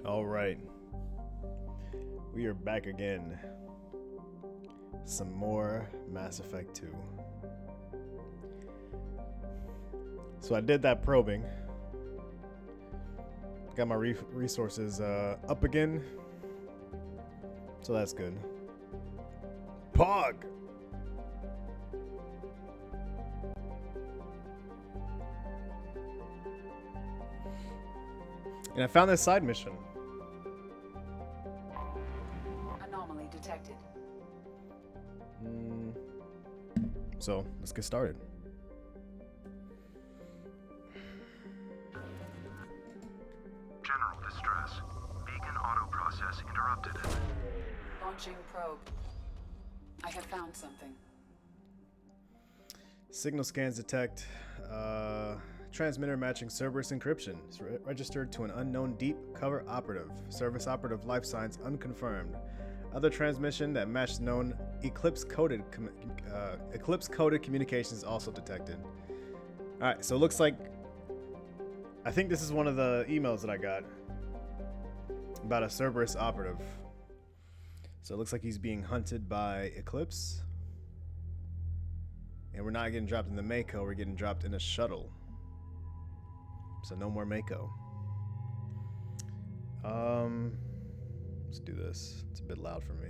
All right, we are back again. Some more Mass Effect 2. So I did that probing. Got my resources up again. So that's good. Pog! And I found this side mission. Anomaly detected. So let's get started. General distress. Beacon auto process interrupted. Launching probe. I have found something. Signal scans detect transmitter matching Cerberus encryption. It's registered to an unknown deep cover operative. Service operative life signs unconfirmed. Other transmission that matched known Eclipse coded communications also detected. All right, so it looks like I think this is one of the emails that I got about a Cerberus operative. So it looks like he's being hunted by Eclipse. And we're not getting dropped in the Mako, we're getting dropped in a shuttle. So no more Mako. Let's do this. It's a bit loud for me.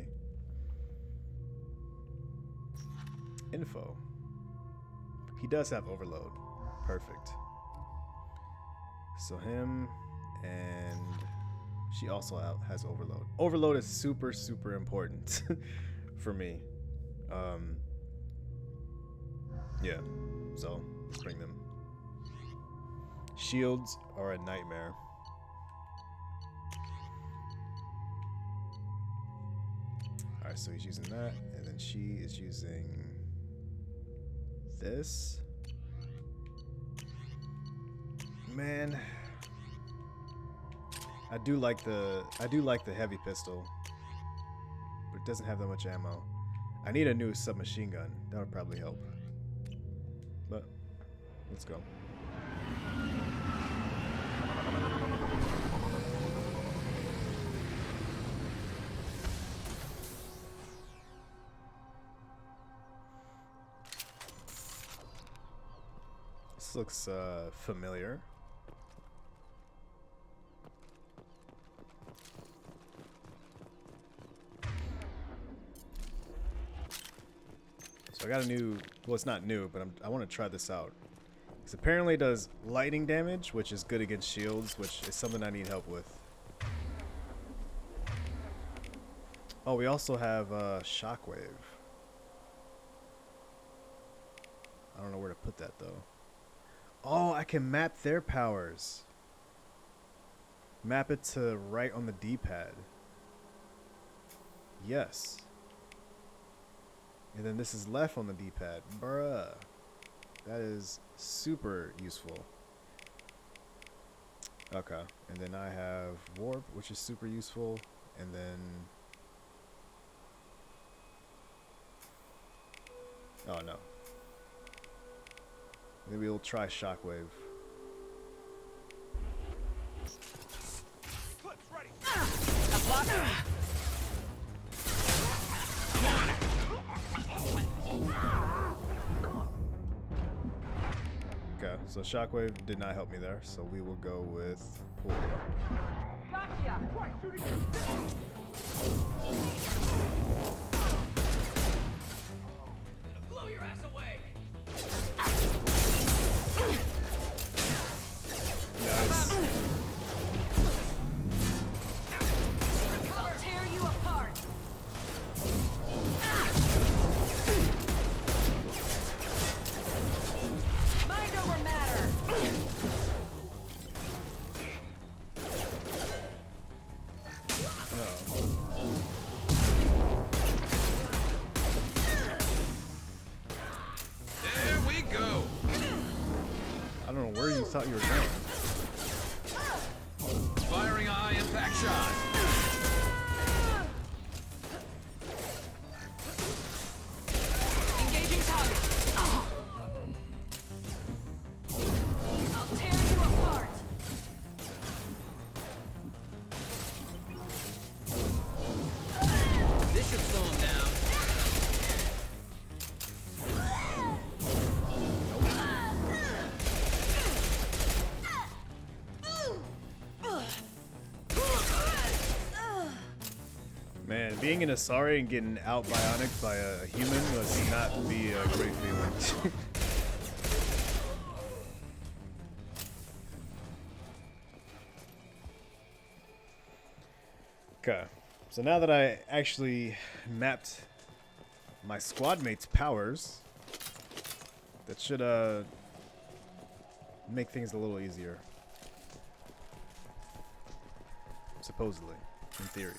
Info. He does have overload. Perfect. So him and she also has overload. Overload is super, super important for me. Yeah, so let's bring them. Shields are a nightmare. Alright, so he's using that, and then she is using this. Man, I do like the heavy pistol, but it doesn't have that much ammo. I need a new submachine gun. That would probably help. But let's go. This looks familiar. So I got a new, well, it's not new, but I want to try this out. Because apparently it does lightning damage, which is good against shields, which is something I need help with. Oh, we also have Shockwave. I don't know where to put that, though. Oh, I can map their powers. Map it to right on the D-pad. Yes. And then this is left on the D-pad. Bruh. That is super useful. Okay. And then I have Warp, which is super useful. And then... oh, no. Maybe we'll try Shockwave. Okay, so Shockwave did not help me there, so we will go with Pull. thought you were going. Firing a high impact shot. Engaging target. I'll tear you apart. This should slow him down. Man, being an Asari and getting out bionic by a human must not be a great feeling. Okay, so now that I actually mapped my squad mates' powers, that should make things a little easier. Supposedly, in theory.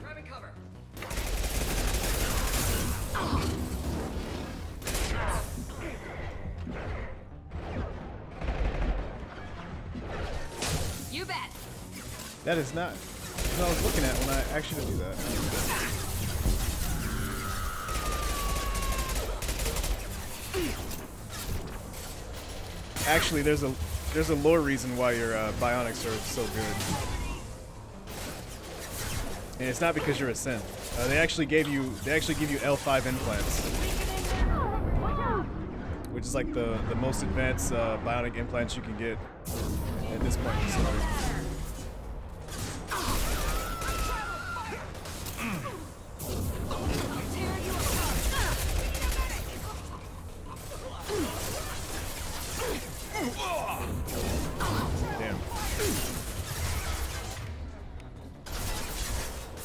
Grabbing cover. You bet. That is not what I was looking at when I actually do that. Actually, there's a lore reason why your bionics are so good, and it's not because you're a synth. They actually give you L5 implants, which is like the most advanced bionic implants you can get at this point in the story.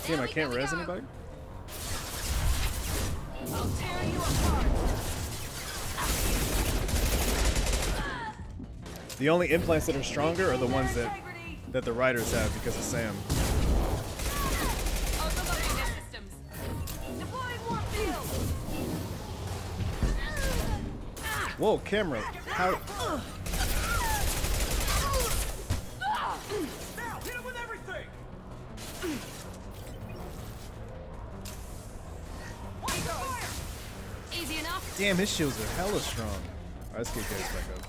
Damn, I can't res anybody? I'll tear you apart. The only implants that are stronger are the ones that the riders have because of Sam. Overloading their systems. Deploying warp field. Whoa, camera. How? Now, hit him with everything. Easy enough. Damn, his shields are hella strong. Alright, let's get guys back up.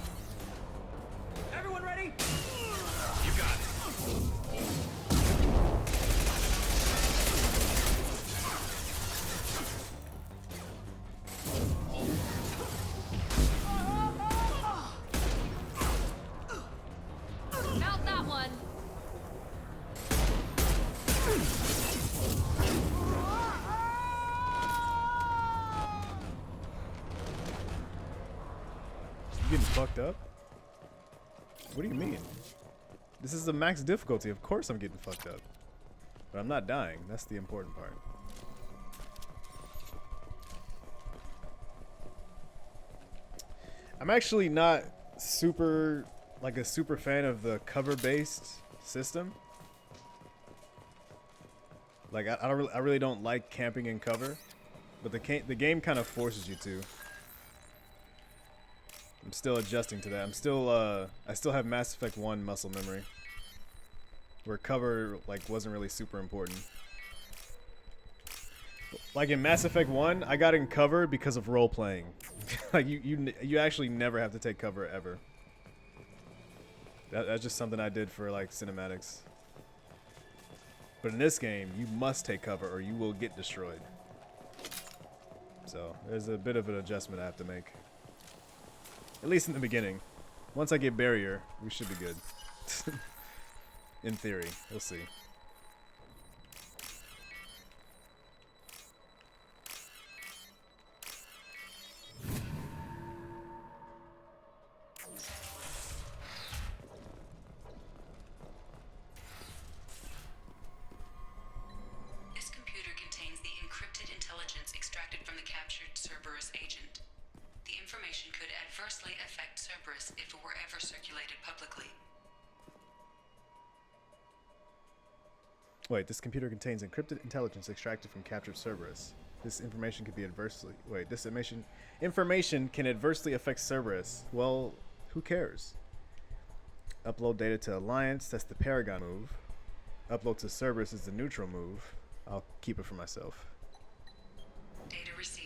Everyone ready? You got it. Mount that one. You getting fucked up? What do you mean? This is the max difficulty. Of course I'm getting fucked up. But I'm not dying. That's the important part. I'm actually not a super fan of the cover-based system. Like I really don't like camping in cover, but the game kind of forces you to. I'm still adjusting to that. I still have Mass Effect 1 muscle memory, where cover wasn't really super important. Like in Mass Effect 1, I got in cover because of role playing. Like you actually never have to take cover ever. That's just something I did for like cinematics. But in this game, you must take cover or you will get destroyed. So there's a bit of an adjustment I have to make. At least in the beginning. Once I get barrier, we should be good. In theory. We'll see. adversely affect Cerberus if it were ever circulated publicly. Wait, this computer contains encrypted intelligence extracted from captured Cerberus. This information could be adversely... Wait, this information can adversely affect Cerberus. Well, who cares? Upload data to Alliance. That's the Paragon move. Upload to Cerberus is the neutral move. I'll keep it for myself. Data received.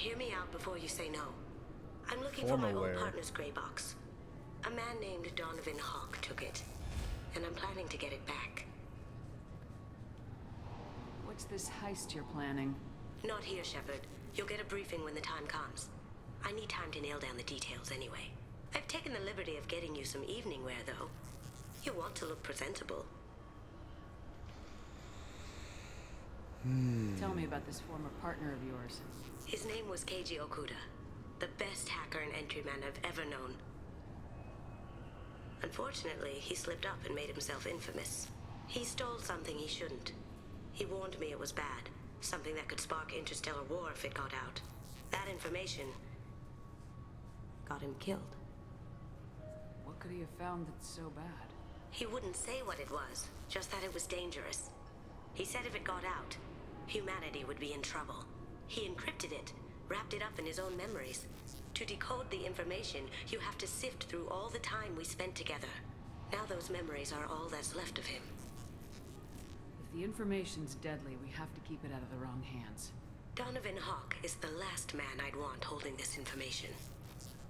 Hear me out before you say no. I'm looking for my old Formalware. partner's gray box. A man named Donovan Hawk took it, and I'm planning to get it back. What's this heist you're planning? Not here, Shepard. You'll get a briefing when the time comes. I need time to nail down the details anyway. I've taken the liberty of getting you some evening wear, though. You want to look presentable. Tell me about this former partner of yours. His name was Keiji Okuda, the best hacker and entryman I've ever known. Unfortunately, he slipped up and made himself infamous. He stole something he shouldn't. He warned me it was bad, something that could spark interstellar war if it got out. That information got him killed. What could he have found that's so bad? He wouldn't say what it was, just that it was dangerous. He said if it got out, humanity would be in trouble. He encrypted it, wrapped it up in his own memories. To decode the information, you have to sift through all the time we spent together. Now those memories are all that's left of him. If the information's deadly, we have to keep it out of the wrong hands. Donovan Hawk is the last man I'd want holding this information.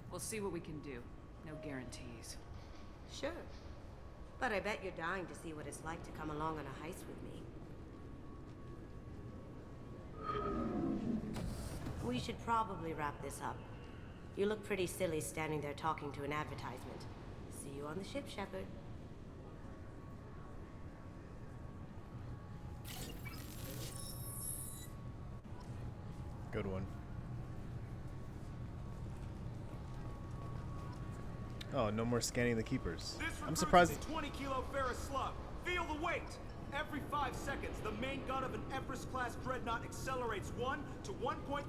We'll see what we can do. No guarantees. Sure. But I bet you're dying to see what it's like to come along on a heist with me. We should probably wrap this up. You look pretty silly standing there talking to an advertisement. See you on the ship, Shepard. Good one. Oh, no more scanning the keepers. I'm surprised. 20-kilo ferrous slug. Feel the weight. Every 5 seconds, the main gun of an Empress-class dreadnought accelerates 1 to 1.3%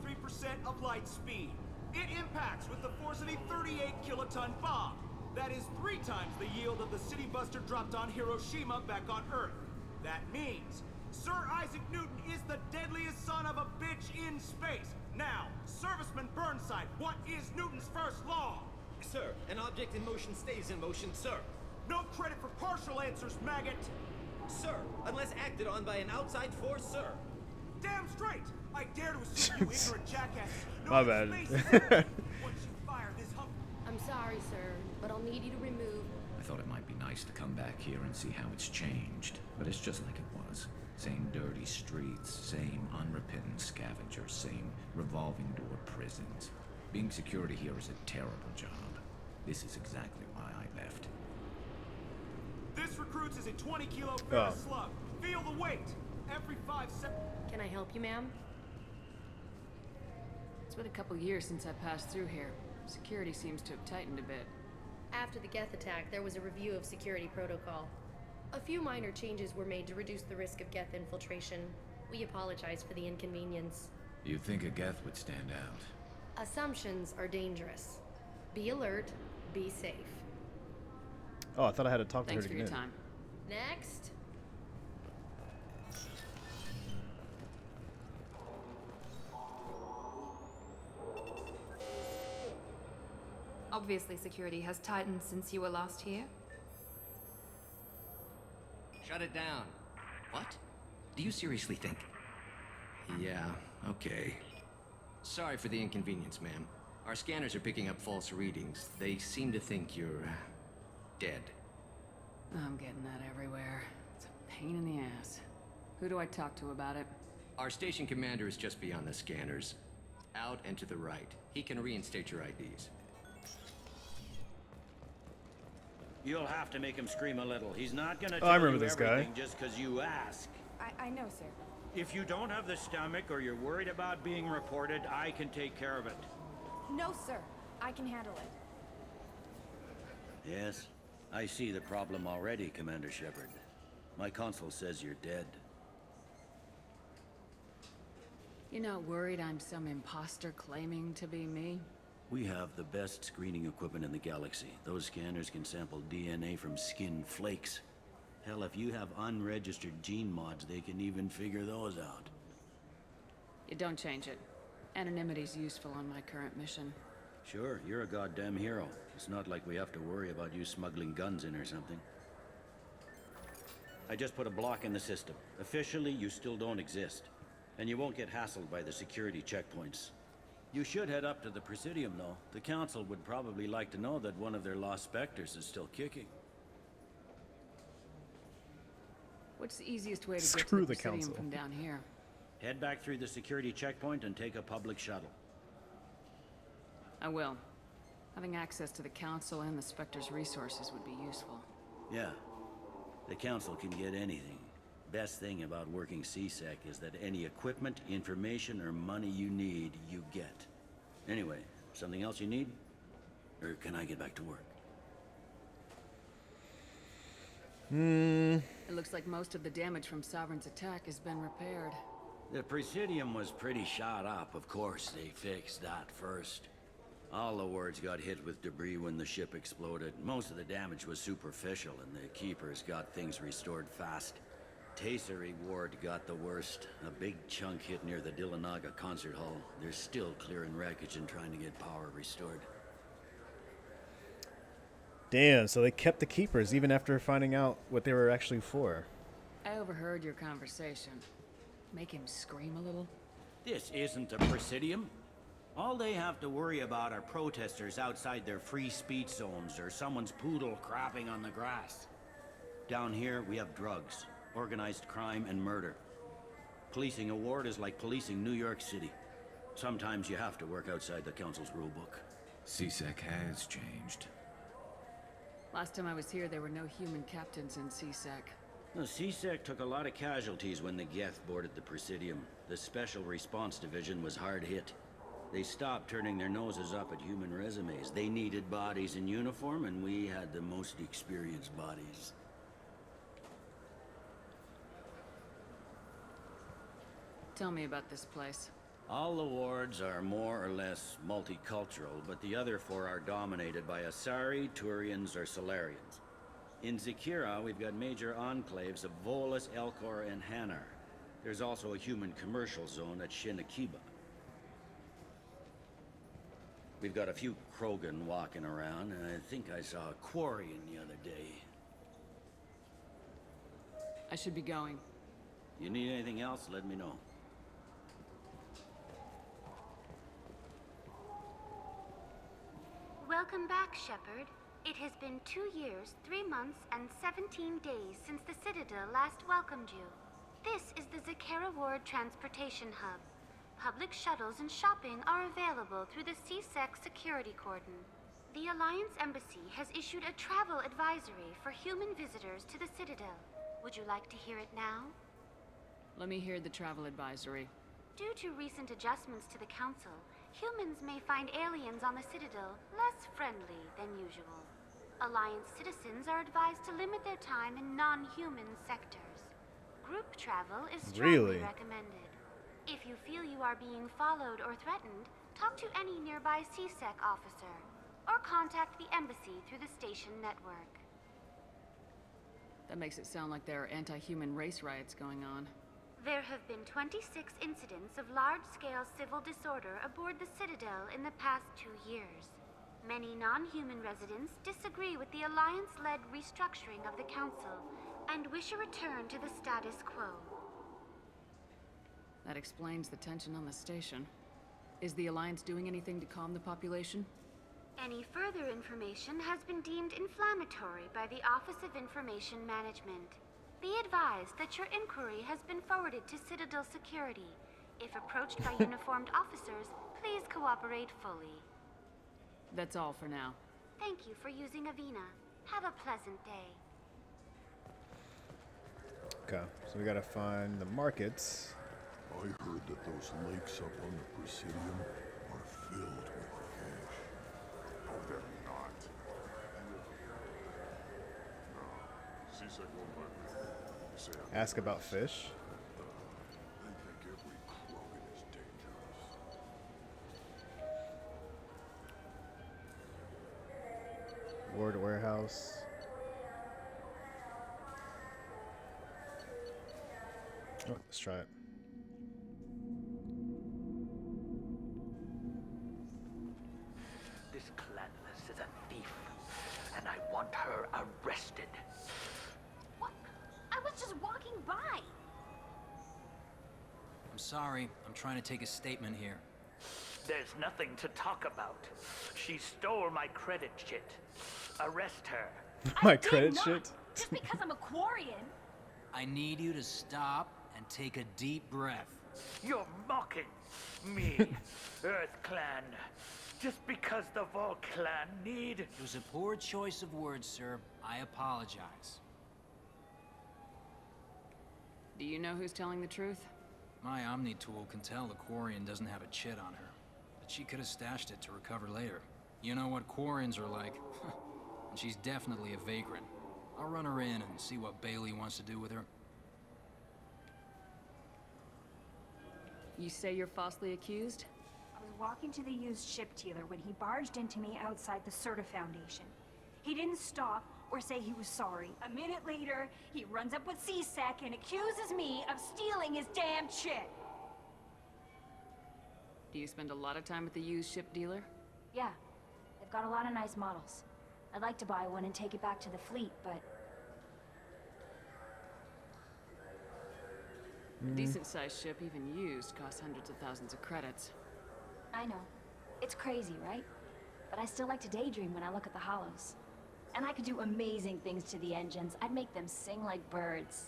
of light speed. It impacts with the force of a 38-kiloton bomb. That is 3 times the yield of the city buster dropped on Hiroshima back on Earth. That means Sir Isaac Newton is the deadliest son of a bitch in space. Now, Serviceman Burnside, what is Newton's first law? Sir, an object in motion stays in motion, sir. No credit for partial answers, maggot. Sir, unless acted on by an outside force, sir. Damn straight! I dare to assume you ignorant jackasses know My that bad. space is empty. Once you fire this hump. I'm sorry, sir, but I'll need you to remove. I thought it might be nice to come back here and see how it's changed, but it's just like it was. Same dirty streets, same unrepentant scavengers, same revolving door prisons. Being security here is a terrible job. This is exactly why I left. This recruits is a 20-kilo ferrous slug. Feel the weight. Every 5 seconds. Can I help you, ma'am? It's been a couple years since I passed through here. Security seems to have tightened a bit. After the Geth attack, there was a review of security protocol. A few minor changes were made to reduce the risk of Geth infiltration. We apologize for the inconvenience. You'd think a Geth would stand out. Assumptions are dangerous. Be alert, be safe. Oh, I thought I had to talk Thanks to for her your to get in. time. Next. Obviously, security has tightened since you were last here. Shut it down. What? Do you seriously think? Yeah, okay. Sorry for the inconvenience, ma'am. Our scanners are picking up false readings. They seem to think you're dead. I'm getting that everywhere. It's a pain in the ass. Who do I talk to about it? Our station commander is just beyond the scanners. Out and to the right. He can reinstate your IDs. You'll have to make him scream a little. He's not gonna I tell remember you this guy. everything just because you ask. I know, sir. If you don't have the stomach or you're worried about being reported, I can take care of it. No, sir. I can handle it. Yes, I see the problem already, Commander Shepard. My console says you're dead. You're not worried I'm some imposter claiming to be me? We have the best screening equipment in the galaxy. Those scanners can sample DNA from skin flakes. Hell, if you have unregistered gene mods, they can even figure those out. You don't change it. Anonymity's useful on my current mission. Sure, you're a goddamn hero. It's not like we have to worry about you smuggling guns in or something. I just put a block in the system. Officially, you still don't exist. And you won't get hassled by the security checkpoints. You should head up to the Presidium, though. The Council would probably like to know that one of their lost specters is still kicking. What's the easiest way to get Screw to the the Presidium Council. from down here? Head back through the security checkpoint and take a public shuttle. I will. Having access to the Council and the Spectre's resources would be useful. Yeah. The Council can get anything. Best thing about working CSEC is that any equipment, information, or money you need, you get. Anyway, something else you need? Or can I get back to work? It looks like most of the damage from Sovereign's attack has been repaired. The Presidium was pretty shot up, of course. They fixed that first. All the wards got hit with debris when the ship exploded. Most of the damage was superficial, and the Keepers got things restored fast. Tasery Ward got the worst. A big chunk hit near the Dillanaga concert hall. They're still clearing wreckage and trying to get power restored. Damn, so they kept the Keepers even after finding out what they were actually for. I overheard your conversation. Make him scream a little? This isn't the Presidium. All they have to worry about are protesters outside their free speech zones or someone's poodle crapping on the grass. Down here, we have drugs, organized crime, and murder. Policing a ward is like policing New York City. Sometimes you have to work outside the Council's rulebook. CSEC has changed. Last time I was here, there were no human captains in CSEC. The CSEC took a lot of casualties when the Geth boarded the Presidium. The Special Response Division was hard hit. They stopped turning their noses up at human resumes. They needed bodies in uniform, and we had the most experienced bodies. Tell me about this place. All the wards are more or less multicultural, but the other four are dominated by Asari, Turians, or Solarians. In Zakira, we've got major enclaves of Volus, Elcor, and Hanar. There's also a human commercial zone at Shinakiba. We've got a few Krogan walking around, and I think I saw a Quarian the other day. I should be going. You need anything else, let me know. Welcome back, Shepard. It has been 2 years, 3 months, and 17 days since the Citadel last welcomed you. This is the Zakera Ward Transportation Hub. Public shuttles and shopping are available through the CSEC security cordon. The Alliance Embassy has issued a travel advisory for human visitors to the Citadel. Would you like to hear it now? Let me hear the travel advisory. Due to recent adjustments to the Council, humans may find aliens on the Citadel less friendly than usual. Alliance citizens are advised to limit their time in non-human sectors. Group travel is strongly recommended. If you feel you are being followed or threatened, talk to any nearby CSEC officer, or contact the embassy through the station network. That makes it sound like there are anti-human race riots going on. There have been 26 incidents of large-scale civil disorder aboard the Citadel in the past 2 years. Many non-human residents disagree with the Alliance-led restructuring of the Council and wish a return to the status quo. That explains the tension on the station. Is the Alliance doing anything to calm the population? Any further information has been deemed inflammatory by the Office of Information Management. Be advised that your inquiry has been forwarded to Citadel Security. If approached by uniformed officers, please cooperate fully. That's all for now. Thank you for using Avina. Have a pleasant day. Okay, so we gotta find the markets. I heard that those lakes up on the Presidium are filled with cash. Oh, they're not. No, CSEC won't let me. They say Ask about fish. they think every Krogan is dangerous. Ward warehouse. Oh, let's try it. This Clanless is a thief, and I want her arrested. What? I was just walking by. I'm sorry. I'm trying to take a statement here. There's nothing to talk about. She stole my credit shit. Arrest her. My credit shit? Just because I'm a Quarian. I need you to stop and take a deep breath. You're mocking me, Earth Clan. Just because the Vol Clan need... It was a poor choice of words, sir. I apologize. Do you know who's telling the truth? My Omni tool can tell the Quarian doesn't have a chit on her, but she could have stashed it to recover later. You know what Quarians are like, and she's definitely a vagrant. I'll run her in and see what Bailey wants to do with her. You say you're falsely accused? I was walking to the used ship dealer when he barged into me outside the Serta Foundation. He didn't stop or say he was sorry. A minute later, he runs up with C-Sec and accuses me of stealing his damn shit. Do you spend a lot of time at the used ship dealer? Yeah, they've got a lot of nice models. I'd like to buy one and take it back to the fleet, but... A decent-sized ship, even used, costs hundreds of thousands of credits. I know. It's crazy, right? But I still like to daydream when I look at the hollows. And I could do amazing things to the engines. I'd make them sing like birds.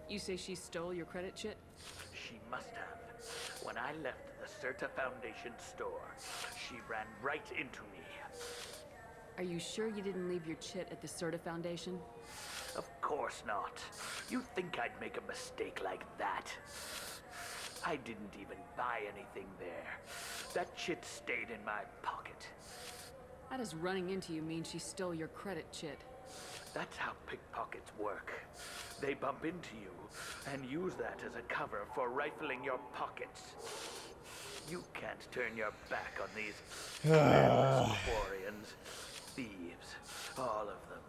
You say she stole your credit shit? She must have. When I left the Serta Foundation store, she ran right into me. Are you sure you didn't leave your chit at the Serta Foundation? Of course not. You think I'd make a mistake like that? I didn't even buy anything there. That shit stayed in my pocket. How does running into you mean she stole your credit chit? That's how pickpockets work. They bump into you and use that as a cover for rifling your pockets. You can't turn your back on these Quarians, thieves, all of them.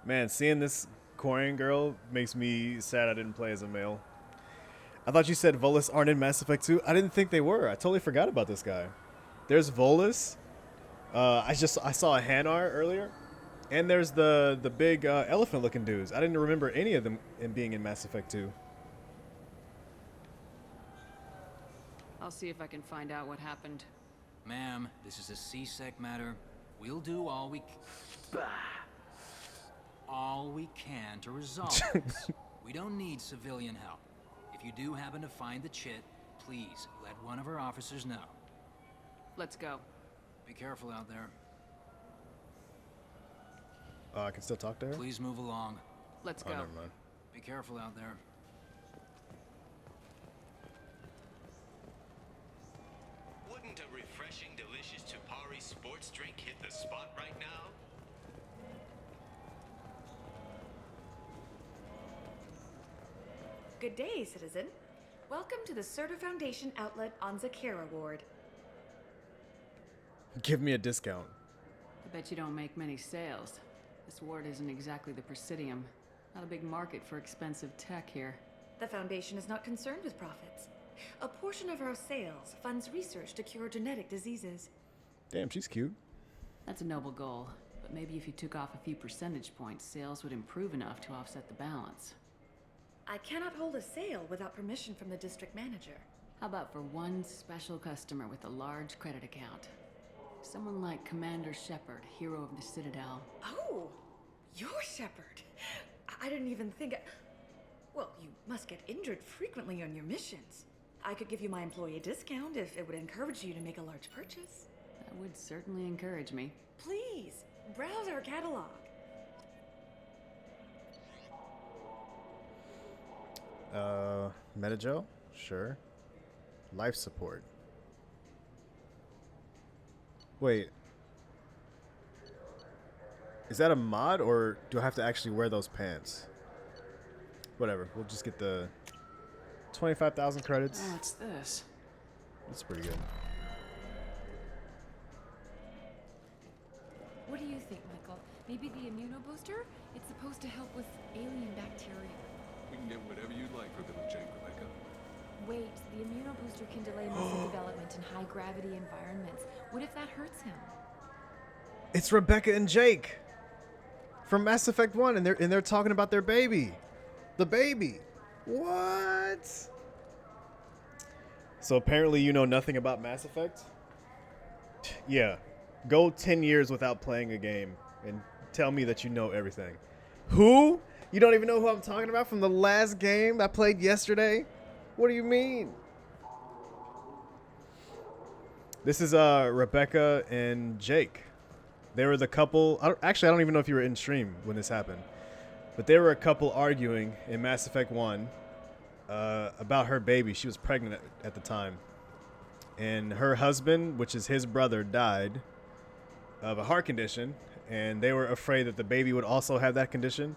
Man, seeing this Quarian girl makes me sad I didn't play as a male. I thought you said Volus aren't in Mass Effect 2. I didn't think they were. I totally forgot about this guy. There's Volus. I saw a Hanar earlier. And there's the big elephant-looking dudes. I didn't remember any of them being in Mass Effect 2. I'll see if I can find out what happened. Ma'am, this is a C-Sec matter. We'll do all we can to resolve this. We don't need civilian help. If you do happen to find the chit, please let one of our officers know. Let's go. Be careful out there. I can still talk to her? Please move along. Let's go. Never mind. Be careful out there. Wouldn't a refreshing, delicious Chapari sports drink hit the spot right now? Good day, citizen. Welcome to the Serta Foundation outlet on Zakera Ward. Give me a discount. I bet you don't make many sales. This ward isn't exactly the Presidium. Not a big market for expensive tech here. The Foundation is not concerned with profits. A portion of our sales funds research to cure genetic diseases. Damn, she's cute. That's a noble goal, but maybe if you took off a few percentage points, sales would improve enough to offset the balance. I cannot hold a sale without permission from the district manager. How about for one special customer with a large credit account? Someone like Commander Shepard, hero of the Citadel. Oh, you're Shepard. I didn't even think... Well, you must get injured frequently on your missions. I could give you my employee discount if it would encourage you to make a large purchase. That would certainly encourage me. Please, browse our catalog. Metagel? Sure. Life support. Wait. Is that a mod, or do I have to actually wear those pants? Whatever. We'll just get the 25,000 credits. Oh, what's this? That's pretty good. What do you think, Michael? Maybe the immunobooster? It's supposed to help with alien bacteria. We can get whatever you'd like for little Jake, Rebecca. Wait, the immunobooster can delay muscle development in high-gravity environments. What if that hurts him? It's Rebecca and Jake from Mass Effect 1, and they're talking about their baby. The baby. What? So apparently you know nothing about Mass Effect? Yeah. Go 10 years without playing a game and tell me that you know everything. Who? You don't even know who I'm talking about from the last game I played yesterday? What do you mean? This is Rebecca and Jake. They were the couple. I don't even know if you were in stream when this happened. But they were a couple arguing in Mass Effect 1 about her baby. She was pregnant at the time. And her husband, which is his brother, died of a heart condition. And they were afraid that the baby would also have that condition.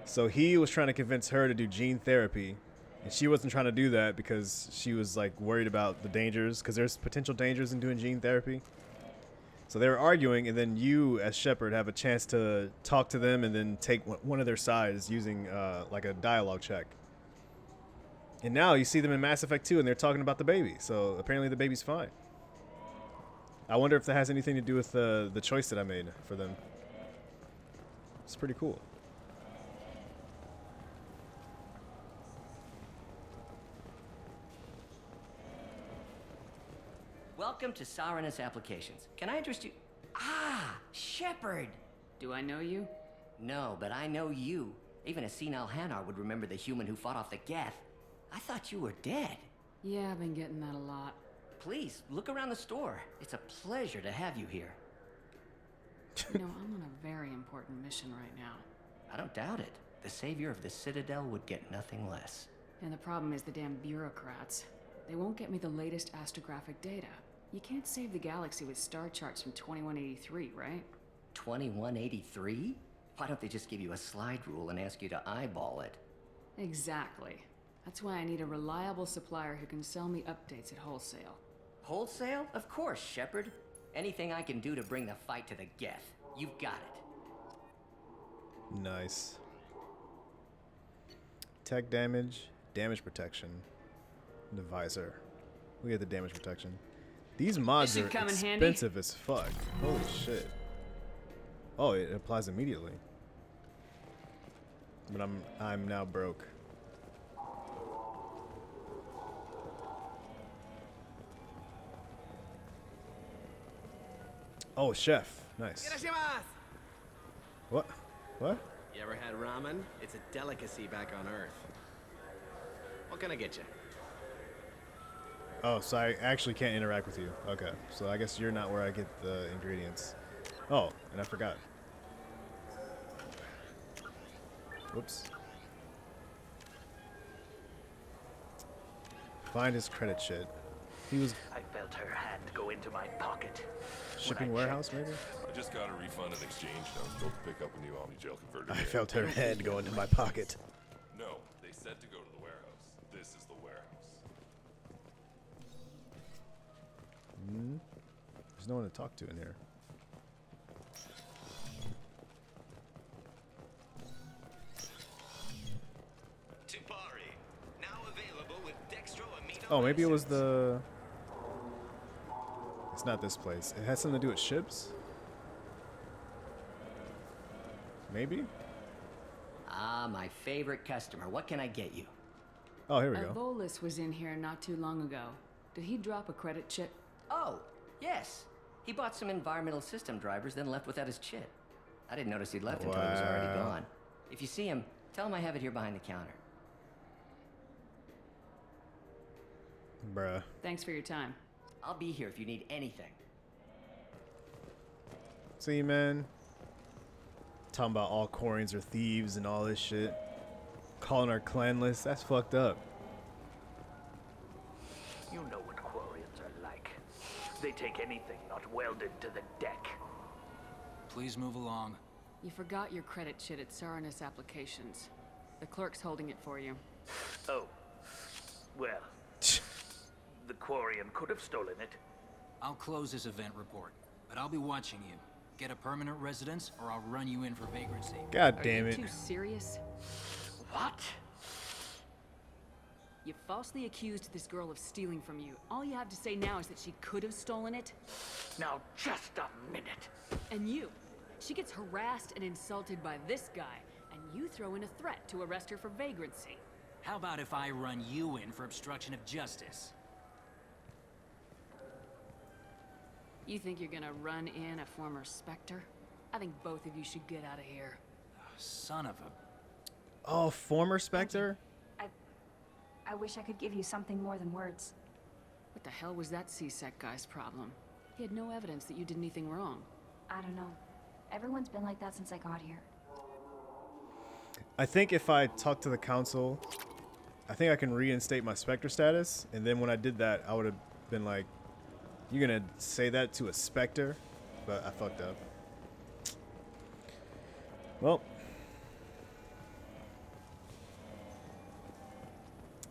So he was trying to convince her to do gene therapy. And she wasn't trying to do that because she was like worried about the dangers. Because there's potential dangers in doing gene therapy. So they were arguing, and then you, as Shepard, have a chance to talk to them and then take one of their sides using like a dialogue check. And now you see them in Mass Effect 2, and they're talking about the baby. So apparently the baby's fine. I wonder if that has anything to do with the choice that I made for them. It's pretty cool. Welcome to Sarenus Applications. Can I interest you? Ah, Shepard! Do I know you? No, but I know you. Even a senile Hanar would remember the human who fought off the Geth. I thought you were dead. Yeah, I've been getting that a lot. Please, look around the store. It's a pleasure to have you here. You know, I'm on a very important mission right now. I don't doubt it. The savior of the Citadel would get nothing less. And the problem is the damn bureaucrats. They won't get me the latest astrographic data. You can't save the galaxy with star charts from 2183, right? 2183? Why don't they just give you a slide rule and ask you to eyeball it? Exactly. That's why I need a reliable supplier who can sell me updates at wholesale. Wholesale? Of course, Shepard. Anything I can do to bring the fight to the Geth. You've got it. Nice. Tech damage, damage protection, the visor. We get the damage protection. These mods are expensive as fuck. Holy shit. Oh, it applies immediately. But I'm now broke. Oh, chef. Nice. What? What? You ever had ramen? It's a delicacy back on Earth. What can I get you? Oh, so I actually can't interact with you. Okay, so I guess you're not where I get the ingredients. Oh, and I forgot. Whoops. Find his credit shit. He was... I felt her hand go into my pocket. Shipping warehouse, maybe? I just got a refund and exchange. I was told to pick up a new Omni-Gel converter. I felt her head go into my pocket. No, they said to go to the warehouse. This is the warehouse. There's no one to talk to in here. Tupari, now available with dextro amino. Oh, maybe it was the... It's not this place. It has something to do with ships? Maybe? Ah, my favorite customer. What can I get you? Oh, here we go. Volus was in here not too long ago. Did he drop a credit chip? Oh, yes. He bought some environmental system drivers, then left without his chip. I didn't notice he'd left until he was already gone. If you see him, tell him I have it here behind the counter. Bruh. Thanks for your time. I'll be here if you need anything. See, man. Talking about all Quarians are thieves and all this shit. Calling our clan list. That's fucked up. You know what Quarians are like. They take anything not welded to the deck. Please move along. You forgot your credit shit at Sarenus Applications. The clerk's holding it for you. Oh. Well. The Quarian could have stolen it. I'll close this event report, but I'll be watching you. Get a permanent residence, or I'll run you in for vagrancy. God damn it. Are you too serious? What? You falsely accused this girl of stealing from you. All you have to say now is that she could have stolen it. Now, just a minute. And you. She gets harassed and insulted by this guy, and you throw in a threat to arrest her for vagrancy. How about if I run you in for obstruction of justice? You think you're gonna run in a former Spectre? I think both of you should get out of here. Son of a... Oh, former Spectre? I wish I could give you something more than words. What the hell was that C-Sec guy's problem? He had no evidence that you did anything wrong. I don't know. Everyone's been like that since I got here. I think if I talk to the council, I think I can reinstate my Spectre status. And then when I did that, I would have been like, you're gonna say that to a Spectre? But I fucked up. Well.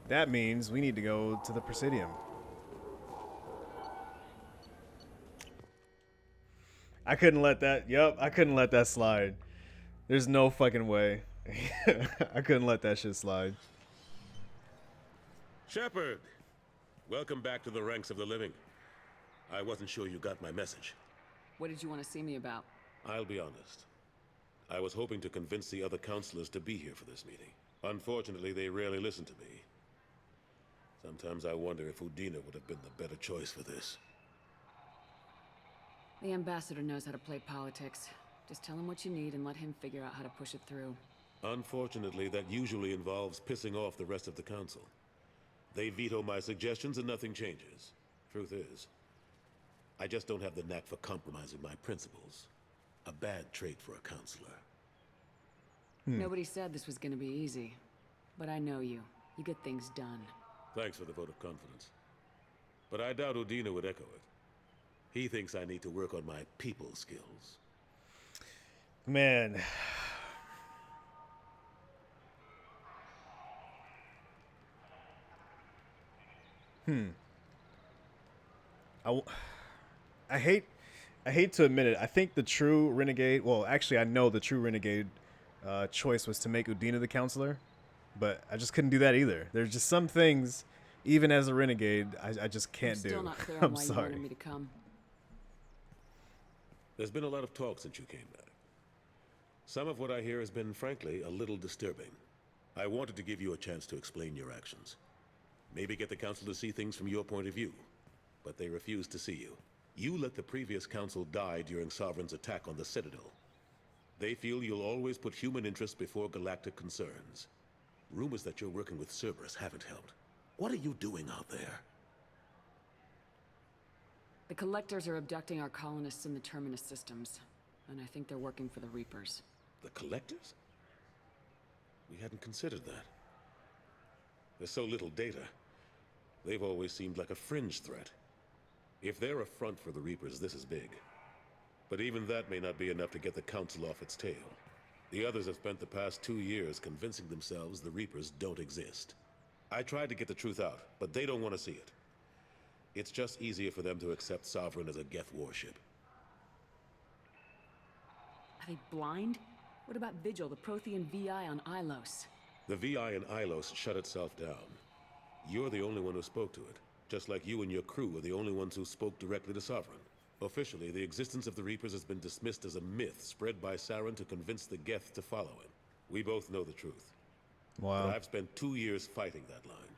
That means we need to go to the Presidium. I couldn't let that, I couldn't let that slide. There's no fucking way. I couldn't let that shit slide. Shepard, welcome back to the ranks of the living. I wasn't sure you got my message. What did you want to see me about? I'll be honest. I was hoping to convince the other counselors to be here for this meeting. Unfortunately, they rarely listen to me. Sometimes I wonder if Udina would have been the better choice for this. The ambassador knows how to play politics. Just tell him what you need and let him figure out how to push it through. Unfortunately, that usually involves pissing off the rest of the council. They veto my suggestions and nothing changes. Truth is, I just don't have the knack for compromising my principles. A bad trait for a counselor. Nobody said this was gonna be easy. But I know you. You get things done. Thanks for the vote of confidence. But I doubt Udina would echo it. He thinks I need to work on my people skills. Man. I hate to admit it. I think the true Renegade, well, actually I know the true Renegade choice was to make Udina the counselor, but I just couldn't do that either. There's just some things, even as a Renegade, I just can't do. Still not clear on I'm why sorry. you wanted me to come. There's been a lot of talk since you came back. Some of what I hear has been, frankly, a little disturbing. I wanted to give you a chance to explain your actions. Maybe get the council to see things from your point of view. But they refused to see you. You let the previous council die during Sovereign's attack on the Citadel. They feel you'll always put human interests before galactic concerns. Rumors that you're working with Cerberus haven't helped. What are you doing out there? The Collectors are abducting our colonists in the Terminus systems. And I think they're working for the Reapers. The Collectors? We hadn't considered that. There's so little data. They've always seemed like a fringe threat. If they're a front for the Reapers, this is big. But even that may not be enough to get the Council off its tail. The others have spent the past 2 years convincing themselves the Reapers don't exist. I tried to get the truth out, but they don't want to see it. It's just easier for them to accept Sovereign as a Geth warship. Are they blind? What about Vigil, the Prothean VI on Ilos? The VI in Ilos shut itself down. You're the only one who spoke to it, just like you and your crew are the only ones who spoke directly to Sovereign. Officially, the existence of the Reapers has been dismissed as a myth spread by Saren to convince the Geth to follow him. We both know the truth. Wow. But I've spent 2 years fighting that line,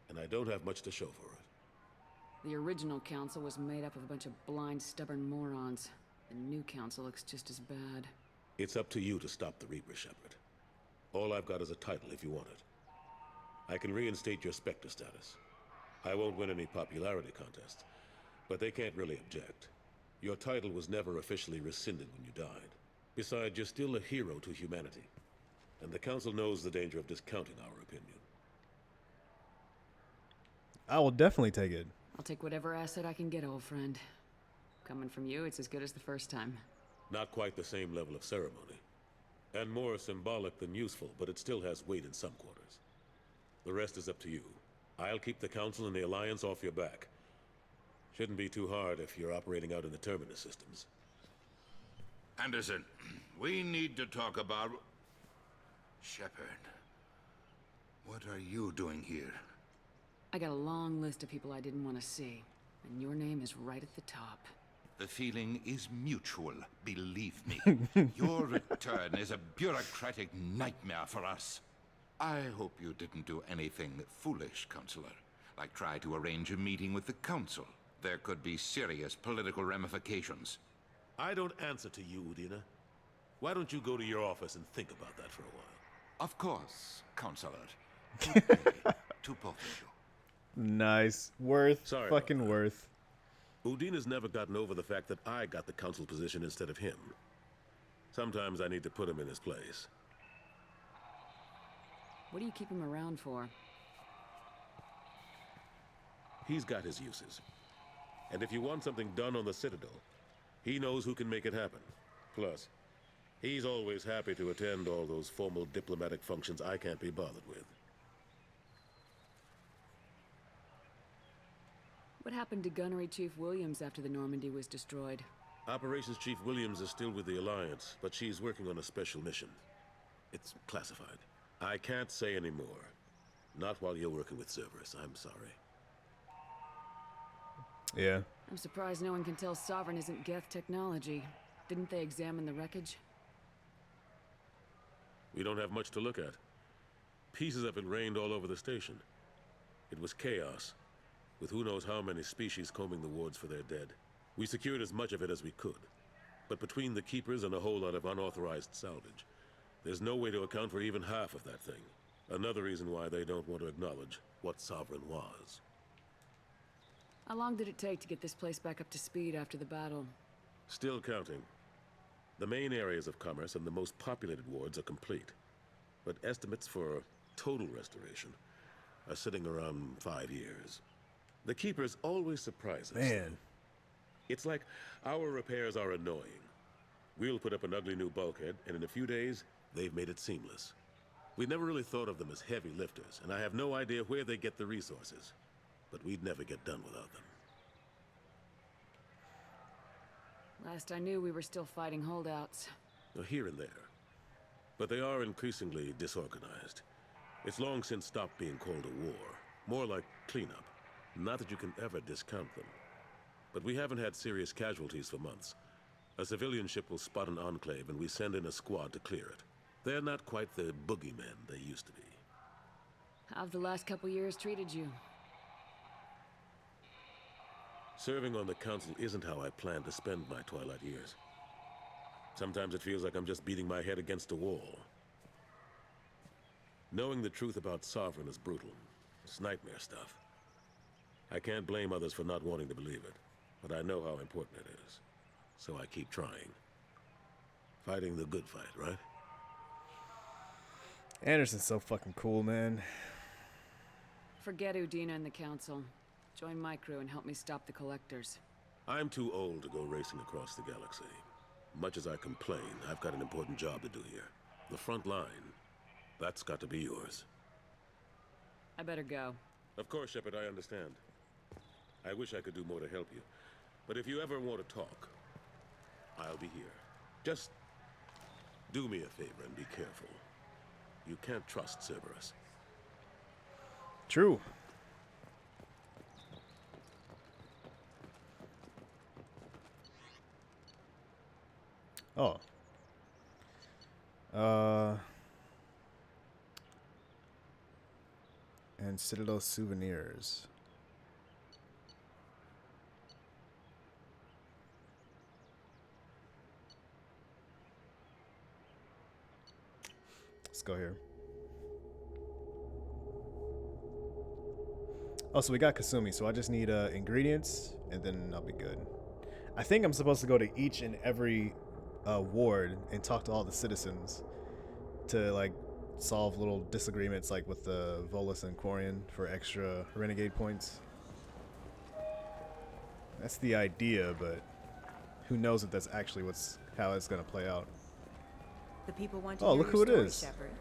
and I don't have much to show for it. The original council was made up of a bunch of blind, stubborn morons. The new council looks just as bad. It's up to you to stop the Reaper, Shepard. All I've got is a title if you want it. I can reinstate your Spectre status. I won't win any popularity contests, but they can't really object. Your title was never officially rescinded when you died. Besides, you're still a hero to humanity. And the Council knows the danger of discounting our opinion. I will definitely take it. I'll take whatever asset I can get, old friend. Coming from you, it's as good as the first time. Not quite the same level of ceremony. And more symbolic than useful, but it still has weight in some quarters. The rest is up to you. I'll keep the Council and the Alliance off your back. Shouldn't be too hard if you're operating out in the Terminus systems. Anderson, we need to talk about... Shepard, what are you doing here? I got a long list of people I didn't want to see, and your name is right at the top. The feeling is mutual, believe me. Your return is a bureaucratic nightmare for us. I hope you didn't do anything foolish, Counselor, like try to arrange a meeting with the Council. there could be serious political ramifications. I don't answer to you, Udina. Why don't you go to your office and think about that for a while? Of course, Counselor. Good day to both of you. Nice. Worth. Sorry Fucking worth. Udina's never gotten over the fact that I got the council position instead of him. Sometimes I need to put him in his place. What do you keep him around for? He's got his uses. And if you want something done on the Citadel, he knows who can make it happen. Plus, he's always happy to attend all those formal diplomatic functions I can't be bothered with. What happened to Gunnery Chief Williams after the Normandy was destroyed? Operations Chief Williams is still with the Alliance, but she's working on a special mission. It's classified. I can't say any more. Not while you're working with Cerberus, I'm sorry. Yeah. I'm surprised no one can tell Sovereign isn't Geth technology. Didn't they examine the wreckage? We don't have much to look at. Pieces have been rained all over the station. It was chaos, with who knows how many species combing the wards for their dead. We secured as much of it as we could. But between the Keepers and a whole lot of unauthorized salvage, there's no way to account for even half of that thing. Another reason why they don't want to acknowledge what Sovereign was. How long did it take to get this place back up to speed after the battle? Still counting. The main areas of commerce and the most populated wards are complete. But estimates for total restoration are sitting around 5 years. The Keepers always surprise us. Man. It's like our repairs are annoying. We'll put up an ugly new bulkhead, and in a few days, they've made it seamless. We never really thought of them as heavy lifters, and I have no idea where they get the resources. But we'd never get done without them. Last I knew, we were still fighting holdouts. Here and there. But they are increasingly disorganized. It's long since stopped being called a war. More like cleanup. Not that you can ever discount them. But we haven't had serious casualties for months. A civilian ship will spot an enclave and we send in a squad to clear it. They're not quite the boogeymen they used to be. How have the last couple years treated you? Serving on the council isn't how I plan to spend my twilight years. Sometimes it feels like I'm just beating my head against a wall. Knowing the truth about Sovereign is brutal. It's nightmare stuff. I can't blame others for not wanting to believe it, but I know how important it is. So I keep trying. Fighting the good fight, right? Anderson's so fucking cool, man. Forget Udina and the Council. Join my crew and help me stop the Collectors. I'm too old to go racing across the galaxy. Much as I complain, I've got an important job to do here. The front line, that's got to be yours. I better go. Of course, Shepard, I understand. I wish I could do more to help you. But if you ever want to talk, I'll be here. Just do me a favor and be careful. You can't trust Cerberus. True. Oh. And Citadel souvenirs. Let's go here. Oh, so we got Kasumi, so I just need ingredients, and then I'll be good. I think I'm supposed to go to each and every ward and talk to all the citizens to like solve little disagreements, like with the Volus and Quarian for extra Renegade points. That's the idea, but who knows if that's actually how it's gonna play out. The people want to Oh, hear look who your it story, is. Shepard.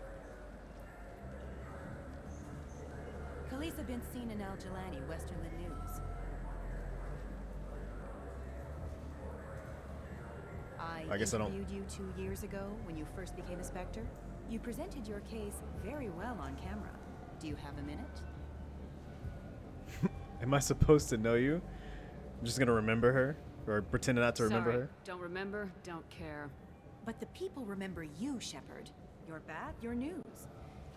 Khaleesa been seen in Al Jelani, Westerland News. I guess I don't- interviewed you 2 years ago when you first became a Spectre. You presented your case very well on camera. Do you have a minute? Am I supposed to know you? I'm just gonna remember her, or pretend not to remember Sorry. her. Don't remember, don't care. But the people remember you, Shepard. Your bat, your news.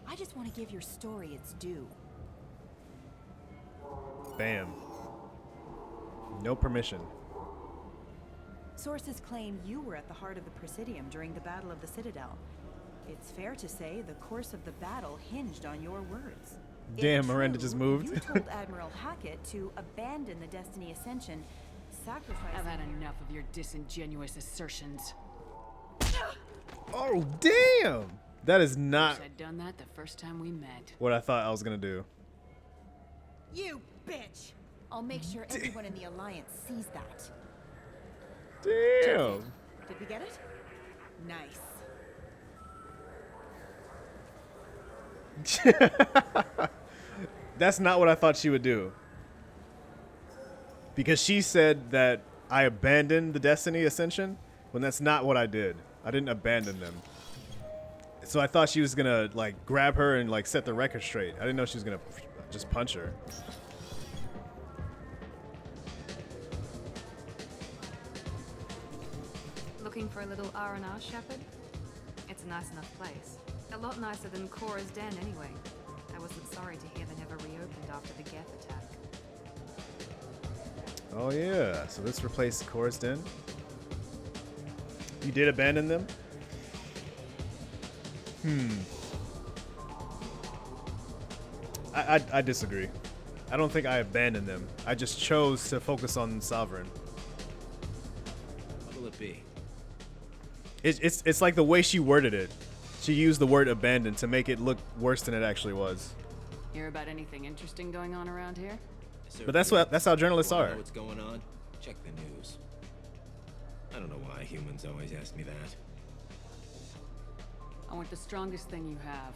I just want to give your story its due. Bam. No permission. Sources claim you were at the heart of the Presidium during the Battle of the Citadel. It's fair to say the course of the battle hinged on your words. Damn, If Miranda true, just moved. You told Admiral Hackett to abandon the Destiny Ascension, sacrificing... I've had enough of your disingenuous assertions. Oh, damn! That is not Wish I'd done that the first time we met. what I thought I was gonna do. You bitch! I'll make sure everyone in the Alliance sees that. Damn! Did we get it? Nice. That's not what I thought she would do. Because she said that I abandoned the Destiny Ascension, when that's not what I did. I didn't abandon them. So I thought she was gonna like grab her and like set the record straight. I didn't know she was gonna just punch her. Looking for a little R&R, Shepard? It's a nice enough place. A lot nicer than Cora's Den, anyway. I wasn't sorry to hear they never reopened after the Geth attack. Oh yeah, so this replaced Cora's Den. You did abandon them? I disagree. I don't think I abandoned them. I just chose to focus on Sovereign. What'll it be? It's like the way she worded it. She used the word abandon to make it look worse than it actually was. Hear about anything interesting going on around here? But that's how journalists Wanna are. know what's going on? Check the news. I don't know why humans always ask me that. I want the strongest thing you have.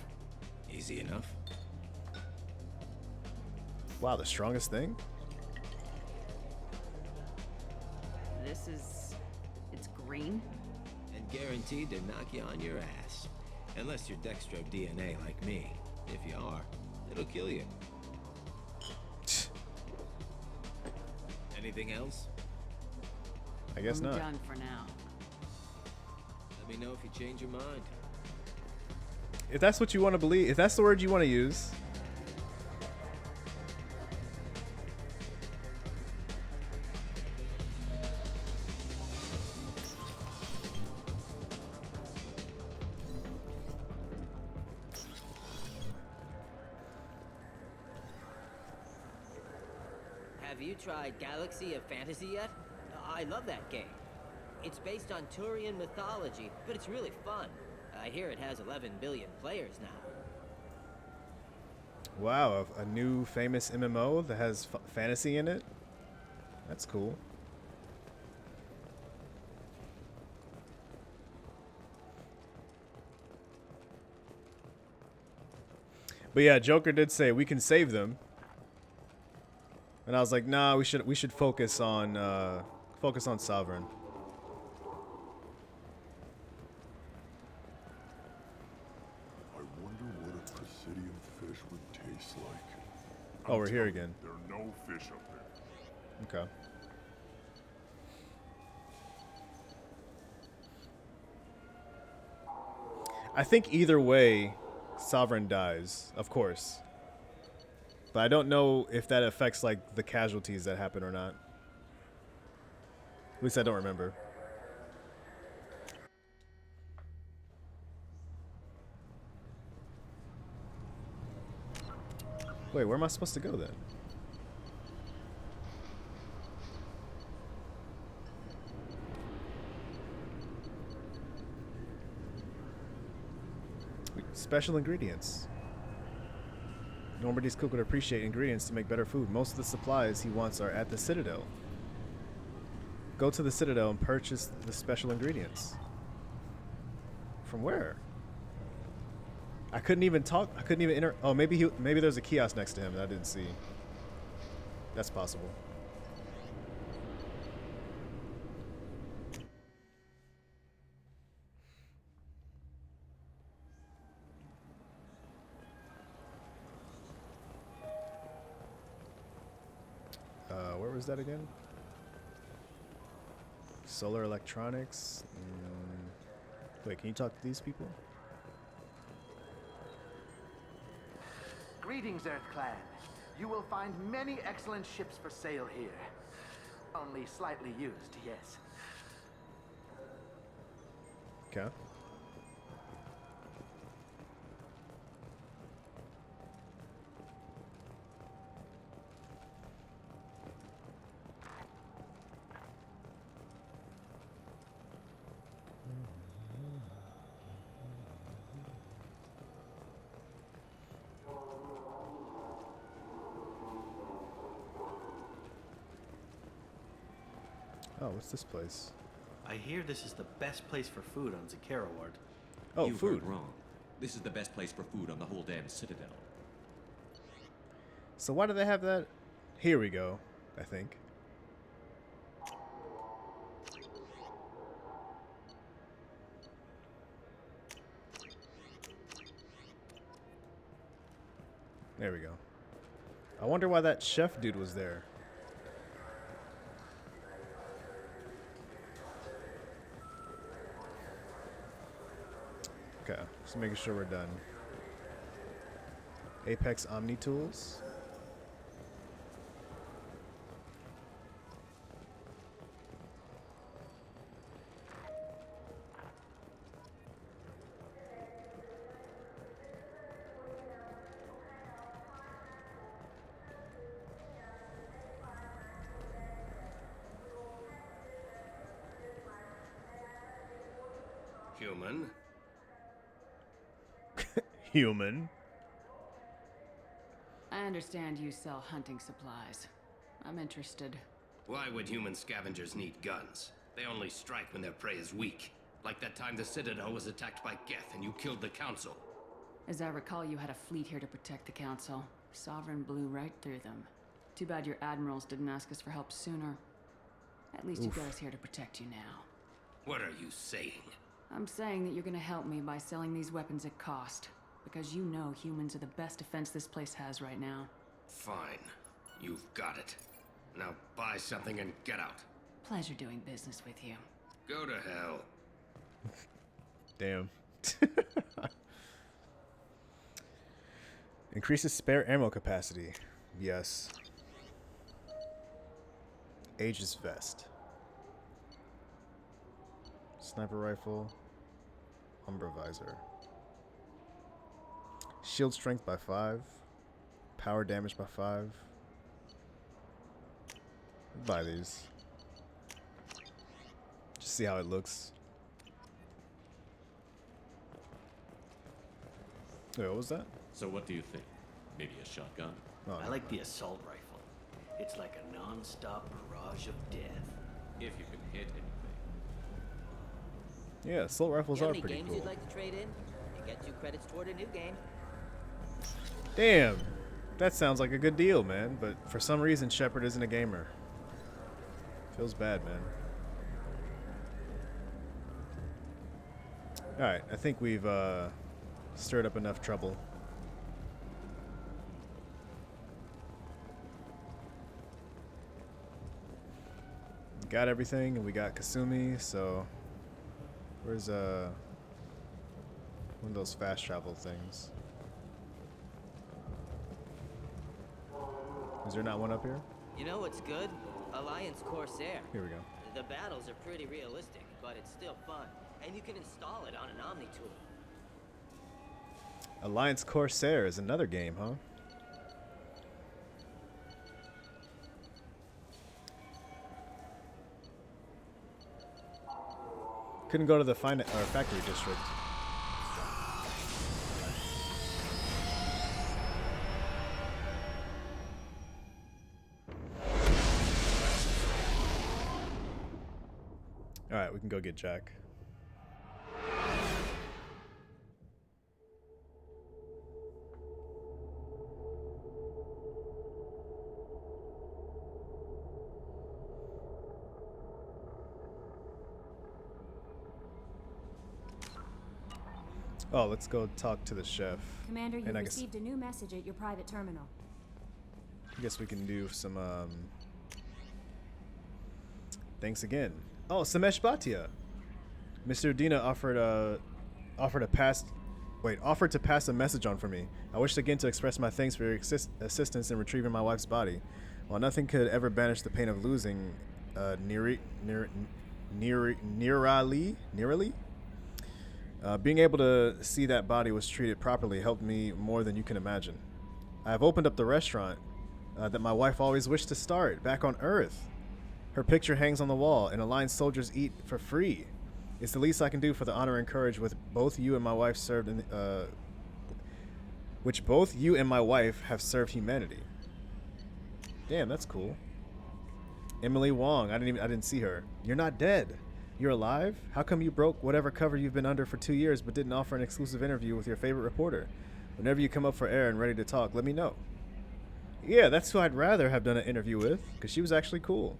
Easy enough. Wow, the strongest thing? It's green. And guaranteed to knock you on your ass. Unless you're Dextro DNA like me. If you are, it'll kill you. Anything else? I guess I'm not. done for now. Let me know if you change your mind. If that's what you want to believe, if that's the word you want to use. Have you tried Galaxy of Fantasy yet? I love that game. It's based on Turian mythology, but it's really fun. I hear it has 11 billion players now. Wow, a new famous MMO that has fantasy in it? That's cool. But yeah, Joker did say we can save them. And I was like, nah, we should focus on Sovereign. I wonder what a Presidium fish would taste like. Oh, we're here again. There are no fish up there. Okay. I think either way, Sovereign dies, of course. But I don't know if that affects like the casualties that happen or not. At least I don't remember. Wait, where am I supposed to go then? Special ingredients. Normandy's cook would appreciate ingredients to make better food. Most of the supplies he wants are at the Citadel. Go to the Citadel and purchase the special ingredients. From where? I couldn't even talk. I couldn't even enter. Oh, maybe there's a kiosk next to him that I didn't see. That's possible. Where was that again? Solar electronics. Wait, can you talk to these people? Greetings, Earth Clan. You will find many excellent ships for sale here. Only slightly used, yes. Okay. Oh, what's this place? I hear this is the best place for food on Zakara Ward. Oh, you food. heard wrong. This is the best place for food on the whole damn Citadel. So why do they have that? Here we go, I think. There we go. I wonder why that chef dude was there. Okay, just making sure we're done. Apex Omni Tools. Human. Human. I understand you sell hunting supplies. I'm interested. Why would human scavengers need guns? They only strike when their prey is weak. Like that time the Citadel was attacked by Geth and you killed the Council. As I recall, you had a fleet here to protect the Council. Sovereign blew right through them. Too bad your admirals didn't ask us for help sooner. At least you got us here to protect you now. What are you saying? I'm saying that you're gonna help me by selling these weapons at cost. Because you know humans are the best defense this place has right now. Fine. You've got it. Now buy something and get out. Pleasure doing business with you. Go to hell. Damn. Increases spare ammo capacity. Yes. Aegis vest. Sniper rifle. Umbra visor. Shield strength by 5. Power damage by 5. Buy these. Just see how it looks. Wait, what was that? So what do you think? Maybe a shotgun? Oh, I like the assault rifle. It's like a non-stop barrage of death. If you can hit anything. Yeah, assault rifles You are have any pretty games cool. you'd like to trade in? You get 2 credits toward a new game. Damn, that sounds like a good deal, man. But for some reason, Shepard isn't a gamer. Feels bad, man. Alright, I think we've stirred up enough trouble. Got everything, and we got Kasumi, so... Where's one of those fast travel things? Is there not one up here? You know what's good? Alliance Corsair. Here we go. The battles are pretty realistic, but it's still fun. And you can install it on an Omni tool. Alliance Corsair is another game, huh? Couldn't go to the factory district. Alright, we can go get Jack. Oh, let's go talk to the chef. Commander, you And I received a new message at your private terminal. guess we can do some thanks again. Oh, Samesh Bhatia. Mr. Dina offered to pass a message on for me. I wished again to express my thanks for your assistance in retrieving my wife's body. While nothing could ever banish the pain of losing Nearly. Being able to see that body was treated properly helped me more than you can imagine. I have opened up the restaurant that my wife always wished to start back on Earth. Her picture hangs on the wall, and aligned soldiers eat for free. It's the least I can do for the honor and courage with both you and my wife served in, which both you and my wife have served humanity. Damn, that's cool. Emily Wong, I didn't see her. You're not dead. You're alive? How come you broke whatever cover you've been under for 2 years but didn't offer an exclusive interview with your favorite reporter? Whenever you come up for air and ready to talk, let me know. Yeah, that's who I'd rather have done an interview with, because she was actually cool.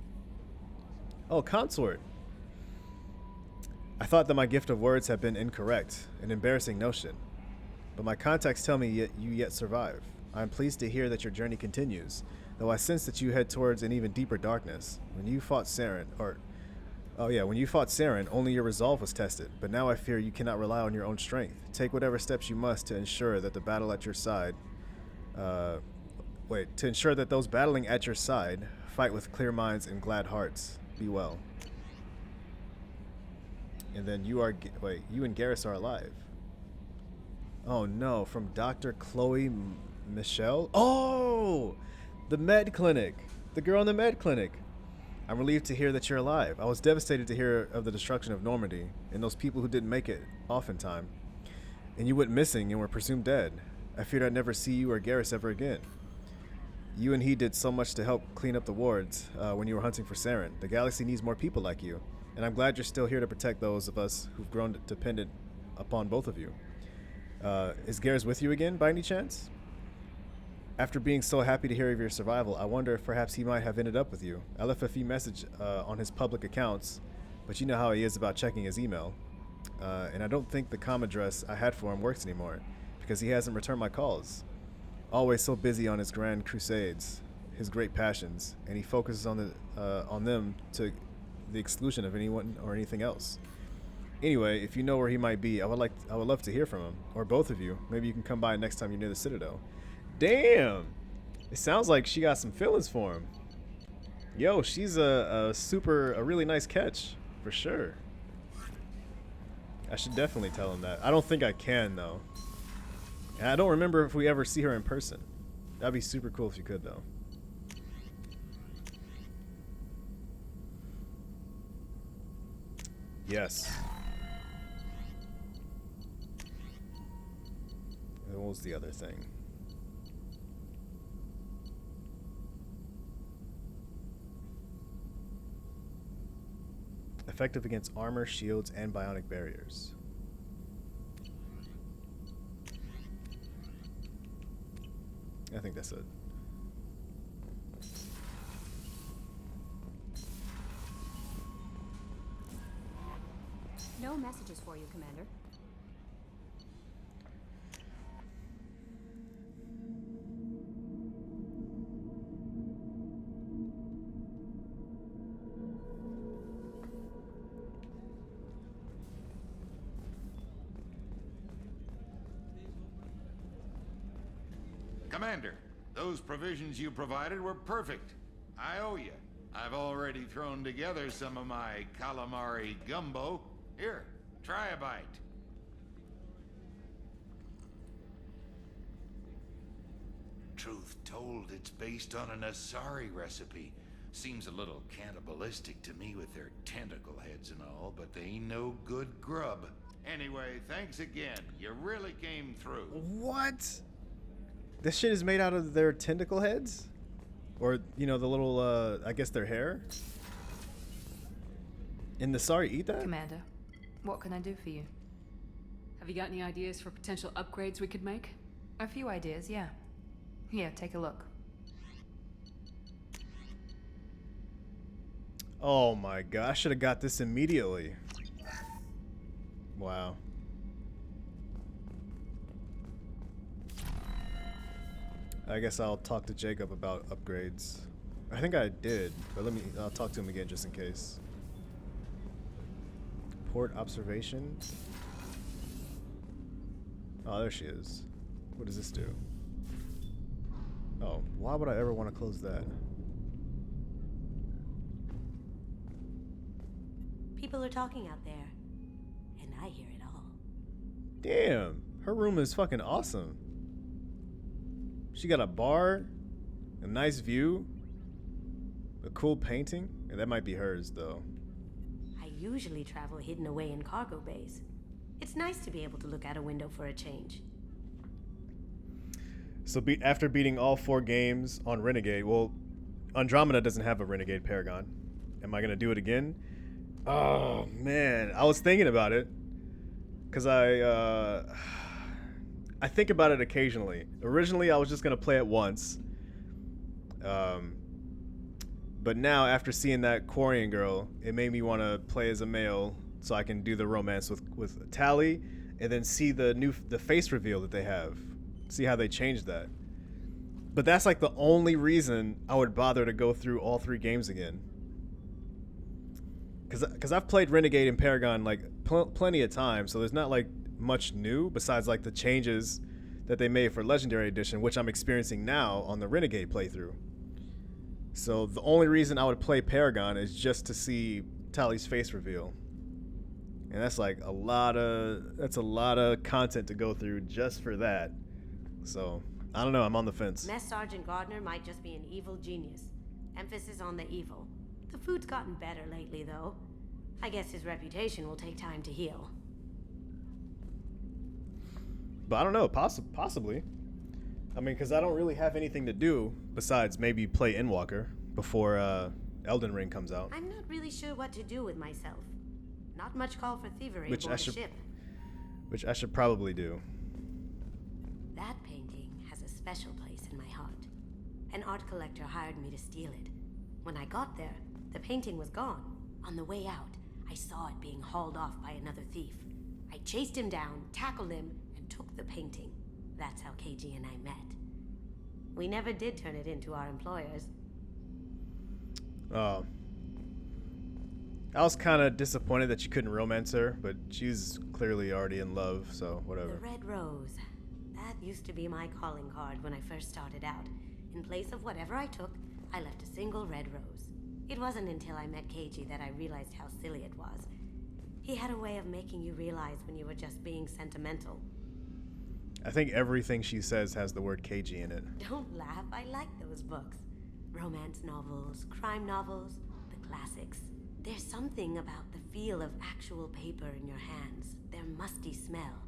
Oh, Consort. I thought that my gift of words had been incorrect, an embarrassing notion. But my contacts tell me you yet survive. I am pleased to hear that your journey continues, though I sense that you head towards an even deeper darkness. When you fought Saren, only your resolve was tested, but now I fear you cannot rely on your own strength. Take whatever steps you must to ensure that the battle at your side, to ensure that those battling at your side fight with clear minds and glad hearts. Be well. And then you and Garrus are alive. Oh no, from Dr. Chloe Michelle? Oh! The med clinic. The girl in the med clinic. I'm relieved to hear that you're alive. I was devastated to hear of the destruction of Normandy and those people who didn't make it off in time. And you went missing and were presumed dead. I feared I'd never see you or Garrus ever again. You and he did so much to help clean up the wards when you were hunting for Saren. The galaxy needs more people like you, and I'm glad you're still here to protect those of us who've grown dependent upon both of you. Is Garrus with you again, by any chance? After being so happy to hear of your survival, I wonder if perhaps he might have ended up with you. I left a few messages on his public accounts, but you know how he is about checking his email. And I don't think the com address I had for him works anymore, because he hasn't returned my calls. Always so busy on his grand crusades, his great passions, and he focuses on them to the exclusion of anyone or anything else. Anyway, if you know where he might be, I would love to hear from him, or both of you. Maybe you can come by next time you're near the Citadel. Damn, it sounds like she got some feelings for him. Yo, she's a really nice catch for sure. I should definitely tell him that. I don't think I can though. And I don't remember if we ever see her in person. That'd be super cool if you could, though. Yes. And what was the other thing? Effective against armor, shields, and bionic barriers. I think that's it. No messages for you, Commander. Commander, those provisions you provided were perfect. I owe you. I've already thrown together some of my calamari gumbo. Here, try a bite. Truth told, it's based on an Asari recipe. Seems a little cannibalistic to me with their tentacle heads and all, but they ain't no good grub. Anyway, thanks again. You really came through. What? This shit is made out of their tentacle heads? Or, you know, the little, I guess their hair? And the Asari eat that? Commander, what can I do for you? Have you got any ideas for potential upgrades we could make? A few ideas, yeah. Here, take a look. Oh my god, I should have got this immediately. Wow. I guess I'll talk to Jacob about upgrades. I think I did, but I'll talk to him again just in case. Port observation. Oh, there she is. What does this do? Oh, why would I ever want to close that? People are talking out there, and I hear it all. Damn, her room is fucking awesome. She got a bar, a nice view, a cool painting. And that might be hers, though. I usually travel hidden away in cargo bays. It's nice to be able to look out a window for a change. So after beating all 4 games on Renegade, well, Andromeda doesn't have a Renegade Paragon. Am I going to do it again? Oh, man. I was thinking about it. Because I think about it occasionally. Originally, I was just going to play it once. But now, after seeing that Quarian girl, it made me want to play as a male so I can do the romance with Tally and then see the face reveal that they have. See how they changed that. But that's like the only reason I would bother to go through all 3 games again. Because I've played Renegade and Paragon like plenty of times, so there's not like much new besides like the changes that they made for Legendary Edition, which I'm experiencing now on the Renegade playthrough. So the only reason I would play Paragon is just to see Tally's face reveal. And that's like a lot of content to go through just for that. So, I don't know, I'm on the fence. Mess Sergeant Gardner might just be an evil genius. Emphasis on the evil. The food's gotten better lately, though. I guess his reputation will take time to heal. But I don't know, possibly. I mean, because I don't really have anything to do besides maybe play Endwalker before Elden Ring comes out. I'm not really sure what to do with myself. Not much call for thievery aboard the ship. Which I should probably do. That painting has a special place in my heart. An art collector hired me to steal it. When I got there, the painting was gone. On the way out, I saw it being hauled off by another thief. I chased him down, tackled him, and took the painting. That's how KG and I met. We never did turn it into our employers. Oh. I was kind of disappointed that you couldn't romance her, but she's clearly already in love, so whatever. The red rose. That used to be my calling card when I first started out. In place of whatever I took, I left a single red rose. It wasn't until I met KG that I realized how silly it was. He had a way of making you realize when you were just being sentimental. I think everything she says has the word KG in it. Don't laugh, I like those books. Romance novels, crime novels, the classics. There's something about the feel of actual paper in your hands, their musty smell.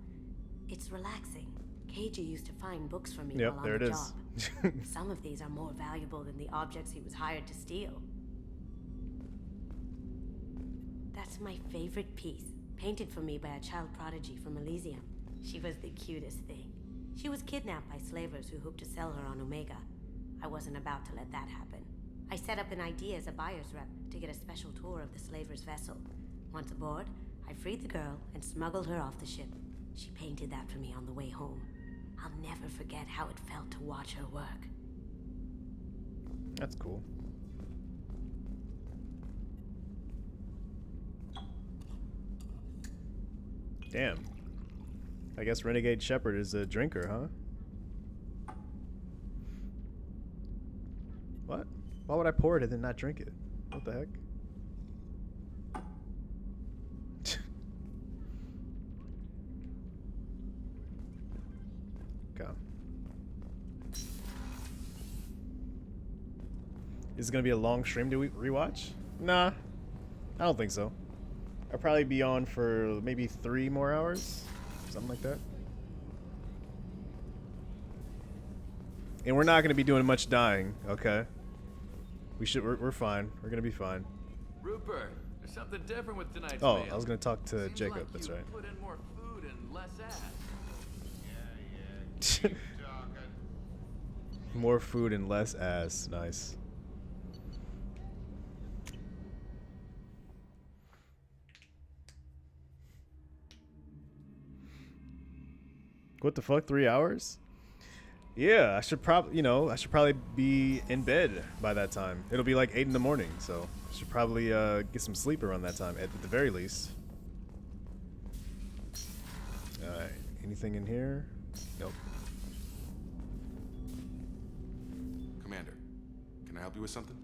It's relaxing. KG used to find books for me while on the job. Some of these are more valuable than the objects he was hired to steal. That's my favorite piece, painted for me by a child prodigy from Elysium. She was the cutest thing. She was kidnapped by slavers who hoped to sell her on Omega. I wasn't about to let that happen. I set up an idea as a buyer's rep to get a special tour of the slaver's vessel. Once aboard, I freed the girl and smuggled her off the ship. She painted that for me on the way home. I'll never forget how it felt to watch her work. That's cool. Damn. I guess Renegade Shepherd is a drinker, huh? What? Why would I pour it and then not drink it? What the heck? Okay. Is it gonna be a long stream to rewatch? Nah, I don't think so. I'll probably be on for maybe 3 more hours, something like that. And we're not gonna be doing much dying, okay? We're fine. We're gonna be fine. Rupert, there's something different with tonight's Oh, meal. I was gonna talk to Seems Jacob. like That's you right. Put in more food and less ass. More food and less ass. Nice. What the fuck? 3 hours? Yeah, I should probably be in bed by that time. It'll be like 8 in the morning, so I should probably get some sleep around that time at the very least. Alright, anything in here? Nope. Commander, can I help you with something?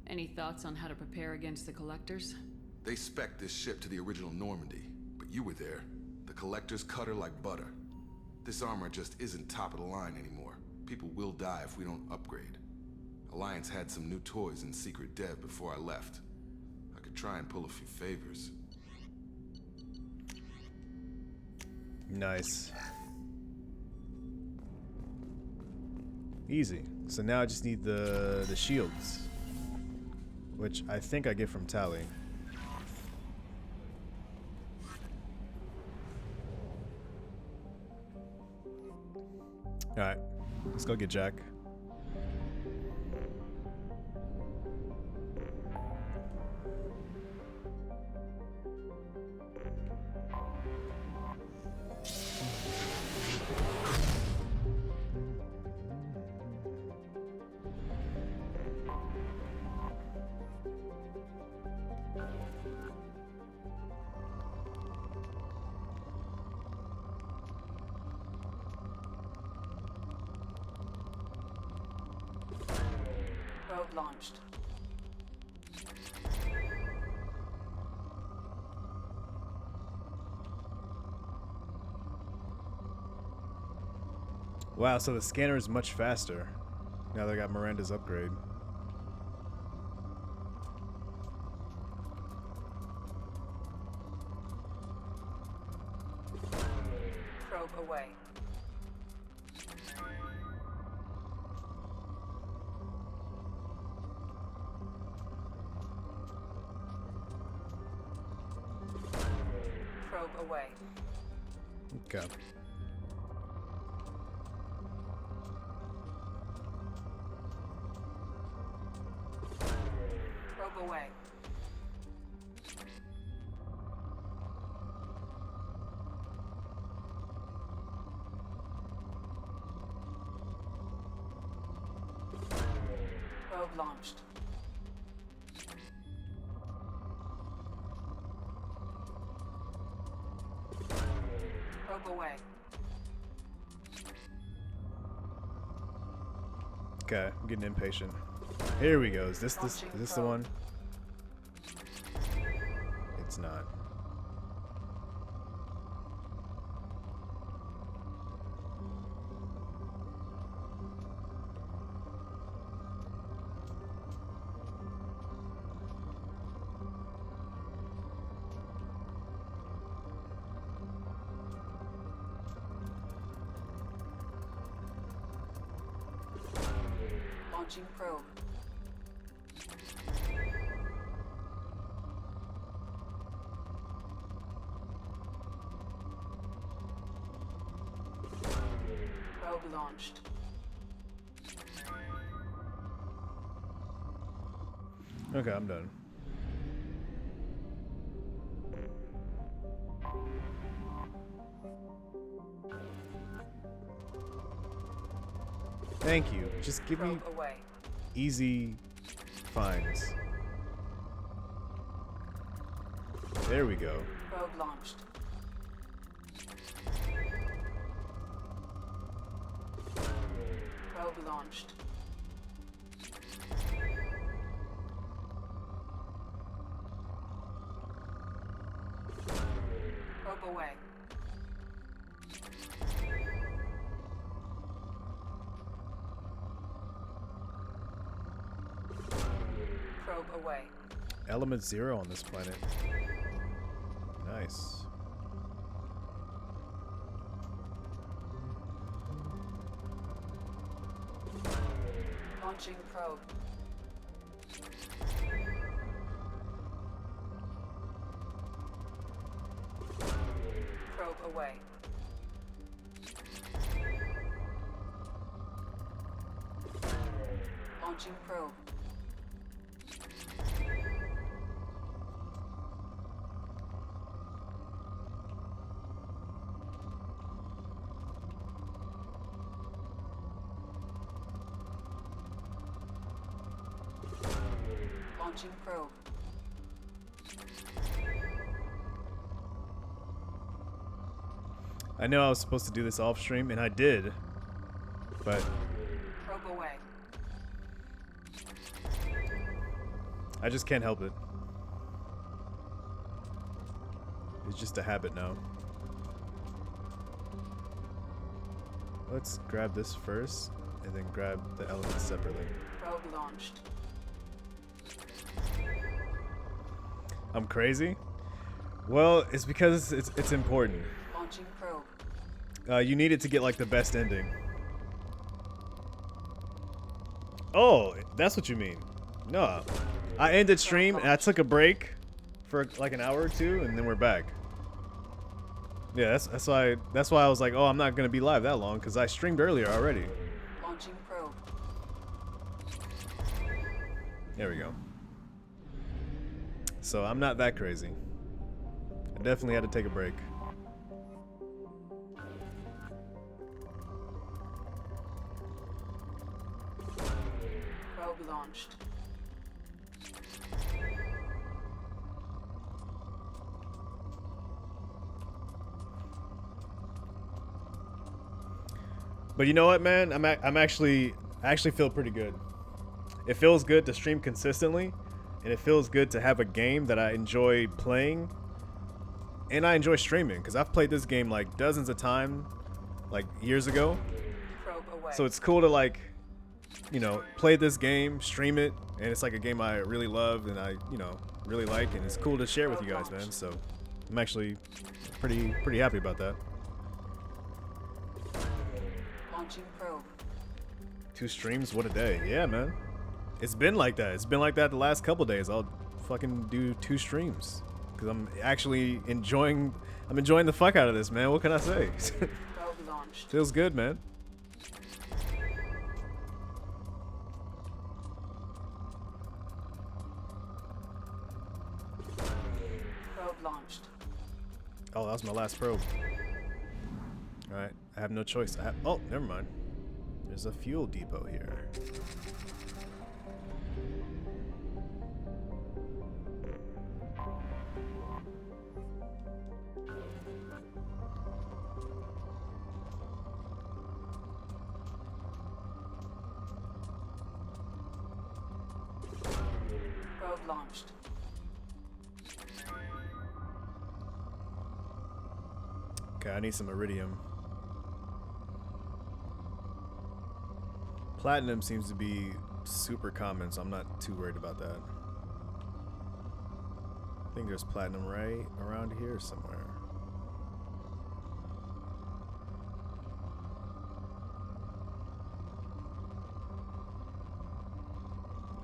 Any thoughts on how to prepare against the collectors? They spec'd this ship to the original Normandy, but you were there. The Collectors cut her like butter. This armor just isn't top of the line anymore. People will die if we don't upgrade. Alliance had some new toys in secret dev before I left. I could try and pull a few favors. Nice. Easy. So now I just need the shields, which I think I get from Tally. Alright, let's go get Jack. Probe launched. Wow, so the scanner is much faster now that I got Miranda's upgrade. Probe away. Probe away. Okay. Probe away. Probe launched. Probe away. Okay, I'm getting impatient. Here we go. Is this the one? It's not. Launching probe. Probe launched. Okay, I'm done. Thank you. Just give me Away. easy finds. There we go. Probe launched. Probe launched. Probe away. Probe away. Element 0 on this planet. Nice. Launching probe. Probe away. Launching probe. Launching probe. I know I was supposed to do this off stream, and I did, but Probe away. I just can't help it. It's just a habit now. Let's grab this first, and then grab the elements separately. Probe launched. I'm crazy? Well, it's because it's important. Launching probe. You need it to get like the best ending. Oh, that's what you mean. No, I ended stream and I took a break for like an hour or two, and then we're back. Yeah, that's why I was like, oh, I'm not gonna be live that long because I streamed earlier already. Launching probe. There we go. So I'm not that crazy. I definitely had to take a break. Probe launched. But you know what, man? I actually feel pretty good. It feels good to stream consistently, and it feels good to have a game that I enjoy playing, and I enjoy streaming because I've played this game like dozens of times, like years ago. So it's cool to like, you know, play this game, stream it, and it's like a game I really love and I, you know, really like, and it's cool to share with you guys, man. So I'm actually pretty happy about that. Launching probe. 2 streams, what a day. Yeah, man. It's been like that. It's been like that the last couple days. I'll fucking do 2 streams because I'm actually enjoying the fuck out of this, man. What can I say? Probe launched. Feels good, man. Probe launched. Oh, that was my last probe. All right, I have no choice. Oh, never mind. There's a fuel depot here. Probe launched. Okay, I need some iridium. Platinum seems to be super common, so I'm not too worried about that. I think there's platinum right around here somewhere.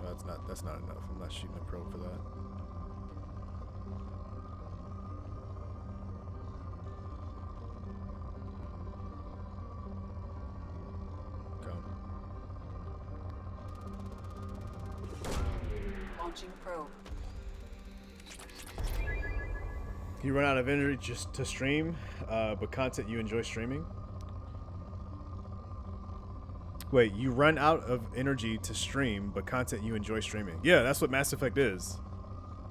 No, that's not enough. I'm not shooting a probe for that. Launching probe. You run out of energy just to stream, but content you enjoy streaming? Wait, you run out of energy to stream, but content you enjoy streaming. Yeah, that's what Mass Effect is.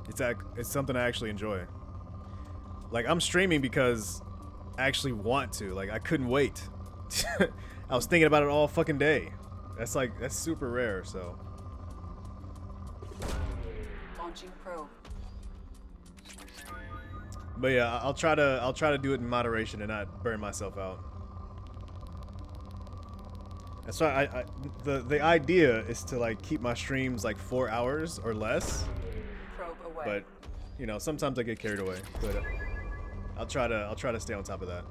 It's something I actually enjoy. Like, I'm streaming because I actually want to. Like, I couldn't wait. I was thinking about it all fucking day. That's super rare, so. Launching probe. But yeah, I'll try to do it in moderation and not burn myself out. That's why the idea is to like keep my streams like 4 hours or less. Probe away. But you know, sometimes I get carried away. But I'll try to stay on top of that.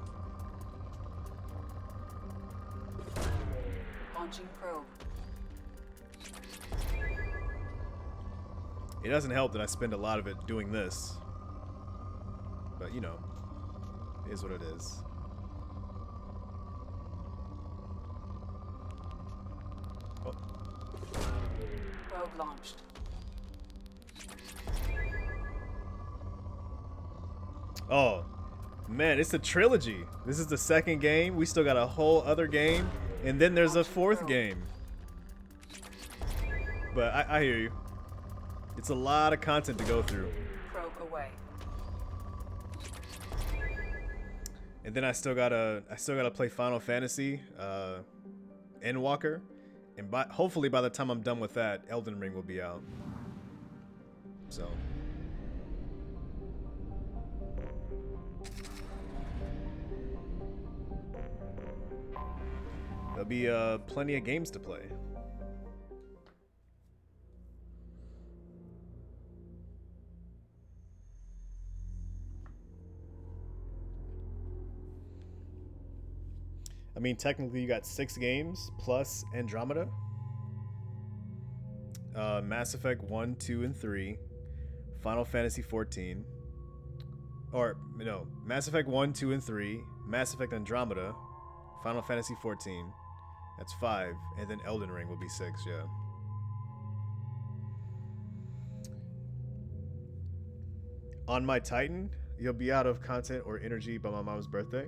Launching probe. It doesn't help that I spend a lot of it doing this. But you know, it is what it is. Oh. Probe launched. Oh, man, it's a trilogy. This is the second game. We still got a whole other game, and then there's a 4th game. But I hear you. It's a lot of content to go through. Probe away. And then I still gotta play Final Fantasy, Endwalker, and hopefully by the time I'm done with that, Elden Ring will be out. So. There'll be plenty of games to play. I mean, technically, you got 6 games plus Andromeda, Mass Effect 1, 2, and 3, Final Fantasy 14, or no, Mass Effect 1, 2, and 3, Mass Effect Andromeda, Final Fantasy 14. That's 5, and then Elden Ring will be 6. Yeah. On my Titan, you'll be out of content or energy by my mom's birthday.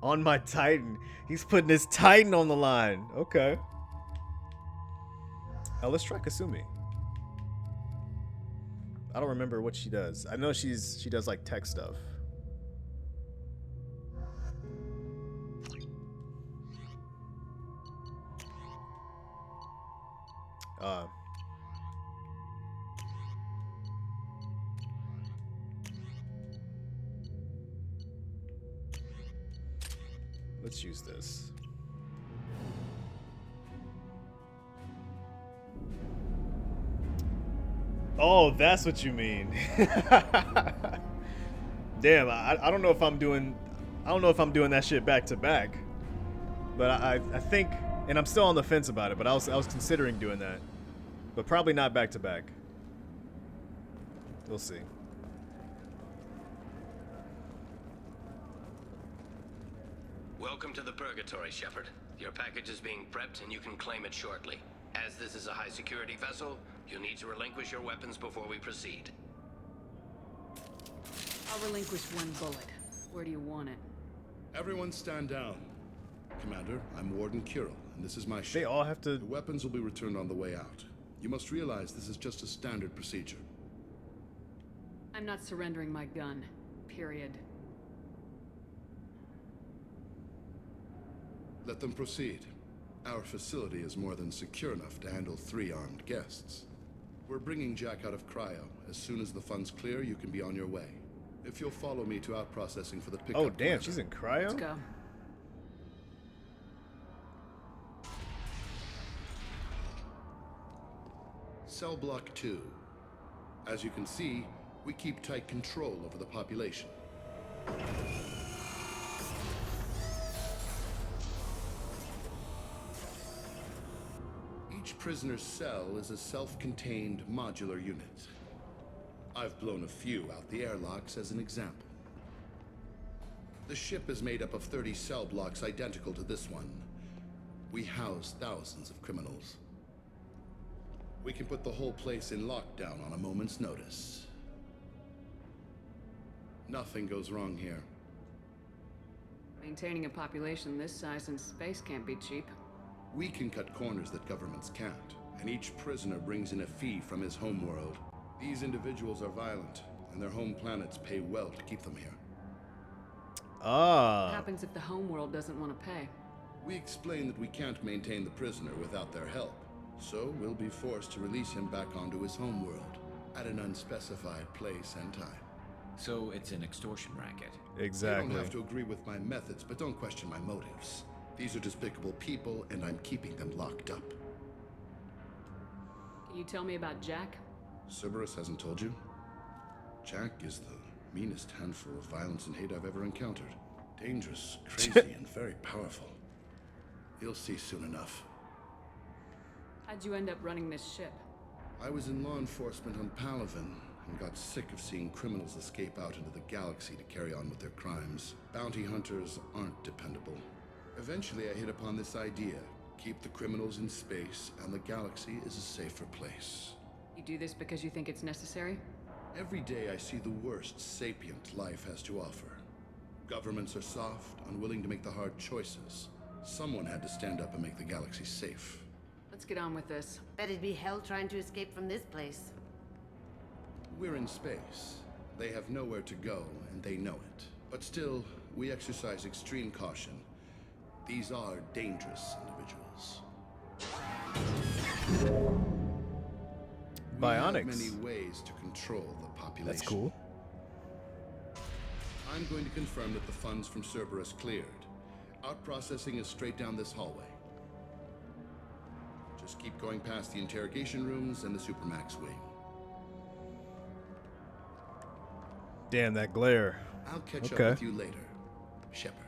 On my Titan. He's putting his Titan on the line. Okay. Let's try Kasumi. I don't remember what she does. I know she does like tech stuff. Let's use this. Oh, that's what you mean. Damn, I don't know if I'm doing that shit back to back. But I think, and I'm still on the fence about it, but I was considering doing that. But probably not back to back. We'll see. Welcome to the Purgatory, Shepard. Your package is being prepped and you can claim it shortly. As this is a high-security vessel, you'll need to relinquish your weapons before we proceed. I'll relinquish one bullet. Where do you want it? Everyone stand down. Commander, I'm Warden Kirill, and this is my ship. They all have to... The weapons will be returned on the way out. You must realize this is just a standard procedure. I'm not surrendering my gun. Period. Let them proceed. Our facility is more than secure enough to handle 3 armed guests. We're bringing Jack out of cryo. As soon as the funds clear, you can be on your way. If you'll follow me to out-processing for the pickup... Oh, damn, she's in cryo? Let's go. Cell Block 2. As you can see, we keep tight control over the population. Each prisoner's cell is a self-contained modular unit. I've blown a few out the airlocks as an example. The ship is made up of 30 cell blocks identical to this one. We house thousands of criminals. We can put the whole place in lockdown on a moment's notice. Nothing goes wrong here. Maintaining a population this size in space can't be cheap. We can cut corners that governments can't, and each prisoner brings in a fee from his homeworld. These individuals are violent, and their home planets pay well to keep them here. What happens if the homeworld doesn't want to pay? We explain that we can't maintain the prisoner without their help, so we'll be forced to release him back onto his homeworld at an unspecified place and time. So it's an extortion racket. Exactly. You don't have to agree with my methods, but don't question my motives. These are despicable people, and I'm keeping them locked up. Can you tell me about Jack? Cerberus hasn't told you? Jack is the meanest handful of violence and hate I've ever encountered. Dangerous, crazy, and very powerful. You'll see soon enough. How'd you end up running this ship? I was in law enforcement on Palaven and got sick of seeing criminals escape out into the galaxy to carry on with their crimes. Bounty hunters aren't dependable. Eventually, I hit upon this idea. Keep the criminals in space, and the galaxy is a safer place. You do this because you think it's necessary? Every day I see the worst sapient life has to offer. Governments are soft, unwilling to make the hard choices. Someone had to stand up and make the galaxy safe. Let's get on with this. Bet it'd be hell trying to escape from this place. We're in space. They have nowhere to go, and they know it. But still, we exercise extreme caution. These are dangerous individuals. Bionics. We have many ways to control the population. That's cool. I'm going to confirm that the funds from Cerberus cleared. Out processing is straight down this hallway. Just keep going past the interrogation rooms and the Supermax wing. Damn, that glare. I'll catch up with you later, Shepard.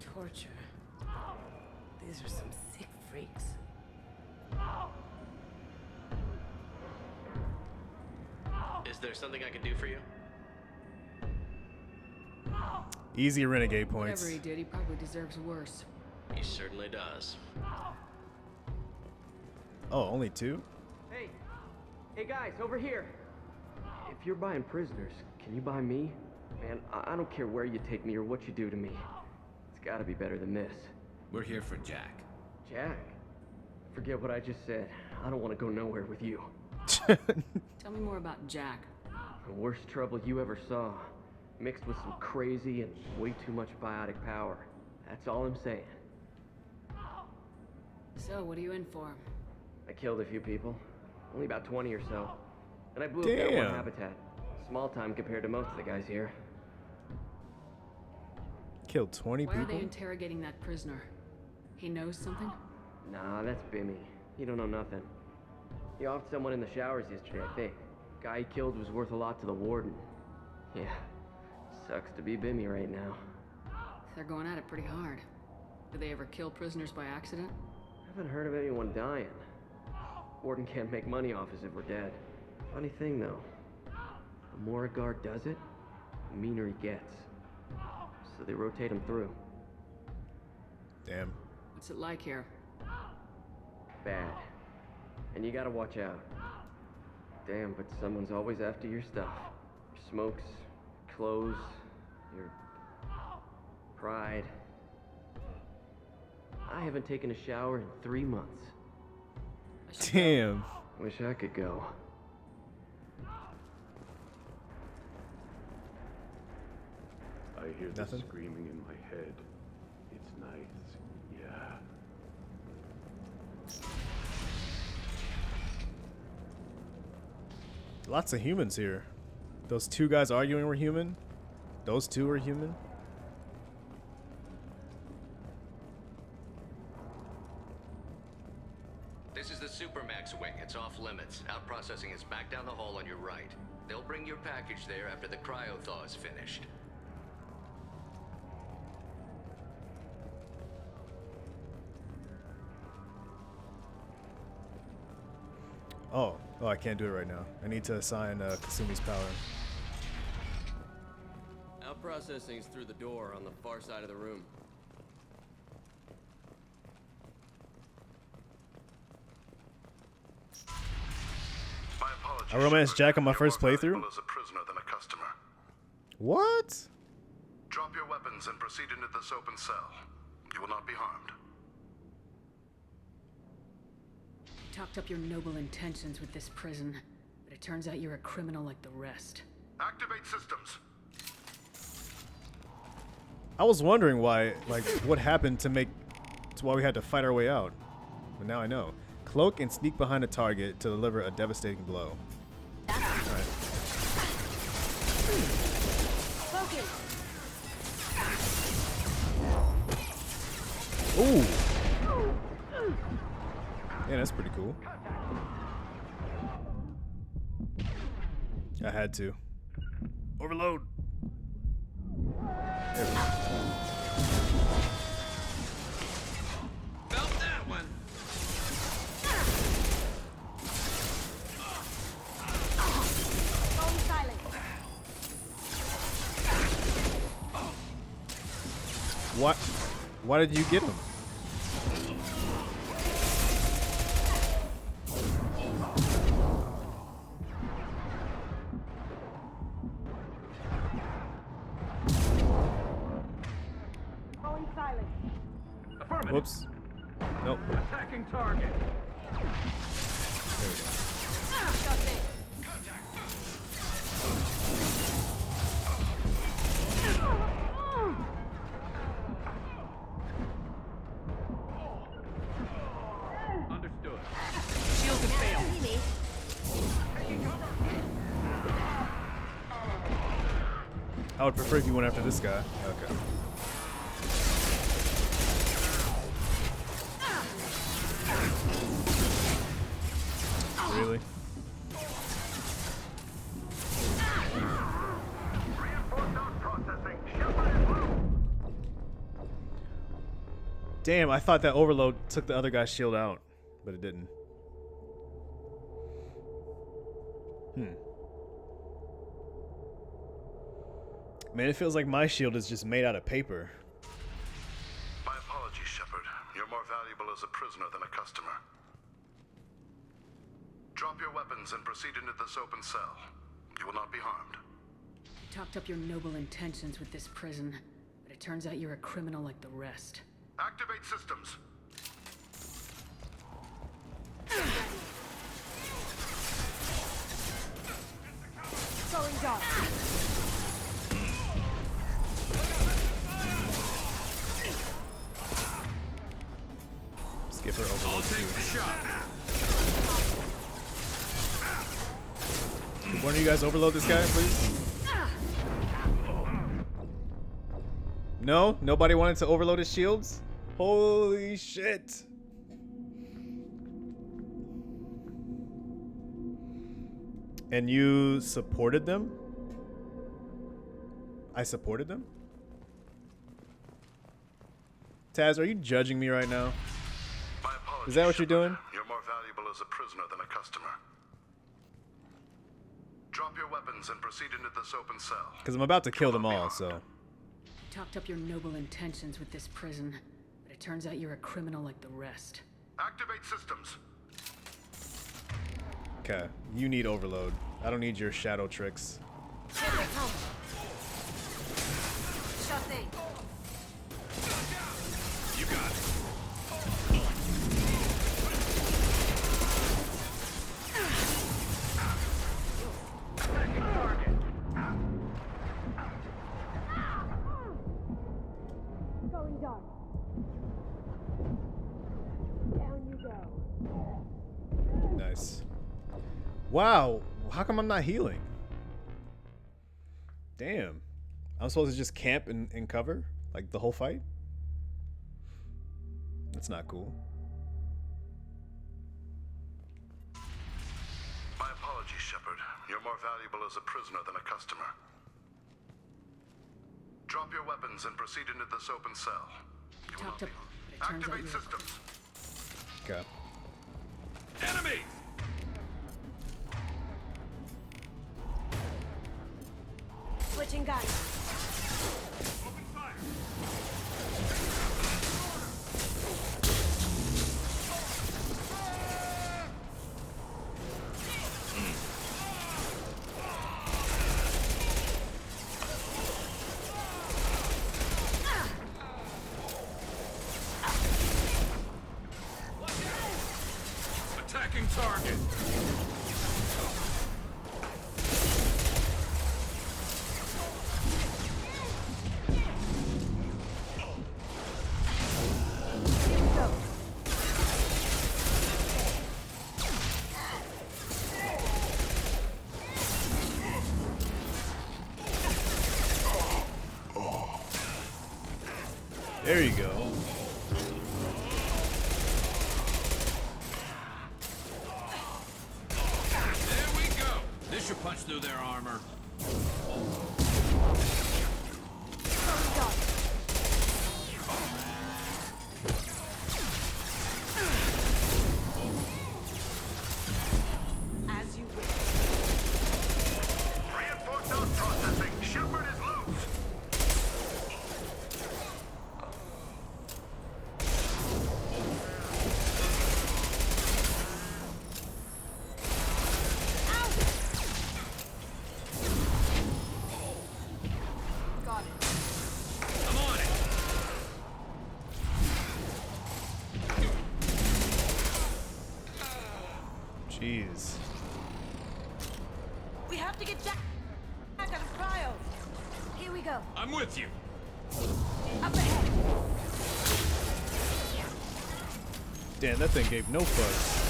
Torture. These are some sick freaks. Is there something I can do for you? Easy Renegade points. Whatever he did, he probably deserves worse. He certainly does. Oh, only 2? Hey guys, over here. If you're buying prisoners, can you buy me? Man, I don't care where you take me or what you do to me. It's gotta be better than this. We're here for Jack. Jack? Forget what I just said. I don't want to go nowhere with you. Tell me more about Jack. The worst trouble you ever saw. Mixed with some crazy and way too much biotic power. That's all I'm saying. So, what are you in for? I killed a few people. Only about 20 or so. And I blew up that one habitat. Small time compared to most of the guys here. Killed 20 Why people? are they interrogating that prisoner? He knows something? Nah, that's Bimmy. He don't know nothing. He offed someone in the showers yesterday, I think. Guy he killed was worth a lot to the warden. Yeah. Sucks to be Bimmy right now. They're going at it pretty hard. Do they ever kill prisoners by accident? Haven't heard of anyone dying. Warden can't make money off us if we're dead. Funny thing though, the more a guard does it, the meaner he gets. So they rotate him through. Damn. What's it like here? Bad. And you gotta watch out. Damn, but someone's always after your stuff. Your smokes, clothes, your pride. I haven't taken a shower in 3 months. Damn. Wish I could go. I hear Nothing? the screaming in my head. It's nice. Yeah. Lots of humans here. Those 2 guys arguing were human. Those 2 are human. This is the Supermax wing. It's off limits. Out processing is back down the hall on your right. They'll bring your package there after the cryo-thaw is finished. Oh, I can't do it right now. I need to assign Kasumi's power. Out processing's through the door on the far side of the room. My apologies. I romanced Jack on my first You're more playthrough. valuable as a prisoner than a customer. What? Drop your weapons and proceed into this open cell. You will not be harmed. You talked up your noble intentions with this prison, but it turns out you're a criminal like the rest. Activate systems. I was wondering why, like, what happened to why we had to fight our way out. But now I know. Cloak and sneak behind a target to deliver a devastating blow. Alright. Ooh. Yeah, that's pretty cool. I had to. Overload. There we go. Felt that one. Going silent. What? Why did you get him? Going silent. Affirmative. Whoops. Nope. Attacking target. There we go. Understood. I would prefer if you went after this guy. Okay. Really? Damn, I thought that overload took the other guy's shield out, but it didn't. Man, it feels like my shield is just made out of paper. My apologies, Shepard. You're more valuable as a prisoner than a customer. Drop your weapons and proceed into this open cell. You will not be harmed. You talked up your noble intentions with this prison, but it turns out you're a criminal like the rest. Activate systems. Going dark. Skipper overload. I'll take the shot. Could one of you guys overload this guy, please? No? Nobody wanted to overload his shields? Holy shit. And you supported them? I supported them? Taz, are you judging me right now? My apologies, Is that what you're Shepard. doing? You're more valuable as a prisoner than a customer. Drop your weapons and proceed into this open cell. Because I'm about to kill them all, so. You talked up your noble intentions with this prison, but it turns out you're a criminal like the rest. Activate systems. Okay, you need overload. I don't need your shadow tricks. Here they come. Sure thing. You got it. Going dark. Down you go. Nice. Wow, how come I'm not healing? Damn. I'm supposed to just camp and cover? Like the whole fight? That's not cool. My apologies, Shepard. You're more valuable as a prisoner than a customer. Drop your weapons and proceed into this open cell. You will not be harmed. Activate systems. Okay. Enemy! Switching guns. Open fire! Attacking target! There you go. There we go. This should punch through their armor. As you wish. Reinforced out processing. Shepard is loose. Got it. I'm on it. Jeez. We have to get Jack out of cryo. Here we go. I'm with you. Up ahead. Damn, that thing gave no fucks.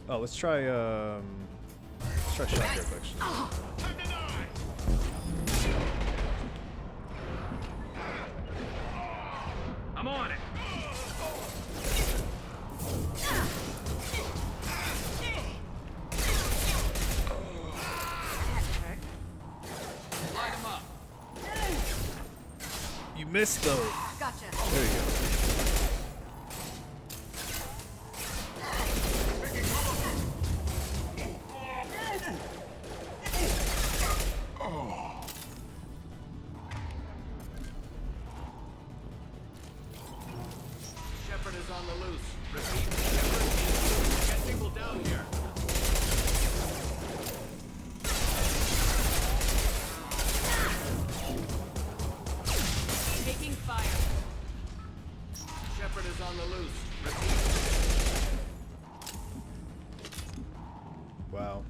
Oh, let's try shotgun actually. I'm on it. Light him up. You missed though. Gotcha. There you go. Shepard is on the loose. Repeat, Shepard. Get people down here. Taking fire. Shepard is on the loose. Repeat. Wow.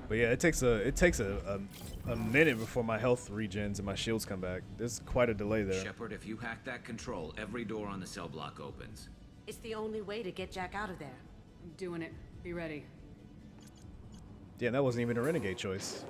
But yeah, it takes a minute before my health regens and my shields come back. There's quite a delay there. Shepard, if you hack that control, every door on the cell block opens. It's the only way to get Jack out of there. I'm doing it. Be ready. Yeah, that wasn't even a Renegade choice.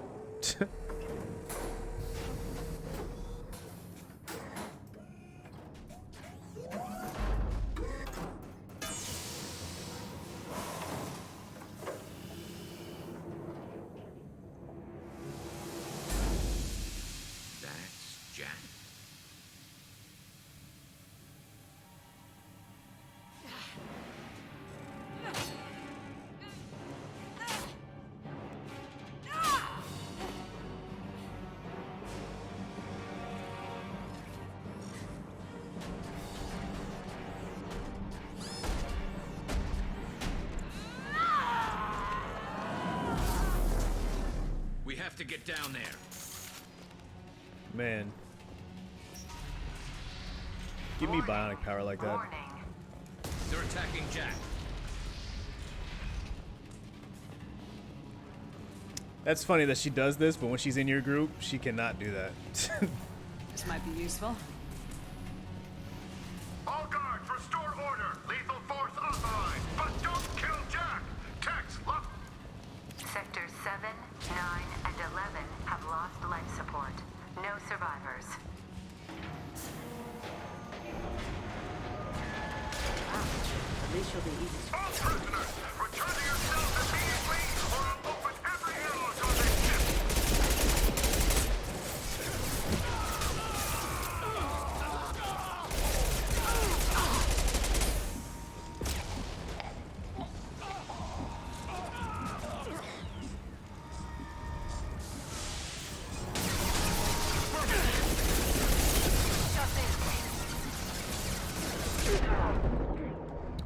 That's Jack. We have to get down there. Man. Give me bionic power like that. They're attacking Jack. That's funny that she does this, but when she's in your group, she cannot do that. This might be useful. All guards, restore order. Lethal force authorized, but don't kill Jack. Tex, look. Sectors 7, 9, and 11 have lost life support. No survivors. At least she'll be easy. All prisoners, return to your cells immediately, or I'll open every airlock on this ship.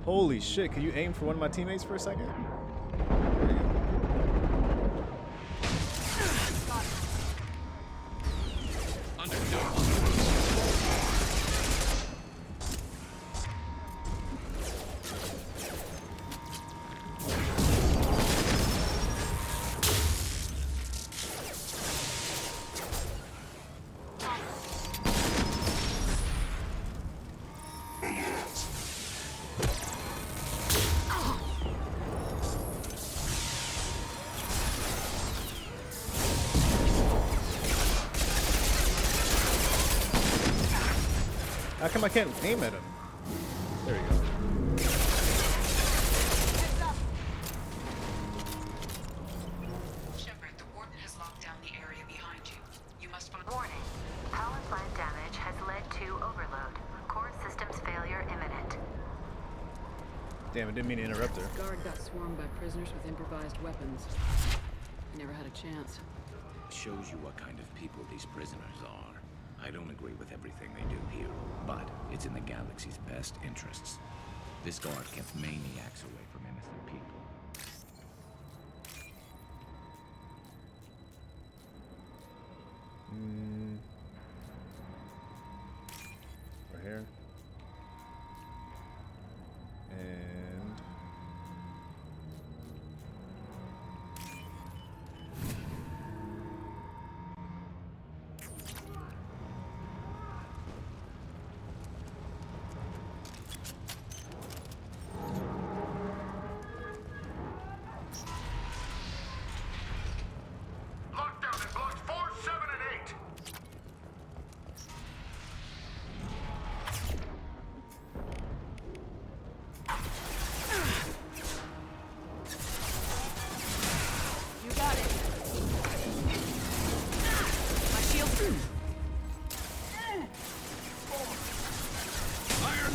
Holy shit, can you aim for one of my teammates for a second? How come I can't aim at him? There we go. Shepard, the warden has locked down the area behind you. You must find... Warning. Power plant damage has led to overload. Core systems failure imminent. Damn, I didn't mean to interrupt her. Guard got swarmed by prisoners with improvised weapons. I never had a chance. Shows you what kind of people these prisoners are. I don't agree with everything they do here, but it's in the galaxy's best interests. This guard kept maniacs away from innocent people. Right here. And...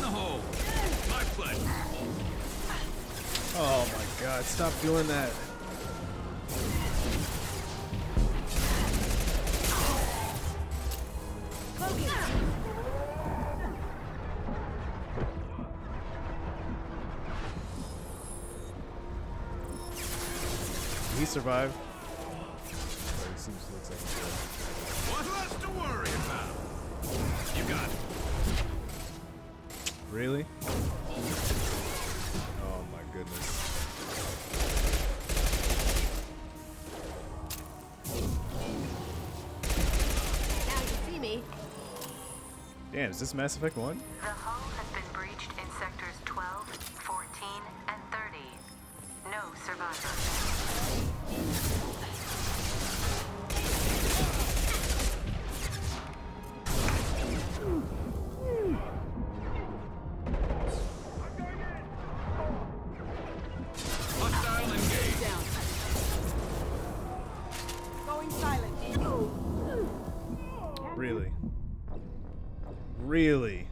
the hole. My foot. Oh my god, stop doing that. Did he survive? Oh, he looks like he's dead. What's less to worry about? You got it. Really? Oh my goodness. Now you see me. Damn, is this Mass Effect 1? The hull has been breached in sectors 12, 14, and 30. No survivors. Hostile engaged. Down. Going silent. Really? Really?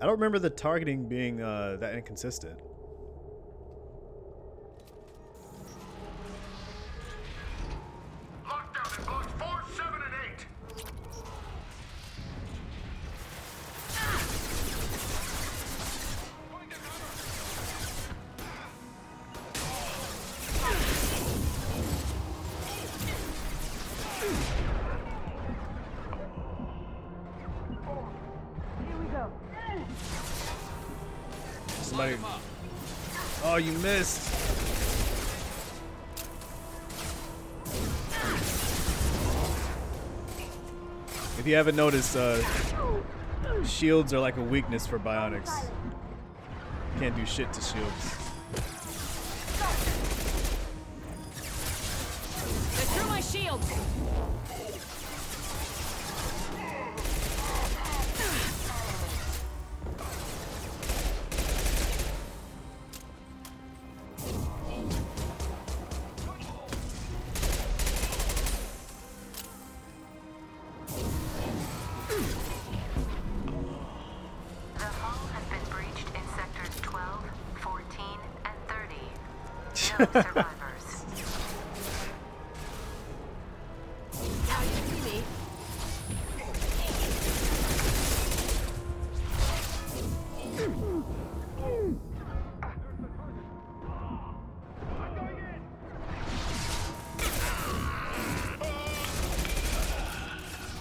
I don't remember the targeting being that inconsistent. Lockdown in blocks 4, 7, and 8. Here we go. Somebody. Oh, you missed. If you haven't noticed, shields are like a weakness for bionics. Can't do shit to shields. They threw my shields! The hull has been breached in sectors 12, 14, and 30. No survivors. Now you see me.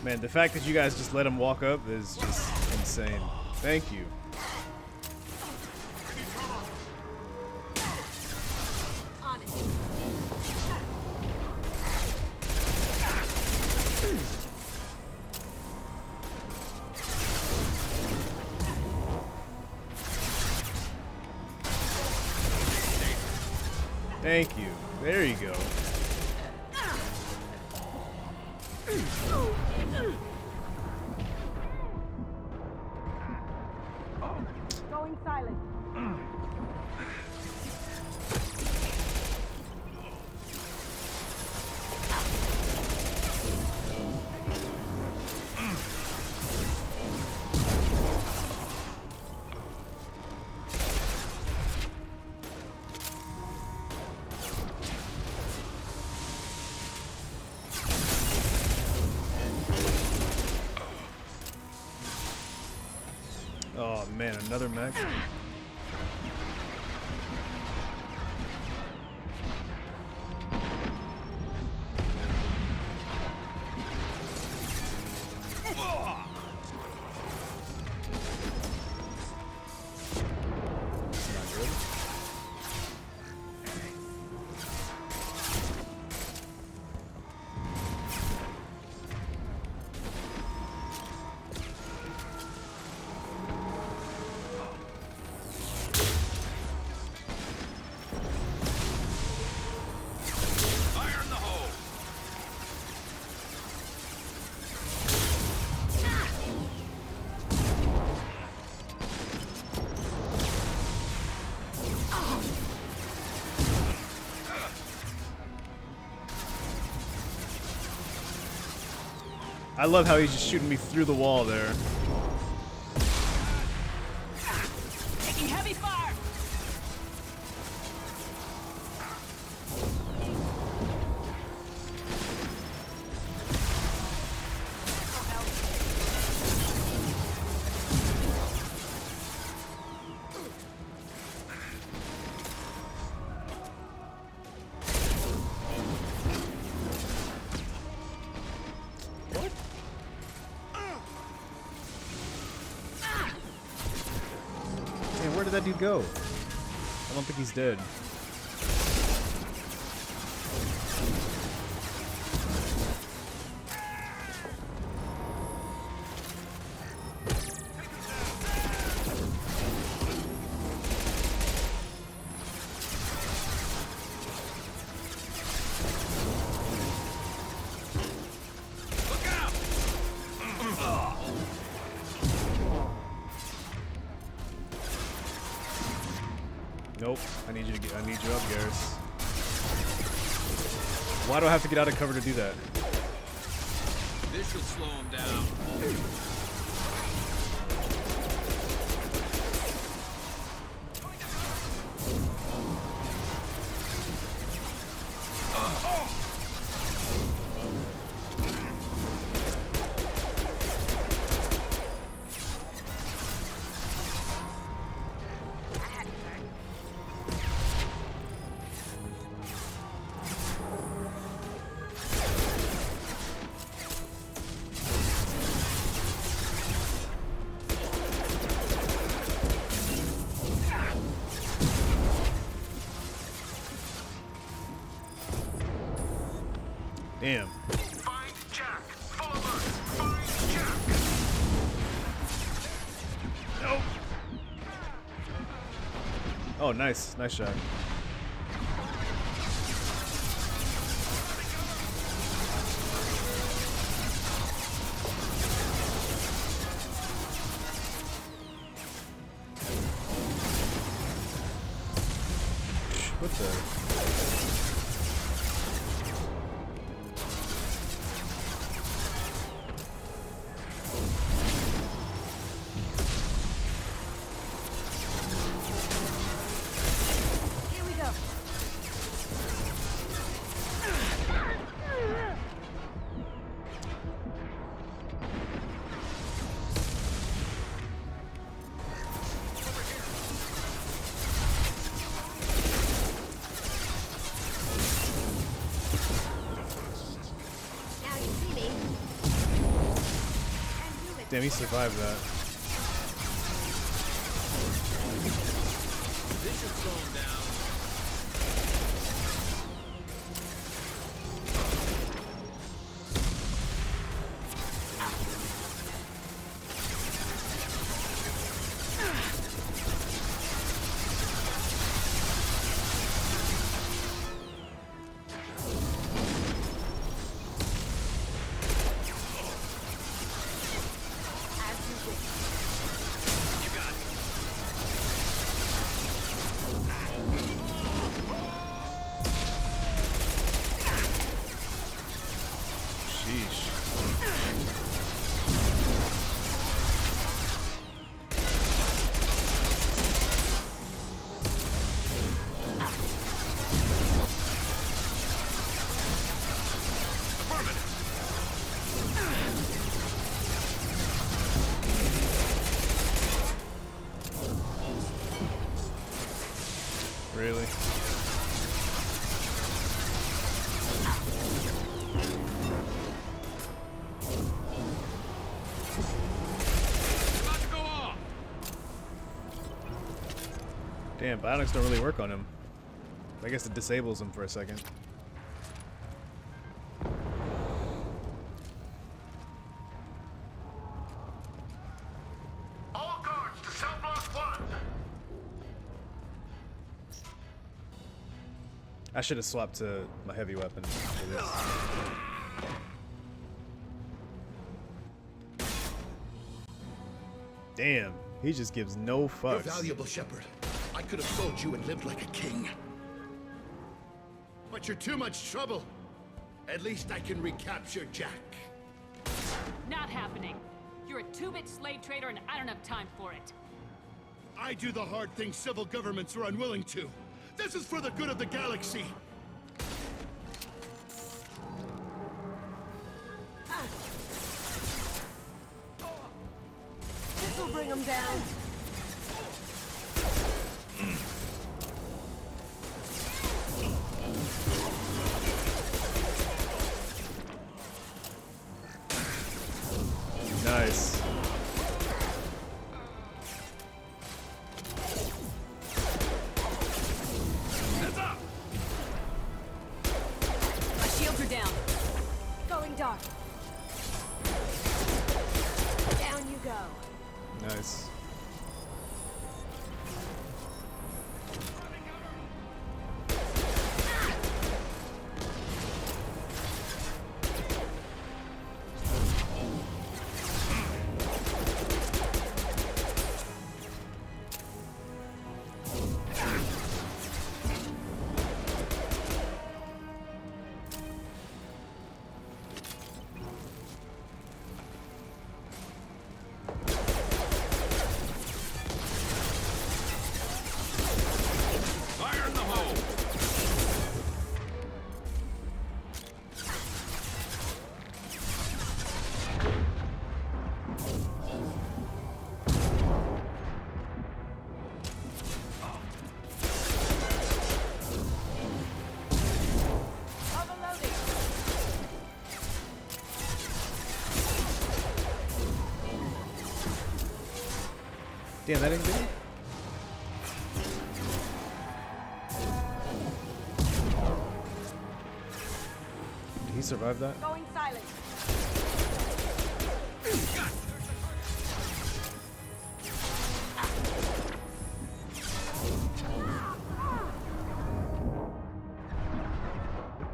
Man, the fact that you guys just let him walk up is just insane. Thank you. On it. Thank you. There you go. Going silent. Oh man, another mech. Not good. Fire in the hole. I love how he's just shooting me through the wall there. Taking heavy fire. Man, where did that dude go? I don't think he's dead. Nope. I need you up, Garrus. Why do I have to get out of cover to do that? This should slow him down. Damn. Find Jack. Follow us. Find Jack. Nope. Oh, nice. Nice shot. What the? Here we go. Now you see me. Damn, he survived that. This should slow him down. Really? About to go off. Damn, bionics don't really work on him. I guess it disables him for a second. All guards to cell block 1. I should have swapped to my heavy weapon for this. Damn, he just gives no You're fucks. valuable, Shepard. I could have sold you and lived like a king. But you're too much trouble. At least I can recapture Jack. Not happening. You're a two-bit slave trader and I don't have time for it. I do the hard things civil governments are unwilling to. This is for the good of the galaxy. This'll bring them down. Nice. My shields are down. Going dark. Down you go. Nice. Fire in the hole! Overloading. Damn, that didn't do it? Did he survive that? Going silent.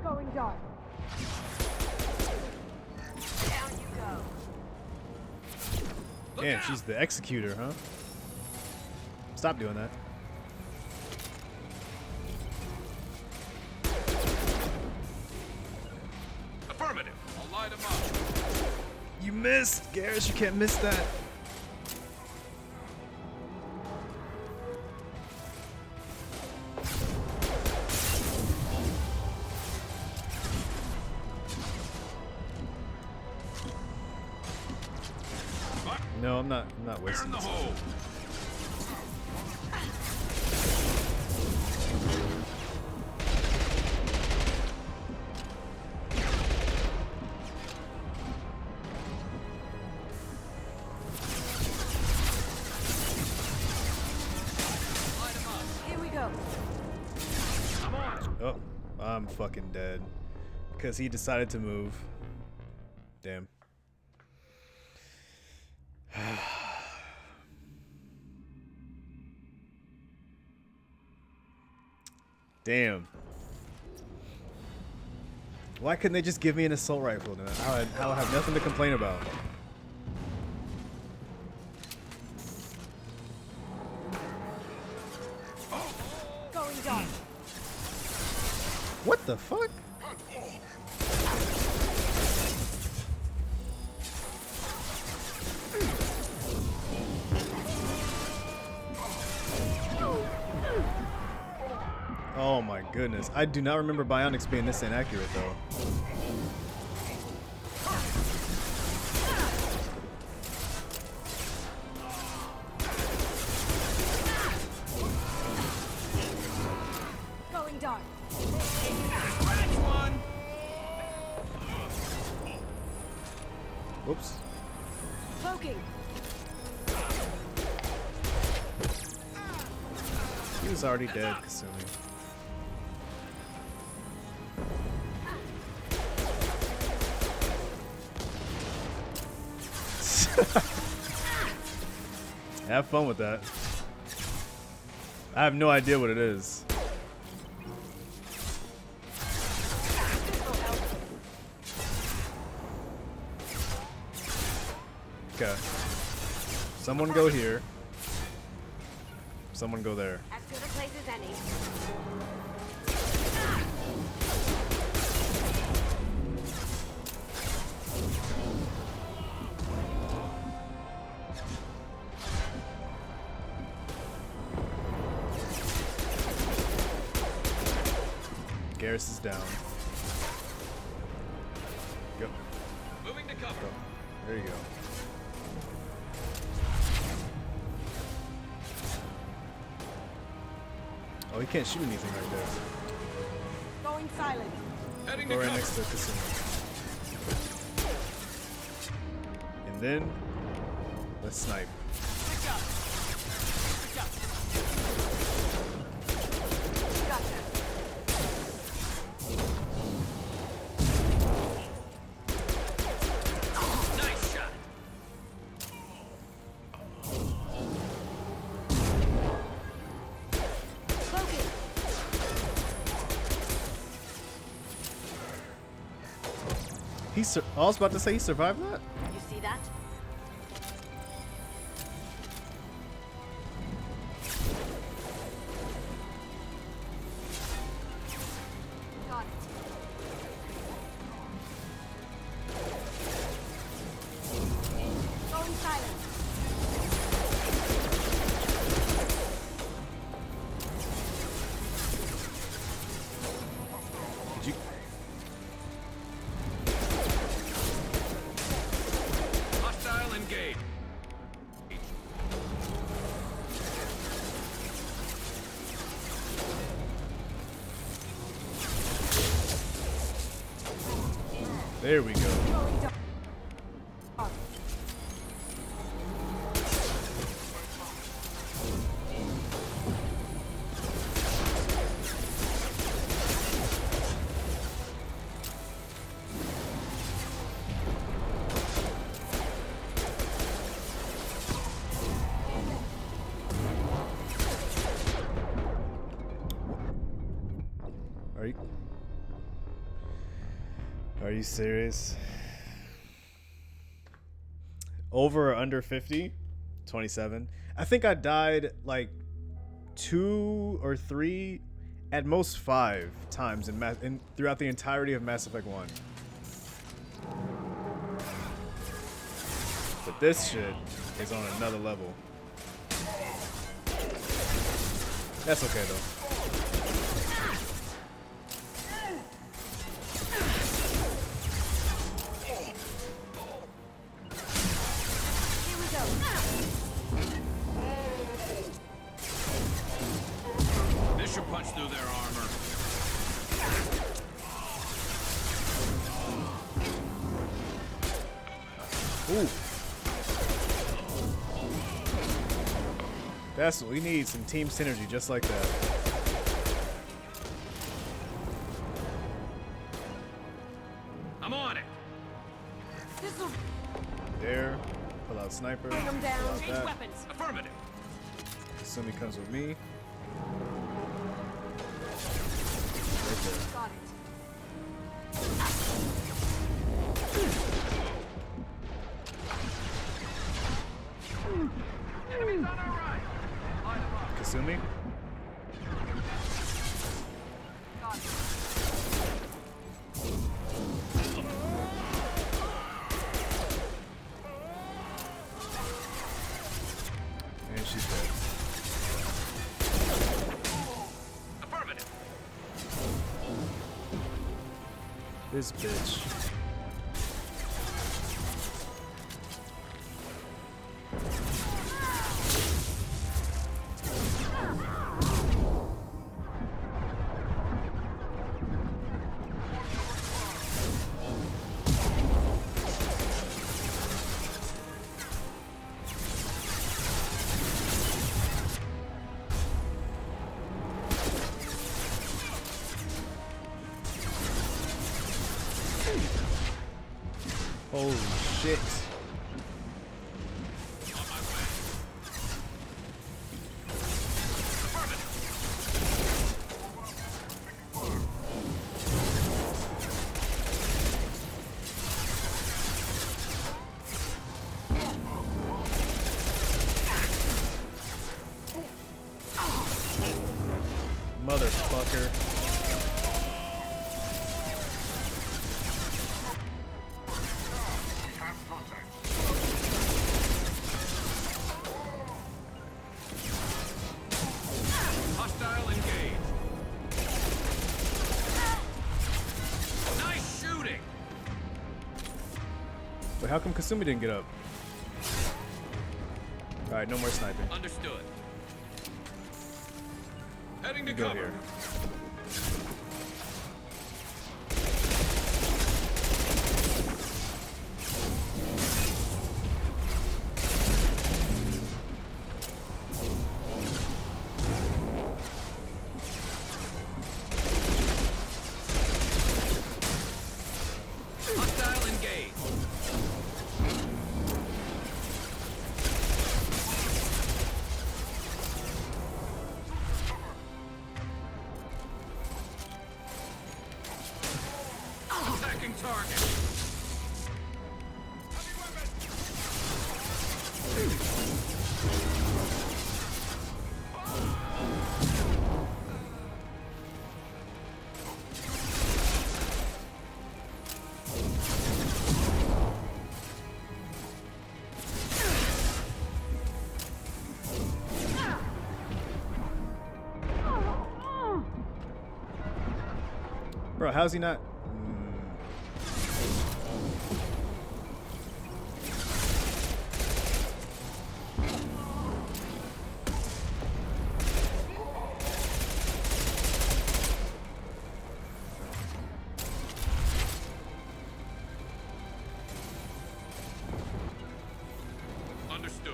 Going dark. Down you go. Damn, she's the executor, huh? Stop doing that. Affirmative. I'll light him up. You missed! Garrus, you can't miss that. No, I'm not wasting this. Here we go. Oh, I'm fucking dead. Because he decided to move. Damn. Damn. Why couldn't they just give me an assault rifle? Then I'll have nothing to complain about. Going dark. What the fuck? Oh my goodness. I do not remember bionics being this inaccurate though. Going dark. Whoops. Cloaking. He was already dead, Kasumi. Have fun with that. I have no idea what it is. Okay. Someone go here. Someone go there. As good a place as any. Garrus is down. Go. Moving to cover. Go. There you go. Oh, he can't shoot anything right there. Going silent. Heading Go to right cover. next to Kasumi. And then let's snipe. Nice shot. I was about to say he survived that. You see that? Got it. Going silent. Did you? Hostile engaged. There we go. Are you serious? Over or under 50? 27. I think I died like 2 or 3, at most 5 times throughout the entirety of Mass Effect 1. But this shit is on another level. That's okay though. This should punch through their armor. Ooh. That's what we need, some team synergy just like that. I'm on it. There. Pull out sniper. Bring 'em down. Pull out Change that. weapons. Affirmative. Kasumi comes with me. Right there. Got it. Enemies on our right. Kasumi? Got it. And she's dead. Affirmative. This bitch. Holy shit. Motherfucker. Hostile engaged. Wait, how come Kasumi didn't get up? Alright, no more sniping. Understood. Heading to Go cover. here. Hostile engaged. Attacking target. Bro, how's he not? Understood.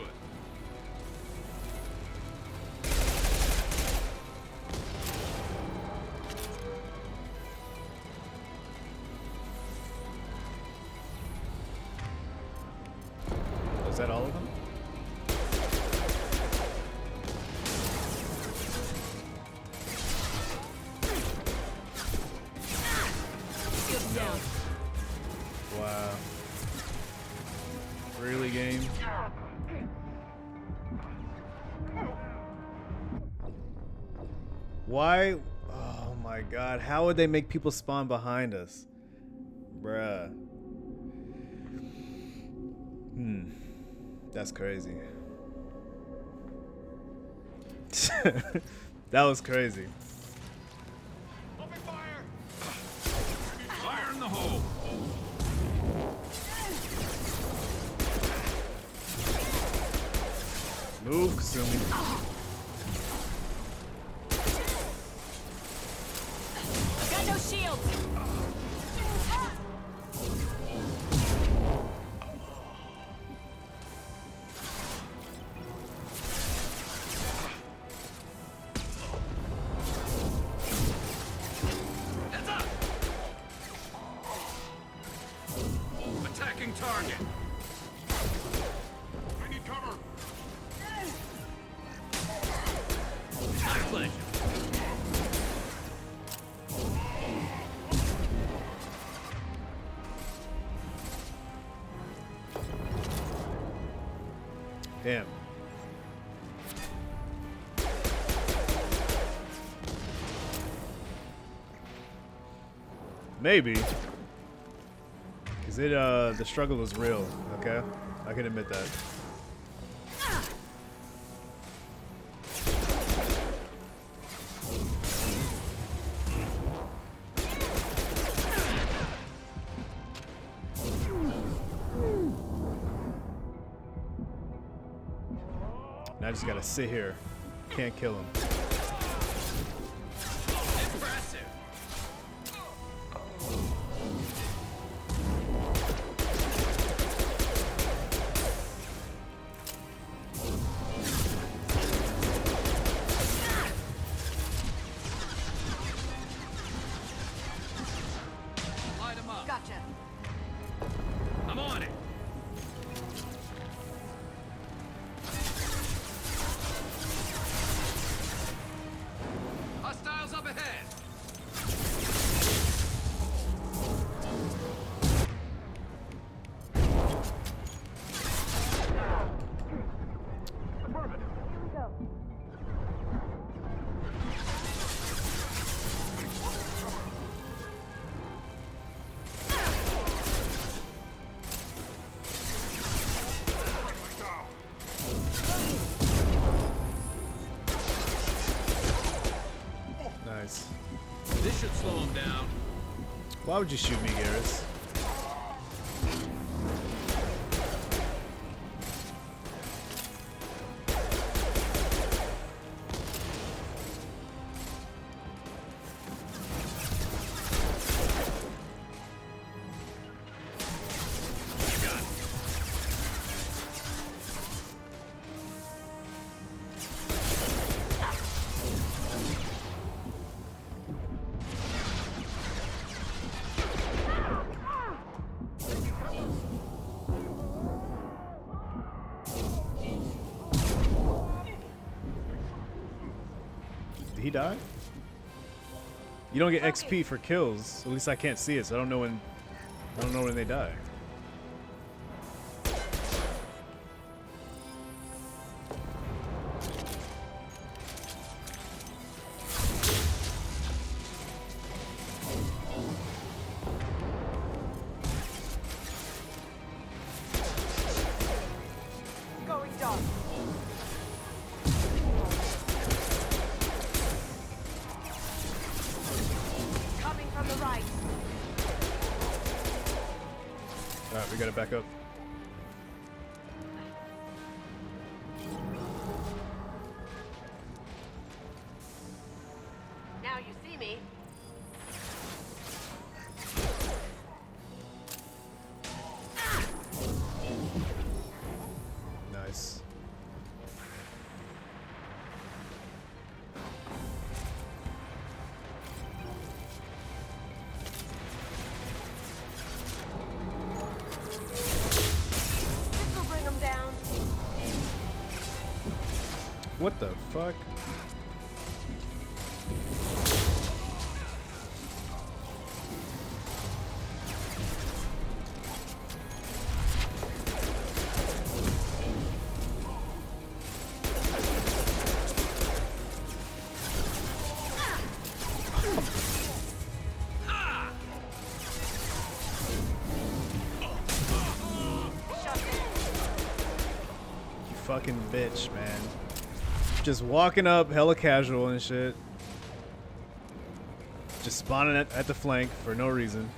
Is that all of them? Wow. Really, game? Why? Oh my god. How would they make people spawn behind us? Bruh. That's crazy. That was crazy. Fire in the hole. Move, Kasumi. Got no shields. Heads up. Attacking target. I need cover. My pleasure. Damn. Maybe. Cause the struggle is real, okay? I can admit that. Now I just gotta sit here. Can't kill him. Impressive. Light him up. Gotcha. I'm on it. Hostiles up ahead. Nice. This should slow him down. Why would you shoot me, Garrus? he die? You don't get XP for kills. At least I can't see it, so I don't know when they die. Going dark. Coming from the right. Alright, we gotta back up. Now you see me. Nice. This will bring them down. What the fuck? You fucking bitch, man. Just walking up, hella casual and shit. Just spawning at the flank for no reason.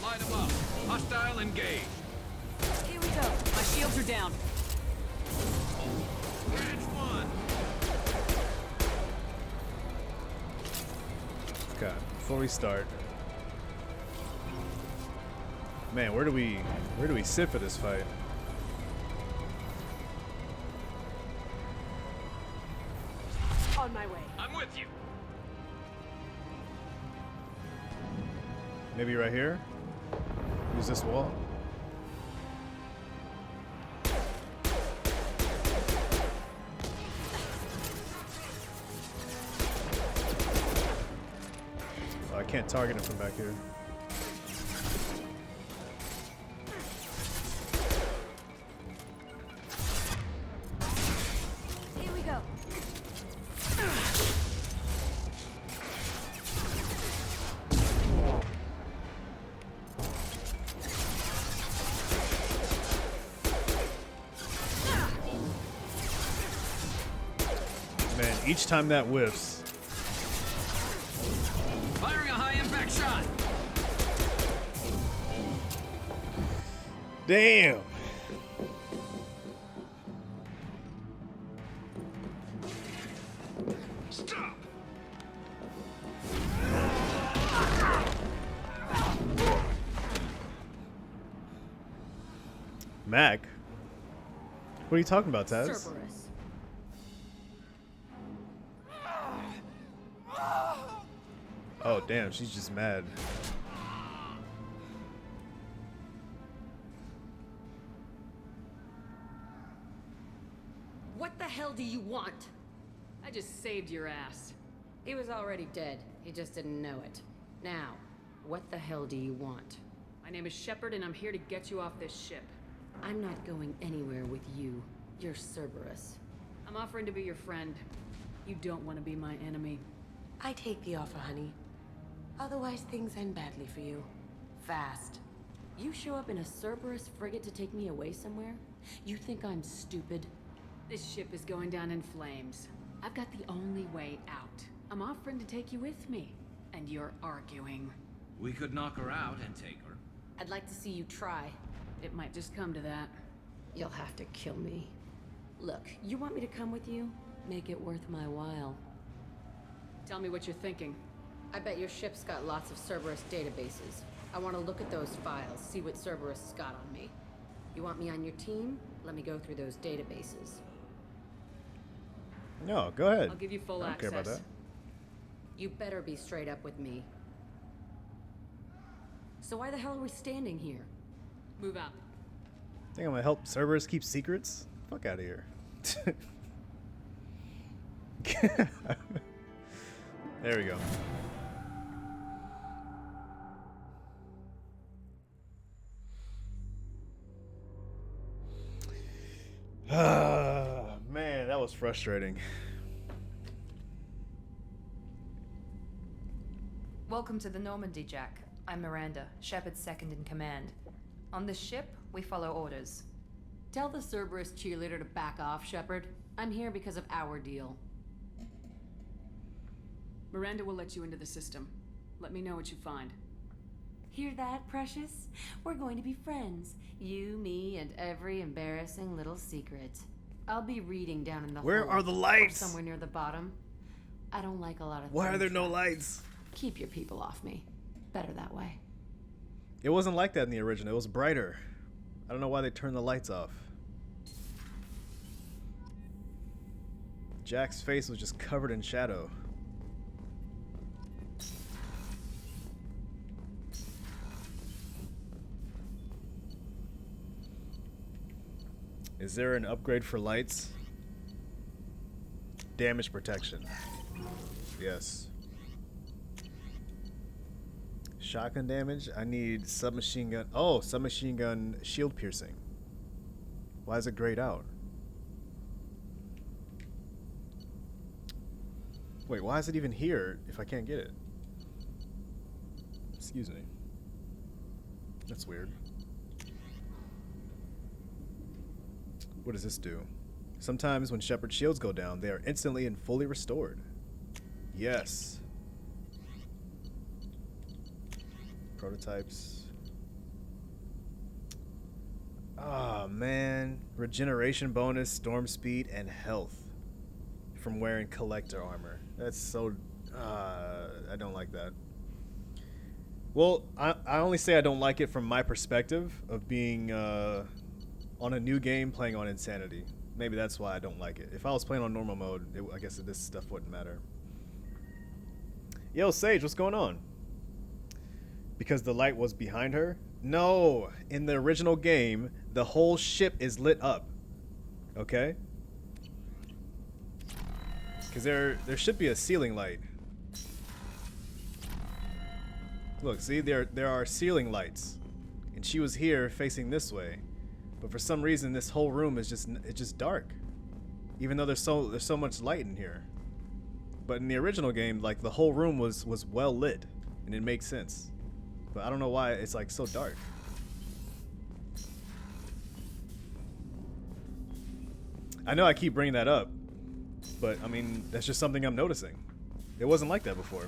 Light them up. Hostile engage. Here we go. My shields are down. Catch one. Okay, before we start. Man, where do we sit for this fight? On my way. I'm with you. Maybe right here? Use this wall? Oh, I can't target him from back here. Here we go. Man, each time that whiffs. Firing a high impact shot. Damn. Stop. Mac? What are you talking about, Taz? Cerberus. Oh, damn, she's just mad. What the hell do you want? I just saved your ass. He was already dead. He just didn't know it. Now, what the hell do you want? My name is Shepard, and I'm here to get you off this ship. I'm not going anywhere with you. You're Cerberus. I'm offering to be your friend. You don't want to be my enemy. I take the offer, honey. Otherwise, things end badly for you. Fast. You show up in a Cerberus frigate to take me away somewhere? You think I'm stupid? This ship is going down in flames. I've got the only way out. I'm offering to take you with me, and you're arguing. We could knock her out and take her. I'd like to see you try. It might just come to that. You'll have to kill me. Look, you want me to come with you? Make it worth my while. Tell me what you're thinking. I bet your ship's got lots of Cerberus databases. I want to look at those files, see what Cerberus has got on me. You want me on your team? Let me go through those databases. No, go ahead. I'll give you full I don't access. care about that. You better be straight up with me. So why the hell are we standing here? Move out. Think I'm gonna help Cerberus keep secrets? Fuck out of here. There we go. Man, that was frustrating. Welcome to the Normandy, Jack. I'm Miranda, Shepard's second in command. On this ship, we follow orders. Tell the Cerberus cheerleader to back off, Shepard. I'm here because of our deal. Miranda will let you into the system. Let me know what you find. Hear that, Precious? We're going to be friends. You, me, and every embarrassing little secret. I'll be reading down in the Where hold, are the lights? or somewhere near the bottom. I don't like a lot of Why are there things. no lights? Keep your people off me. Better that way. It wasn't like that in the original. It was brighter. I don't know why they turned the lights off. Jack's face was just covered in shadow. Is there an upgrade for lights? Damage protection. Yes. Shotgun damage? I need submachine gun. Oh, submachine gun shield piercing. Why is it grayed out? Wait, why is it even here if I can't get it? Excuse me. That's weird. What does this do? Sometimes when Shepard shields go down, they are instantly and fully restored. Yes. Prototypes. Ah, man. Regeneration bonus, storm speed, and health from wearing collector armor. That's so... I don't like that. Well, I only say I don't like it from my perspective of being on a new game playing on Insanity. Maybe that's why I don't like it. If I was playing on normal mode, I guess this stuff wouldn't matter. Yo, Sage, what's going on? Because the light was behind her? No, in the original game, the whole ship is lit up. Okay? Because there should be a ceiling light. Look, see, there are ceiling lights. And she was here facing this way. But for some reason, this whole room is just dark. Even though there's so much light in here. But in the original game, like, the whole room was well lit. And it makes sense. But I don't know why it's like so dark. I know I keep bringing that up, but I mean, that's just something I'm noticing. It wasn't like that before.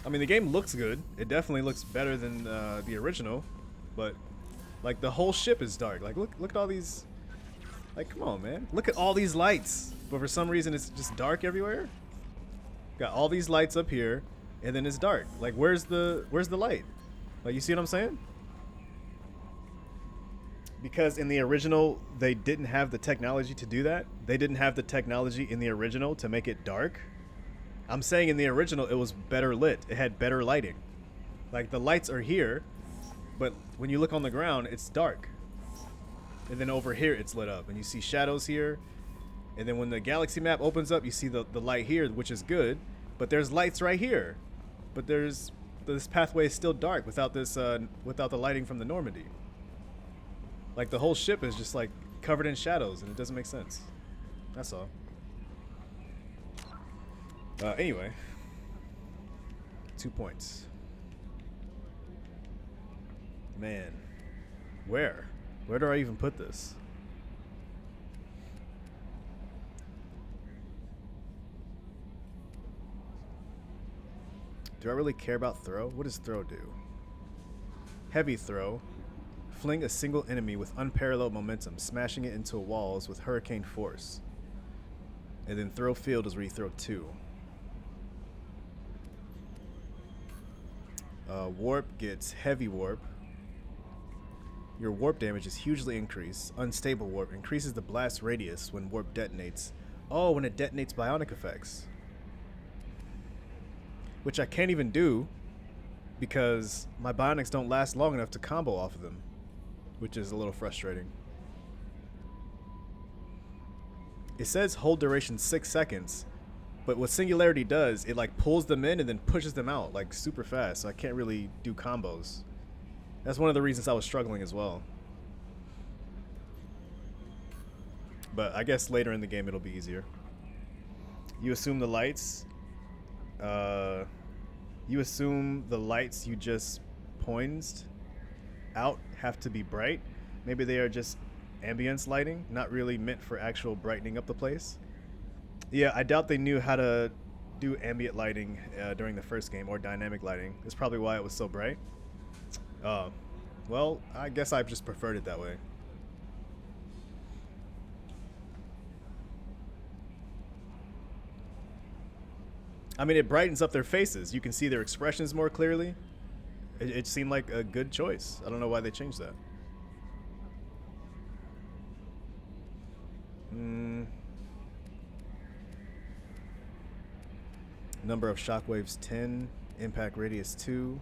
I mean, the game looks good. It definitely looks better than the original, but like the whole ship is dark. Like look at all these. Like, come on, man. Look at all these lights. But for some reason, it's just dark everywhere. Got all these lights up here, and then it's dark. Like, where's the light? Like, you see what I'm saying? Because in the original, they didn't have the technology to do that. They didn't have the technology in the original to make it dark. I'm saying in the original, it was better lit. It had better lighting. Like, the lights are here, but when you look on the ground, it's dark. And then over here, it's lit up. And you see shadows here. And then when the galaxy map opens up, you see the light here, which is good. But there's lights right here. But this pathway is still dark without without the lighting from the Normandy. Like, the whole ship is just, like, covered in shadows, and it doesn't make sense. That's all. Anyway. 2 points. Man. Where? Where do I even put this? Do I really care about throw? What does throw do? Heavy throw. Fling a single enemy with unparalleled momentum, smashing it into walls with hurricane force. And then throw field is where you throw 2. Warp gets heavy warp. Your warp damage is hugely increased. Unstable warp increases the blast radius when warp detonates. Oh, when it detonates bionic effects. Which I can't even do because my bionics don't last long enough to combo off of them. which is a little frustrating. It says hold duration 6 seconds, but what Singularity does, it like pulls them in and then pushes them out like super fast, so I can't really do combos. That's one of the reasons I was struggling as well. But I guess later in the game it'll be easier. You assume the lights. You assume the lights you just pointed out have to be bright. Maybe they are just ambience lighting, not really meant for actual brightening up the place. Yeah, I doubt they knew how to do ambient lighting during the first game, or dynamic lighting. That's probably why it was so bright. Well, I guess I just preferred it that way. I mean, it brightens up their faces. You can see their expressions more clearly. It seemed like a good choice. I don't know why they changed that. Number of shockwaves 10. Impact radius 2.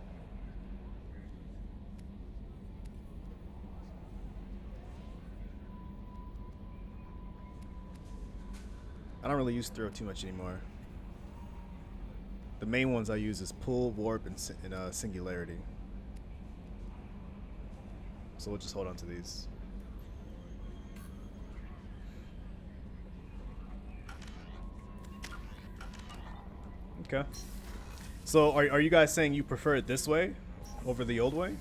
I don't really use throw too much anymore. The main ones I use is pull, warp, and singularity. So we'll just hold on to these. Okay. So are you guys saying you prefer it this way over the old way?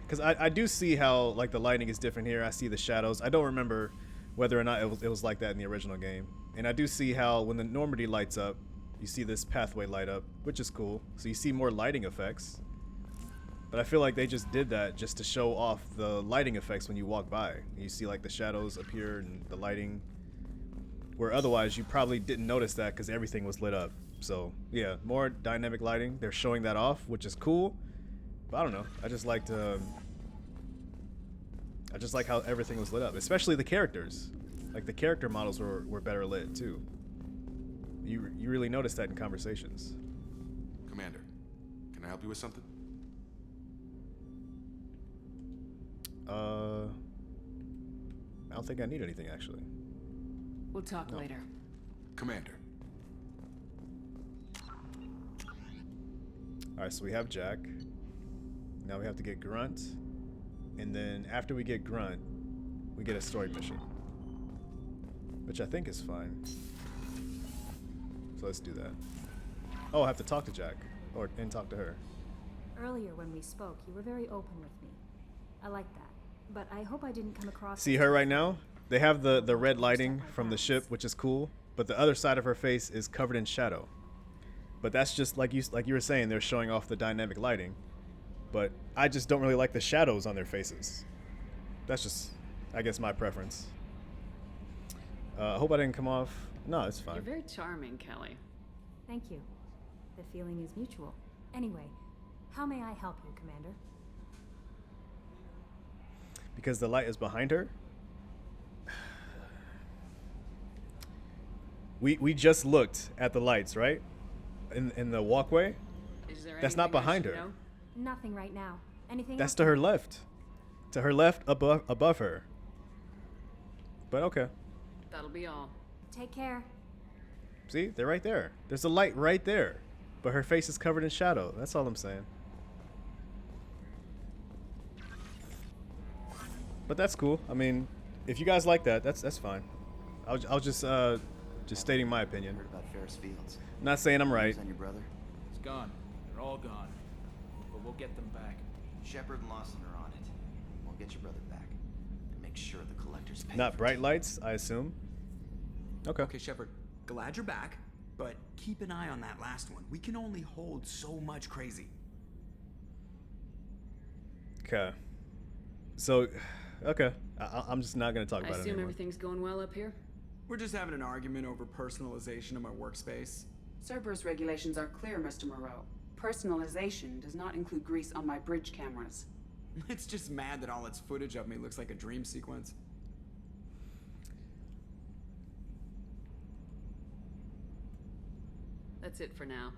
Because I do see how like the lighting is different here. I see the shadows. I don't remember whether or not it was like that in the original game. And I do see how when the Normandy lights up, you see this pathway light up, which is cool. So you see more lighting effects. But I feel like they just did that just to show off the lighting effects when you walk by. You see like the shadows appear and the lighting, where otherwise you probably didn't notice that because everything was lit up. So yeah, more dynamic lighting. They're showing that off, which is cool. But I don't know. I just like how everything was lit up, especially the characters. Like the character models were better lit too. You really noticed that in conversations. Commander, can I help you with something? I don't think I need anything actually. We'll talk later. Commander. Alright, so we have Jack. Now we have to get Grunt. And then after we get Grunt, we get a story mission. Which I think is fine. So let's do that. Oh, I have to talk to Jack. And talk to her. Earlier when we spoke, you were very open with me. I like that. But I hope I didn't come across... See her right now? They have the red lighting from the ship, which is cool. But the other side of her face is covered in shadow. But that's just like you were saying, they're showing off the dynamic lighting. But I just don't really like the shadows on their faces. That's just, I guess, my preference. I hope I didn't come off. No, it's fine. You're very charming, Kelly. Thank you. The feeling is mutual. Anyway, how may I help you, Commander? Because the light is behind her? We just looked at the lights, right? In the walkway? Is there That's not anything I behind should her. know? Nothing right now. Anything That's else? to her left. To her left, above her. But okay. That'll be all. Take care. See, they're right there. There's a light right there, but her face is covered in shadow. That's all I'm saying. But that's cool. I mean, if you guys like that, that's fine. I'll just stating my opinion. Heard about Ferris Fields. I'm not saying I'm right. News on your brother? It's gone. They're all gone. But we'll get them back. Shepard and Lawson are on it. We'll get your brother back. And make sure the collectors pay. Not bright lights, I assume. Okay. Okay, Shepard. Glad you're back, but keep an eye on that last one. We can only hold so much crazy. Okay. So, okay. I'm just not gonna talk I about it assume anymore. everything's going well up here? We're just having an argument over personalization of my workspace. Cerberus regulations are clear, Mr. Moreau. Personalization does not include grease on my bridge cameras. It's just mad that all its footage of me looks like a dream sequence. That's it for now.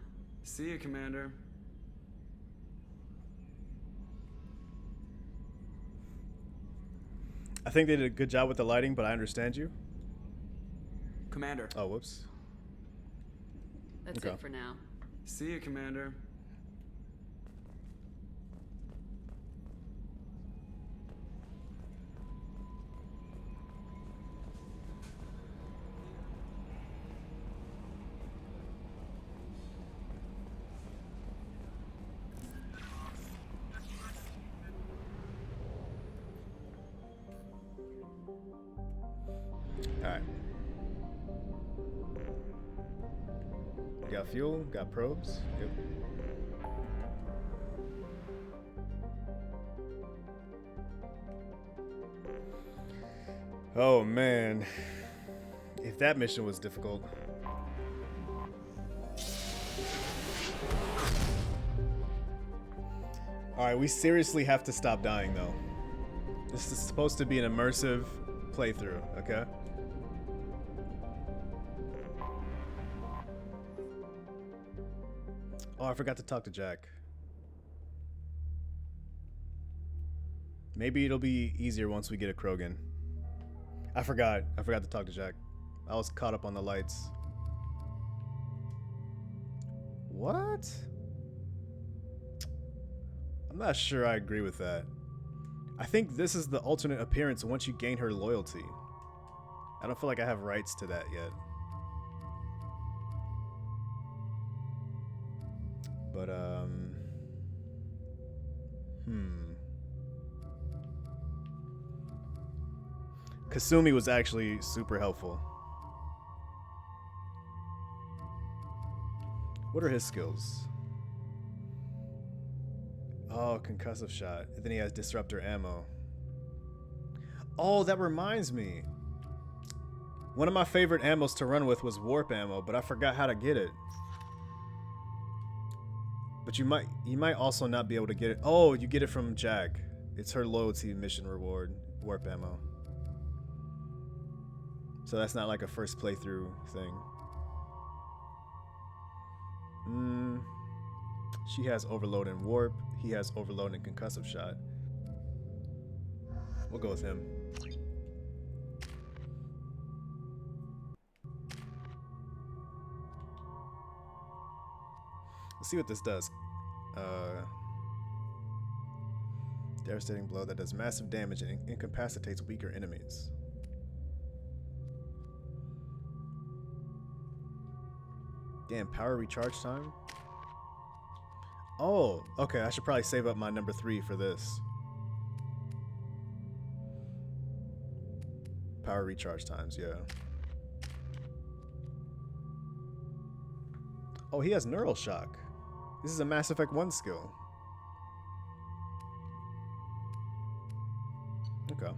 See you, Commander. think they did a good job with the lighting, but I understand you. Commander. Oh, whoops. That's Okay. it for now. See you, Commander. Alright. Got fuel, got probes. Yep. Oh man. If that mission was difficult. Alright, we seriously have to stop dying though. This is supposed to be an immersive playthrough, okay? Oh, I forgot to talk to Jack. Maybe it'll be easier once we get a Krogan. I forgot to talk to Jack. I was caught up on the lights. What? I'm not sure I agree with that. I think this is the alternate appearance once you gain her loyalty. I don't feel like I have rights to that yet. But, Kasumi was actually super helpful. What are his skills? Oh, concussive shot. And then he has disruptor ammo. Oh, that reminds me. One of my favorite ammos to run with was warp ammo, but I forgot how to get it. But you might also not be able to get it. Oh, you get it from Jack. It's her loyalty mission reward, warp ammo. So that's not like a first playthrough thing. She has overload and warp. He has overload and concussive shot. We'll go with him. Let's see what this does. Devastating blow that does massive damage and incapacitates weaker enemies. Damn, power recharge time? Oh, okay, I should probably save up my number 3 for this. Power recharge times, yeah. Oh, he has neural shock. This is a Mass Effect 1 skill. Okay.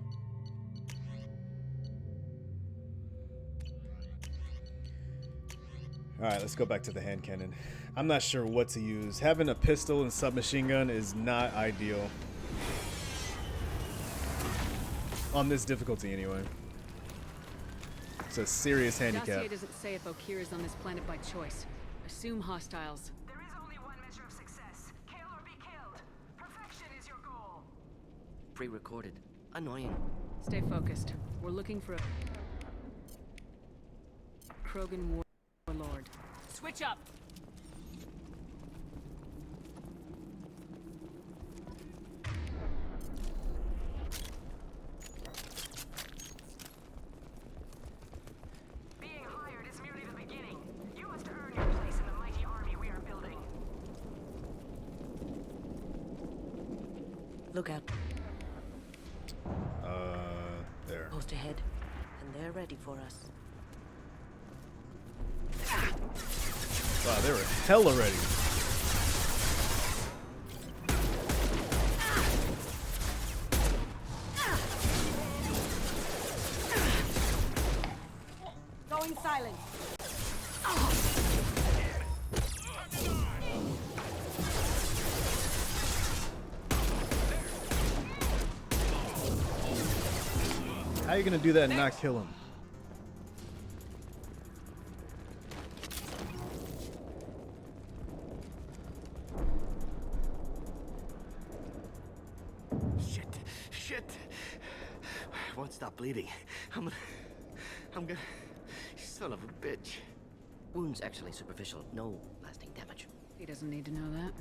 Alright, let's go back to the hand cannon. I'm not sure what to use. Having a pistol and submachine gun is not ideal. On this difficulty, anyway. It's a serious handicap. Dossier doesn't say if Okir is on this planet by choice. Assume hostiles. There is only one measure of success. Kill or be killed. Perfection is your goal. Pre-recorded. Annoying. Stay focused. We're looking for a Krogan warlord. Switch up. Being hired is merely the beginning. You must earn your place in the mighty army we are building. Look out. There. Post ahead, and they're ready for us. Wow, they were hella ready. Going silent. How are you gonna do that and not kill him? Shit. won't stop bleeding. I'm gonna... You son of a bitch. Wounds actually superficial, no lasting damage. He doesn't need to know that.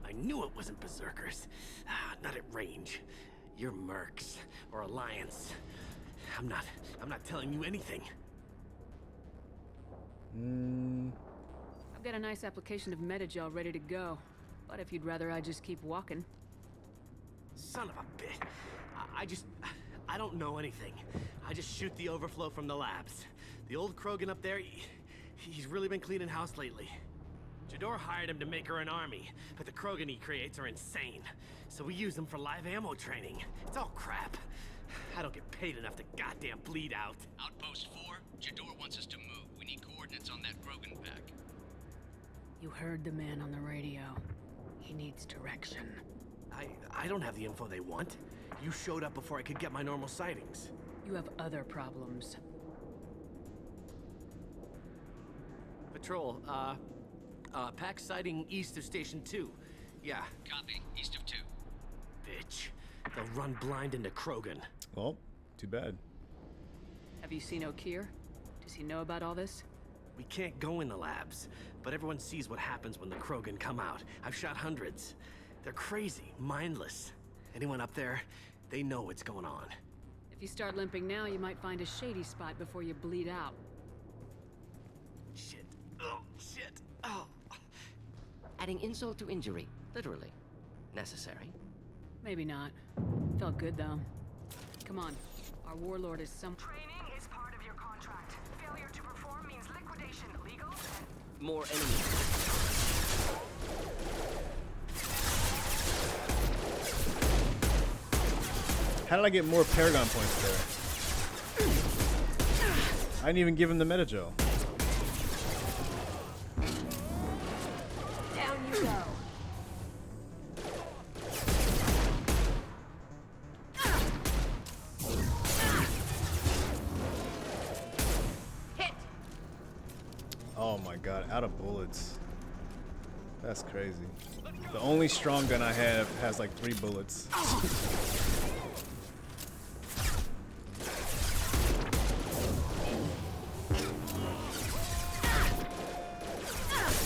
I knew it wasn't berserkers. Not at range. You're mercs or Alliance. I'm not telling you anything. I've got a nice application of Metagel ready to go. But if you'd rather I just keep walking. Son of a bitch. I don't know anything. I just shoot the overflow from the labs. The old Krogan up there, he's really been cleaning house lately. Jador hired him to make her an army, but the Krogan he creates are insane. So we use them for live ammo training. It's all crap. I don't get paid enough to goddamn bleed out. Outpost 4, Jador wants us to move. We need coordinates on that Krogan pack. You heard the man on the radio. He needs direction. I don't have the info they want. You showed up before I could get my normal sightings. You have other problems. Patrol, pack sighting east of Station 2. Yeah. Copy, east of 2. Bitch. They'll run blind into Krogan. Well, too bad. Have you seen O'Keir? Does he know about all this? We can't go in the labs, but everyone sees what happens when the Krogan come out. I've shot hundreds. They're crazy, mindless. Anyone up there, they know what's going on. If you start limping now, you might find a shady spot before you bleed out. Shit. Oh, shit. Oh. Adding insult to injury, literally. Necessary. Maybe not. Felt good, though. Come on. Our warlord is some... Training is part of your contract. Failure to perform means liquidation. Legal? More enemies. How did I get more Paragon points there? I didn't even give him the Metagel. Down you go. Hit. Oh my god, out of bullets. That's crazy. The only strong gun I have has like 3 bullets.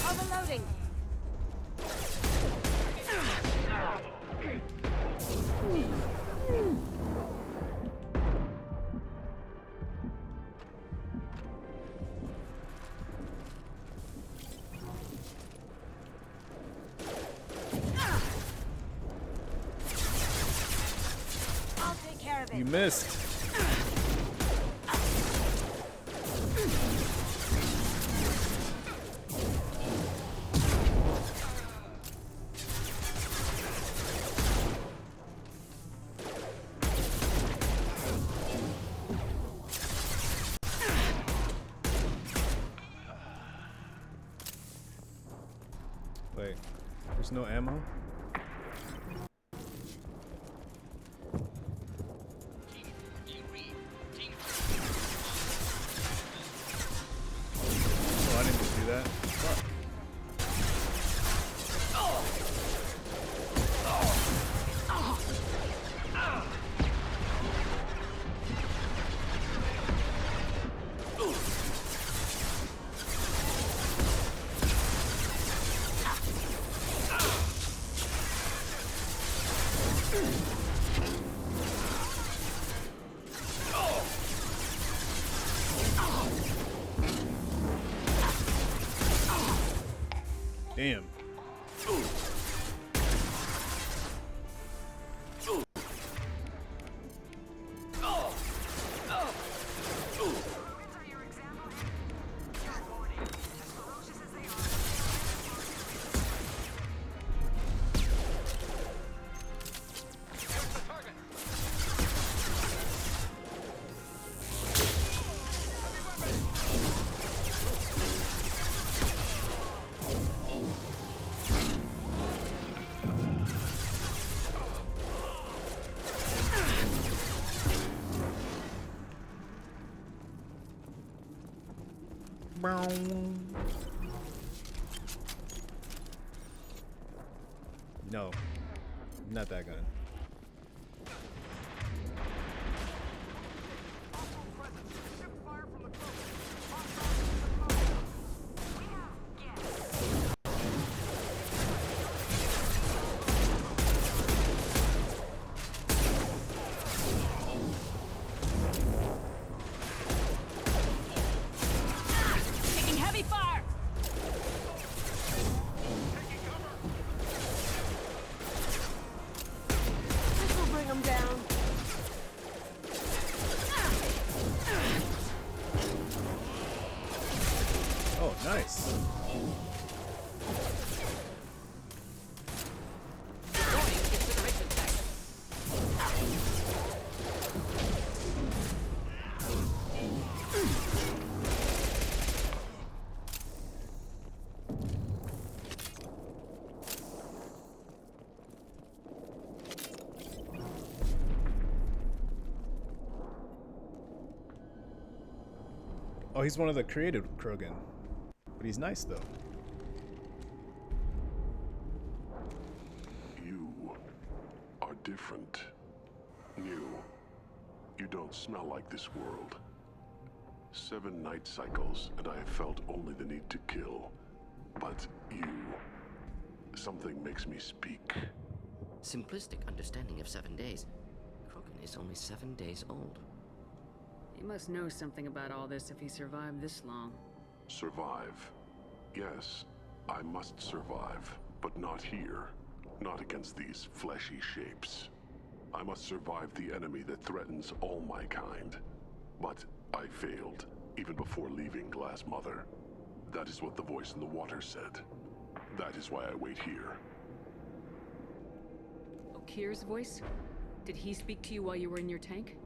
Overloading. I'll take care of it. You missed. Wait, there's no ammo? Oh, I didn't just do that. Fuck. Damn. No, not that gun. Nice. Oh, he's one of the created Krogan. But he's nice, though. You are different. New. You don't smell like this world. 7 night cycles, and I have felt only the need to kill. But you... something makes me speak. Simplistic understanding of 7 days. Krogan is only 7 days old. He must know something about all this if he survived this long. Survive. Yes, I must survive, but not here. Not against these fleshy shapes. I must survive the enemy that threatens all my kind. But I failed, even before leaving Glass Mother. That is what the voice in the water said. That is why I wait here. Okir's voice? Did he speak to you while you were in your tank?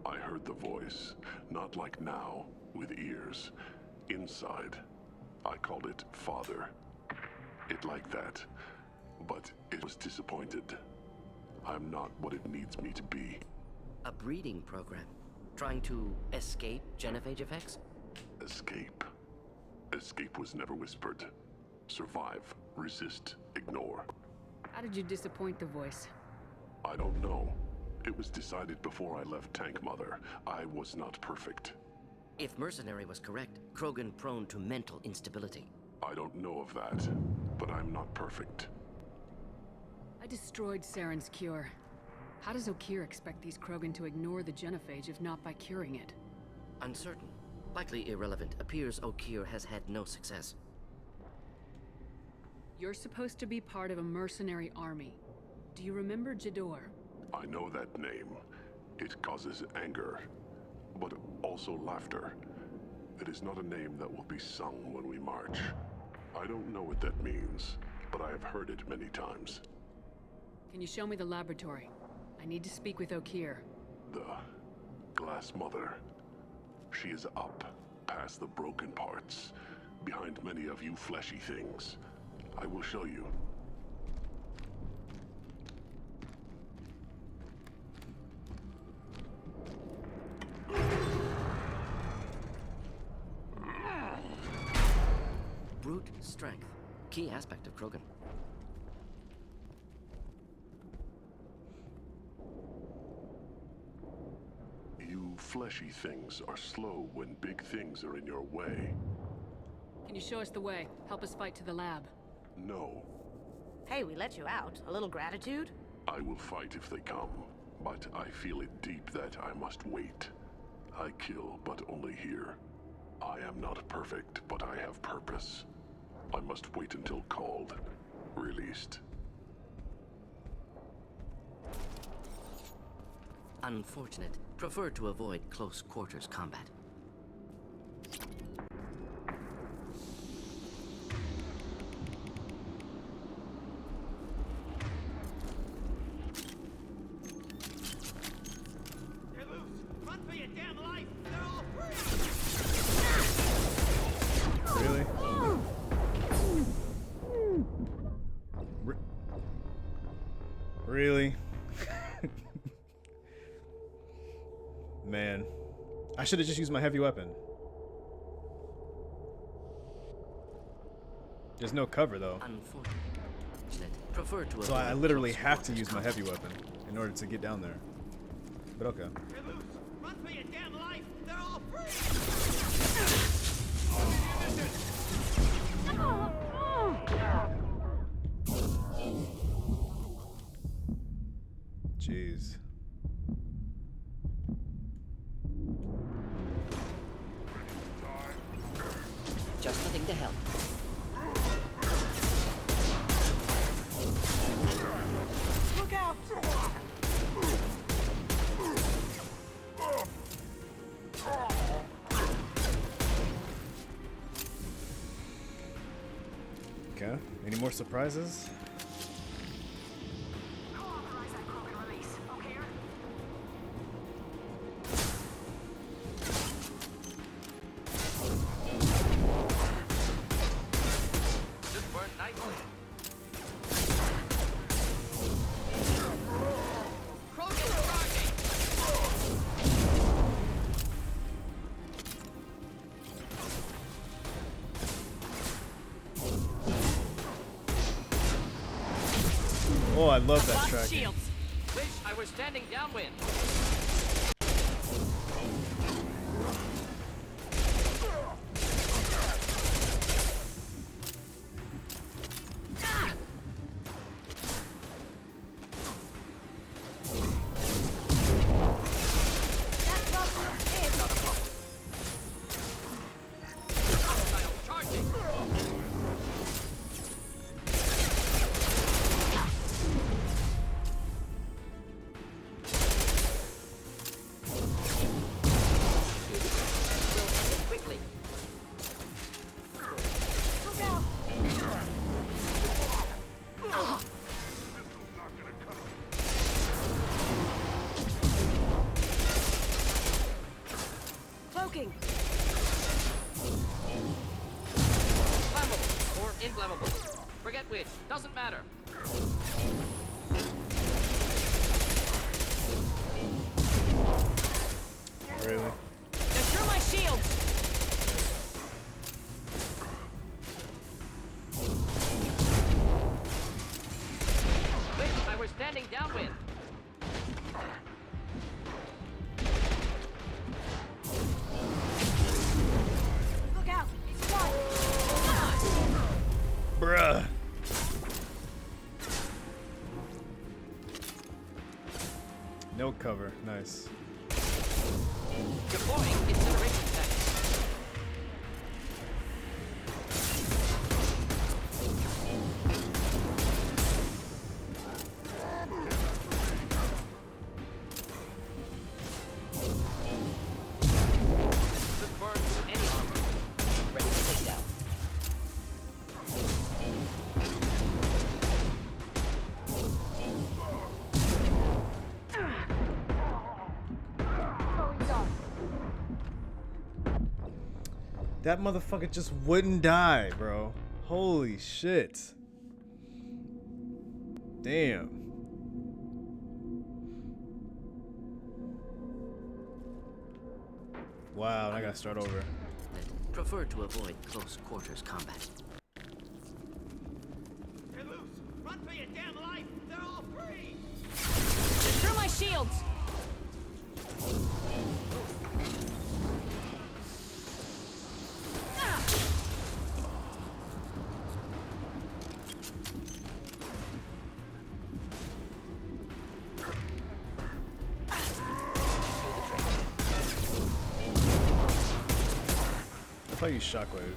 I heard the voice, not like now, with ears. Inside. I called it Father. It like that, but it was disappointed. I'm not what it needs me to be. A breeding program? Trying to escape genophage effects? Escape. Escape was never whispered. Survive, resist, ignore. How did you disappoint the voice? I don't know. It was decided before I left Tank Mother. I was not perfect. If Mercenary was correct, Krogan prone to mental instability. I don't know of that, but I'm not perfect. I destroyed Saren's cure. How does Okir expect these Krogan to ignore the genophage if not by curing it? Uncertain. Likely irrelevant. Appears Okir has had no success. You're supposed to be part of a mercenary army. Do you remember Jador? I know that name. It causes anger, but also laughter. It is not a name that will be sung when we march. I don't know what that means, but I have heard it many times. Can you show me the laboratory? I need to speak with Okir. The Glass Mother. She is up, past the broken parts, behind many of you fleshy things. I will show you. Brute strength. Key aspect of Krogan. You fleshy things are slow when big things are in your way. Can you show us the way? Help us fight to the lab. No. Hey, we let you out. A little gratitude? I will fight if they come, but I feel it deep that I must wait. I kill, but only here. I am not perfect, but I have purpose. I must wait until called, released. Unfortunate. Prefer to avoid close quarters combat. They're loose! Run for your damn life! They're all free! Really? Really? Man. I should have just used my heavy weapon. There's no cover though. Unfortunate. Prefer to So I literally have to use my heavy weapon in order to get down there. But okay. They're loose! Run for your damn life! They're all free! Jeez. Just nothing to help. Look out! Okay. Any more surprises? Oh, I love that track. Wish I were standing downwind. Cloaking. Flammable or inflammable. Forget which. Doesn't matter. Really? Through my shields. Wish I were standing downwind. Look out. Squad. Bruh. No cover. Nice. Deploying incineration tank. Could burn through any armor. Ready to take down. That motherfucker just wouldn't die, bro. Holy shit. Damn. Wow, I gotta start over. Prefer to avoid close quarters combat. They're loose! Run for your damn life! They're all free! Through my shields. I'll use shockwave.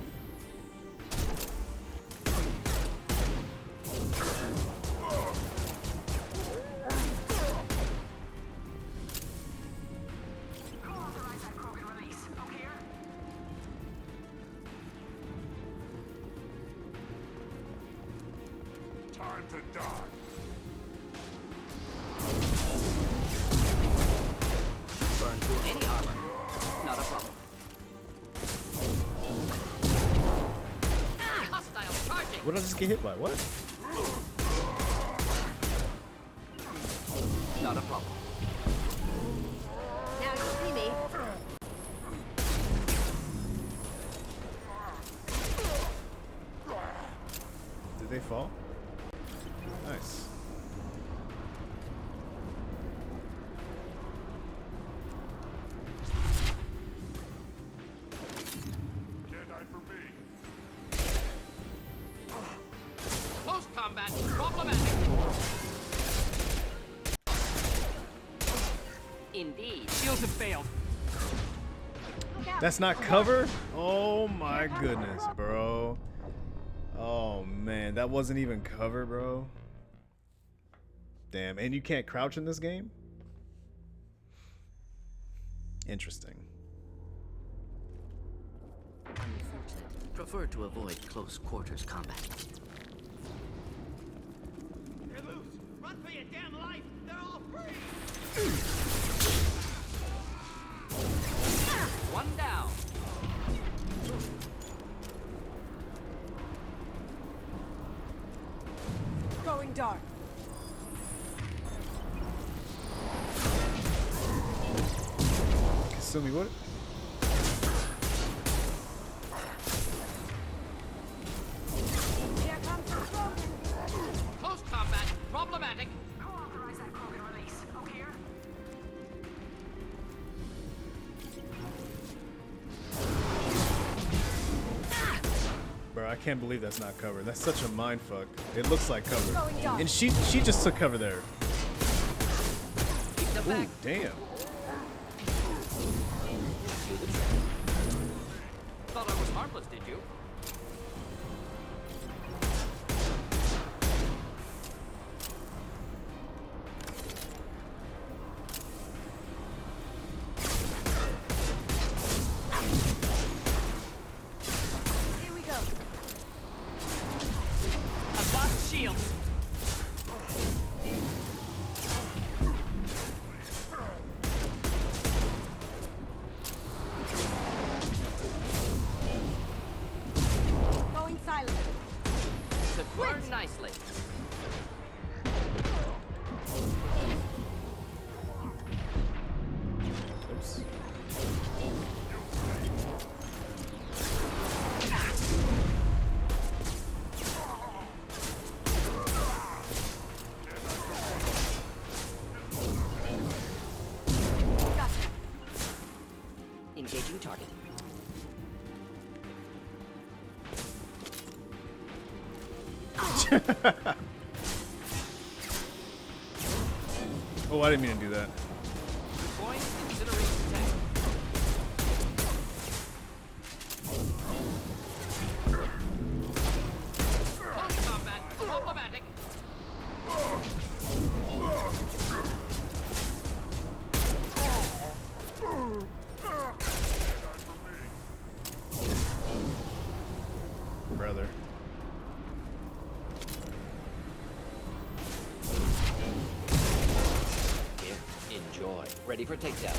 Time to die. Burn through any armor. Not a problem. Hostile charging. What did I just get hit by? What? Not a problem. Now you see me. Did they fall? Nice. Jedi for me. Close combat. Problematic. Indeed. Shields have failed. That's not cover? Oh my goodness, bro. Oh man, that wasn't even cover, bro. Damn, and you can't crouch in this game? Interesting. Unfortunate. Prefer to avoid close quarters combat. Run for your damn life! They're all free! One down. Going dark. Kasumi, what? Here comes the Krogan. Close combat. Problematic. Who authorized that Krogan release? Okeer? Bro, I can't believe that's not cover. That's such a mind fuck. It looks like cover. Going dark. And she just took cover there. Ooh, damn. Thought I was harmless, did you? Here we go. I've lost shields. Going silent. To burn nicely. Oops. Engaging target. Oh, I didn't mean to do that. Deploying incineration tank. Close combat. Problematic. Brother. Here, enjoy. Ready for takedown.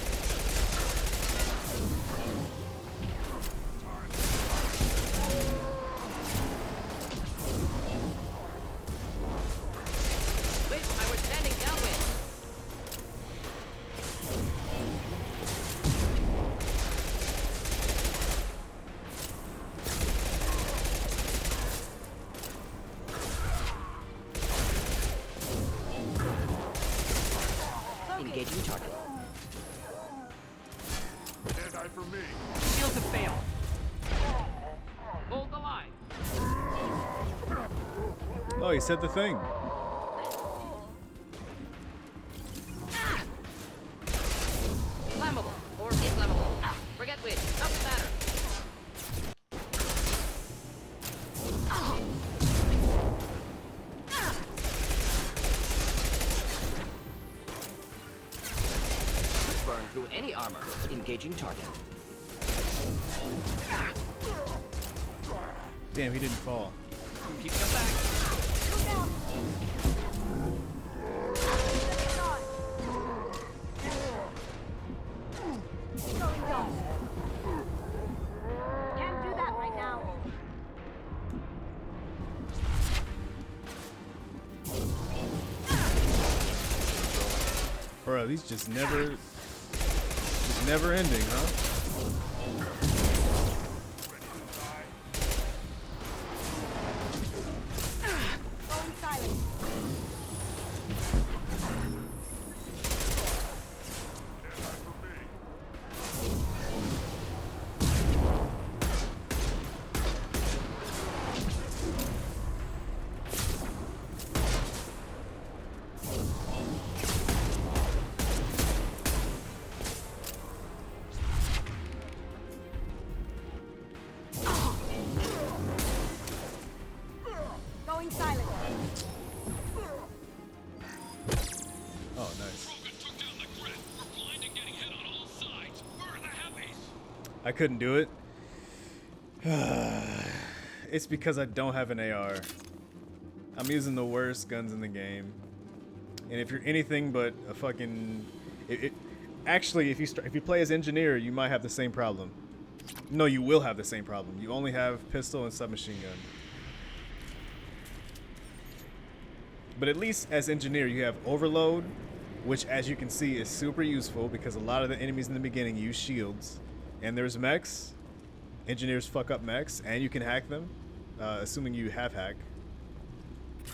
Wish I was standing downwind. Engaging target. Jedi for me. Shields have failed. Hold the line. Oh, he said the thing. Flammable or inflammable. Forget which. Doesn't matter. Burn through any armor. Engaging target. Damn, he didn't fall. Keep them back. Going dark. Can't do that right now. Bro, these just never ending, huh? Going silent. Going silent. Oh, nice. I couldn't do it. It's because I don't have an AR. I'm using the worst guns in the game. And if you're anything but a fucking, actually, if you play as engineer, you might have the same problem. No, you will have the same problem. You only have pistol and submachine gun. But at least as engineer, you have overload, which, as you can see, is super useful because a lot of the enemies in the beginning use shields. And there's mechs. Engineers fuck up mechs, and you can hack them, assuming you have hack.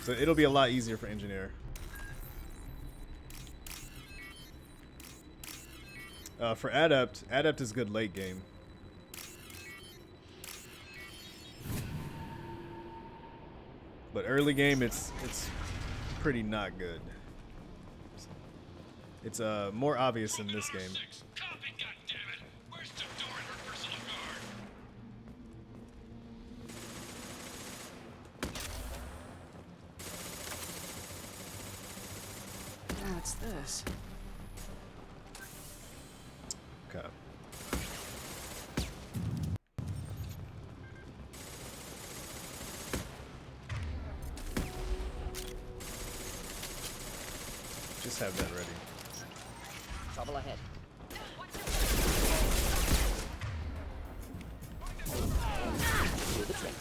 So it'll be a lot easier for engineer. For adept is good late game. But early game, it's pretty not good. It's more obvious in this game. What's this? Okay. Just have that ready. Trouble ahead. Do the trick.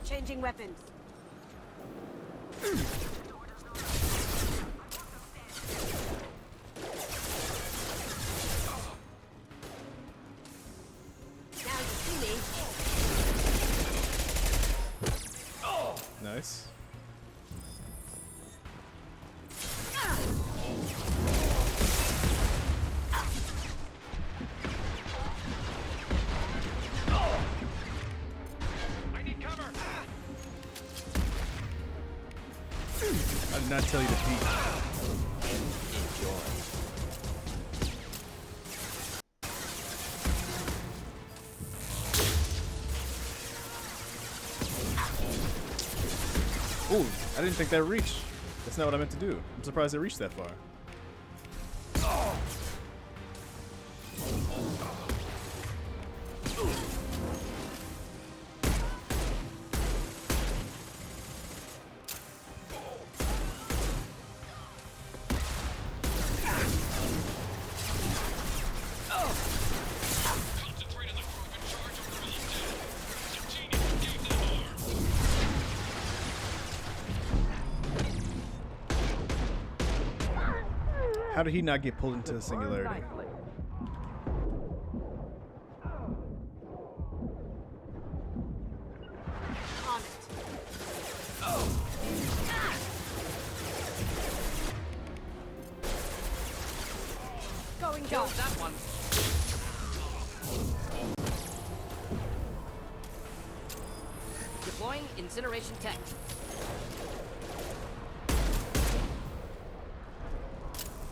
Changing weapons. Now you see me. Nice. I did not tell you to peek. Ooh, I didn't think that reached. That's not what I meant to do. I'm surprised it reached that far. How did he not get pulled into the singularity? On it. Going Killed down. that one. Deploying incineration tech.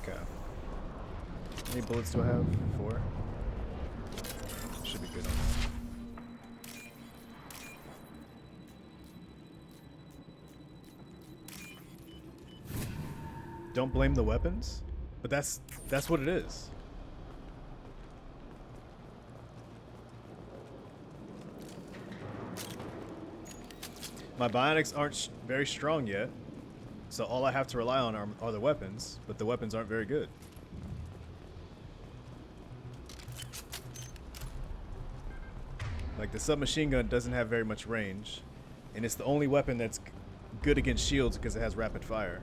Okay. How many bullets do I have? 4? Should be good on that. Don't blame the weapons? But that's what it is. My bionics aren't very strong yet, so all I have to rely on are the weapons, but the weapons aren't very good. Like, the submachine gun doesn't have very much range, and it's the only weapon that's good against shields because it has rapid fire.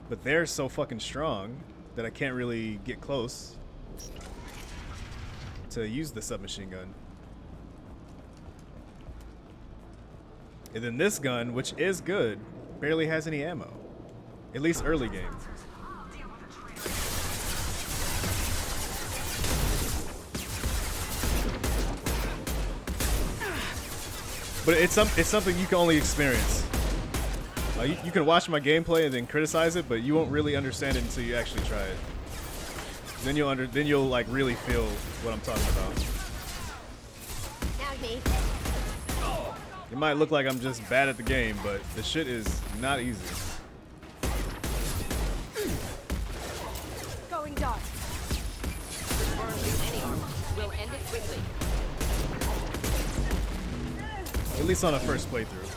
But they're so fucking strong that I can't really get close to use the submachine gun. And then this gun, which is good, barely has any ammo. At least early game. But it's something you can only experience. You can watch my gameplay and then criticize it, but you won't really understand it until you actually try it. Then you'll like really feel what I'm talking about. It might look like I'm just bad at the game, but the shit is not easy. Going dark. We'll end it quickly. At least on a first playthrough.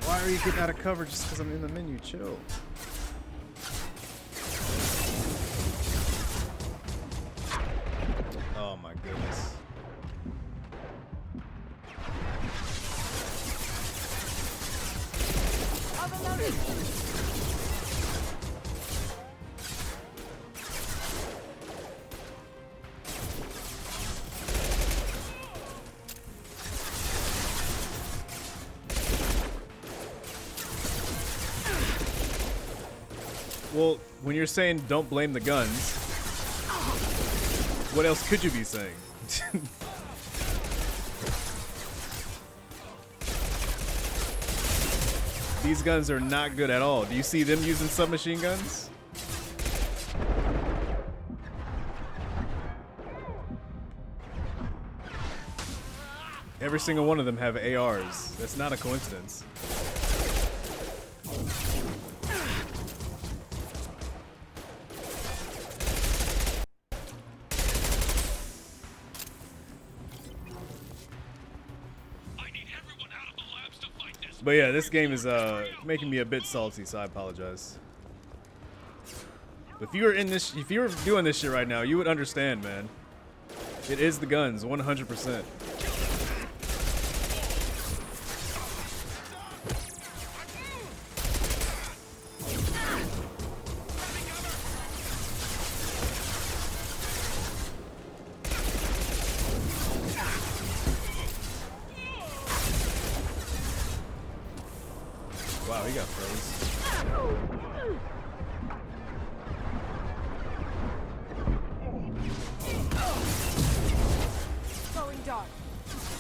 Why are you getting out of cover just because I'm in the menu? Chill. Oh my goodness. Well, when you're saying don't blame the guns, what else could you be saying? These guns are not good at all. Do you see them using submachine guns? Every single one of them have ARs. That's not a coincidence. But yeah, this game is making me a bit salty, so I apologize. If you were doing this shit right now, you would understand, man. It is the guns, 100%. Wow, he got froze. Going dark.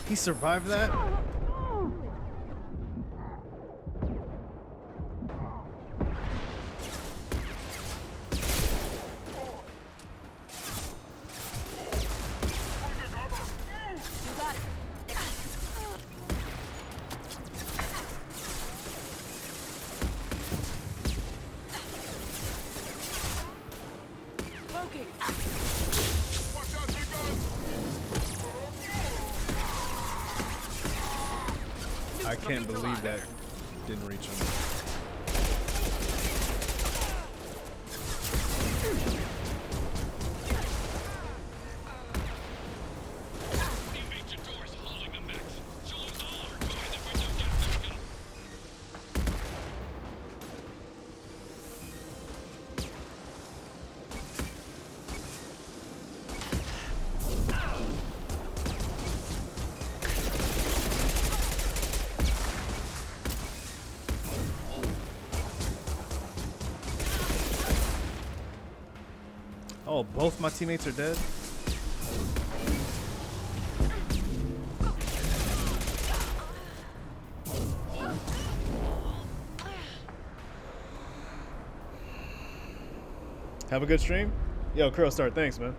He survived that? I can't believe that didn't reach him. Oh, both my teammates are dead? Have a good stream? Yo, Curl Star, thanks, man.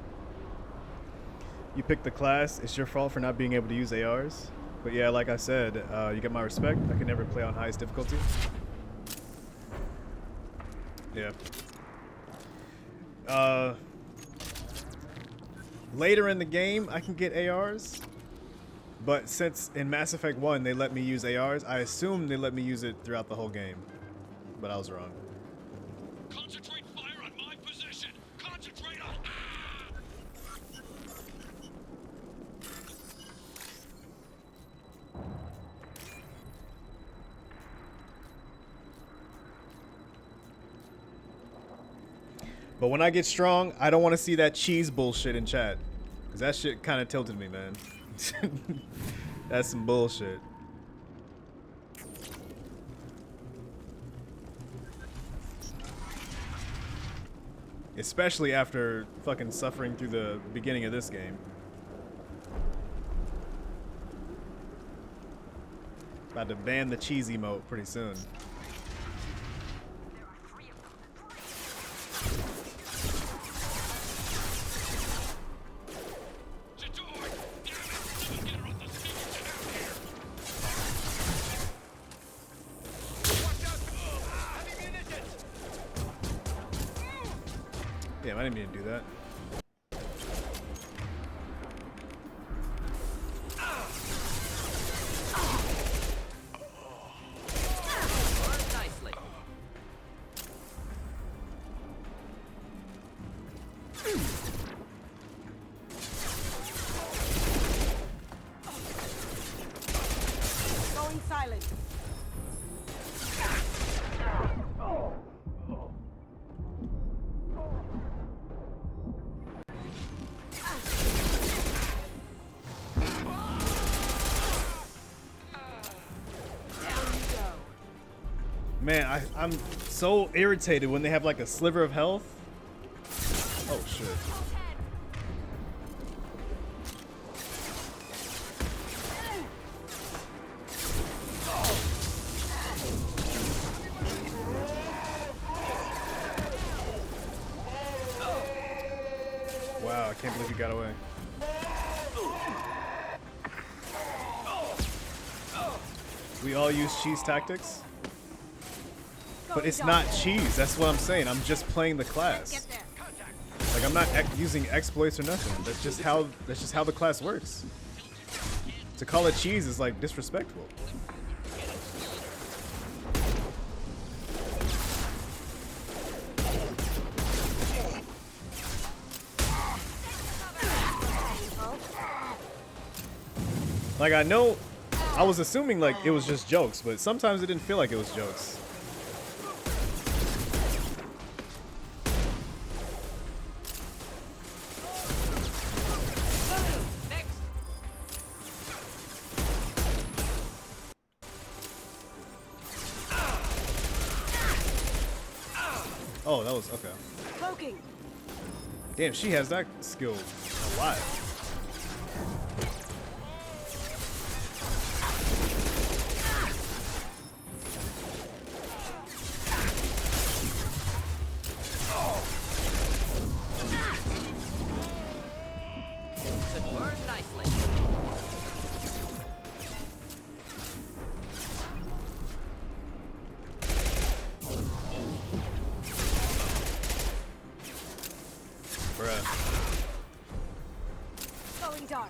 You picked the class. It's your fault for not being able to use ARs. But yeah, like I said, you get my respect. I can never play on highest difficulty. Yeah. Later in the game, I can get ARs. But since in Mass Effect 1 they let me use ARs, I assume they let me use it throughout the whole game. But I was wrong. Concentrate fire on my position. Concentrate on. But when I get strong, I don't want to see that cheese bullshit in chat. Because that shit kind of tilted me, man. That's some bullshit. Especially after fucking suffering through the beginning of this game. About to ban the cheese emote pretty soon. Damn, I didn't mean to do that. Nicely. Going silent. Man, I'm so irritated when they have like a sliver of health. Oh shit. Wow, I can't believe he got away. We all use cheese tactics? But it's not cheese, that's what I'm saying. I'm just playing the class. Like I'm not using exploits or nothing. That's just how the class works. To call it cheese is like disrespectful. Like I know I was assuming like it was just jokes, but sometimes it didn't feel like it was jokes. Oh, that was okay. Cloaking. Damn, she has that skill a lot. Going dark.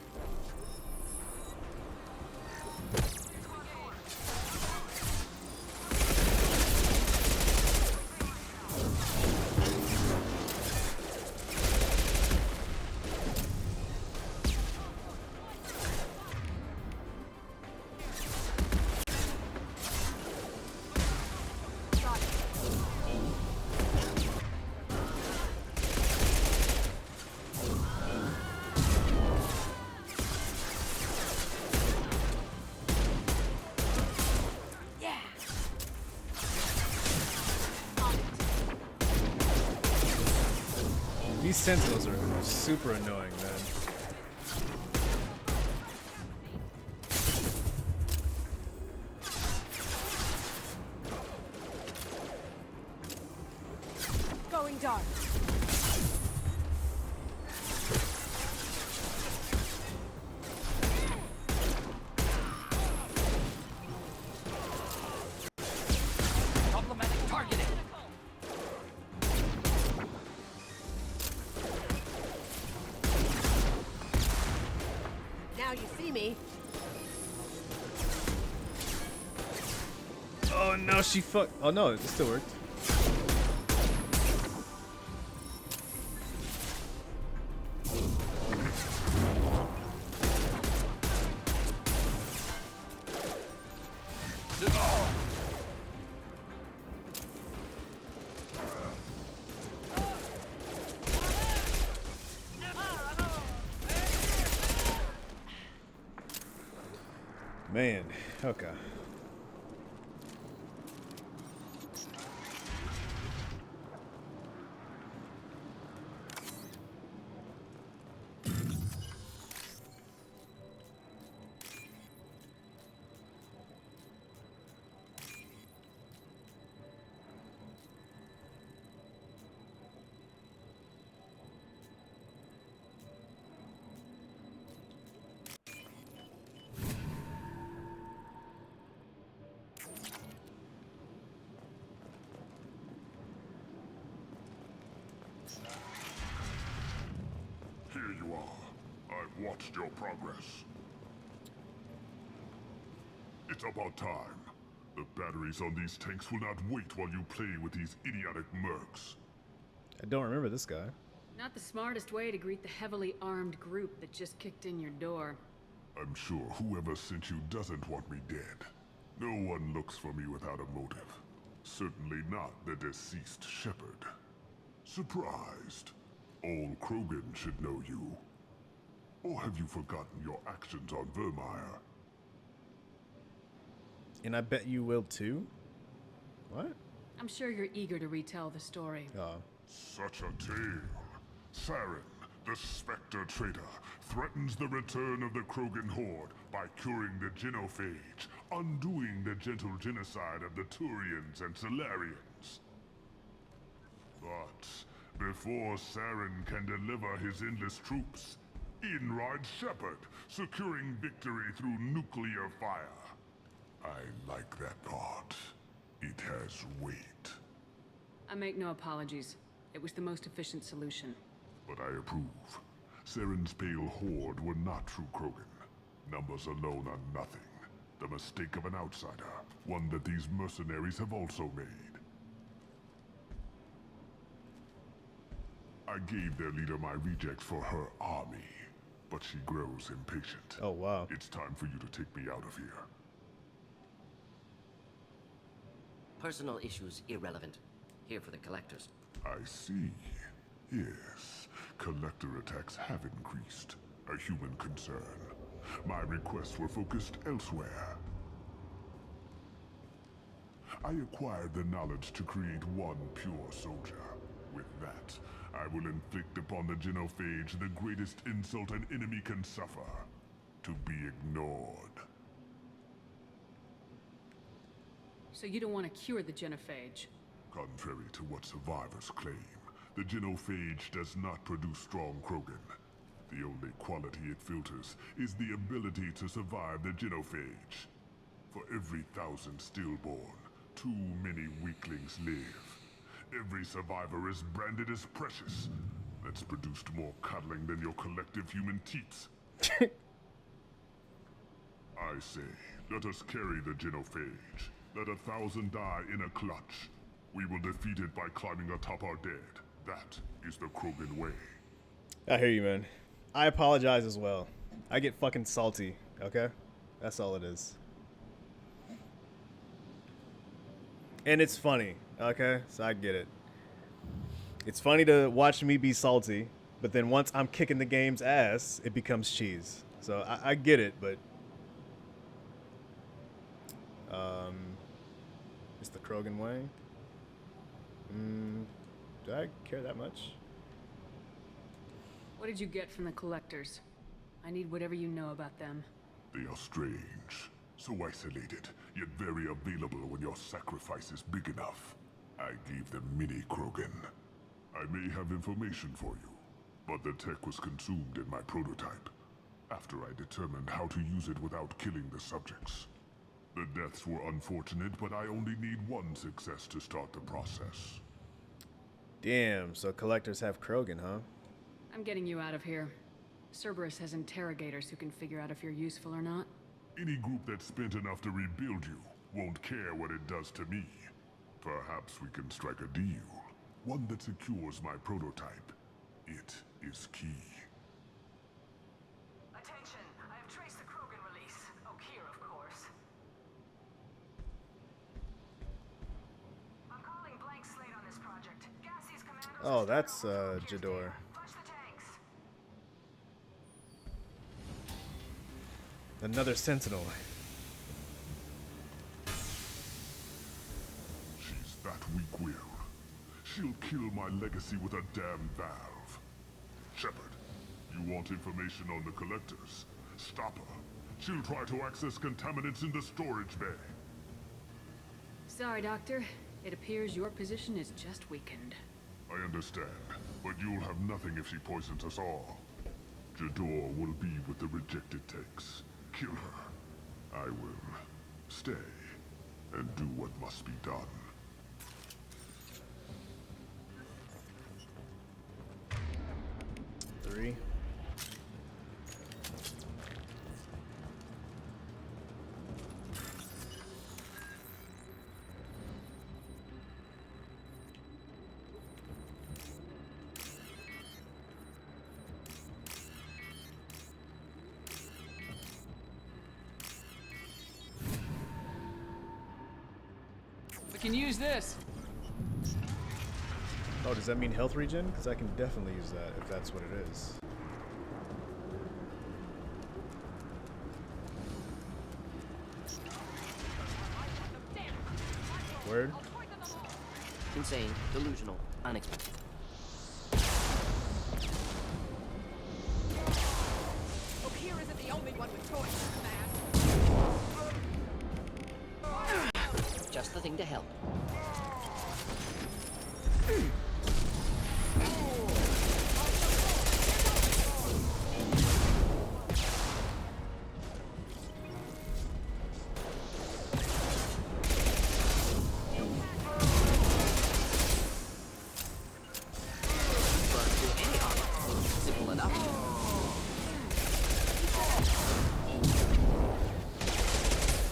These sentinels are super annoying, man. Going dark. Problematic targeting. me. Oh no, she fuck. Oh no, it still worked. Man, okay. Here you are. I've watched your progress. It's about time. The batteries on these tanks will not wait while you play with these idiotic mercs. I don't remember this guy. Not the smartest way to greet the heavily armed group that just kicked in your door. I'm sure whoever sent you doesn't want me dead. No one looks for me without a motive. Certainly not the deceased Shepherd. Surprised? All Krogan should know you. Or have you forgotten your actions on Vermeer? And I bet you will too? What? I'm sure you're eager to retell the story. Oh. Such a tale. Saren, the Spectre traitor, threatens the return of the Krogan horde by curing the genophage, undoing the gentle genocide of the Turians and Solarians. But before Saren can deliver his endless troops, in rides Shepard, securing victory through nuclear fire. I like that part. It has weight. I make no apologies. It was the most efficient solution. But I approve. Saren's pale horde were not true Krogan. Numbers alone are nothing. The mistake of an outsider, one that these mercenaries have also made. I gave their leader my rejects for her army, but she grows impatient. Oh, wow. It's time for you to take me out of here. Personal issues irrelevant. Here for the collectors. I see. Yes, collector attacks have increased. A human concern. My requests were focused elsewhere. I acquired the knowledge to create one pure soldier. With that, I will inflict upon the genophage the greatest insult an enemy can suffer. To be ignored. So you don't want to cure the genophage? Contrary to what survivors claim, the genophage does not produce strong Krogan. The only quality it filters is the ability to survive the genophage. For every 1,000 stillborn, too many weaklings live. Every survivor is branded as precious. That's produced more cuddling than your collective human teats. I say, let us carry the genophage. Let 1,000 die in a clutch. We will defeat it by climbing atop our dead. That is the Krogan way. I hear you, man. I apologize as well. I get fucking salty, okay? That's all it is. And it's funny, okay? So I get it. It's funny to watch me be salty, but then once I'm kicking the game's ass, it becomes cheese. So I get it, but... It's the Krogan way. Do I care that much? What did you get from the collectors? I need whatever you know about them. They are strange. So isolated, yet very available when your sacrifice is big enough. I gave them mini Krogan. I may have information for you, but the tech was consumed in my prototype, after I determined how to use it without killing the subjects. The deaths were unfortunate, but I only need one success to start the process. Damn, so collectors have Krogan, huh? I'm getting you out of here. Cerberus has interrogators who can figure out if you're useful or not. Any group that's spent enough to rebuild you won't care what it does to me. Perhaps we can strike a deal. One that secures my prototype. It is key. Attention, I have traced the Krogan release. Oak here, of course. I'm calling blank slate on this project. Gassie's commandos. Oh, that's Jador. Flush the tanks. Another Sentinel. She's that weak-willed. She'll kill my legacy with a damn valve. Shepard, you want information on the Collectors? Stop her. She'll try to access contaminants in the storage bay. Sorry, Doctor. It appears your position is just weakened. I understand, but you'll have nothing if she poisons us all. Jador will be with the rejected tanks. Kill her. I will stay and do what must be done. Three. We can use this. Oh, does that mean health regen? Because I can definitely use that if that's what it is. Word? Insane, delusional, unexpected. Oak isn't the only one with choice, man. Just the thing to help. Simple enough.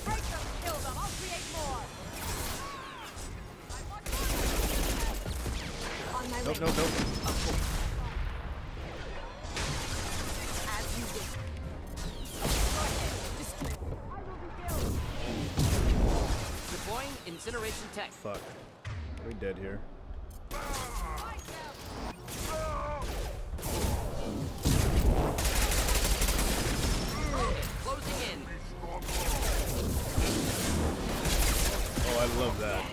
Break them, kill them, I'll create more. On my way. Nope, nope, nope. As you wish. Deploying incineration tech. Fuck. We dead here. Closing in. Oh, I love that.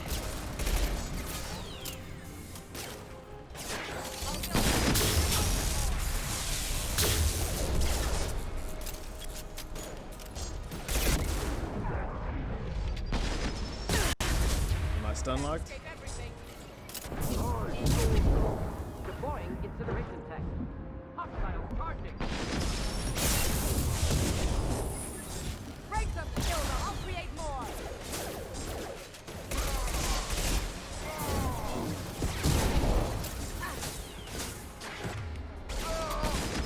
Am I stun locked? Deploying incineration tech. Hostile charging. Break them, kill them, I'll create more.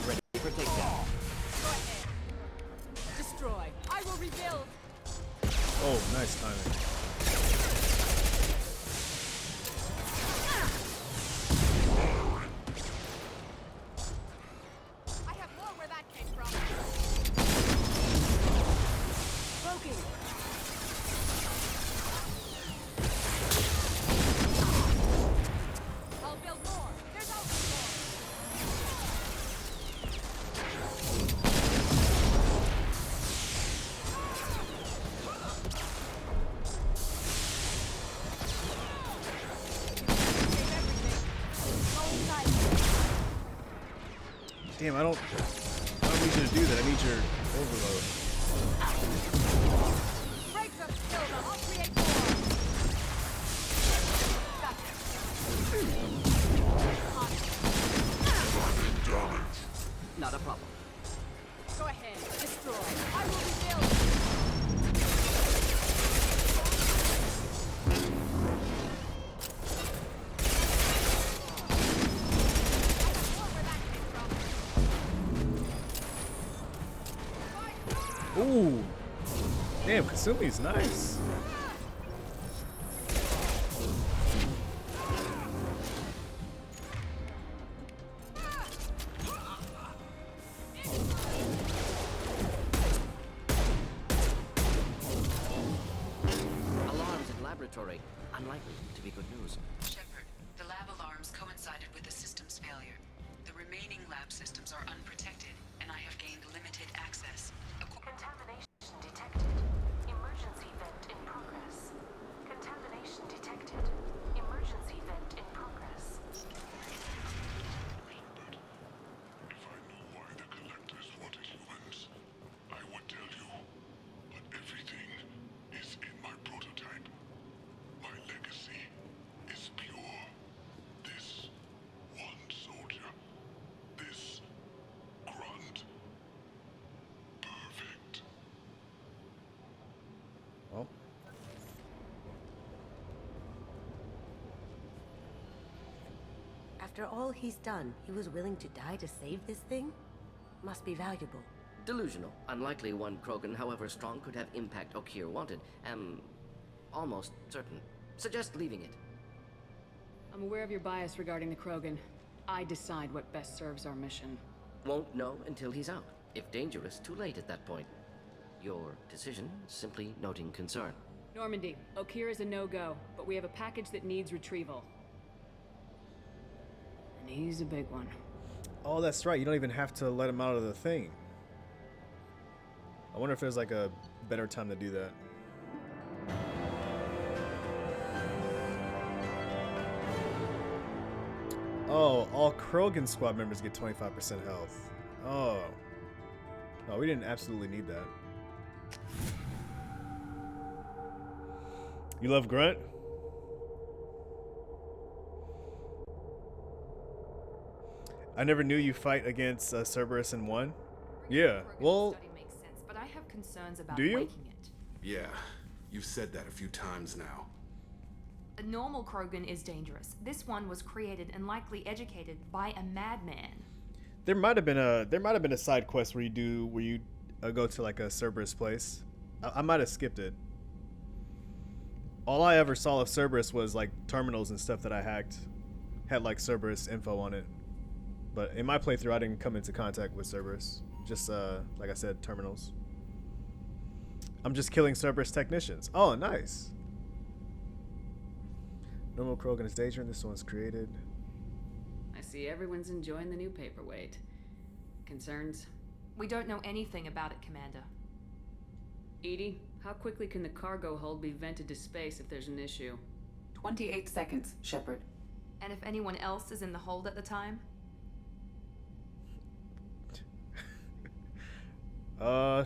Ready for takedown. Go ahead. Destroy. I will rebuild. Oh, nice timing. I have more where that came from. Broken. I'll build more. There's always more. Damn, I don't need you to do that. I need your overload. Break them, kill them, I'll create more. Not a problem. Go ahead, destroy. I will rebuild. Damn, Kasumi's nice. Alarms in laboratory. Unlikely to be good news. Shepard, the lab alarms coincided with the system's failure. The remaining lab systems are unprotected, and I have gained limited access. Contamination detected. Emergency vent in progress. Contamination detected. Emergency vent in progress. If I knew why the collectors wanted humans, I would tell you. But everything is in my prototype. My legacy is pure. This one soldier. This grunt. Perfect. Well, After all he's done, he was willing to die to save this thing? Must be valuable. Delusional. Unlikely one Krogan, however strong, could have impact Okier wanted. Am almost certain. Suggest leaving it. I'm aware of your bias regarding the Krogan. I decide what best serves our mission. Won't know until he's out. If dangerous, too late at that point. Your decision, simply noting concern. Normandy, Okier is a no-go, but we have a package that needs retrieval. And he's a big one. oh, that's right. You don't even have to let him out of the thing. I wonder if there's like a better time to do that. Oh, all Krogan squad members get 25% health. Oh. Oh, we didn't absolutely need that. You love Grunt? I never knew you fight against Cerberus and won. Yeah, well... Makes sense, but I have concerns about Do you? breaking it. Yeah, you've said that a few times now. A normal Krogan is dangerous. This one was created and likely educated by a madman. There might have been a side quest where you go to like a Cerberus place. I might have skipped it. All I ever saw of Cerberus was like terminals and stuff that I hacked. Had like Cerberus info on it. But in my playthrough, I didn't come into contact with Cerberus. Just, like I said, terminals. I'm just killing Cerberus technicians. Oh, nice. Normal Krogan is danger, and this one's created. I see everyone's enjoying the new paperweight. Concerns? We don't know anything about it, Commander. Edie, how quickly can the cargo hold be vented to space if there's an issue? 28 seconds, Shepard. And if anyone else is in the hold at the time?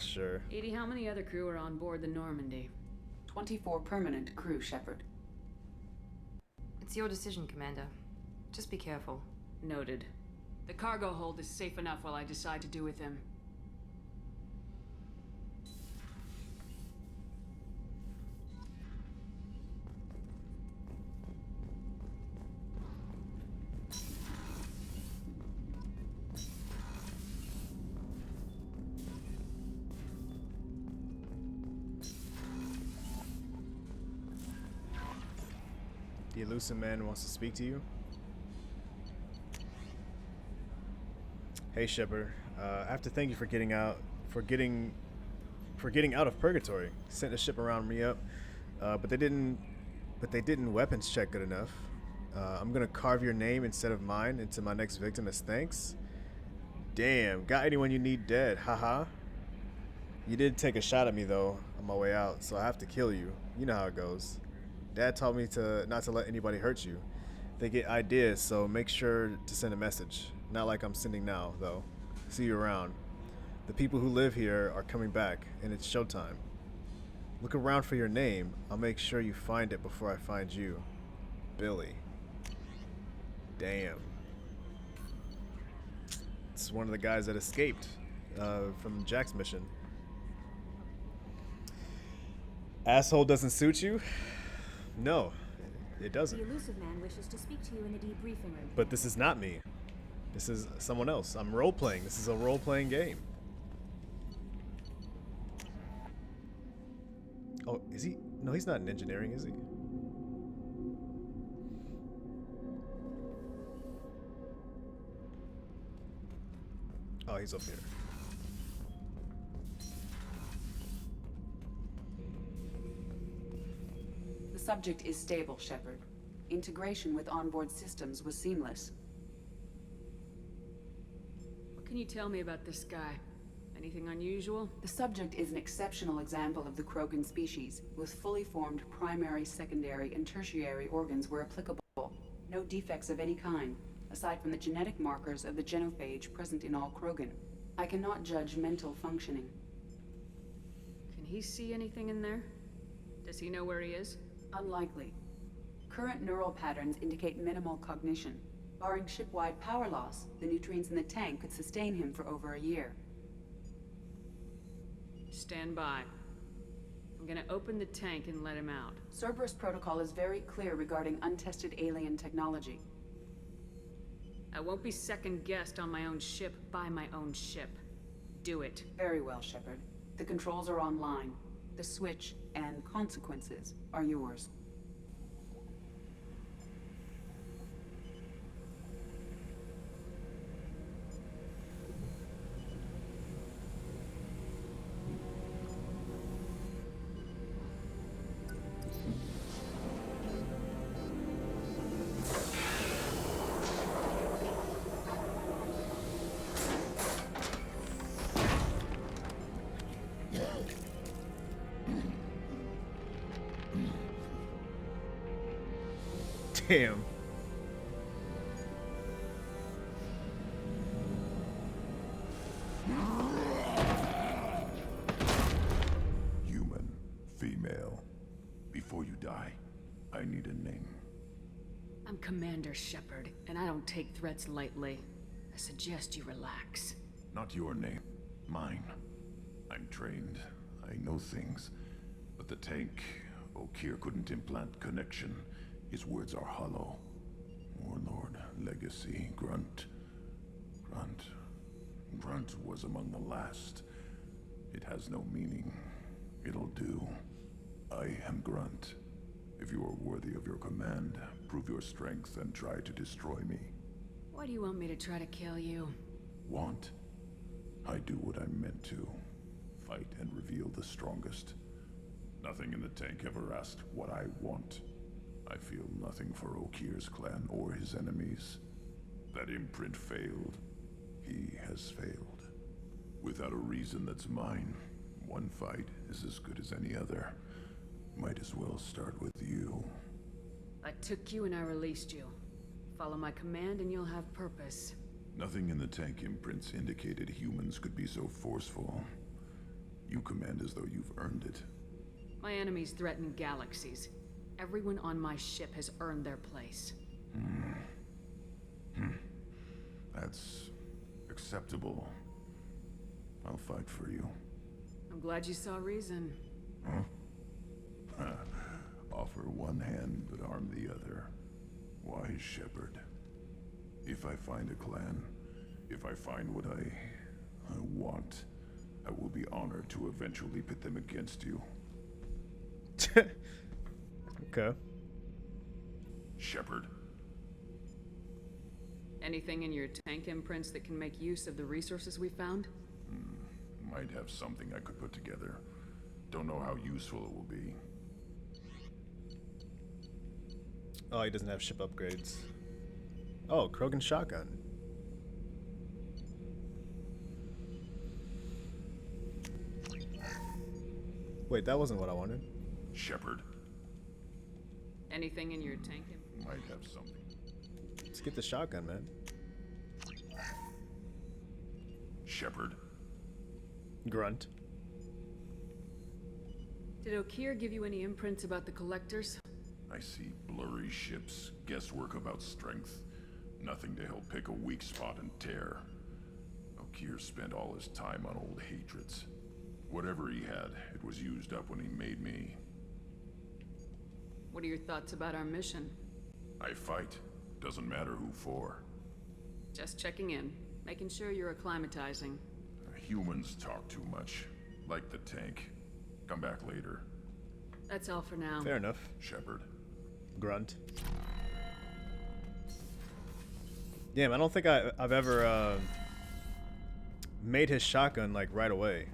Sure. Edie, how many other crew are on board the Normandy? 24 permanent crew, Shepard. It's your decision, Commander. Just be careful. Noted. The cargo hold is safe enough while I decide to do with him. The elusive man wants to speak to you. Hey Shepard, I have to thank you for getting out of purgatory. Sent a ship around me up, but they didn't weapons check good enough. I'm gonna carve your name instead of mine into my next victim as thanks. Damn, got anyone you need dead? Haha. You did take a shot at me though on my way out, so I have to kill you. You know how it goes. Dad taught me not to let anybody hurt you. They get ideas, so make sure to send a message. Not like I'm sending now, though. See you around. The people who live here are coming back, and it's showtime. Look around for your name. I'll make sure you find it before I find you. Billy. Damn. It's one of the guys that escaped from Jack's mission. Asshole doesn't suit you? No, it doesn't. The elusive man wishes to speak to you in the debriefing room. But this is not me. This is someone else. I'm role-playing. This is a role-playing game. Oh, is he? No, he's not in engineering, is he? Oh, he's up here. The subject is stable, Shepard. Integration with onboard systems was seamless. What can you tell me about this guy? Anything unusual? The subject is an exceptional example of the Krogan species, with fully formed primary, secondary, and tertiary organs where applicable. No defects of any kind, aside from the genetic markers of the genophage present in all Krogan. I cannot judge mental functioning. Can he see anything in there? Does he know where he is? Unlikely. Current neural patterns indicate minimal cognition. Barring ship-wide power loss, the nutrients in the tank could sustain him for over a year. Stand by. I'm gonna open the tank and let him out. Cerberus protocol is very clear regarding untested alien technology. I won't be second-guessed on my own ship by my own ship. Do it. Very well, Shepard. The controls are online. The switch and consequences are yours. Damn. Human, female. Before you die, I need a name. I'm Commander Shepard, and I don't take threats lightly. I suggest you relax. Not your name, mine. I'm trained. I know things. But the tank, Okeer couldn't implant connection. His words are hollow. Warlord, legacy, Grunt. Grunt was among the last. It has no meaning. It'll do. I am Grunt. If you are worthy of your command, prove your strength and try to destroy me. Why do you want me to try to kill you? Want? I do what I'm meant to. Fight and reveal the strongest. Nothing in the tank ever asked what I want. I feel nothing for Okeer's clan or his enemies. That imprint failed. He has failed. Without a reason that's mine, one fight is as good as any other. Might as well start with you. I took you and I released you. Follow my command and you'll have purpose. Nothing in the tank imprints indicated humans could be so forceful. You command as though you've earned it. My enemies threaten galaxies. Everyone on my ship has earned their place. That's acceptable. I'll fight for you. I'm glad you saw reason. Offer one hand, but arm the other. Wise Shepard. If I find a clan, if I find what I want, I will be honored to eventually pit them against you. Okay. Shepard. Anything in your tank imprints that can make use of the resources we found? Might have something I could put together. Don't know how useful it will be. Oh, he doesn't have ship upgrades. Oh, Krogan shotgun. Wait, that wasn't what I wanted. Shepard. Anything in your tank Might have something. Let's get the shotgun, man. Shepard. Grunt. Did Okeer give you any imprints about the collectors? I see blurry ships, guesswork about strength. Nothing to help pick a weak spot and tear. Okeer spent all his time on old hatreds. Whatever he had, it was used up when he made me. What are your thoughts about our mission? I fight. Doesn't matter who for. Just checking in, making sure you're acclimatizing. Humans talk too much. Like the tank. Come back later. That's all for now. Fair enough. Shepard. Grunt. Damn, I don't think I've ever made his shotgun like right away.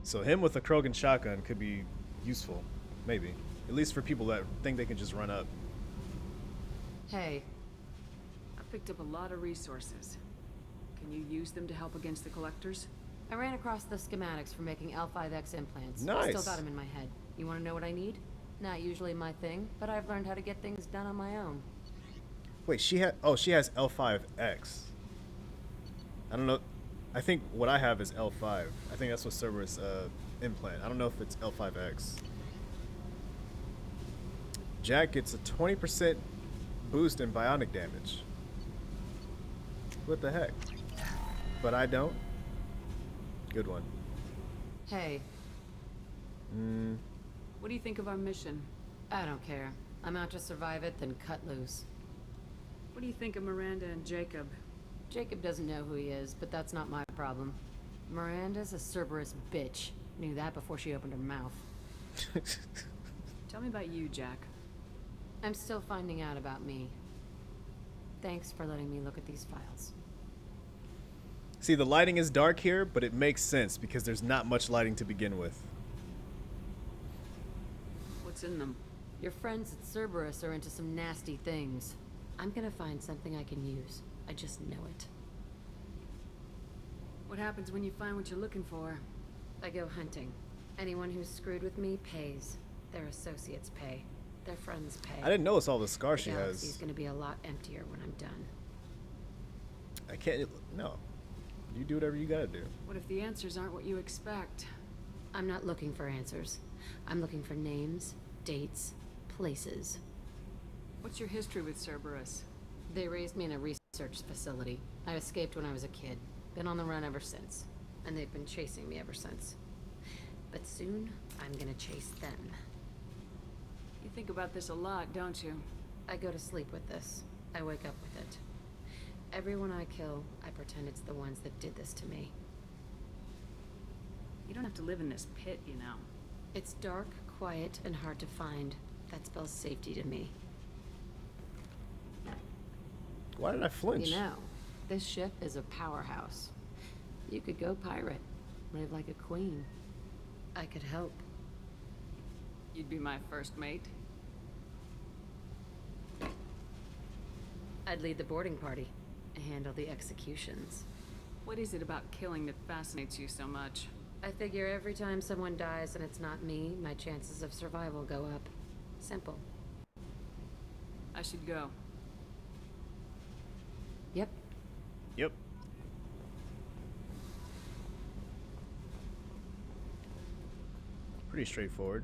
So him with a Krogan shotgun could be useful, maybe. At least for people that think they can just run up. Hey. I picked up a lot of resources. Can you use them to help against the collectors? I ran across the schematics for making L5X implants. Nice. I still got them in my head. You want to know what I need? Not usually my thing, but I've learned how to get things done on my own. Wait, she has L5X. I don't know. I think what I have is L5. I think that's what Cerberus implant. I don't know if it's L5X. Jack gets a 20% boost in bionic damage. What the heck? But I don't. Good one. Hey. What do you think of our mission? I don't care. I'm out to survive it, then cut loose. What do you think of Miranda and Jacob? Jacob doesn't know who he is, but that's not my problem. Miranda's a Cerberus bitch. Knew that before she opened her mouth. Tell me about you, Jack. I'm still finding out about me. Thanks for letting me look at these files. See, the lighting is dark here, but it makes sense because there's not much lighting to begin with. What's in them? Your friends at Cerberus are into some nasty things. I'm gonna find something I can use. I just know it. What happens when you find what you're looking for? I go hunting. Anyone who's screwed with me pays. Their associates pay. Their friends pay. I didn't notice all the scars she The has. galaxy's gonna be a lot emptier when I'm done. I can't. No. You do whatever you gotta do. What if the answers aren't what you expect? I'm not looking for answers. I'm looking for names, dates, places. What's your history with Cerberus? They raised me in a research facility. I escaped when I was a kid. Been on the run ever since. And they've been chasing me ever since. But soon, I'm gonna chase them. You think about this a lot, don't you? I go to sleep with this. I wake up with it. Everyone I kill, I pretend it's the ones that did this to me. You don't have to live in this pit, you know. It's dark, quiet, and hard to find. That spells safety to me. Why did I flinch? You know, this ship is a powerhouse. You could go pirate. Live like a queen. I could help. You'd be my first mate? I'd lead the boarding party. Handle the executions. What is it about killing that fascinates you so much? I figure every time someone dies and it's not me, my chances of survival go up. Simple. I should go. Yep. Yep. Pretty straightforward.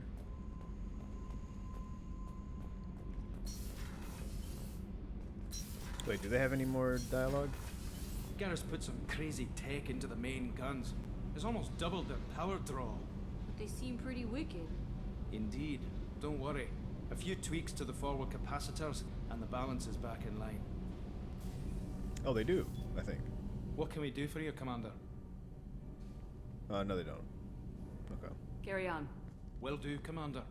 Wait, do they have any more dialogue? Garrus put some crazy tech into the main guns. It's almost doubled their power draw. But they seem pretty wicked. Indeed. Don't worry. A few tweaks to the forward capacitors, and the balance is back in line. Oh, they do, I think. What can we do for you, Commander? No, they don't. Okay. Carry on. Will do, Commander.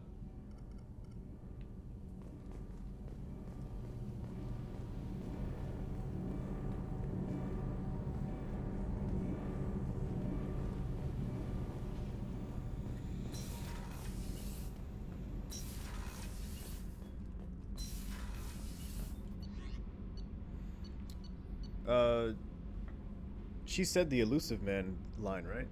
She said the elusive man line, right?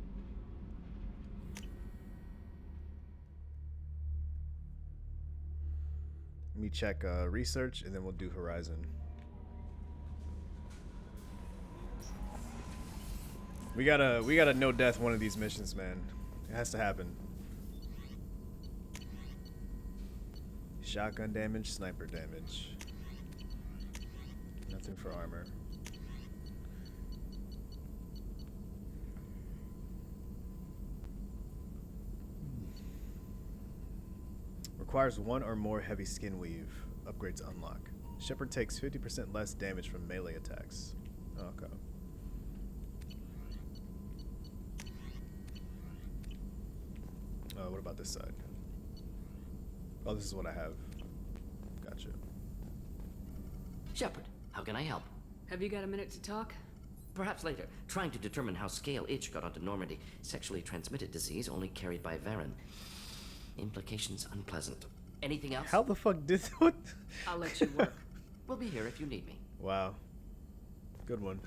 Let me check research, and then we'll do Horizon. We gotta no death one of these missions, man. It has to happen. Shotgun damage, sniper damage. Nothing for armor. Requires one or more heavy skin weave. Upgrades unlock. Shepard takes 50% less damage from melee attacks. Okay. What about this side? Oh, this is what I have. Gotcha. Shepard, how can I help? Have you got a minute to talk? Perhaps later. Trying to determine how scale itch got onto Normandy. Sexually transmitted disease only carried by Varen. Implications unpleasant. Anything else? How the fuck did what? I'll let you work. We'll be here if you need me. Wow. Good one.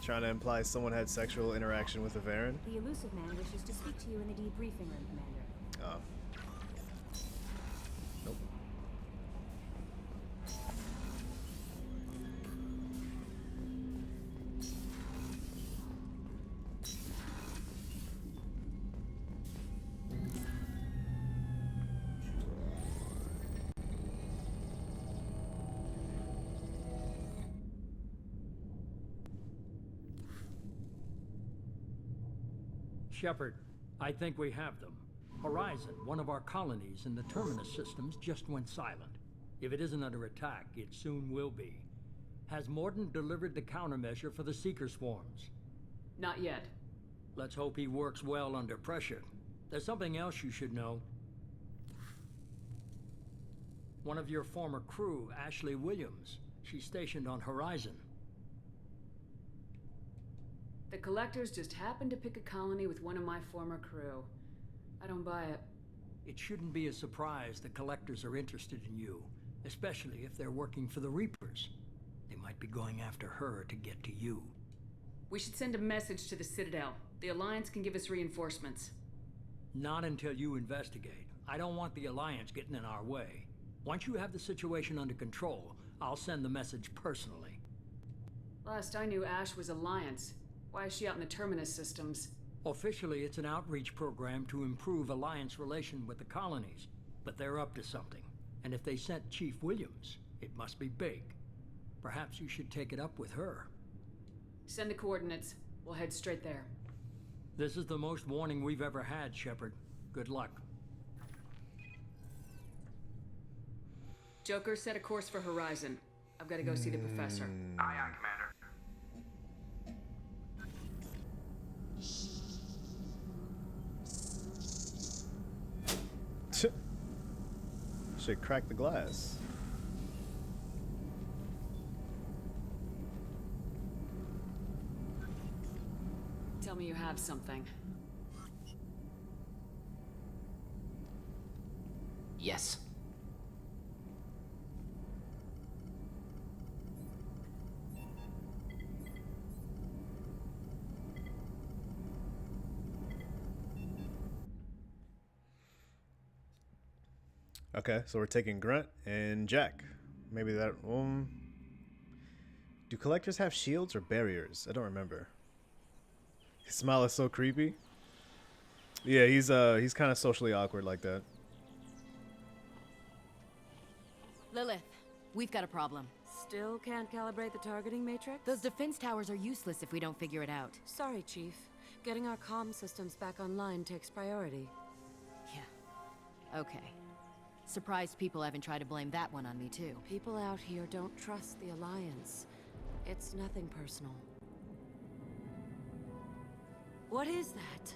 Trying to imply someone had sexual interaction with a Varen? The elusive man wishes to speak to you in the debriefing room, Commander. Oh. Nope. Shepard, I think we have them. Horizon, one of our colonies in the Terminus systems, just went silent. If it isn't under attack, it soon will be. Has Mordin delivered the countermeasure for the Seeker swarms? Not yet. Let's hope he works well under pressure. There's something else you should know. One of your former crew, Ashley Williams, she's stationed on Horizon. The Collectors just happened to pick a colony with one of my former crew. I don't buy it. It shouldn't be a surprise the Collectors are interested in you, especially if they're working for the Reapers. They might be going after her to get to you. We should send a message to the Citadel. The Alliance can give us reinforcements. Not until you investigate. I don't want the Alliance getting in our way. Once you have the situation under control, I'll send the message personally. Last I knew, Ash was Alliance. Why is she out in the Terminus systems? Officially, it's an outreach program to improve Alliance relation with the colonies, but they're up to something. And if they sent Chief Williams, it must be big. Perhaps you should take it up with her. Send the coordinates. We'll head straight there. This is the most warning we've ever had, Shepard. Good luck. Joker, set a course for Horizon. I've got to go see the professor. Aye, aye, Commander. Should crack the glass. Tell me you have something. Yes. Okay, so we're taking Grunt and Jack. Maybe that. Do Collectors have shields or barriers? I don't remember. His smile is so creepy. Yeah, he's kind of socially awkward like that. Lilith, we've got a problem. Still can't calibrate the targeting matrix? Those defense towers are useless if we don't figure it out. Sorry, Chief. Getting our comm systems back online takes priority. Yeah. Okay. Surprised people haven't tried to blame that one on me, too. People out here don't trust the Alliance. It's nothing personal. What is that?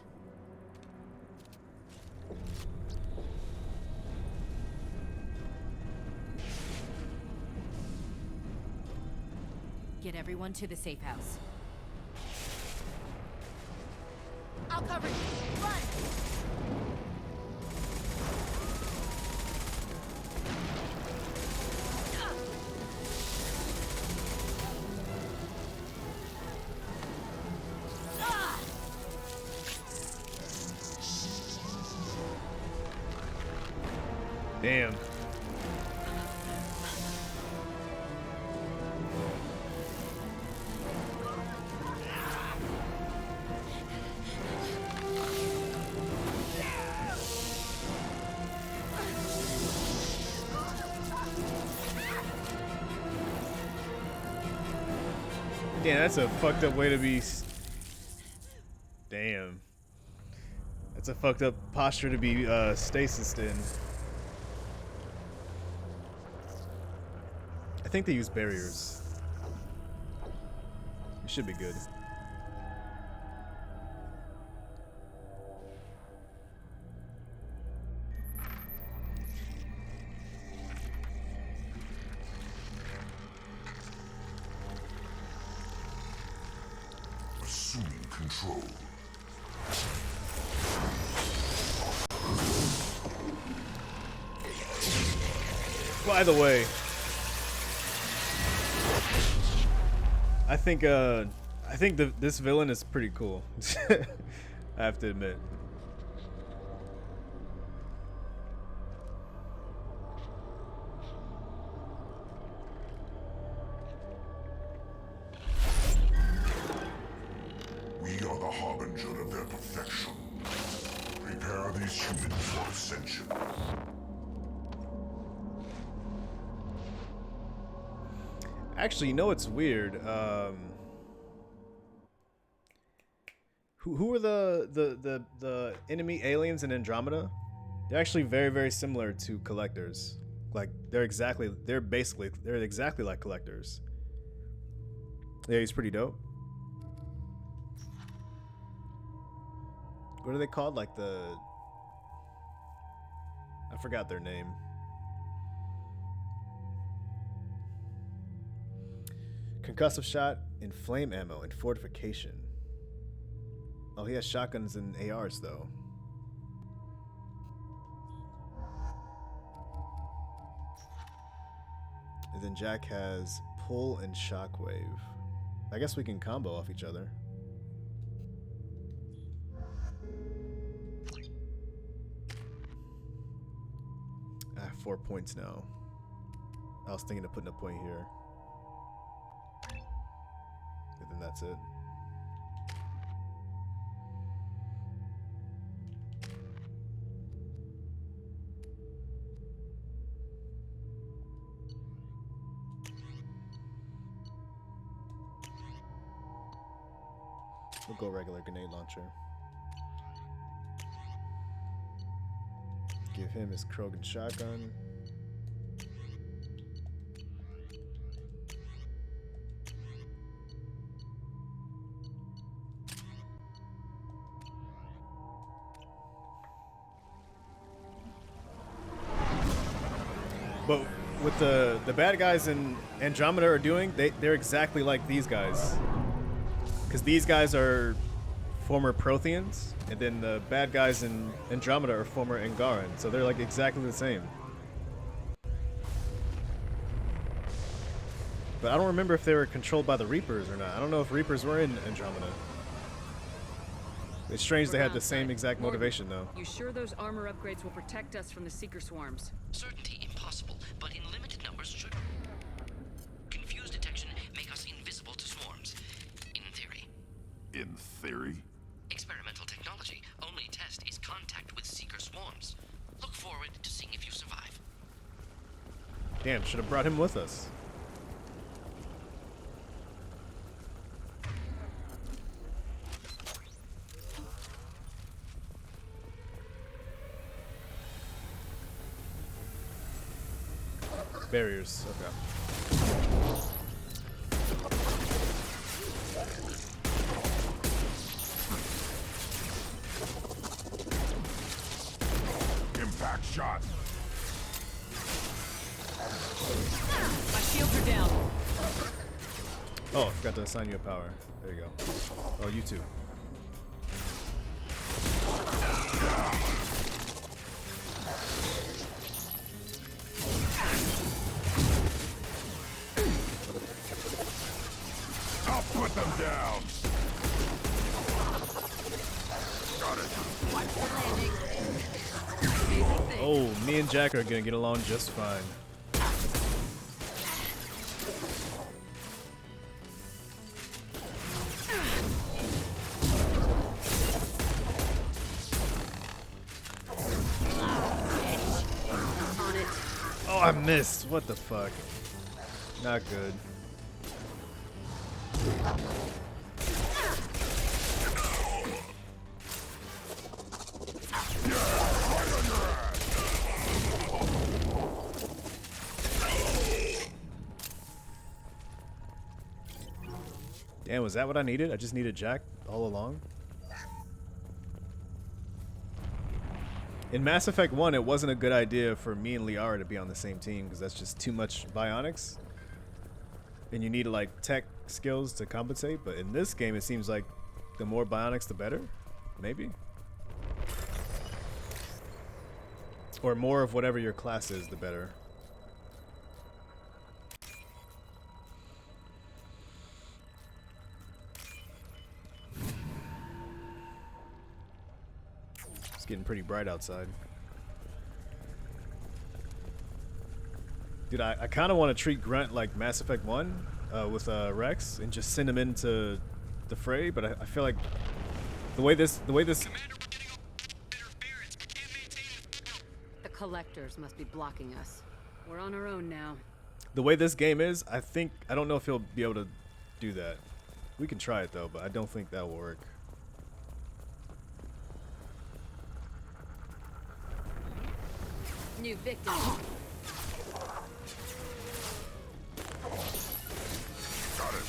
Get everyone to the safe house. I'll cover you. Run! Damn. Damn, that's a fucked up way to be. Damn. That's a fucked up posture to be stasised in. I think they use barriers. We should be good. assuming control. By the way, I think this villain is pretty cool. I have to admit. We are the harbinger of their perfection. Prepare these humans for ascension. Actually, you know what's weird? Who are the enemy aliens in Andromeda? They're actually very, very similar to collectors. Like they're exactly like collectors. Yeah, he's pretty dope. What are they called? Like I forgot their name. Concussive shot and flame ammo and fortification. Oh, he has shotguns and ARs though. And then Jack has pull and shockwave. I guess we can combo off each other. I have 4 points now. I was thinking of putting a point here. And then that's it. We'll go regular grenade launcher. Give him his Krogan shotgun. But what the bad guys in Andromeda are doing, they're exactly like these guys. Because these guys are former Protheans, and then the bad guys in Andromeda are former Angaran, so they're like exactly the same. But I don't remember if they were controlled by the Reapers or not. I don't know if Reapers were in Andromeda. It's strange they had the same exact motivation though. You sure those armor upgrades will protect us from the Seeker swarms? Certainty impossible, but in limited numbers should. Confused detection make us invisible to swarms. In theory. In theory? Experimental technology. Only test is contact with Seeker swarms. Look forward to seeing if you survive. Damn, should have brought him with us. Barriers, okay. Impact shot. My shields are down. Oh, I forgot to assign you a power. There you go. Oh, you too. I'll put them down. Got it. Oh, me and Jack are gonna get along just fine. Oh, I missed. What the fuck? Not good. Damn, was that what I needed? I just needed Jack all along? In Mass Effect 1, it wasn't a good idea for me and Liara to be on the same team because that's just too much bionics. And you need like tech skills to compensate, but in this game it seems like the more bionics, the better? Maybe? Or more of whatever your class is, the better. It's getting pretty bright outside. Dude, I kind of want to treat Grunt like Mass Effect 1 with Rex and just send him into the fray, but I feel like the way this The collectors must be blocking us. We're on our own now. the way this game is, I don't know if he'll be able to do that. We can try it though, but I don't think that will work. New victim. Got it.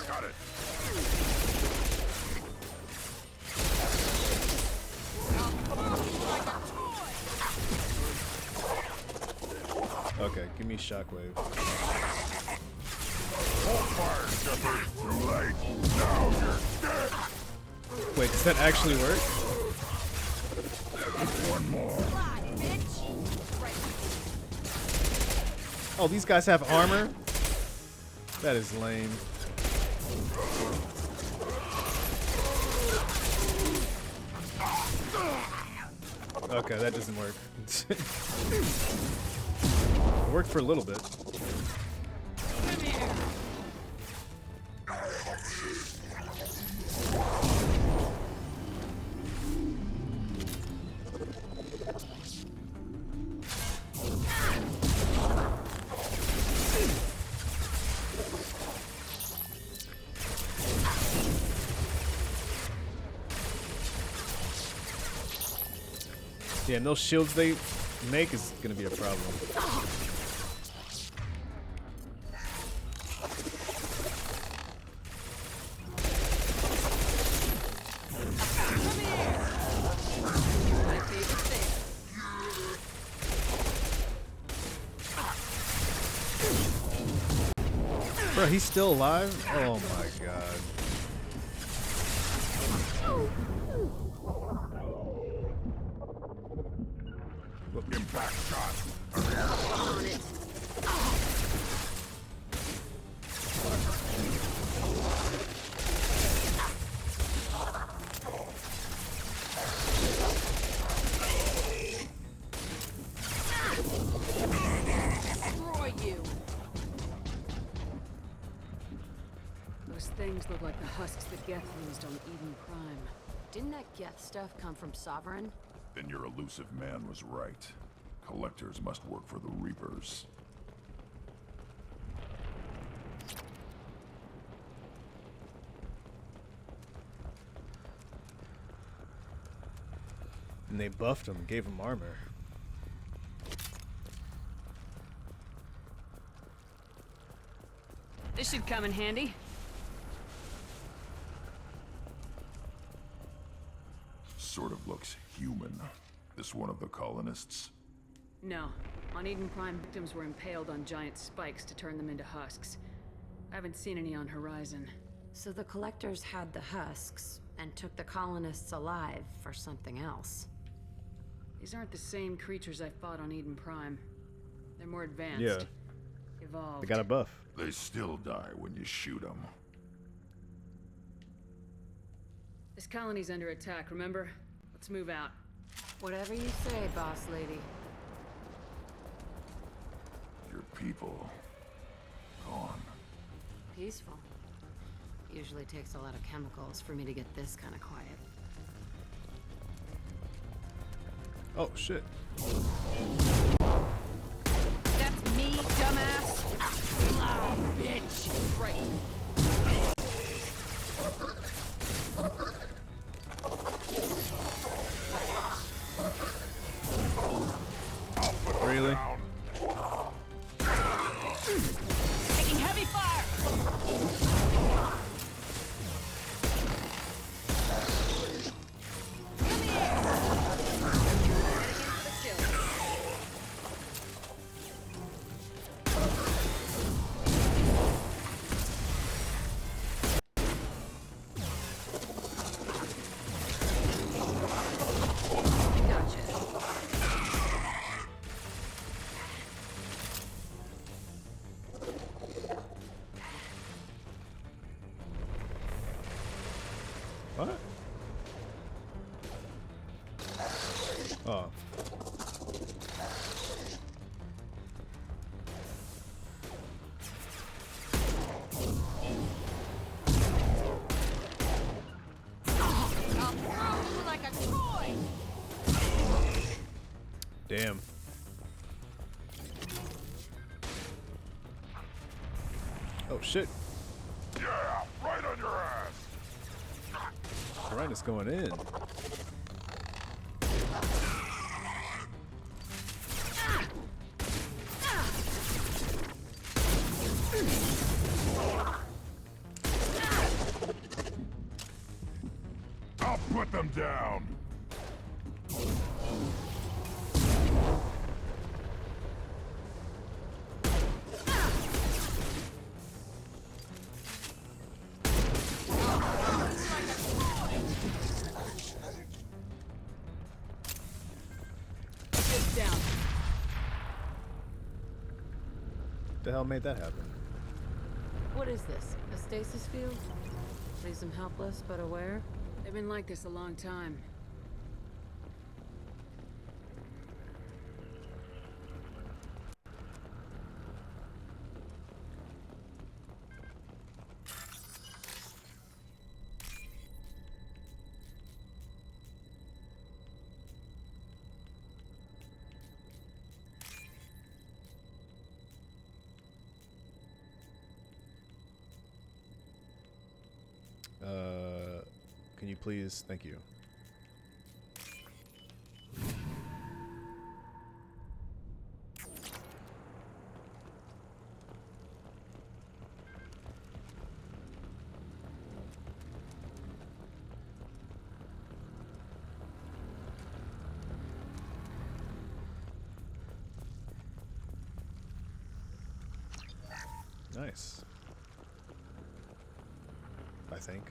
Got it. Okay, give me shockwave. Hold fire, Shepard. Too late. Now you're dead. Wait, does that actually work? One more. Oh, these guys have armor? That is lame. Okay, that doesn't work. It worked for a little bit. Yeah, and those shields they make is gonna be a problem. Bro, he's still alive? Oh my god. Impact shot. On it. Destroy you. Those things look like the husks that Geth used on Eden Prime. Didn't that Geth stuff come from Sovereign? Then your elusive man was right. Collectors must work for the Reapers. And they buffed him, gave him armor. This should come in handy. Sort of looks human. This one of the colonists? No. On Eden Prime, victims were impaled on giant spikes to turn them into husks. I haven't seen any on Horizon. So the collectors had the husks and took the colonists alive for something else. These aren't the same creatures I fought on Eden Prime. They're more advanced. Yeah. Evolved. They got a buff. They still die when you shoot them. This colony's under attack, remember? Let's move out. Whatever you say, boss lady. Your people gone. Peaceful. Usually takes a lot of chemicals for me to get this kind of quiet. Oh shit. That's me, dumbass. Ah, bitch. Right. Really? Taking heavy fire! What? Oh. Like a toy. Damn. Oh shit. Yeah, right on your ass. Alright, it's going in. I'll put them down. Down. The hell made that happen? What is this? A stasis field? Leaves them helpless but aware? They've been like this a long time. Can you please? Thank you. Nice. I think.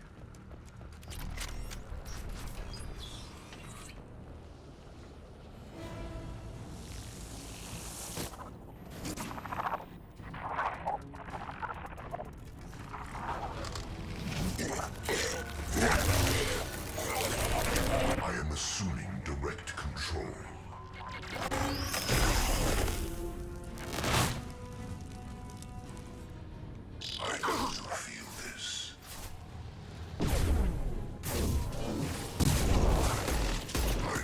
I am assuming direct control. I know you feel this. I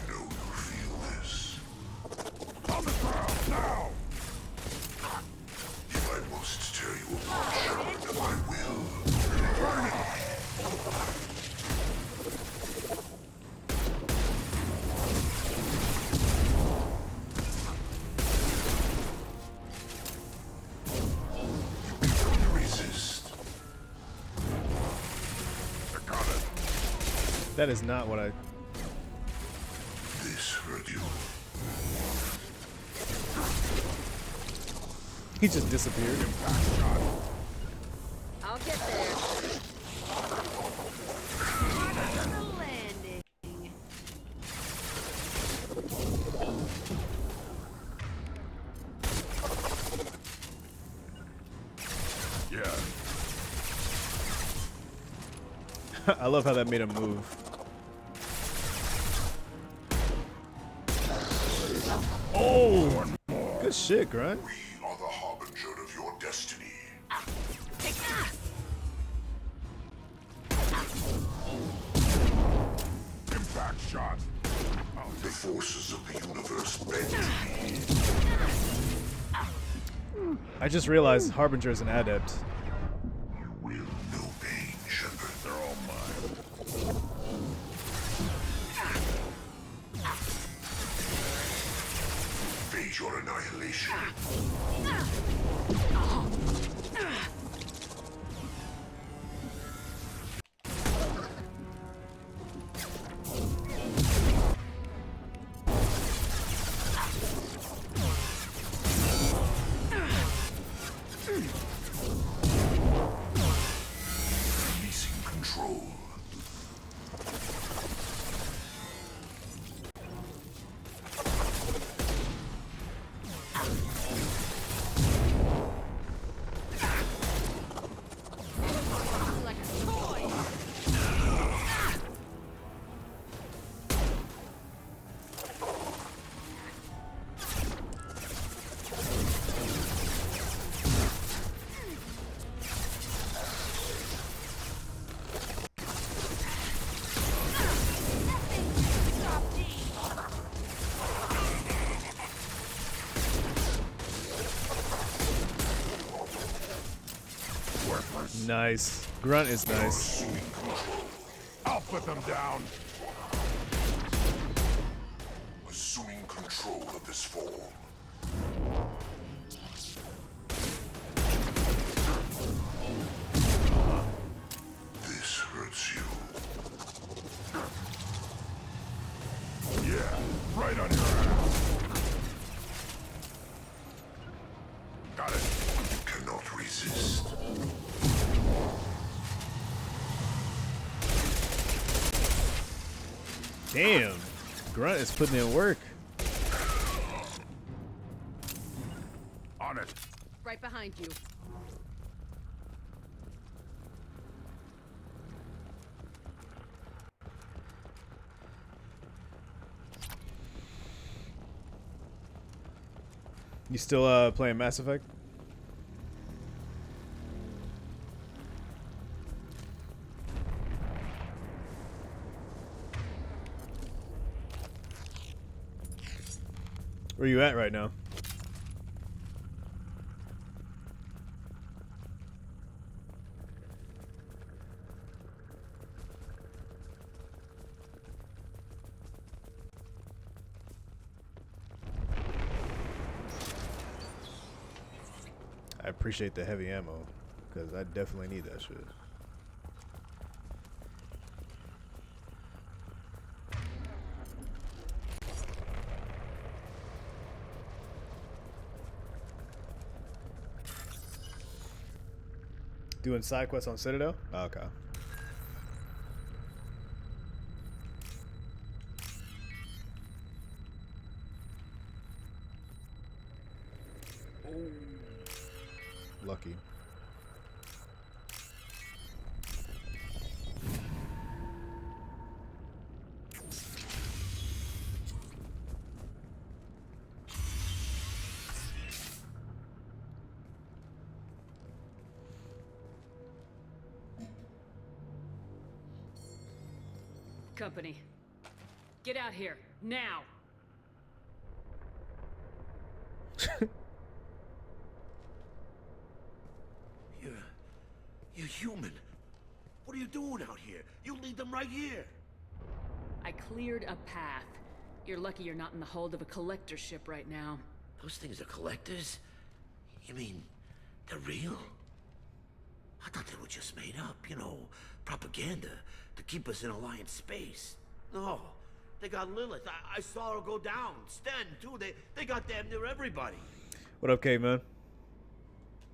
know you feel this. On the ground, now! If I must tear you apart, Shepard, I will. That is not what I... This hurt you. He just disappeared. I'll get there. Yeah. I love how that made him move. Oh! Good shit, Grunt. We are the harbinger of your destiny. Impact shot. The forces of the universe bend to me. I just realized Harbinger is an adept. You will know pain, Shepard. They're all mine. Fate your annihilation. Releasing control. worthless. Nice. Grunt is nice. I'll put them down. Assuming control of this form. This hurts you. Yeah, right on your ass. Got it. You cannot resist. Damn. Grunt is putting in work. On it. Right behind you. You still playing Mass Effect? Where you at right now? I appreciate the heavy ammo, because I definitely need that shit. Doing side quests on Citadel? Oh, okay. Lucky. Company. Get out here, now! You're human. What are you doing out here? You lead them right here. I cleared a path. You're lucky you're not in the hold of a collector ship right now. Those things are collectors? You mean, they're real? I thought they were just made up, you know, propaganda to keep us in Alliance space. No, they got Lilith. I saw her go down. Sten, too. They got damn near everybody. What up, Caveman?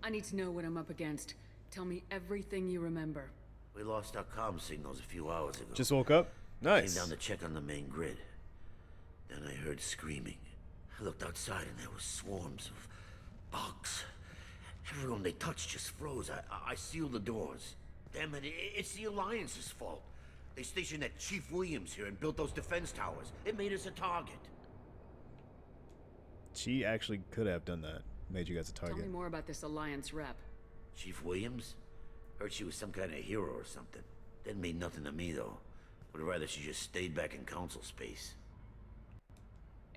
I need to know what I'm up against. Tell me everything you remember. We lost our comm signals a few hours ago. Just woke up? Nice. Came down to check on the main grid. Then I heard screaming. I looked outside and there were swarms of bugs. Everyone they touched just froze. I sealed the doors. Damn it, it's the Alliance's fault. They stationed that Chief Williams here and built those defense towers. It made us a target. She actually could have done that. Made you guys a target. Tell me more about this Alliance rep. Chief Williams? Heard she was some kind of hero or something. Didn't mean nothing to me, though. Would rather she just stayed back in Council space.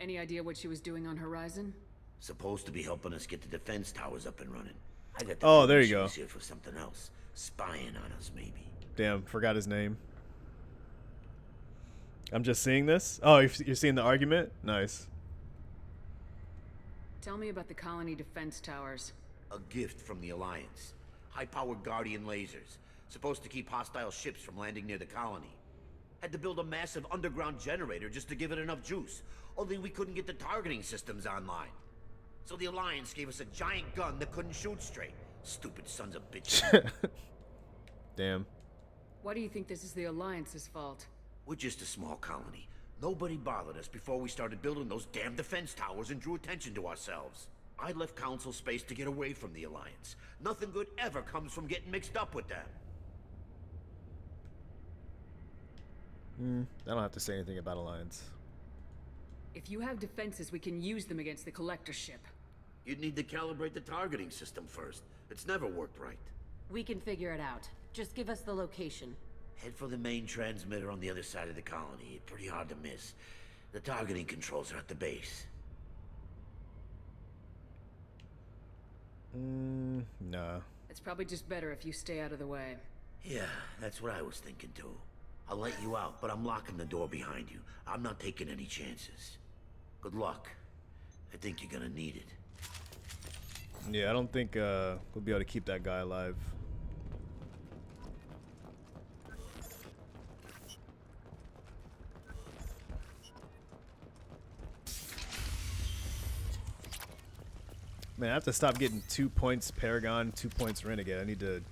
Any idea what she was doing on Horizon? Supposed to be helping us get the defense towers up and running. I got Oh, there you she go. was here for something else. Spying on us, maybe. Damn, forgot his name. I'm just seeing this? Oh, you're seeing the argument? Nice. Tell me about the colony defense towers. A gift from the Alliance. High-powered Guardian lasers. Supposed to keep hostile ships from landing near the colony. Had to build a massive underground generator just to give it enough juice. Only we couldn't get the targeting systems online. So the Alliance gave us a giant gun that couldn't shoot straight. Stupid sons of bitches. Damn. Why do you think this is the Alliance's fault? We're just a small colony. Nobody bothered us before we started building those damn defense towers and drew attention to ourselves. I left Council space to get away from the Alliance. Nothing good ever comes from getting mixed up with them. I don't have to say anything about Alliance. If you have defenses, we can use them against the collector ship. You'd need to calibrate the targeting system first. It's never worked right. We can figure it out. Just give us the location. Head for the main transmitter on the other side of the colony. Pretty hard to miss. The targeting controls are at the base. Nah. It's probably just better if you stay out of the way. Yeah, that's what I was thinking too. I'll let you out, but I'm locking the door behind you. I'm not taking any chances. Good luck. I think you're gonna need it. Yeah, I don't think we'll be able to keep that guy alive. Man, I have to stop getting 2 points Paragon, 2 points Renegade. I need to...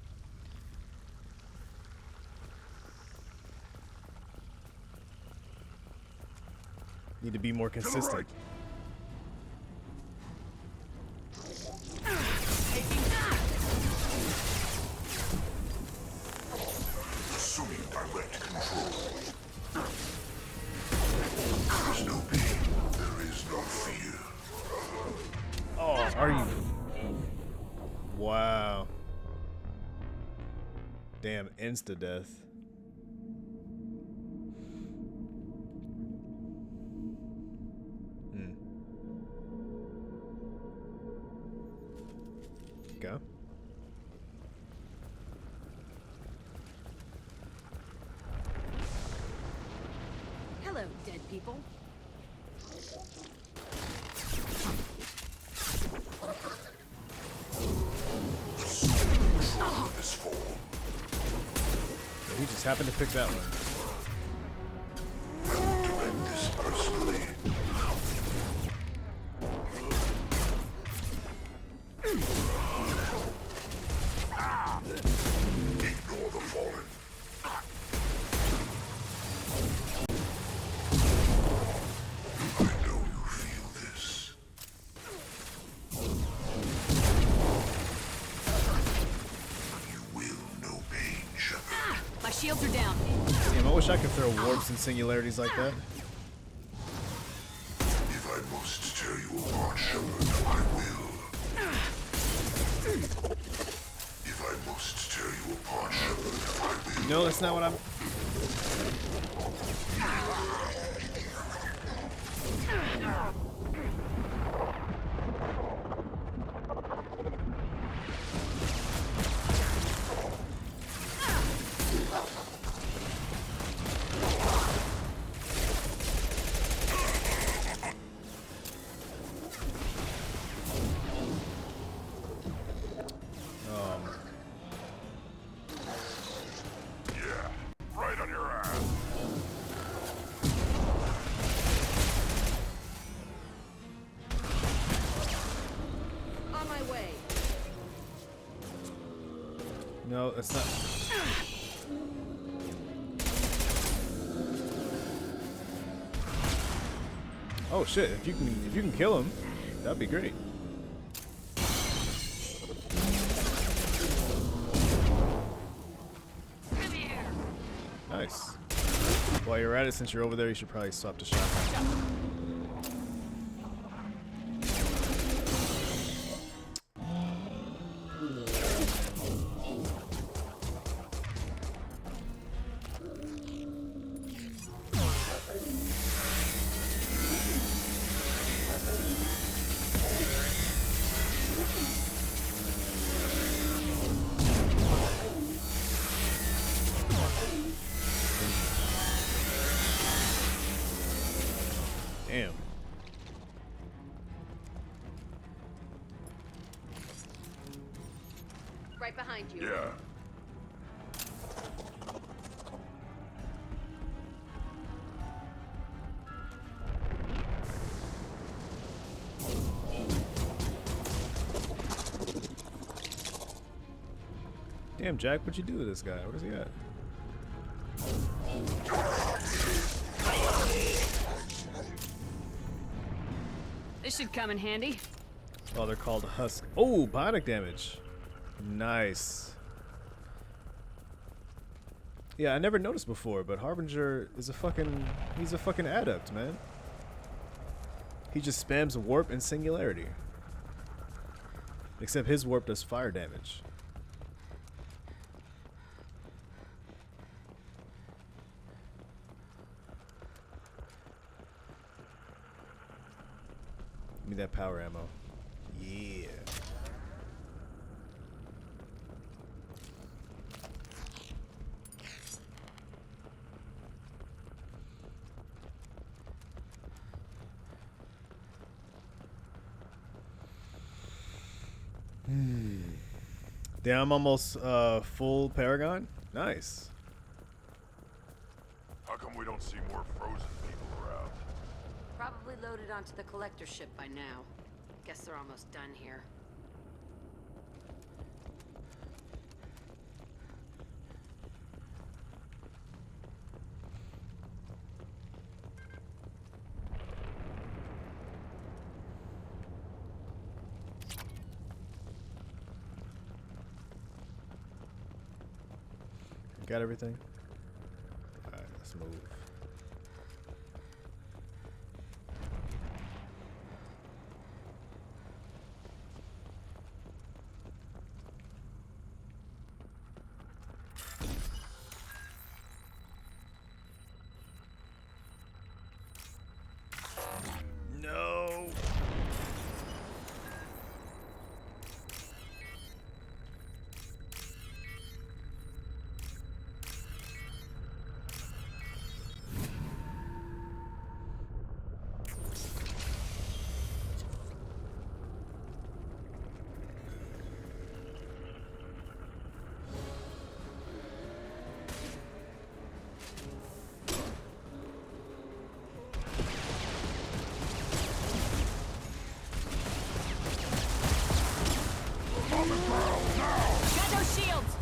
Need to be more consistent. Assuming direct control. There is no pain. There is no fear. Oh, are you? Wow. Damn, insta-death. Okay. Hello, dead people. He just happened to pick that one. Direct this personally. Ignore the fallen. I know you feel this. You will know pain, Shep. My shields are down. Damn, I wish I could throw warps and singularities like that. If I must tear you apart, Shepard, I will. If I must tear you apart, Shepard, I will. No, that's not what I'm... Yeah, right on your ass. On my way. No, that's not... Oh shit, if you can kill him, that'd be great. Nice. While you're at it, since you're over there, you should probably swap to shotgun. Damn. Right behind you. Yeah. Damn, Jack, what'd you do with this guy? Where's he at? This should come in handy. Oh, they're called Husk. Oh, bionic damage. Nice. Yeah, I never noticed before, but Harbinger is he's a fucking adept, man. He just spams warp and singularity. Except his warp does fire damage. Give me that power ammo. Yeah. Damn, I'm almost full Paragon. Nice. How come we don't see more frozen people around? Probably loaded onto the collector ship by now. Guess they're almost done here. Got everything? Alright, let's move. No. Got no shields!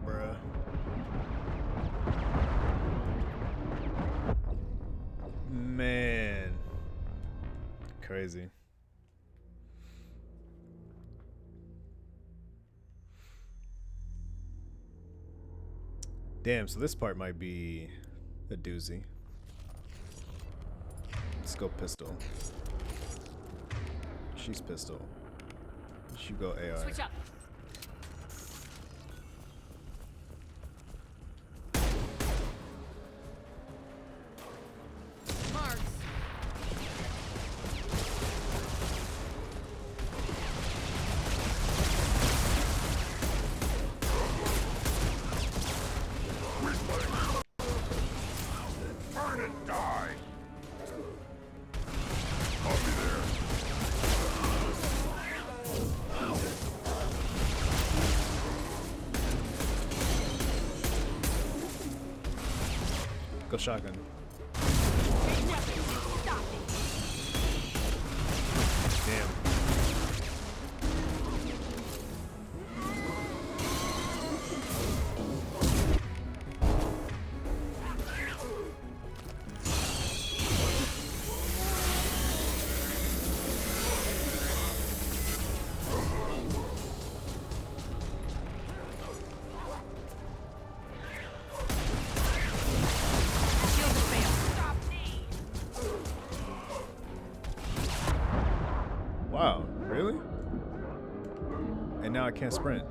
Bruh. Man. Crazy. Damn, so this part might be a doozy. Let's go pistol. She's pistol. You go AR. Switch up. Marks. Burn and die! Copy there. Go shotgun. Damn. Wow, really? And now I can't sprint.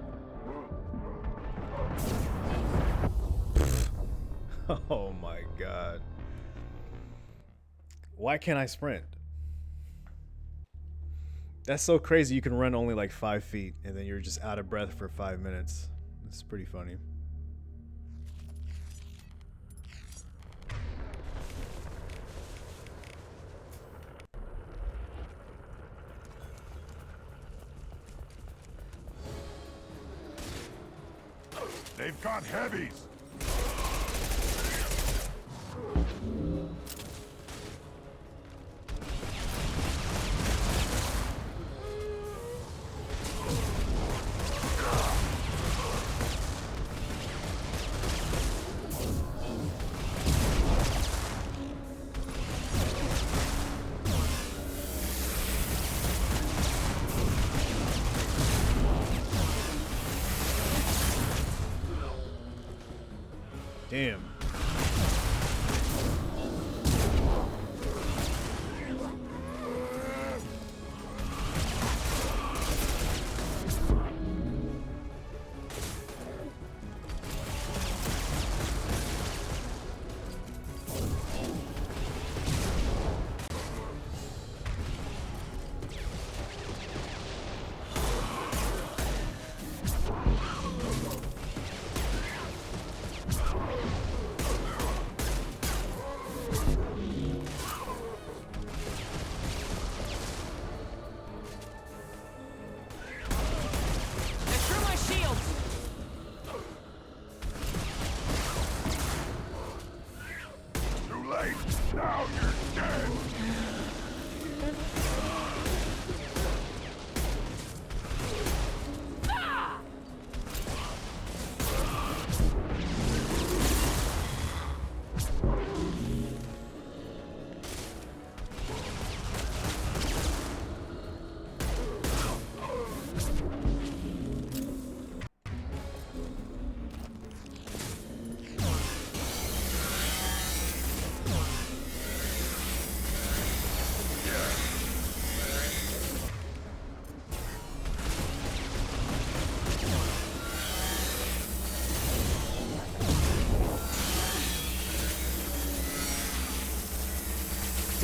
Oh my god. Why can't I sprint? That's so crazy. You can run only like 5 feet and then you're just out of breath for 5 minutes. It's pretty funny. They've got heavies! Damn.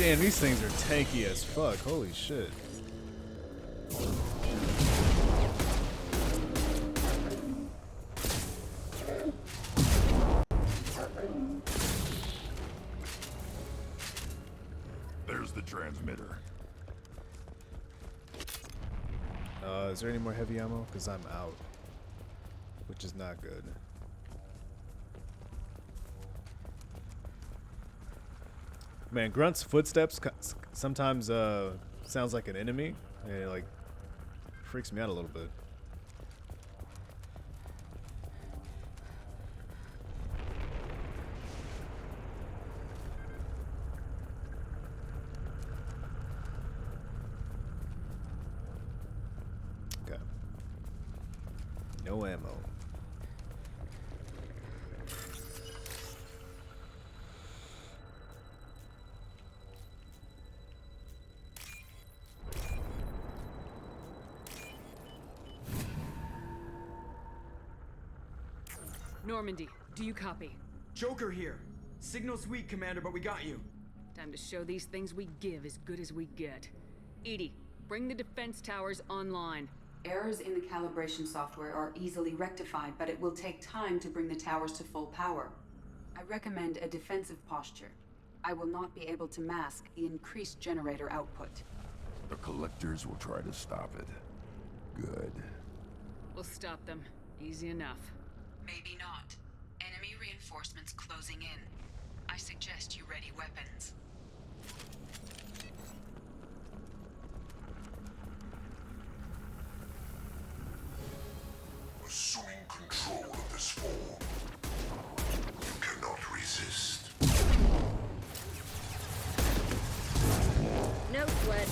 Damn, these things are tanky as fuck. Holy shit. There's the transmitter. Is there any more heavy ammo? Because I'm out. Which is not good. Man, Grunt's footsteps sometimes sounds like an enemy, and it like freaks me out a little bit. Okay. No ammo. Normandy, do you copy? Joker here. Signal's weak, Commander, but we got you. Time to show these things we give as good as we get. Edie, bring the defense towers online. Errors in the calibration software are easily rectified, but it will take time to bring the towers to full power. I recommend a defensive posture. I will not be able to mask the increased generator output. The collectors will try to stop it. Good. We'll stop them. Easy enough. Maybe not. Enemy reinforcements closing in. I suggest you ready weapons. Assuming control of this form, you cannot resist. No sweat.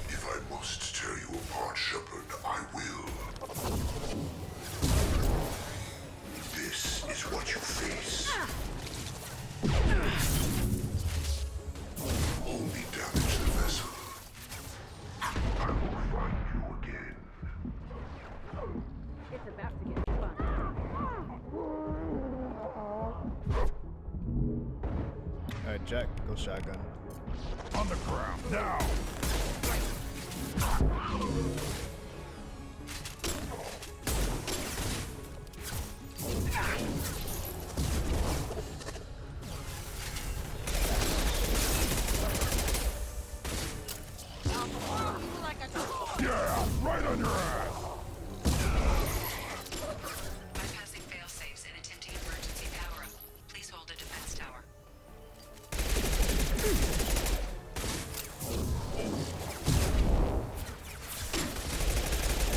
If I must tear you apart, Shepard, I will. This is what you face. Only damage the vessel. I will find you again. It's about to get fun. Alright, Jack, go shotgun. On the ground, now! Yeah, right on your ass! Bypassing fail-safes and attempting emergency power-up. Please hold a defense tower.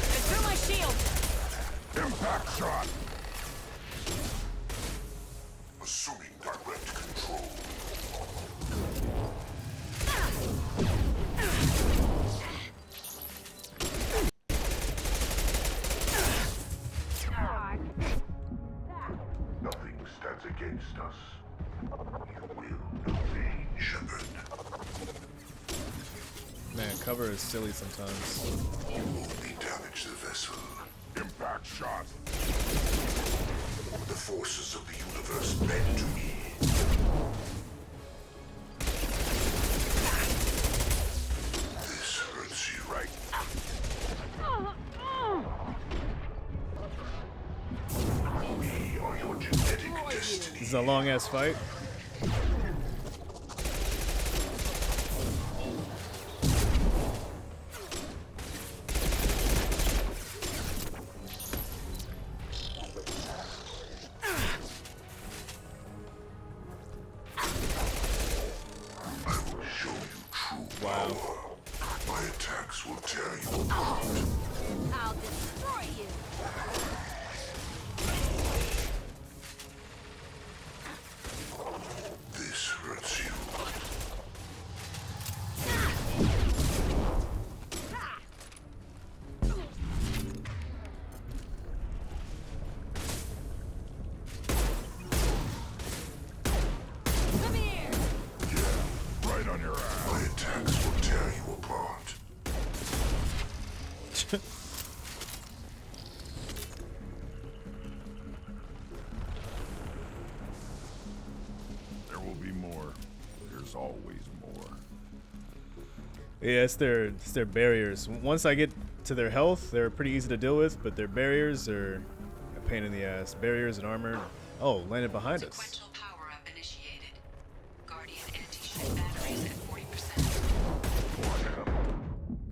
I threw my shield! Impact shot! Assuming direct control. Nothing stands against us. You will know pain, Shepard. Man, cover is silly sometimes. You only damage the vessel. Impact shot! The forces of the universe bend to me. This hurts you. Right. We are your genetic destiny. This is a long ass fight. I will show you true Wow. power. My attacks will tear you apart. I'll destroy you! This hurts you. Come here! Yeah, right on your ass. My attacks will tear you apart. Yeah, it's their barriers. Once I get to their health, they're pretty easy to deal with, but their barriers are a pain in the ass. Barriers and armor. Oh, landed behind us. Sequential power-up initiated. Guardian anti-ship batteries at 40%.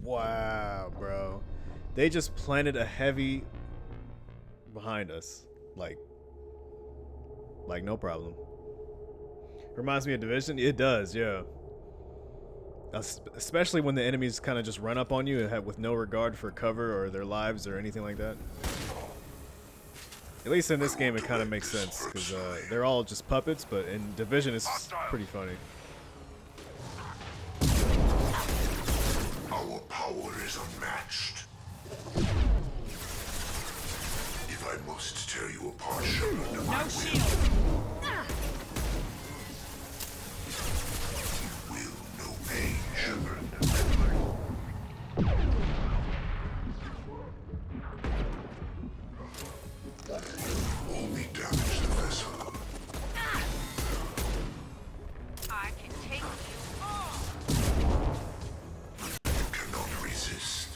Wow, bro. They just planted a heavy behind us. Like no problem. Reminds me of Division? It does, yeah. Especially when the enemies kind of just run up on you with no regard for cover or their lives or anything like that. At least in this game it kind of makes sense, because they're all just puppets, but in Division it's pretty funny. Our power is unmatched. If I must tear you apart, Shepard, I will. shield! Shepard. Only damage the vessel. I can take you all! You cannot resist.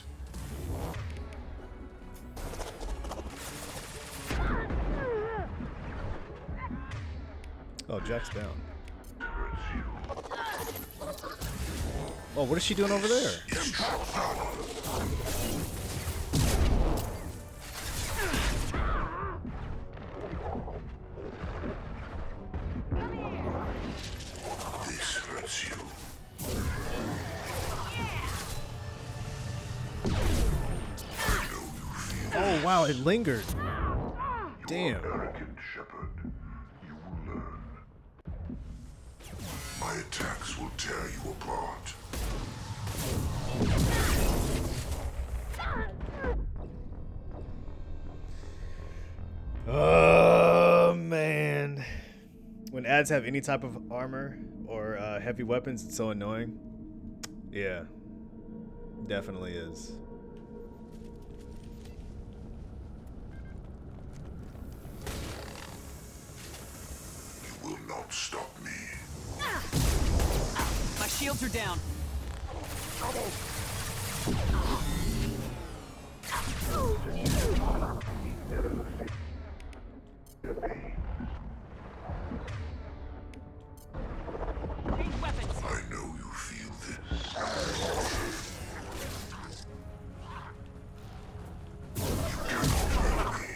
Oh, Jack's down. Oh, what is she doing over there? This hurts you. Oh, wow, it lingered. Damn. Arrogant Shepard. You will learn. My attacks will tear you apart. Oh, man. When ads have any type of armor or heavy weapons, it's so annoying. Yeah. Definitely is. You will not stop me. My shields are down. I know you feel this. You cannot hurt me.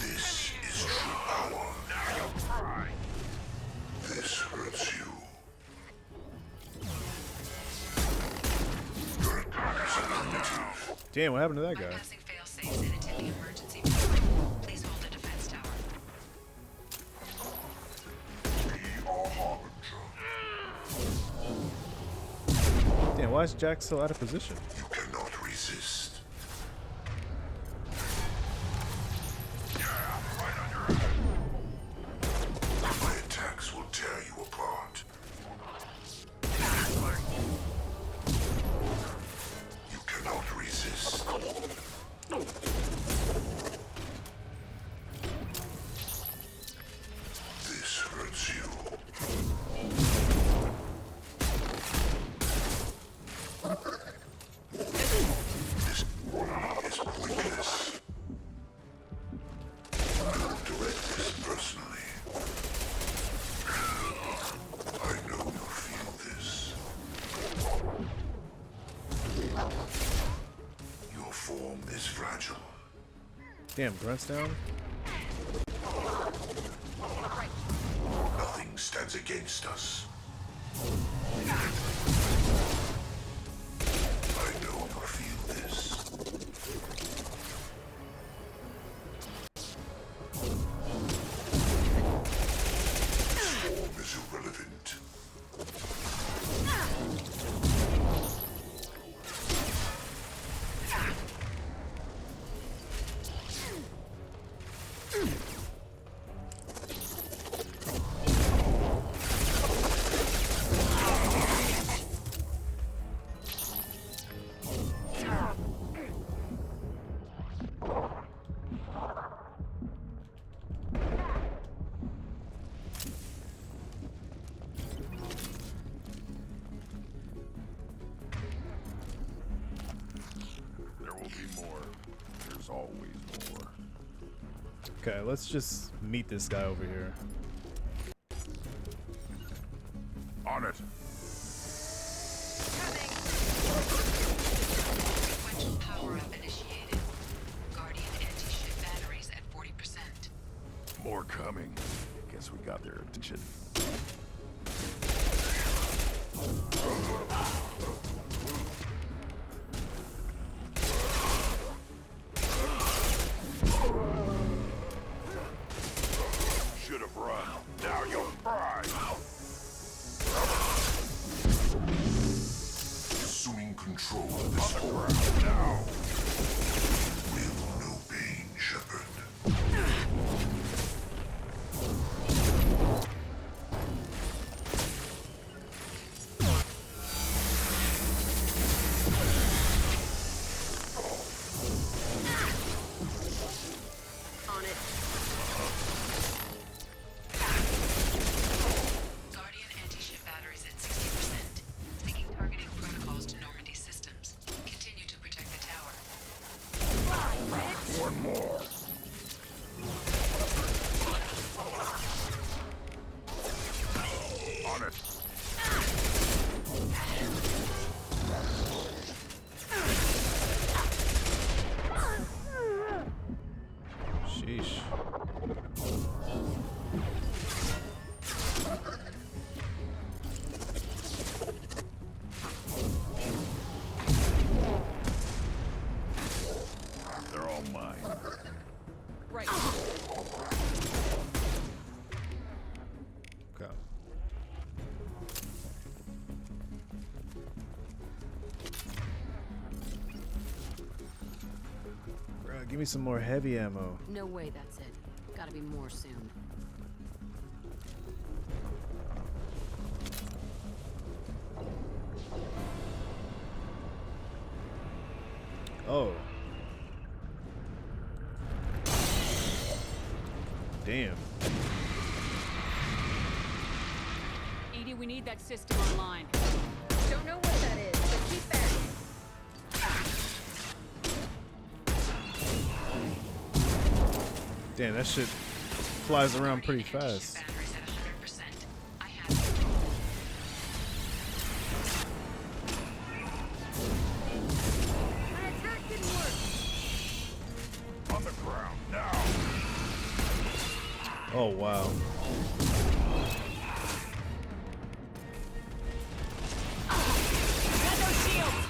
This is true power. This hurts you. Your attacks are primitive. Damn, what happened to that guy? Bypassing fail-safes and attending emergency. Please hold the defense tower. Damn, why is Jack so out of position? You cannot resist. My attacks will tear you apart. You cannot resist. This hurts you. This is pointless. I will direct this personally. I know you feel this. Your form is fragile. Damn, Grunt's down. Nothing stands against us. I know you feel this. Form is irrelevant. Okay, let's just meet this guy over here. On it. Sequential power-up initiated. Guardian anti-ship batteries at 40%. More coming. Guess we got their attention. Should have run. Now you'll fry. Assuming control of this form. Now. Will no pain, Shepard. On it. Guardian anti-ship batteries at 60%. Syncing targeting protocols to Normandy systems. Continue to protect the tower. One more. On it. Sheesh. They're all mine. Right. Okay. Bro, give me some more heavy ammo. No way that's it. Gotta be more soon. Oh. Damn. Edie, we need that system online. Don't know what that is, but keep back. Damn, that shit flies around pretty fast. Batteries at 100%. I have control. My attack didn't work. On the ground now. Oh, wow. Got no shields!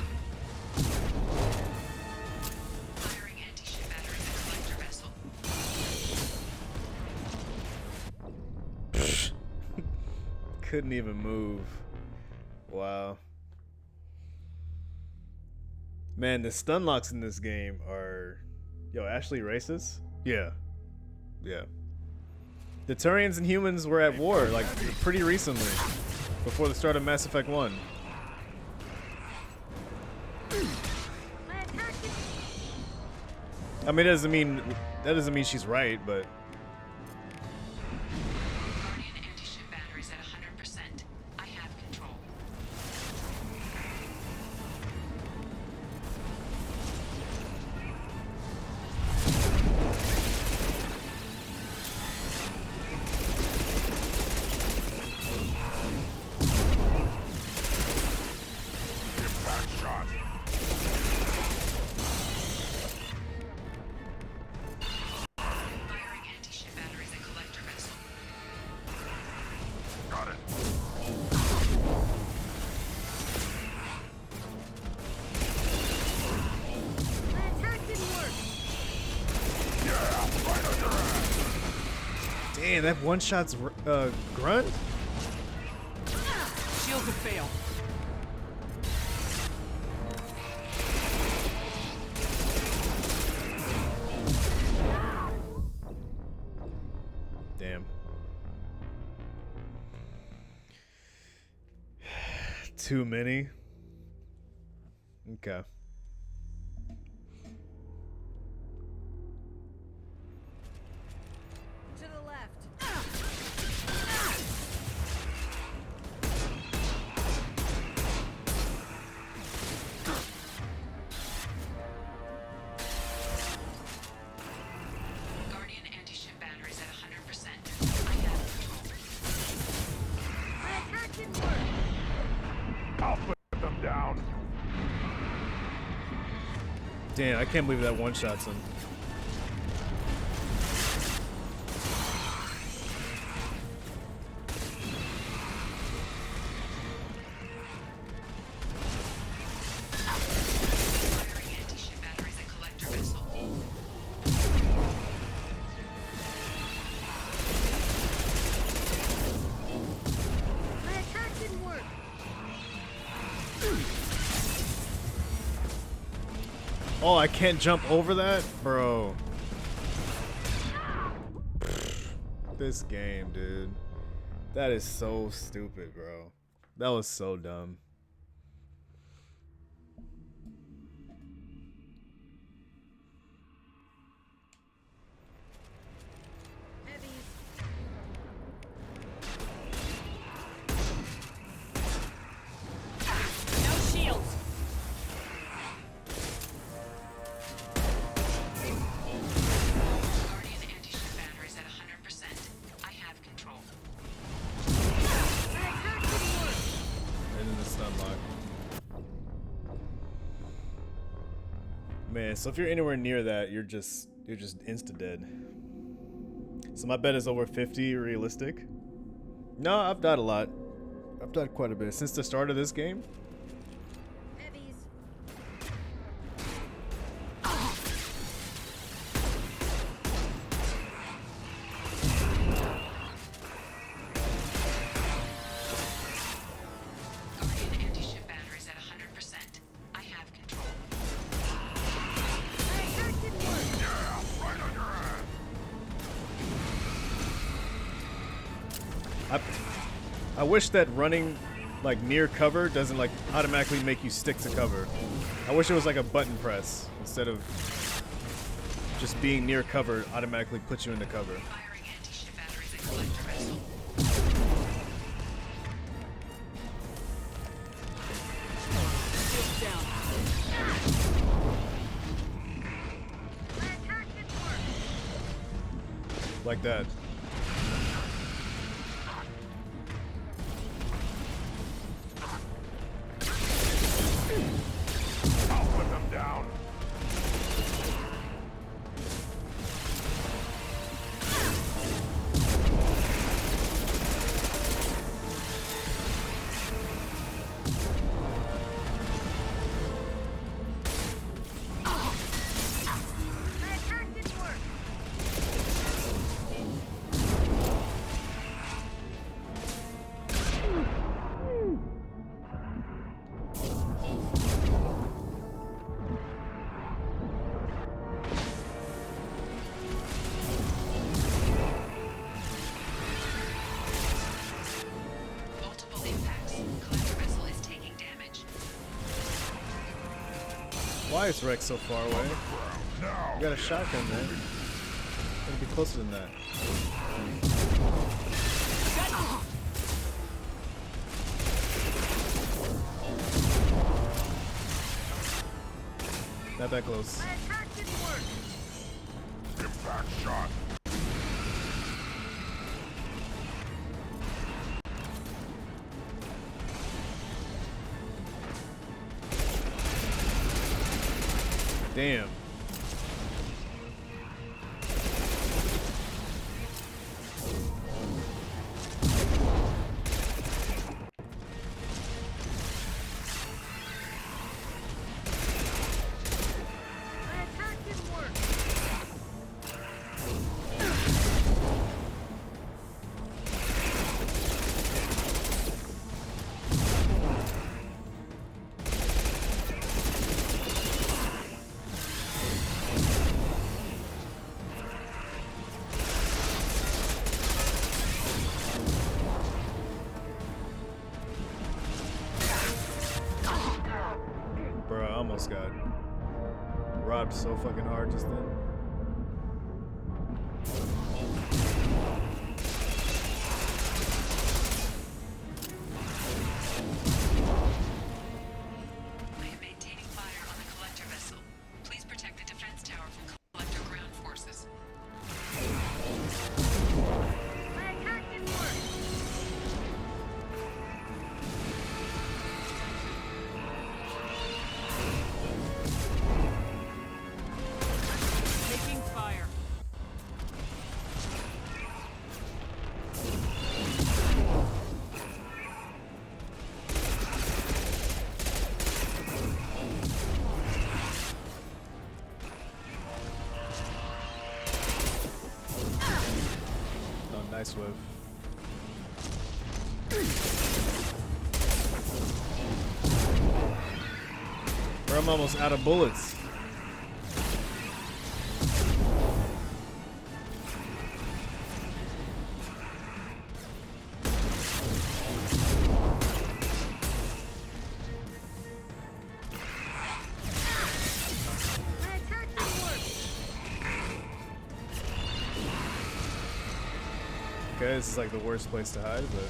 Firing anti-ship batteries at collector vessel. Couldn't even move. Wow. Man, the stun locks in this game are... Yo, Ashley racist? Yeah. Yeah. The Turians and humans were at war, like, pretty recently. Before the start of Mass Effect 1. I mean, that doesn't mean she's right, but... Guardian anti-ship batteries at 100%. I have control. Impact shot. Firing anti-ship batteries at collector vessel. Got it. My attack didn't work. Yeah, right on your ass. Damn, that one shot's grunt? Shields have failed. Damn. Too many? Okay. To the left. Guardian anti-ship Damn, I can't believe that one-shots him. Oh, I can't jump over that? Bro. This game, dude. That is so stupid, bro. That was so dumb. Man, so if you're anywhere near that, you're just insta dead. So my bet is over 50 realistic. No, I've died a lot. I've died quite a bit since the start of this game. I wish that running like near cover doesn't like automatically make you stick to cover. I wish it was like a button press instead of just being near cover automatically puts you into cover. Like that. Why is Rex so far away? You got a shotgun, man. Gotta be closer than that. Not that close. Impact shot. Damn. Bro, I almost got robbed so fucking hard just then. I am maintaining fire on the collector vessel. Please protect the defense tower from collector ground forces. mess with. Bro, I'm almost out of bullets. Okay, this is like the worst place to hide, but...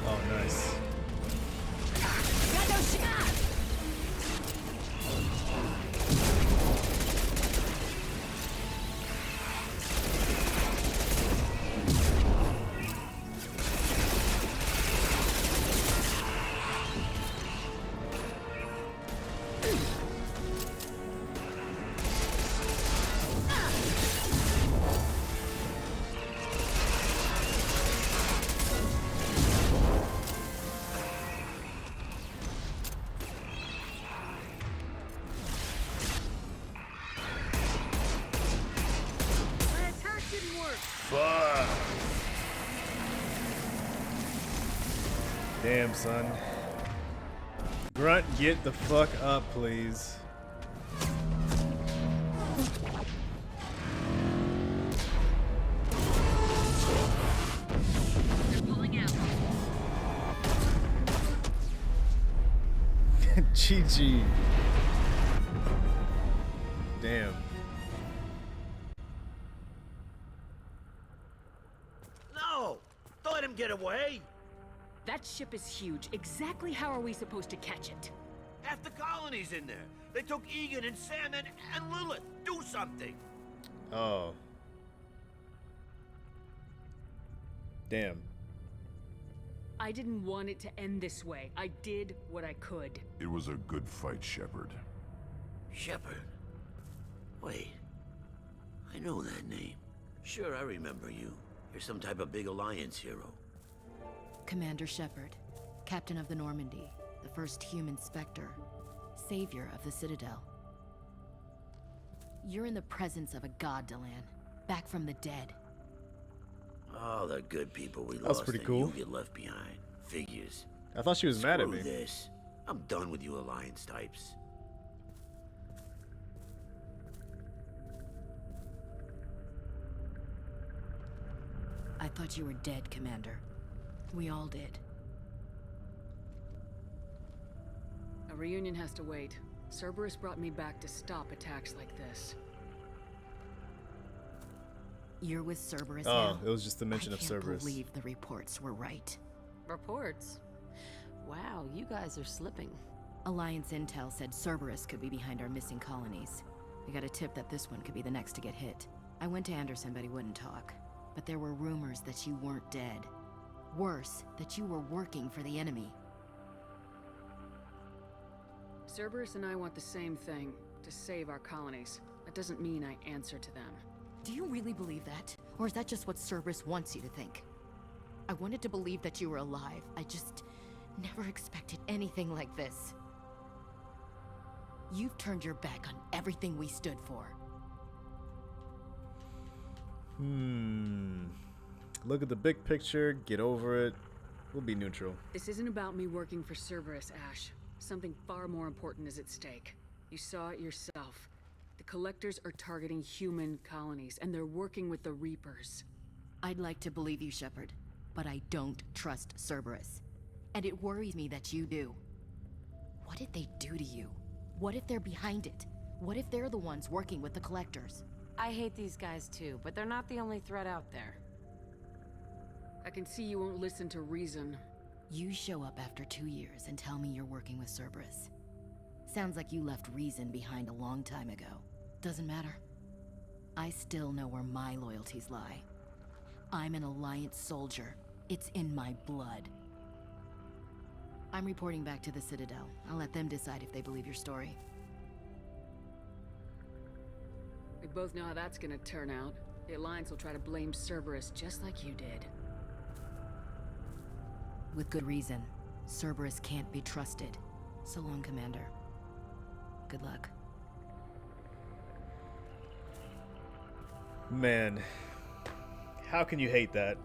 Oh, nice. Fuck. Damn, son. Grunt, get the fuck up, please. GG. Damn. No! Don't let him get away! That ship is huge. Exactly how are we supposed to catch it? Half the colony's in there. They took Egan and Sam and Lilith. Do something! Oh. Damn. I didn't want it to end this way. I did what I could. It was a good fight, Shepard. Shepard? Wait. I know that name. Sure, I remember you. You're some type of big Alliance hero. Commander Shepard, Captain of the Normandy, the first human Spectre, savior of the Citadel. You're in the presence of a god, Delan, back from the dead. All the good people we That was lost pretty and cool. you get left behind. Figures. I thought she was mad at Screw me. this. I'm done with you Alliance types. I thought you were dead, Commander. We all did. A reunion has to wait. Cerberus brought me back to stop attacks like this. You're with Cerberus Oh, now? it was just the mention of Cerberus. I can't believe the reports were right. Reports? Wow, you guys are slipping. Alliance intel said Cerberus could be behind our missing colonies. We got a tip that this one could be the next to get hit. I went to Anderson, but he wouldn't talk. But there were rumors that you weren't dead. Worse, that you were working for the enemy. Cerberus and I want the same thing, to save our colonies. That doesn't mean I answer to them. Do you really believe that? Or is that just what Cerberus wants you to think? I wanted to believe that you were alive. I just never expected anything like this. You've turned your back on everything we stood for. Look at the big picture, get over it. We'll be neutral. This isn't about me working for Cerberus, Ash. Something far more important is at stake. You saw it yourself. The Collectors are targeting human colonies, and they're working with the Reapers. I'd like to believe you, Shepard, but I don't trust Cerberus. And it worries me that you do. What did they do to you? What if they're behind it? What if they're the ones working with the Collectors? I hate these guys too, but they're not the only threat out there. I can see you won't listen to reason. You show up after 2 years and tell me you're working with Cerberus. Sounds like you left reason behind a long time ago. Doesn't matter. I still know where my loyalties lie. I'm an Alliance soldier, It's in my blood. I'm reporting back to the Citadel. I'll let them decide if they believe your story. We both know how that's gonna turn out. The Alliance will try to blame Cerberus just like you did. With good reason. Cerberus can't be trusted. So long, Commander. Good luck. Man, how can you hate that?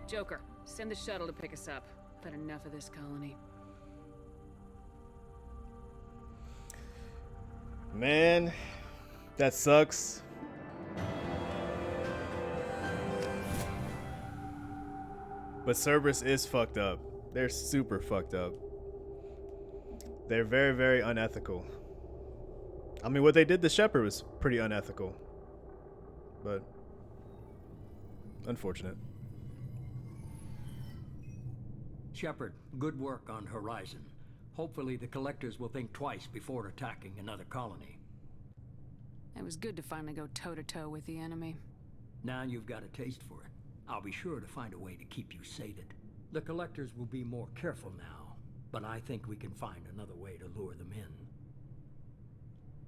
Joker, send the shuttle to pick us up. I've had enough of this colony. Man, that sucks. But Cerberus is fucked up. They're super fucked up. They're very, very unethical. I mean, what they did to Shepard was pretty unethical. But unfortunate. Shepard, good work on Horizon. Hopefully the Collectors will think twice before attacking another colony. It was good to finally go toe-to-toe with the enemy. Now you've got a taste for it. I'll be sure to find a way to keep you sated. The Collectors will be more careful now, but I think we can find another way to lure them in.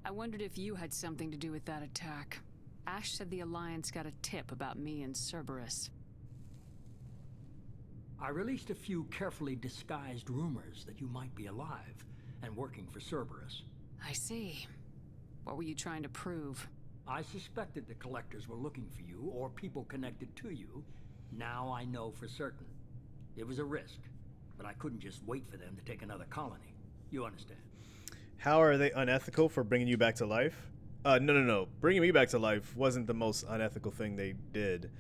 I wondered if you had something to do with that attack. Ash said the Alliance got a tip about me and Cerberus. I released a few carefully disguised rumors that you might be alive and working for Cerberus. I see. What were you trying to prove? I suspected the Collectors were looking for you or people connected to you. Now I know for certain. It was a risk, but I couldn't just wait for them to take another colony. You understand? How are they unethical for bringing you back to life? No. Bringing me back to life wasn't the most unethical thing they did.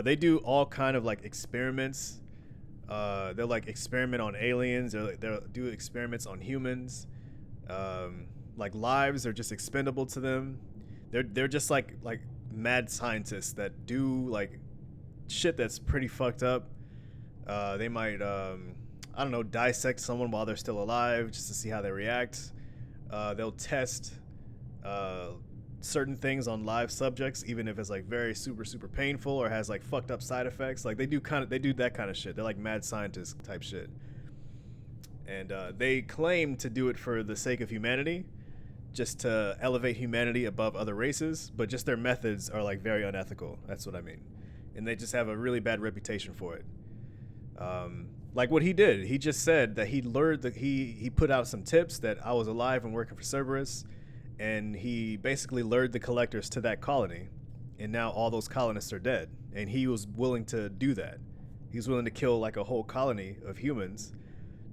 They do all kind of like experiments. They'll like experiment on aliens, or they'll do experiments on humans. Like lives are just expendable to them. They're just like mad scientists that do like shit that's pretty fucked up. They might I don't know, dissect someone while they're still alive just to see how they react. They'll test certain things on live subjects, even if it's like very super painful or has like fucked up side effects. Like they do that kind of shit. They're like mad scientist type shit. And they claim to do it for the sake of humanity, just to elevate humanity above other races, but just their methods are like very unethical. That's what I mean. And they just have a really bad reputation for it. Like what he did, he just said that he lured he put out some tips that I was alive and working for Cerberus, and he basically lured the Collectors to that colony, and now all those colonists are dead, and he was willing to do that. He was willing to kill like a whole colony of humans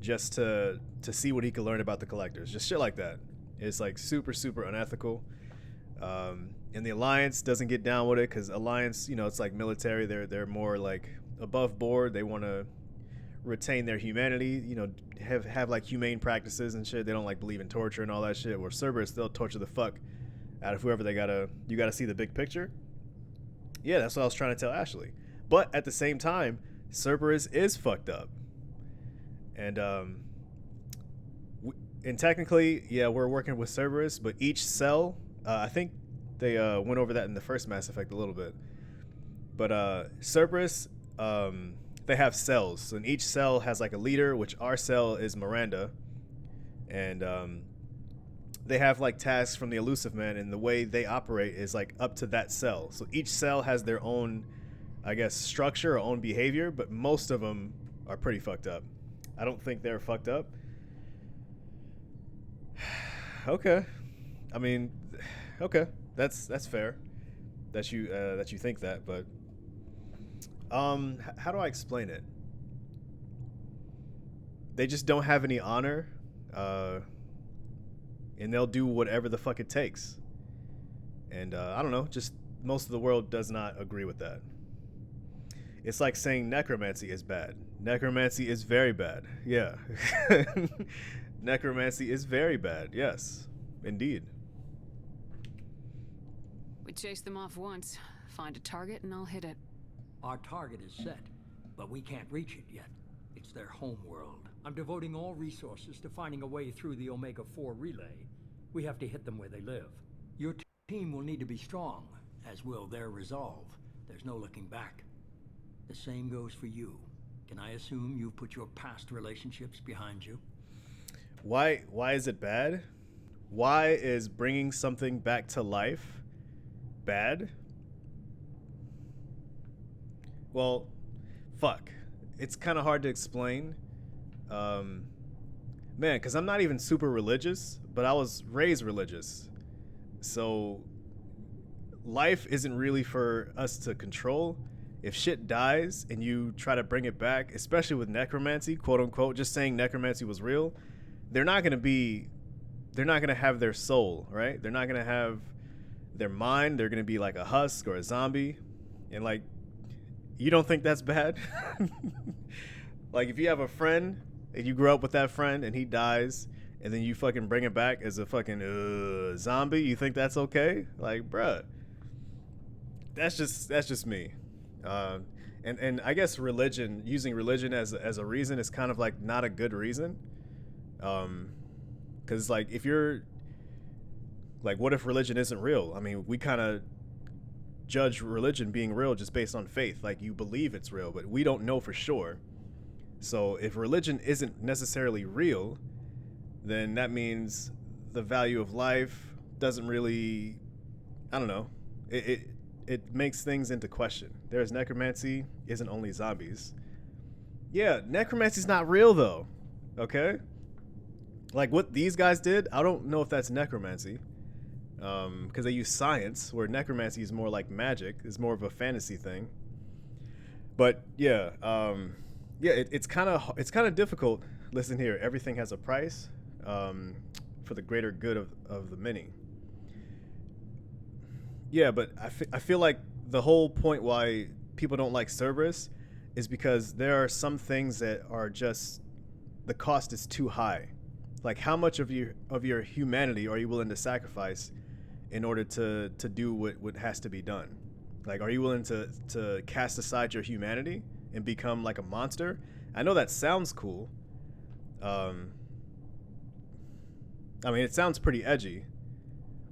just to see what he could learn about the Collectors. Just shit like that. It's like super unethical. And the Alliance doesn't get down with it because Alliance, you know, it's like military. They're more like above board. They want to retain their humanity, you know, have like humane practices and shit. They don't like believe in torture and all that shit. Where Cerberus, they'll torture the fuck out of whoever they gotta. You gotta see the big picture. Yeah, that's what I was trying to tell Ashley. But at the same time, Cerberus is fucked up. And technically, yeah, we're working with Cerberus, but each cell, I think they went over that in the first Mass Effect a little bit. But Cerberus, they have cells, and each cell has like a leader, which our cell is Miranda. And they have like tasks from the Elusive Man, and the way they operate is like up to that cell. So each cell has their own, I guess, structure or own behavior, but most of them are pretty fucked up. I don't think they're fucked up. Okay, I mean, okay, that's fair that you think that, but how do I explain it? They just don't have any honor, and they'll do whatever the fuck it takes. And I don't know, just most of the world does not agree with that. It's like saying necromancy is bad. Necromancy is very bad. Yeah. Necromancy is very bad. Yes, indeed. We chased them off once. Find a target and I'll hit it. Our target is set, but we can't reach it yet. It's their home world. I'm devoting all resources to finding a way through the Omega-4 relay. We have to hit them where they live. Your team will need to be strong, as will their resolve. There's no looking back. The same goes for you. Can I assume you've put your past relationships behind you? Why is it bad? Why is bringing something back to life bad? Well, fuck. It's kind of hard to explain. Man, because I'm not even super religious, but I was raised religious. So life isn't really for us to control. If shit dies and you try to bring it back, especially with necromancy, quote unquote, just saying necromancy was real, they're not going to have their soul, right? They're not going to have their mind. They're going to be like a husk or a zombie. And like, you don't think that's bad? Like if you have a friend and you grow up with that friend and he dies and then you fucking bring it back as a fucking zombie, you think that's okay? Like, bruh, that's just me. And I guess using religion as a reason is kind of like not a good reason. Because like if you're like, what if religion isn't real? I mean, we kind of judge religion being real just based on faith. Like you believe it's real, but we don't know for sure. So if religion isn't necessarily real, then that means the value of life doesn't really, I don't know. It makes things into question. There's necromancy isn't only zombies. Yeah, necromancy's not real though. Okay? Like what these guys did, I don't know if that's necromancy. Because they use science, where necromancy is more like magic, is more of a fantasy thing. But yeah, it's kind of difficult. Listen here, everything has a price for the greater good of the many. Yeah, but I feel like the whole point why people don't like Cerberus is because there are some things that are just, the cost is too high. Like how much of your humanity are you willing to sacrifice in order to do what has to be done? Like, are you willing to cast aside your humanity and become like a monster? I know that sounds cool. I mean, it sounds pretty edgy,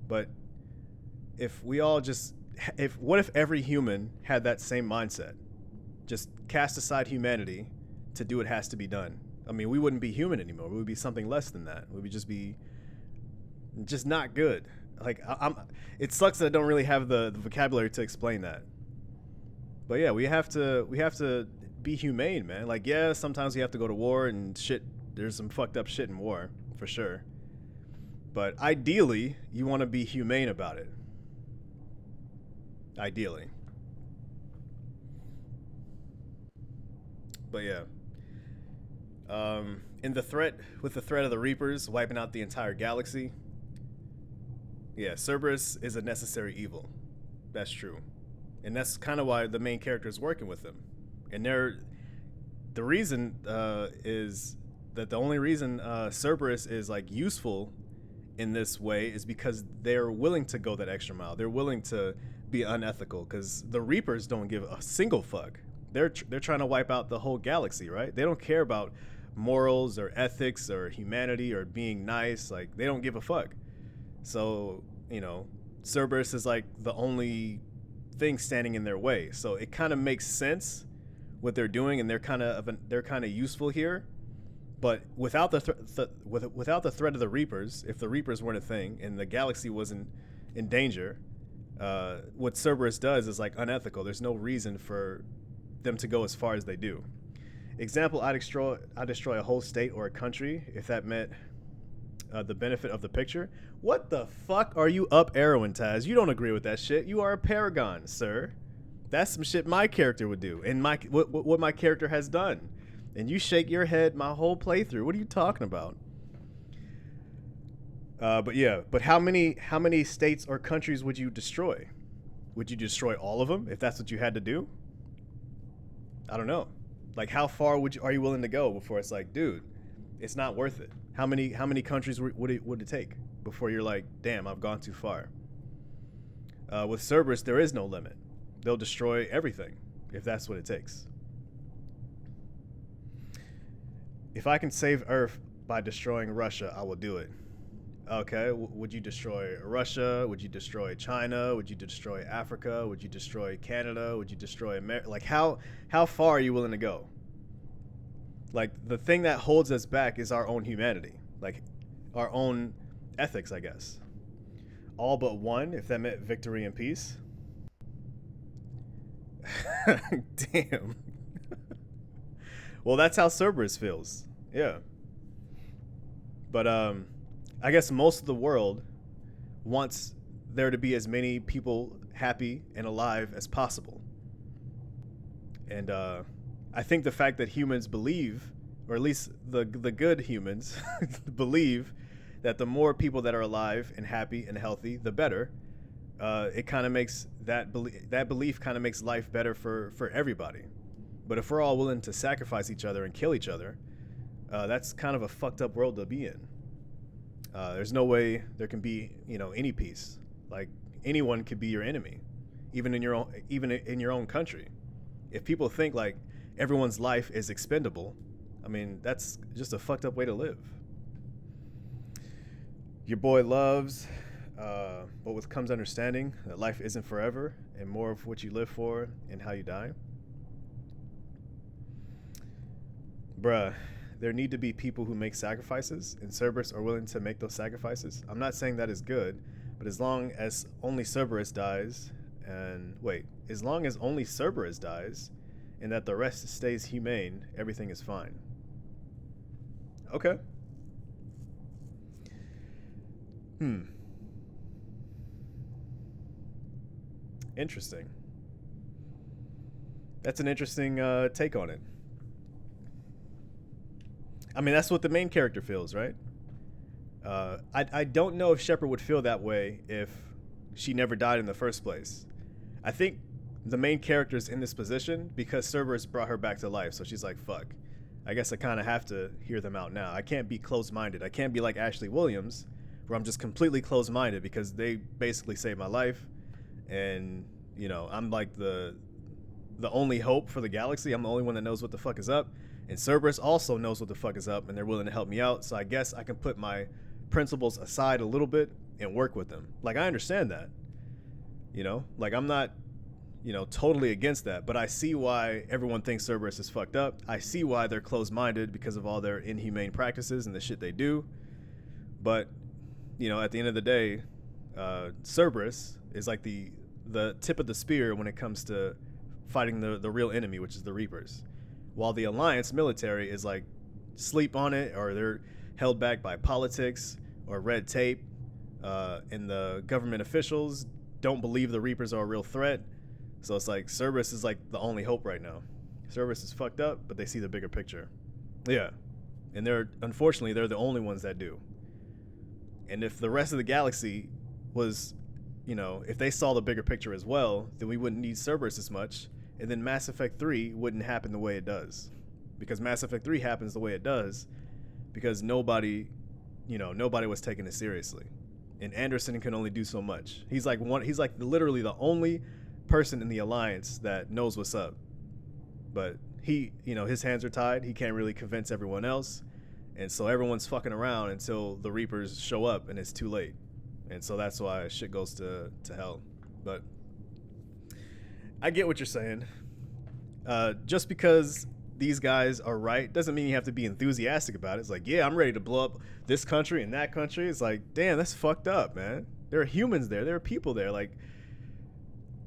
but what if every human had that same mindset? Just cast aside humanity to do what has to be done. I mean, we wouldn't be human anymore. We would be something less than that. We would just be not good. Like it sucks that I don't really have the vocabulary to explain that. But yeah, we have to be humane, man. Like, yeah, sometimes we have to go to war and shit. There's some fucked up shit in war, for sure. But ideally, you want to be humane about it. Ideally. But yeah. With the threat of the Reapers wiping out the entire galaxy, yeah, Cerberus is a necessary evil. That's true. And that's kind of why the main character is working with them. And the reason is that the only reason Cerberus is like useful in this way is because they're willing to go that extra mile. They're willing to be unethical because the Reapers don't give a single fuck. They're trying to wipe out the whole galaxy, right? They don't care about morals or ethics or humanity or being nice. Like, they don't give a fuck. So, Cerberus is like the only thing standing in their way. So it kind of makes sense what they're doing, and they're kind of useful here. But without without the threat of the Reapers, if the Reapers weren't a thing and the galaxy wasn't in danger, what Cerberus does is like unethical. There's no reason for them to go as far as they do. Example, I destroy a whole state or a country if that meant the benefit of the picture. What the fuck are you up arrowing, Taz? You don't agree with that shit. You are a paragon, sir. That's some shit my character would do, and what my character has done. And you shake your head my whole playthrough. What are you talking about? But how many states or countries would you destroy? Would you destroy all of them if that's what you had to do? I don't know. Like, how far are you willing to go before it's like, dude, it's not worth it? How many countries would it take before you're like, damn, I've gone too far? With Cerberus, there is no limit. They'll destroy everything if that's what it takes. If I can save Earth by destroying Russia, I will do it. Okay, would you destroy Russia? Would you destroy China? Would you destroy Africa? Would you destroy Canada? Would you destroy America? Like, how far are you willing to go? Like, the thing that holds us back is our own humanity, like our own ethics, I guess. All but one, if that meant victory and peace. Damn. Well, that's how Cerberus feels. Yeah. But I guess most of the world wants there to be as many people happy and alive as possible. And I think the fact that humans believe, or at least the good humans believe, that the more people that are alive and happy and healthy, the better. It kind of makes that belief kind of makes life better for everybody. But if we're all willing to sacrifice each other and kill each other, that's kind of a fucked up world to be in. There's no way there can be, any peace. Like, anyone could be your enemy, even in your own country. If people think like everyone's life is expendable, I mean, that's just a fucked up way to live. Your boy loves, but with comes understanding that life isn't forever, and more of what you live for and how you die. Bruh, there need to be people who make sacrifices, and Cerberus are willing to make those sacrifices. I'm not saying that is good, but as long as only Cerberus dies, as long as only Cerberus dies, and that the rest stays humane, everything is fine. Okay. Interesting. That's an interesting take on it. I mean, that's what the main character feels, right? I don't know if Shepard would feel that way if she never died in the first place. I think the main character's in this position because Cerberus brought her back to life, so she's like, fuck. I guess I kind of have to hear them out now. I can't be closed-minded. I can't be like Ashley Williams, where I'm just completely closed-minded because they basically saved my life, and, I'm like the only hope for the galaxy. I'm the only one that knows what the fuck is up. And Cerberus also knows what the fuck is up, and they're willing to help me out. So I guess I can put my principles aside a little bit and work with them. Like, I understand that. Like, I'm not, totally against that. But I see why everyone thinks Cerberus is fucked up. I see why they're closed-minded because of all their inhumane practices and the shit they do. But, at the end of the day, Cerberus is like the tip of the spear when it comes to fighting the real enemy, which is the Reapers. While the Alliance military is like sleep on it, or they're held back by politics or red tape, and the government officials don't believe the Reapers are a real threat. So it's like Cerberus is like the only hope right now. Cerberus is fucked up, but they see the bigger picture. Yeah. And unfortunately, they're the only ones that do. And if the rest of the galaxy was, if they saw the bigger picture as well, then we wouldn't need Cerberus as much. And then Mass Effect 3 wouldn't happen the way it does. Because Mass Effect 3 happens the way it does because nobody was taking it seriously. And Anderson can only do so much. He's like literally the only person in the Alliance that knows what's up. But he, his hands are tied. He can't really convince everyone else. And so everyone's fucking around until the Reapers show up and it's too late. And so that's why shit goes to hell. But I get what you're saying. Just because these guys are right doesn't mean you have to be enthusiastic about it. It's like, yeah, I'm ready to blow up this country and that country. It's like, damn, that's fucked up, man. There are humans there. There are people there. Like,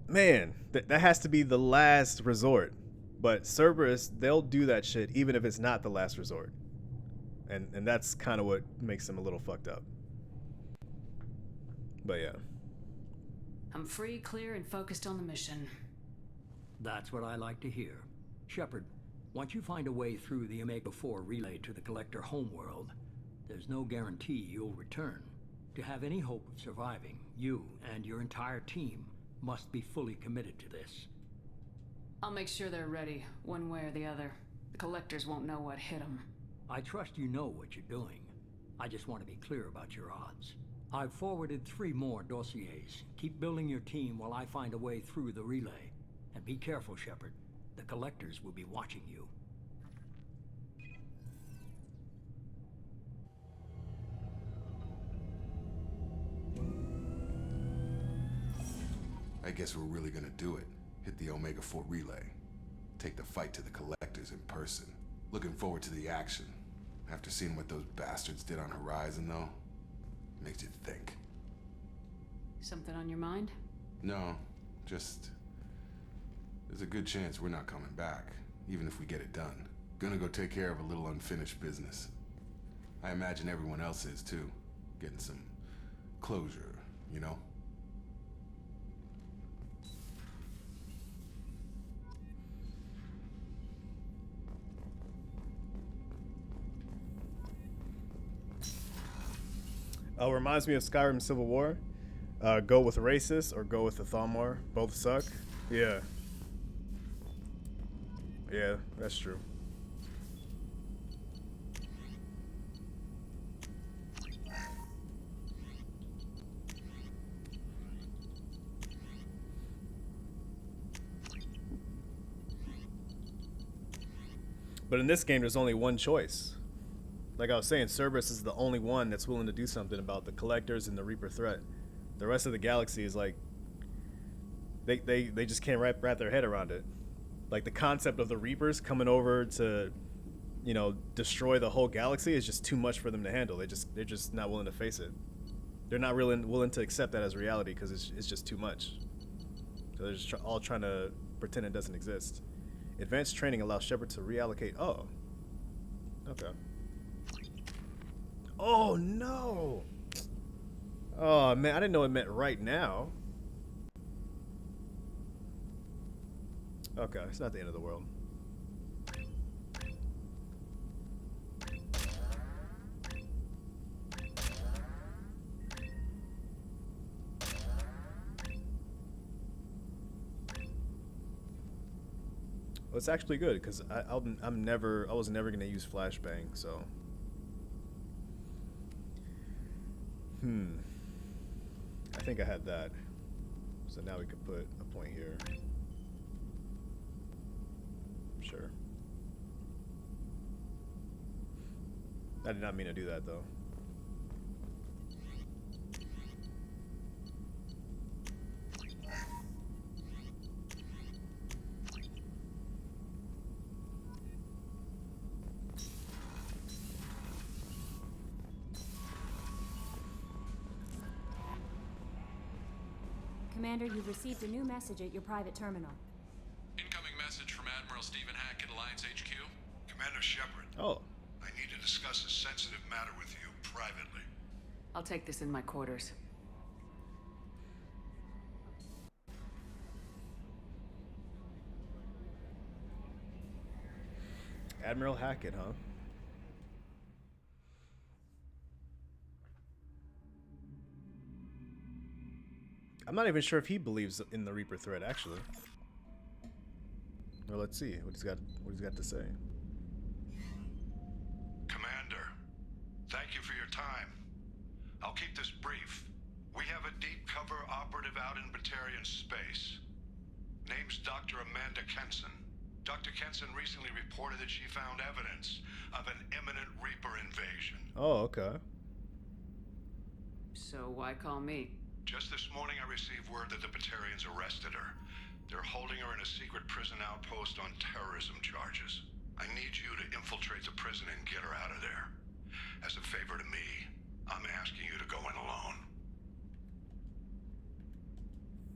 man, that has to be the last resort. But Cerberus, they'll do that shit even if it's not the last resort. And that's kind of what makes them a little fucked up. But yeah. I'm free, clear, and focused on the mission. That's what I like to hear. Shepard, once you find a way through the Omega-4 relay to the Collector homeworld, there's no guarantee you'll return. To have any hope of surviving, you and your entire team must be fully committed to this. I'll make sure they're ready, one way or the other. The Collectors won't know what hit them. I trust you know what you're doing. I just want to be clear about your odds. I've forwarded 3 more dossiers. Keep building your team while I find a way through the relay. And be careful, Shepard. The Collectors will be watching you. I guess we're really gonna do it. Hit the Omega-4 relay. Take the fight to the Collectors in person. Looking forward to the action. After seeing what those bastards did on Horizon, though, makes you think. Something on your mind? No, just... there's a good chance we're not coming back, even if we get it done. Gonna go take care of a little unfinished business. I imagine everyone else is, too. Getting some closure, you know? Oh, reminds me of Skyrim Civil War. Go with racist or go with the Thalmor. Both suck. Yeah. Yeah, that's true. But in this game, there's only one choice. Like I was saying, Cerberus is the only one that's willing to do something about the Collectors and the Reaper threat. The rest of the galaxy is like, they just can't wrap their head around it. Like the concept of the Reapers coming over to, you know, destroy the whole galaxy is just too much for them to handle. They're just not willing to face it. They're not really willing to accept that as reality because it's just too much. So they're just all trying to pretend it doesn't exist. Advanced training allows Shepard to reallocate. Oh. Okay. Oh, no. Oh, man. I didn't know it meant right now. Okay. It's not the end of the world. Well, it's actually good because I was never gonna use flashbang, so. I think I had that. So now we could put a point here. Sure. I did not mean to do that though. Commander, you've received a new message at your private terminal. Incoming message from Admiral Stephen Hackett, Alliance HQ. Commander Shepard. Oh. I need to discuss a sensitive matter with you privately. I'll take this in my quarters. Admiral Hackett, huh? I'm not even sure if he believes in the Reaper threat, actually. Well, let's see what he's got to say. Commander, thank you for your time. I'll keep this brief. We have a deep cover operative out in Batarian space. Name's Dr. Amanda Kenson. Dr. Kenson recently reported that she found evidence of an imminent Reaper invasion. Oh, okay. So why call me? Just this morning I received word that the Batarians arrested her. They're holding her in a secret prison outpost on terrorism charges. I need you to infiltrate the prison and get her out of there. As a favor to me, I'm asking you to go in alone.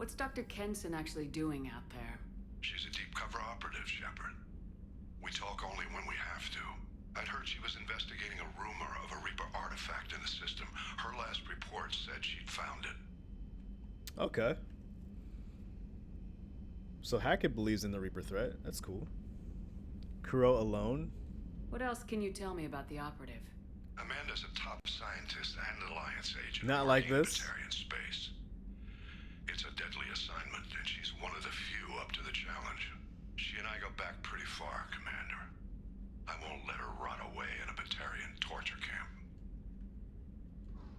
What's Dr. Kenson actually doing out there? She's a deep cover operative, Shepard. We talk only when we have to. I'd heard she was investigating a rumor of a Reaper artifact in the system. Her last report said she'd found it. Okay. So Hackett believes in the Reaper threat. That's cool. Kuro alone? What else can you tell me about the operative? Amanda's a top scientist and Alliance agent. Not like this. Batarian space. It's a deadly assignment, and she's one of the few up to the challenge. She and I go back pretty far, Commander. I won't let her rot away in a Batarian torture camp.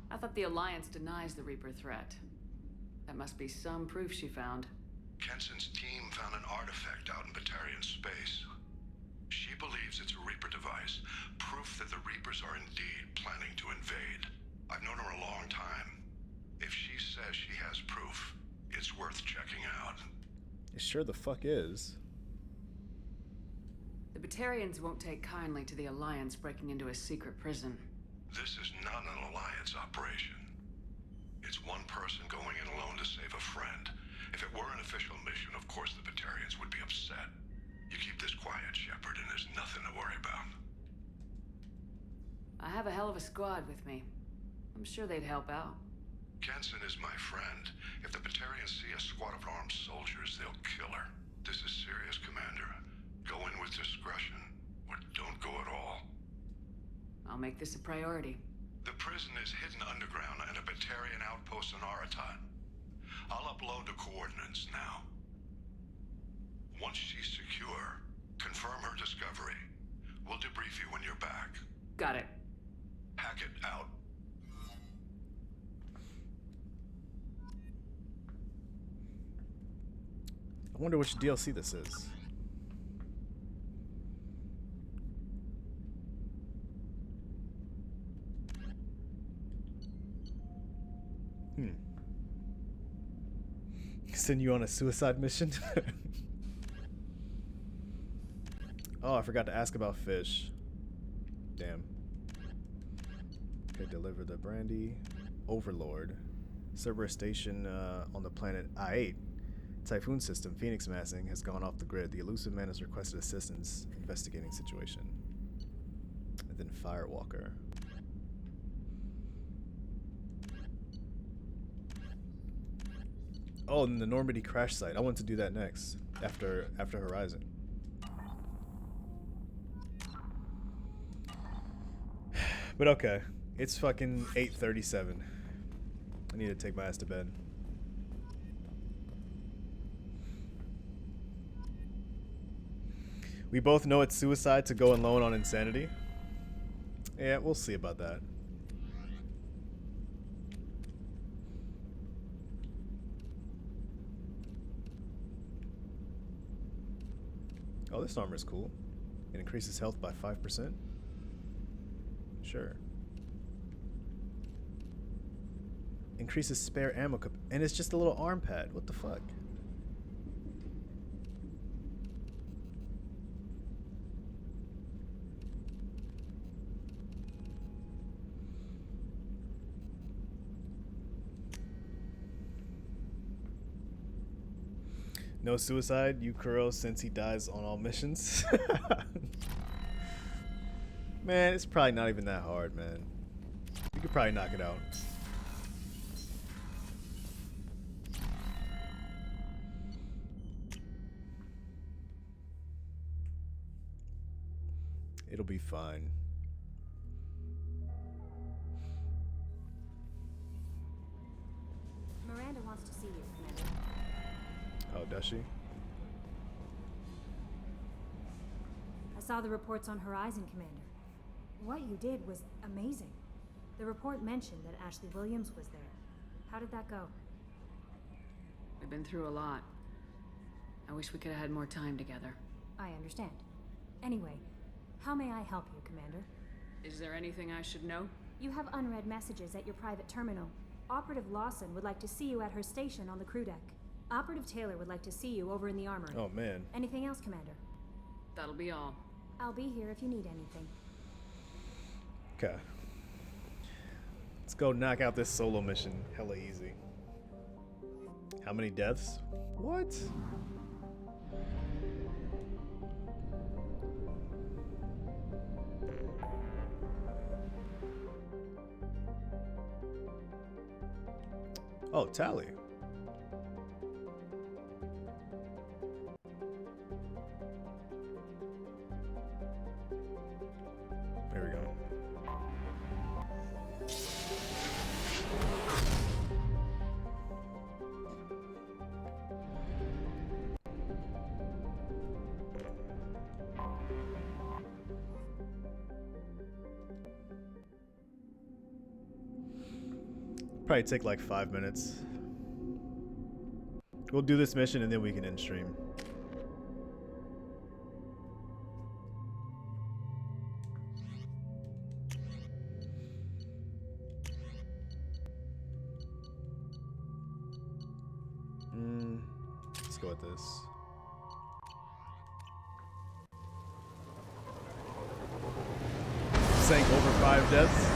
I thought the Alliance denies the Reaper threat. That must be some proof she found. Kenson's team found an artifact out in Batarian space. She believes it's a Reaper device, proof that the Reapers are indeed planning to invade. I've known her a long time. If she says she has proof, it's worth checking out. It sure the fuck is. The Batarians won't take kindly to the Alliance breaking into a secret prison. This is not an Alliance operation. It's one person going in alone to save a friend. If it were an official mission, of course the Batarians would be upset. You keep this quiet, Shepard, and there's nothing to worry about. I have a hell of a squad with me. I'm sure they'd help out. Kenson is my friend. If the Batarians see a squad of armed soldiers, they'll kill her. This is serious, Commander. Go in with discretion, or don't go at all. I'll make this a priority. The prison is hidden underground in a Batarian outpost on Aratat. I'll upload the coordinates now. Once she's secure, confirm her discovery. We'll debrief you when you're back. Got it. Hackett out. I wonder which DLC this is. Send you on a suicide mission? Oh, I forgot to ask about fish. Damn. Okay, deliver the brandy. Overlord. Cerberus station on the planet I-8. Typhoon system, Phoenix massing, has gone off the grid. The elusive man has requested assistance investigating situation. And then Firewalker. Oh, and the Normandy crash site. I want to do that next after Horizon. But okay, it's fucking 8:37. I need to take my ass to bed. We both know it's suicide to go alone on insanity. Yeah, we'll see about that. Oh, this armor is cool. It increases health by 5%. Sure. Increases spare ammo and it's just a little arm pad. What the fuck? No suicide, Yukuro, since he dies on all missions. Man, it's probably not even that hard, man. You could probably knock it out. It'll be fine. Miranda wants to see you, Commander. Oh, does she? I saw the reports on Horizon, Commander. What you did was amazing. The report mentioned that Ashley Williams was there. How did that go? We've been through a lot. I wish we could have had more time together. I understand. Anyway, how may I help you, Commander? Is there anything I should know? You have unread messages at your private terminal. Operative Lawson would like to see you at her station on the crew deck. Operative Taylor would like to see you over in the armory. Oh, man. Anything else, Commander? That'll be all. I'll be here if you need anything. Okay. Let's go knock out this solo mission. Hella easy. How many deaths? What? Oh, tally. There we go. Probably take like 5 minutes. We'll do this mission and then we can end stream. Let's go with this. sank over 5 deaths.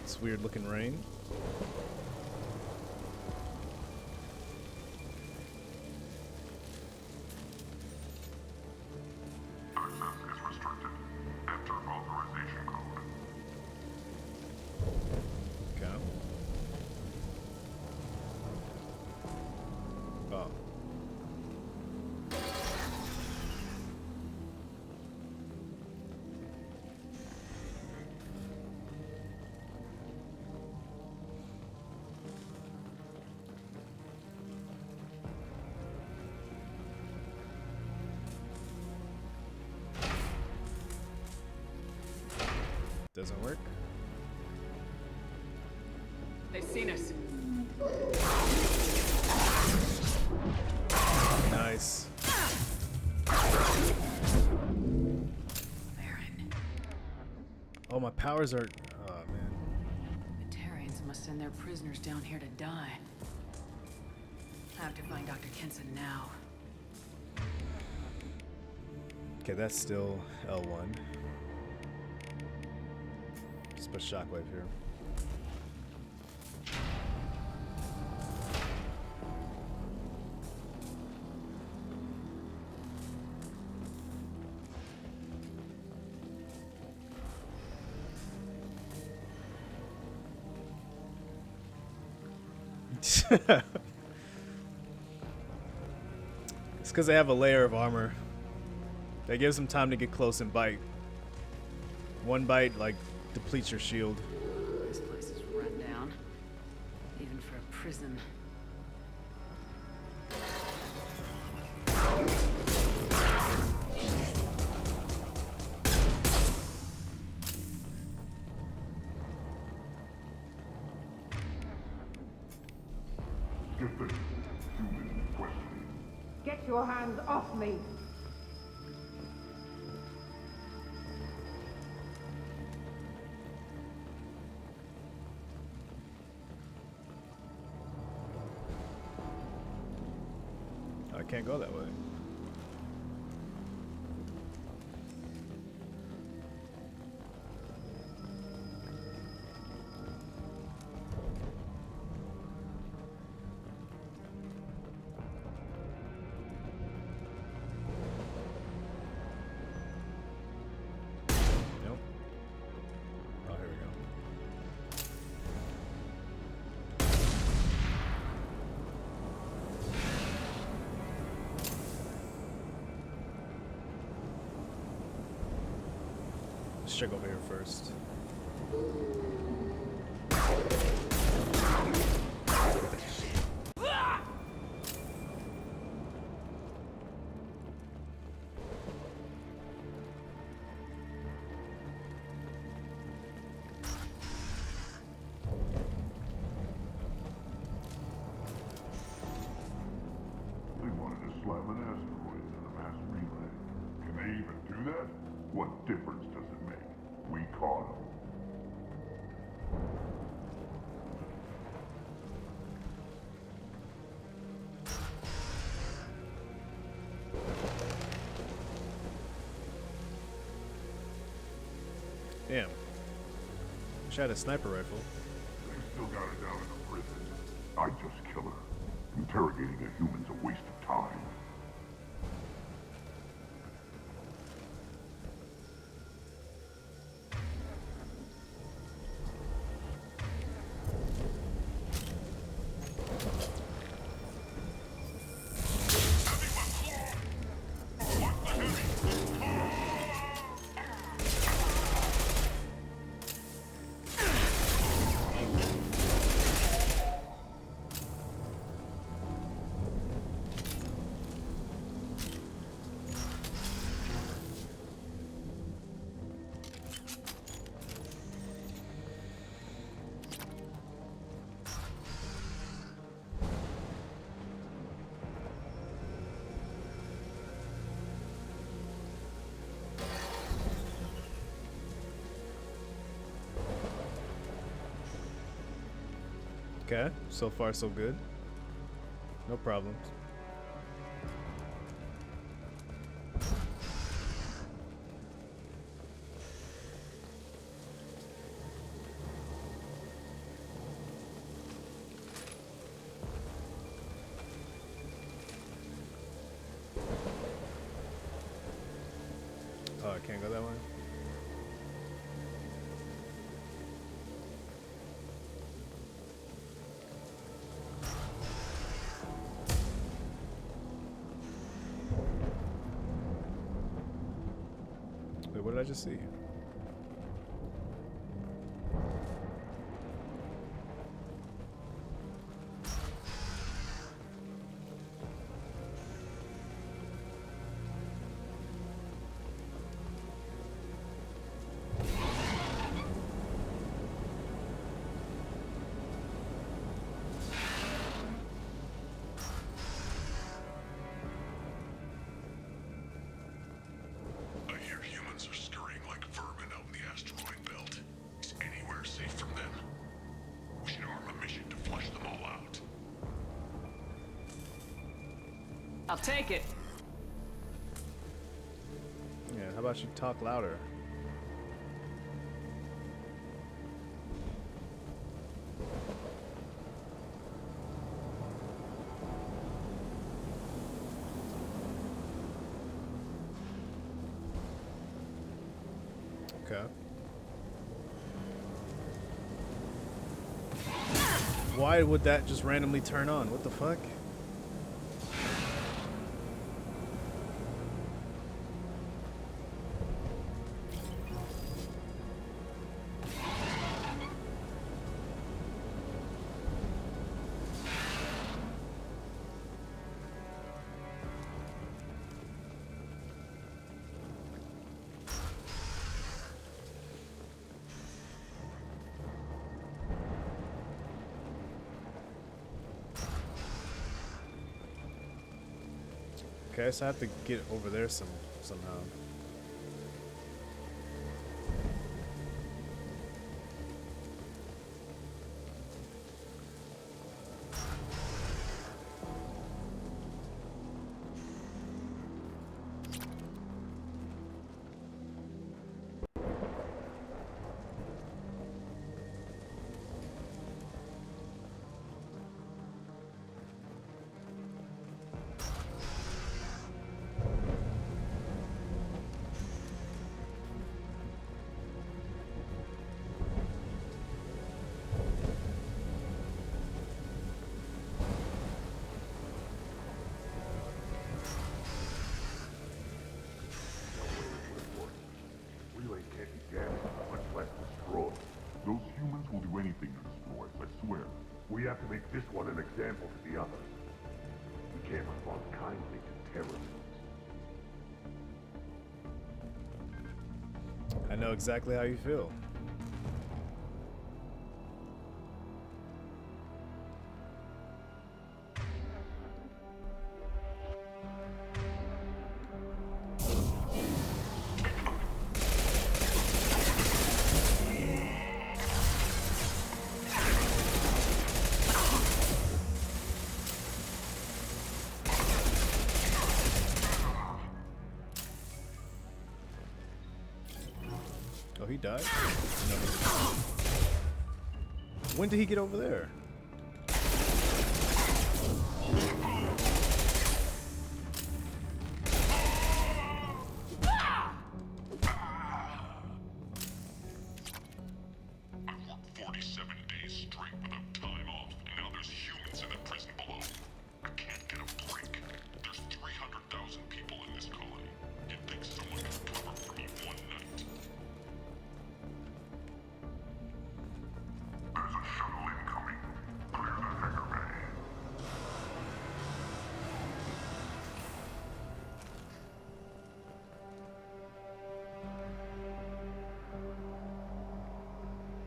It's weird looking rain. Doesn't work. They've seen us. Nice. Oh, my powers are... Oh, man. Batarians must send their prisoners down here to die. I have to find Dr. Kenson now. Okay, that's still L1. Just put shockwave here. It's because they have a layer of armor that gives them time to get close and bite. One bite, like, depletes your shield. This place is run down, even for a prison. Get the human questioning. Get your hands off me! I can't go that way. Nope. Oh, here we go. Let's check over here first. They wanted to slam an asteroid into the mass relay. Can they even do that? What difference does it make? We caught them. Damn. Wish I had a sniper rifle. They still got her down in the prison. I just kill her. Interrogating a human's a waste of time. Okay, so far so good. No problems. Oh, I can't go that way? Wait, what did I just see? I hear humans are scurrying like vermin out in the asteroid belt. Is anywhere safe from them? We should arm a mission to flush them all out. I'll take it. Yeah, how about you talk louder? Okay. Why would that just randomly turn on? What the fuck? Okay, so I have to get over there somehow. Relay can't be damaged, much less destroyed. Those humans will do anything to destroy us, I swear. We have to make this one an example to the others. We can't respond kindly to terrorists. I know exactly how you feel. Oh, he died? No, he didn't. When did he get over there? I've worked 47 days straight without time off, and now there's humans in the prison below. I can't get a break. There's 300,000 people in this colony. You'd think someone could cover for me one night. There's a shuttle incoming. Clear the hangar bay.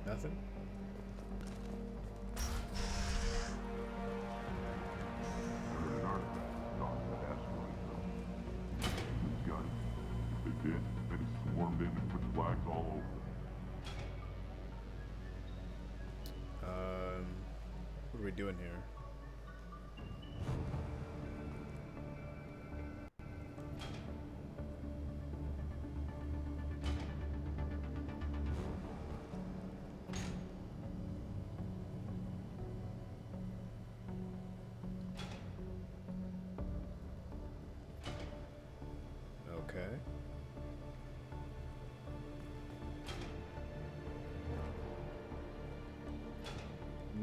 Nothing? There's an artifact on that asteroid belt. Who's got it? If they did, they'd have swarmed in and put flags all over them. What do doing here? Okay.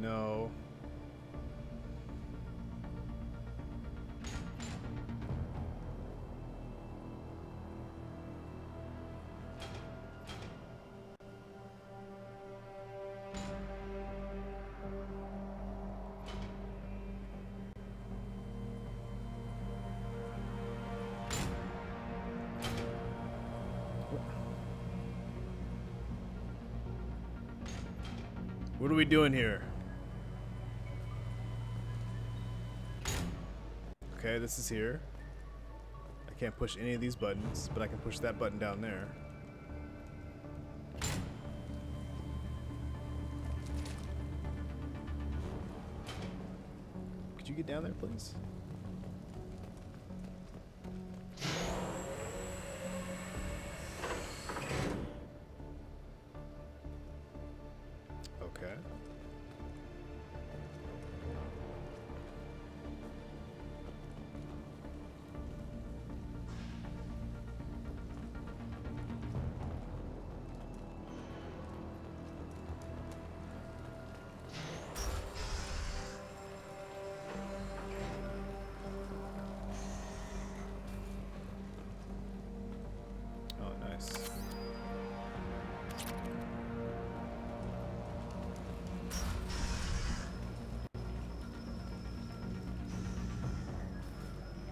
No. What are we doing here? Okay, this is here. I can't push any of these buttons, but I can push that button down there. Could you get down there, please? Okay. Oh, nice.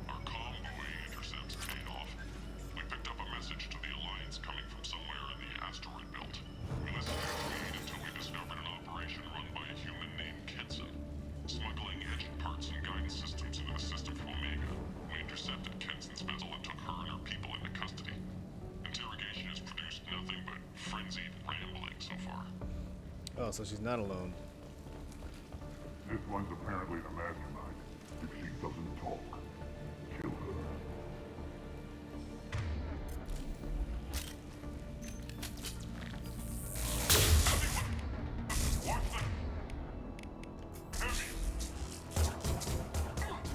Our convoy intercepts paid off. We picked up a message to the Alliance coming from somewhere in the asteroid belt. We listened to the lead until we discovered an operation run by a human named Kenson, smuggling engine parts and guidance systems into the system from Omega. We intercepted Kenson's vessel and took her and her people into custody. Interrogation has produced nothing but frenzied rambling so far. Oh, so she's not alone. This one's apparently the mastermind. If she doesn't talk, kill her.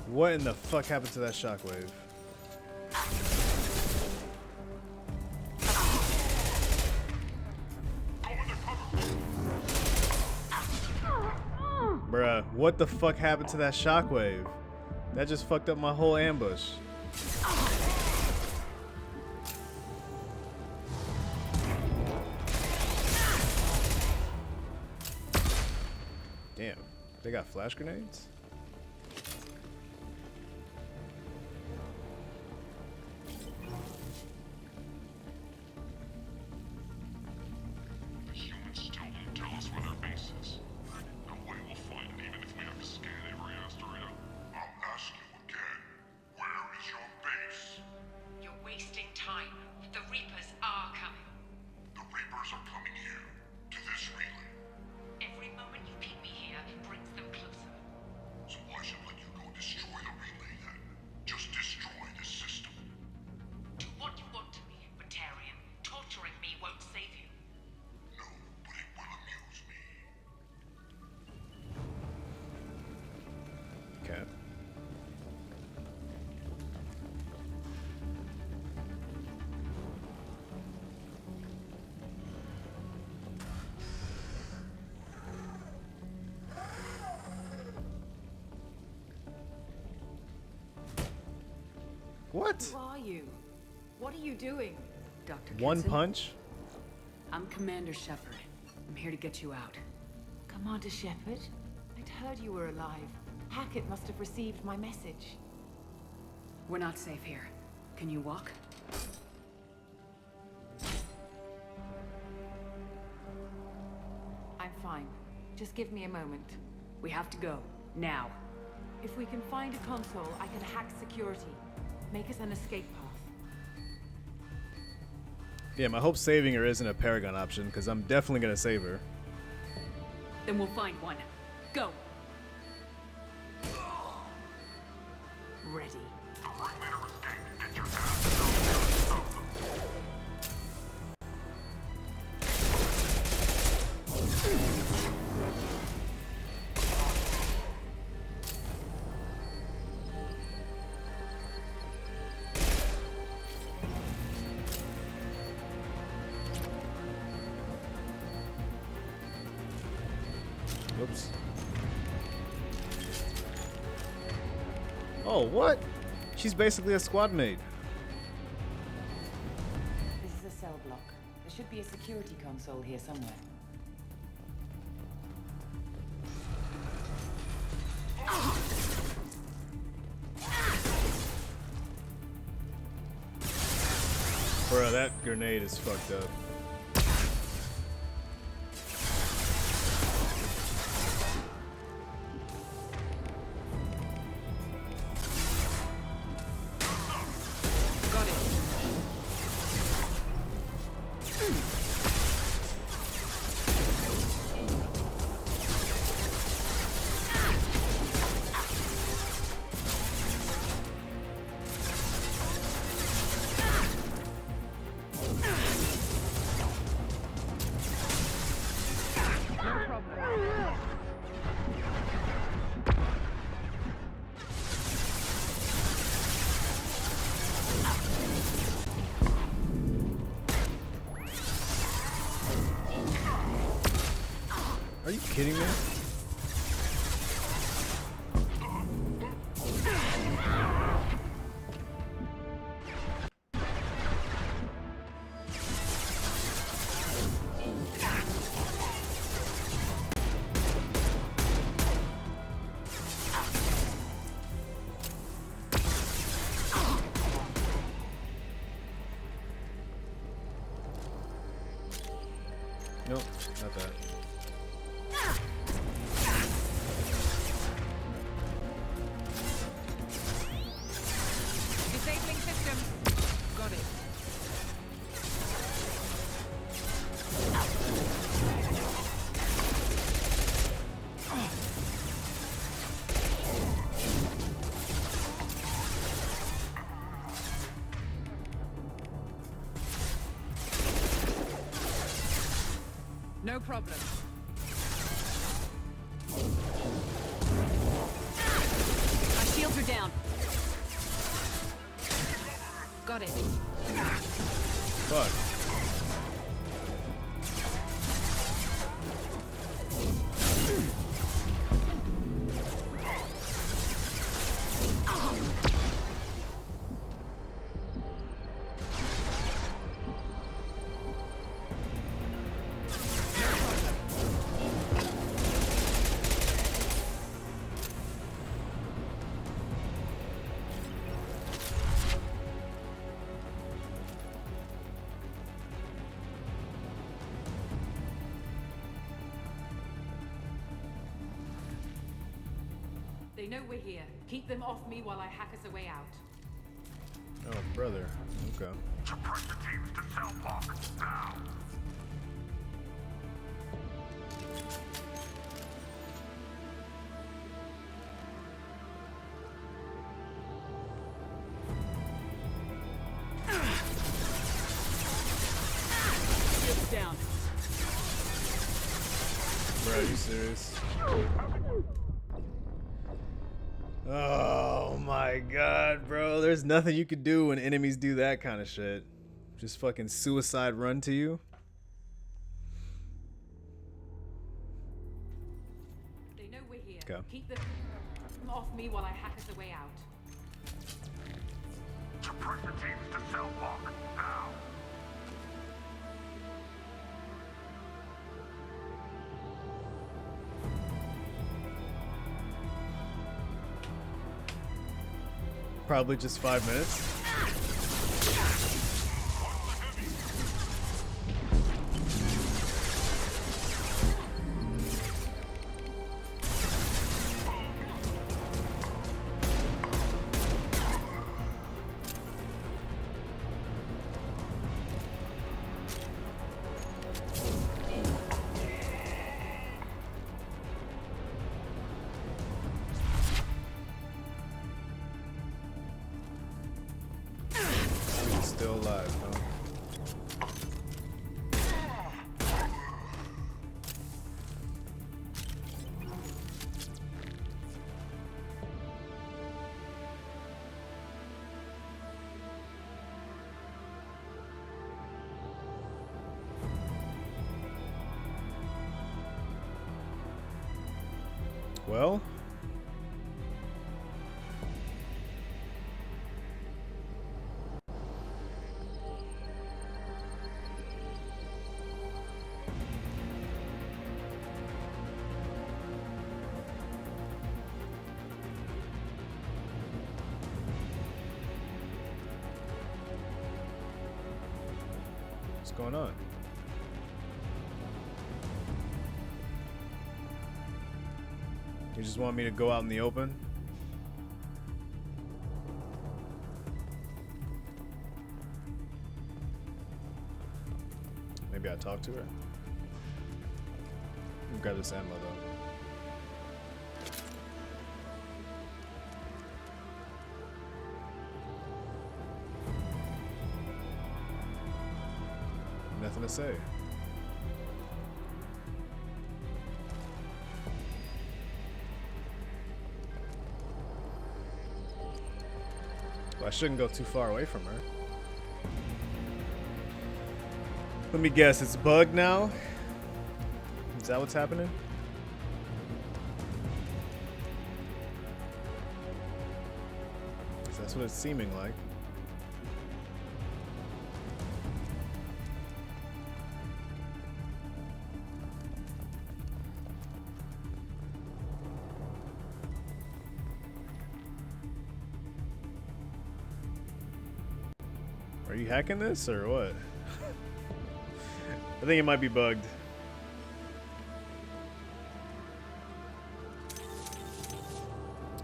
What in the fuck happened to that shockwave? Bruh, what the fuck happened to that shockwave? That just fucked up my whole ambush. Damn, they got flash grenades? The humans still won't tell us where their base is. No way we'll find it even if we have to scan every asteroid. I'll ask you again. Where is your base? You're wasting time. The Reapers are coming. The Reapers are coming here, to this relay. Every moment you keep me here brings them closer. So why should I let you go destroy the relay then? Just destroy the system. Do what you want to me, Batarian. Torturing me won't save you. No, but it will amuse me. Okay. What? Who are you? What are you doing? Dr. One Kenson? punch? I'm Commander Shepard. I'm here to get you out. Commander Shepard? I'd heard you were alive. Hackett must have received my message. We're not safe here. Can you walk? I'm fine. Just give me a moment. We have to go. Now. If we can find a console, I can hack security. Make us an escape path. Yeah, I hope saving her isn't a Paragon option, because I'm definitely gonna save her. Then we'll find one. Go! ready. Oops. Oh, what? She's basically a squad mate. This is a cell block. There should be a security console here somewhere. Bro, that grenade is fucked up. Are you kidding me? Nope, not that. Disabling system. Got it. No problem. My shields are down. Got it. Fuck. They know we're here. Keep them off me while I hack us a way out. Oh, brother. Okay. Suppress the teams to cell block now. Shields down. Bro, are you serious? Oh my god, bro. There's nothing you could do when enemies do that kind of shit. Just fucking suicide run to you. They know we're here. Okay. Keep them off me while I hack us a way out. Suppress the teams to cell block now. Probably just 5 minutes. Still alive, huh? Well, what's going on? You just want me to go out in the open? Maybe I talk to her? I'll grab this ammo though. Nothing to say. I shouldn't go too far away from her. Let me guess, it's bugged now? Is that what's happening? So that's what it's seeming like. Are you hacking this or what? I think it might be bugged.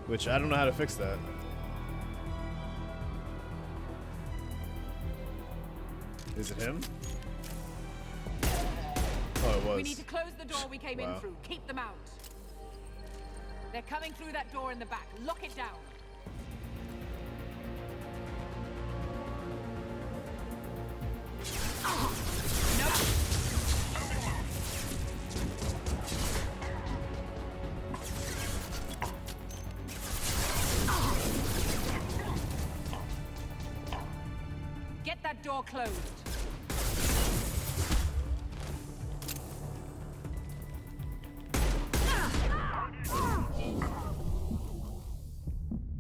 Which I don't know how to fix that. Is it him? Oh, it was. We need to close the door we came in Wow. through. Keep them out. They're coming through that door in the back. Lock it down. Get that door closed.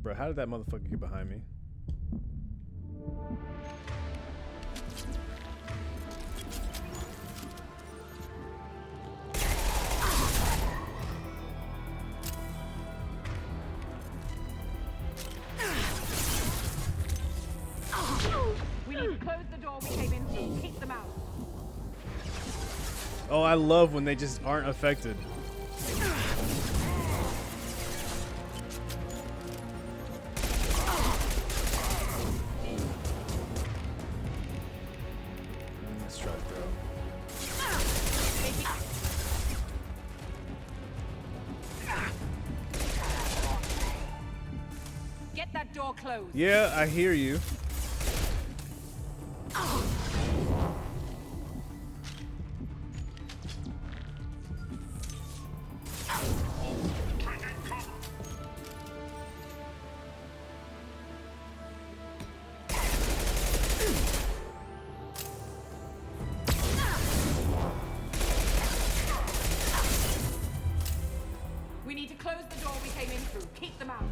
Bro, how did that motherfucker get behind me? We need to close the door we came in through. Keep them out. Oh, I love when they just aren't affected. Let's try to throw. Get that door closed. Yeah, I hear you. We need to close the door we came in through. Keep them out.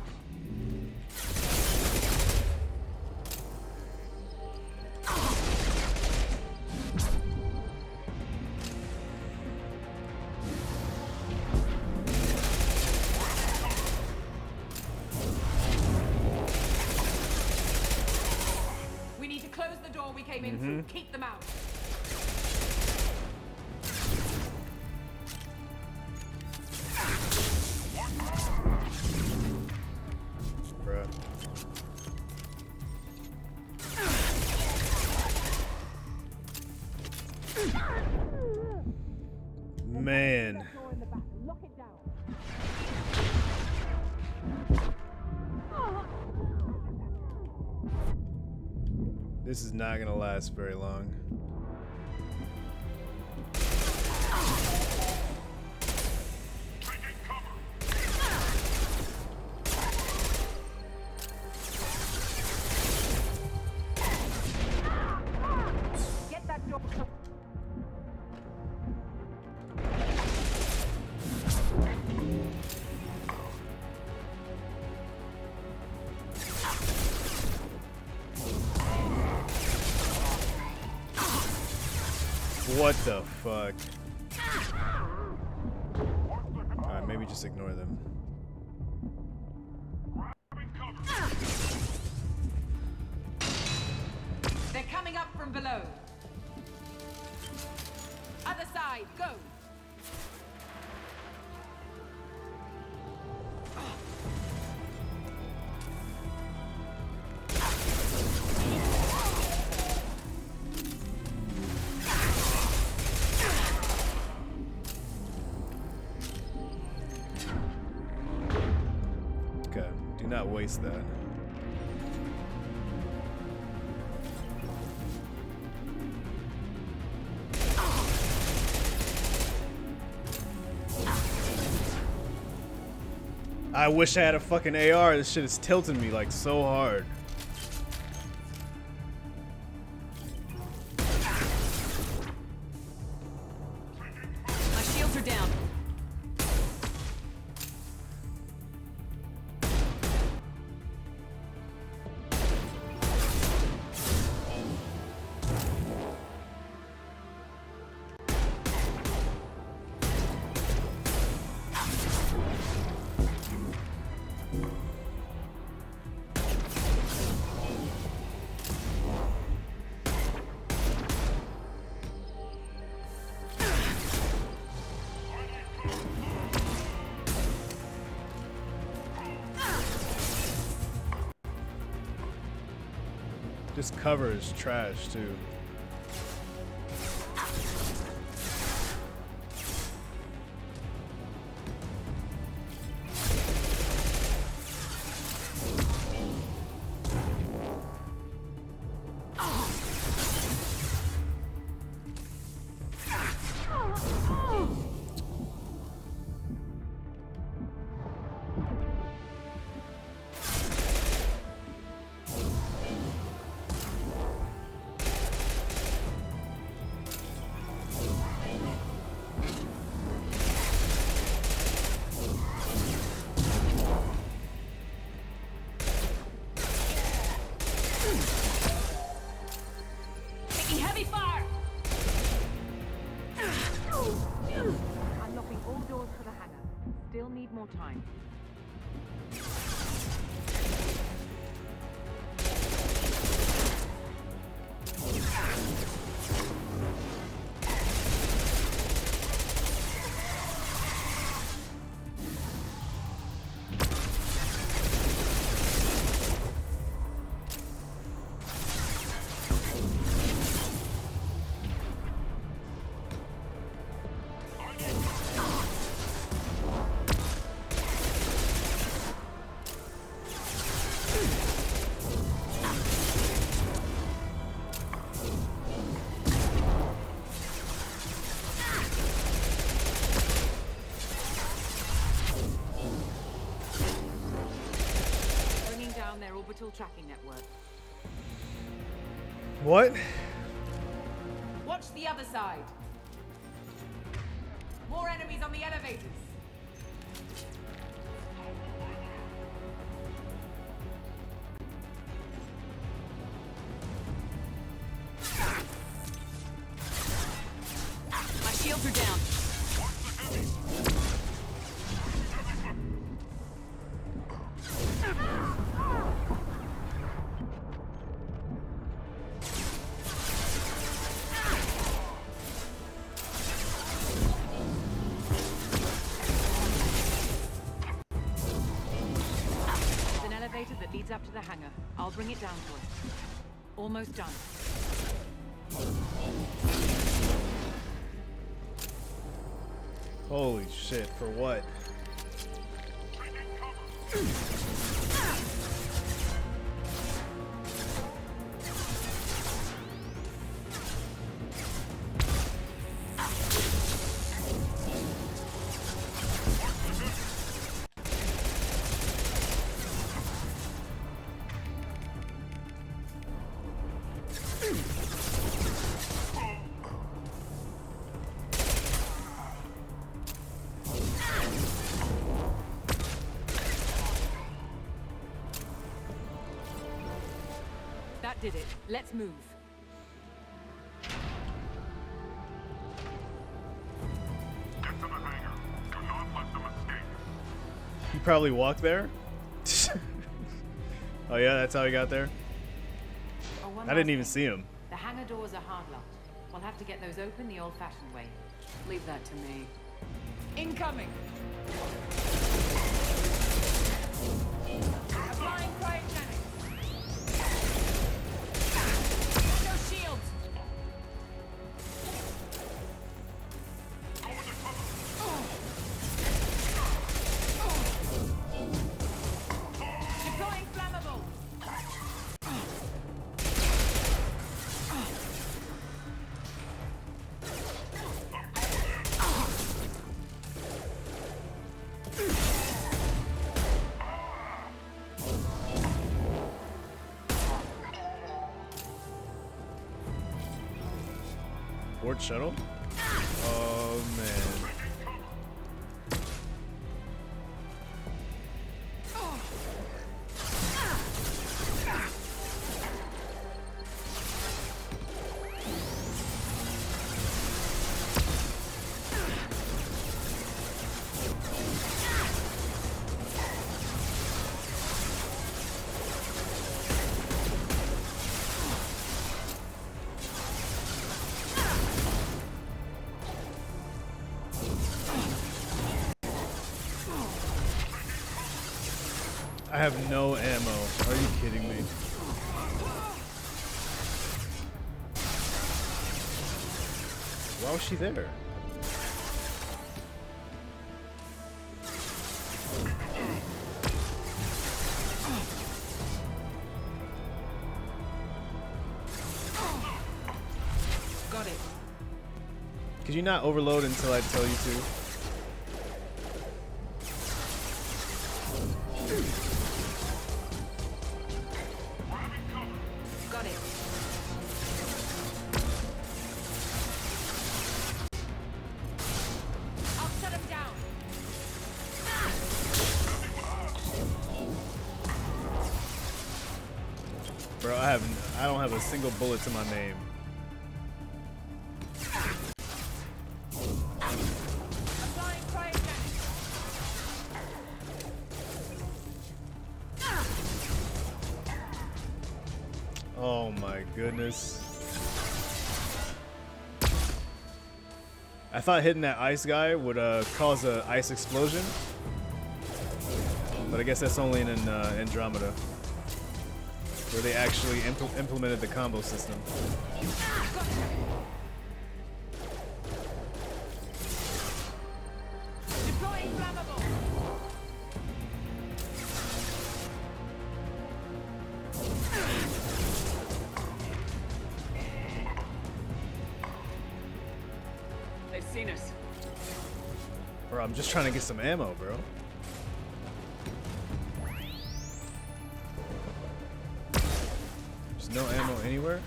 We need to close the door we came in through. Keep them out. Bruh. Man. This is not gonna last very long. Get that door. What the fuck? Alright, maybe just ignore them. They're coming up from below. Other side, go. Okay, do not waste that. I wish I had a fucking AR. This shit is tilting me like so hard. My shields are down. This cover is trash too. Taking heavy fire. Unlocking all doors for the hangar. Still need more time. Bringing down their orbital tracking network. What? Watch the other side. More enemies on the elevators. My shields are down. There's an elevator that leads up to the hangar. I'll bring it down to us. Almost done. Holy shit, for what? That did it. Let's move. Get to the hangar. Do not let them escape. You probably walked there? Oh yeah, that's how he got there? Oh, one I didn't last even thing. see him. The hangar doors are hard locked. We'll have to get those open the old-fashioned way. Leave that to me. Incoming! Applying cryogenics! No shields! Deploying flammable! Board shuttle? Oh man. I have no ammo. Are you kidding me? Why was she there? Got it. Could you not overload until I tell you to? Got it. I'll shut him down. Bro, I don't have a single bullet to my name. Applying cryogenics. Oh my goodness. I thought hitting that ice guy would cause an ice explosion. But I guess that's only in Andromeda, where they actually implemented the combo system. Deploying flammable. They've seen us. Bro, I'm just trying to get some ammo, bro. There's no ammo anywhere.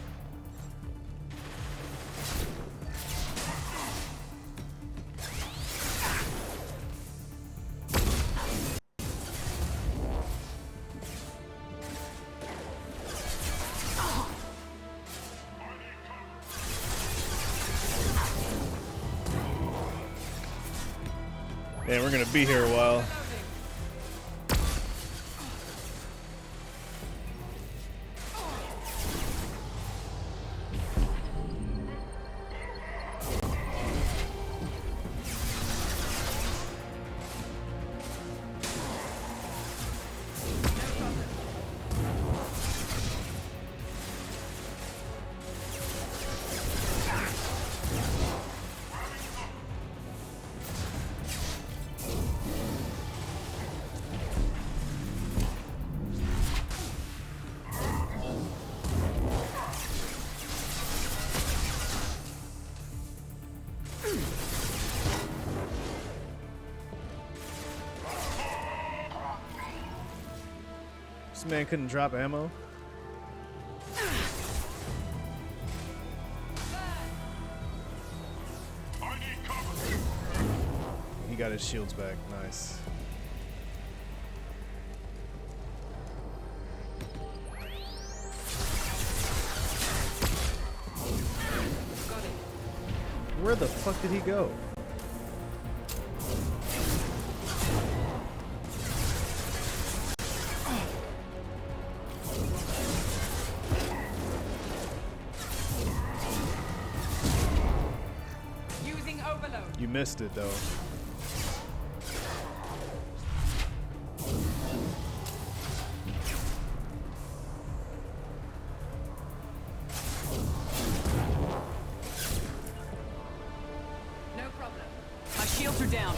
Man, we're gonna be here a while. This man couldn't drop ammo. He got his shields back. Nice. Where the fuck did he go? Using overload. You missed it though. No problem. My shields are down.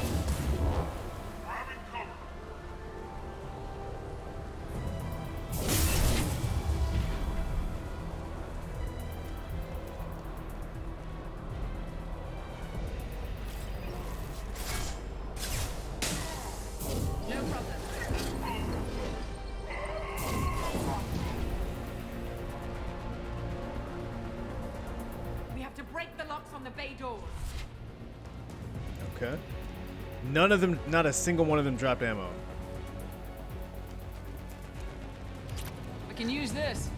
No problem. We have to break the locks on the bay doors. Okay. None of them, not a single one of them dropped ammo. We can use this.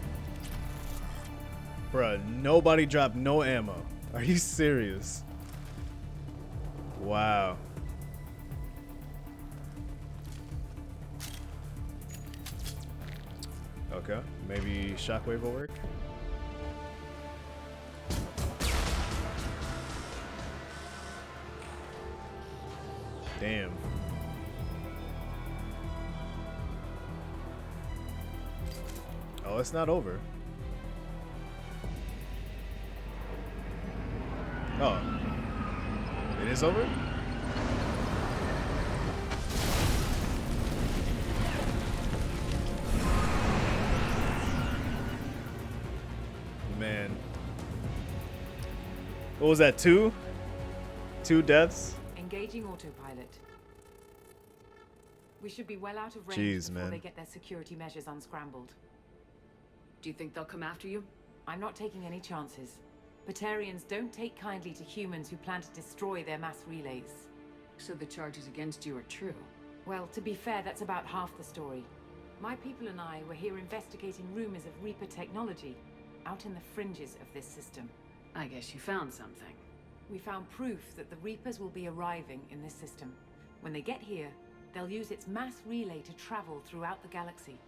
Bruh, nobody dropped no ammo. Are you serious? Wow. Okay, maybe shockwave will work. Damn. Oh, it's not over. Oh. It is over? Man. What was that, 2? 2 deaths? Engaging autopilot. We should be well out of range Jeez, before man. they get their security measures unscrambled. Do you think they'll come after you? I'm not taking any chances. Batarians don't take kindly to humans who plan to destroy their mass relays. So the charges against you are true? Well, to be fair, that's about half the story. My people and I were here investigating rumors of Reaper technology out in the fringes of this system. I guess you found something. We found proof that the Reapers will be arriving in this system. When they get here, they'll use its mass relay to travel throughout the galaxy.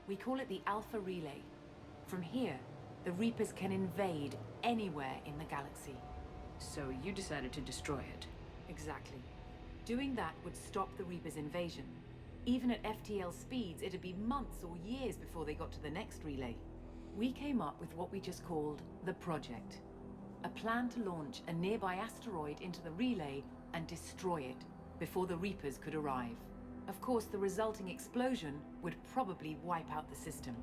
We call it the Alpha Relay. From here, the Reapers can invade anywhere in the galaxy. So you decided to destroy it? Exactly. Doing that would stop the Reapers' invasion. Even at FTL speeds, it'd be months or years before they got to the next relay. We came up with what we just called the Project. A plan to launch a nearby asteroid into the relay and destroy it before the Reapers could arrive. Of course, the resulting explosion would probably wipe out the system.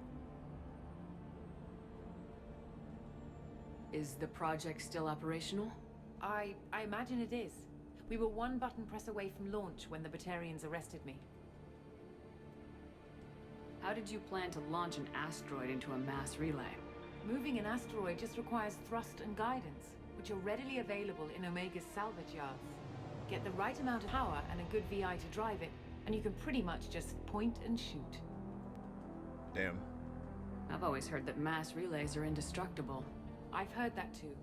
Is the project still operational? I imagine it is. We were one button press away from launch when the Batarians arrested me. How did you plan to launch an asteroid into a mass relay? Moving an asteroid just requires thrust and guidance, which are readily available in Omega's salvage yards. Get the right amount of power and a good VI to drive it, and you can pretty much just point and shoot. Damn. I've always heard that mass relays are indestructible. I've heard that too,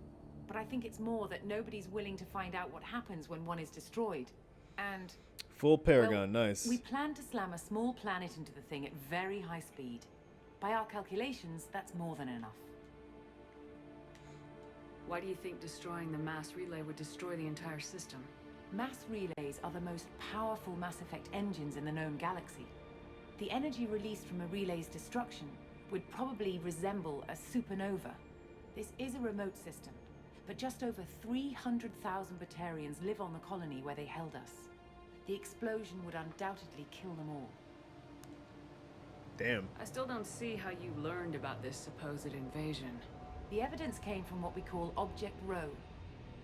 but I think it's more that nobody's willing to find out what happens when one is destroyed. And... Full Paragon, well, nice. We plan to slam a small planet into the thing at very high speed. By our calculations, that's more than enough. Why do you think destroying the mass relay would destroy the entire system? Mass relays are the most powerful Mass Effect engines in the known galaxy. The energy released from a relay's destruction would probably resemble a supernova. This is a remote system, but just over 300,000 Batarians live on the colony where they held us. The explosion would undoubtedly kill them all. Damn. I still don't see how you learned about this supposed invasion. The evidence came from what we call Object Rho,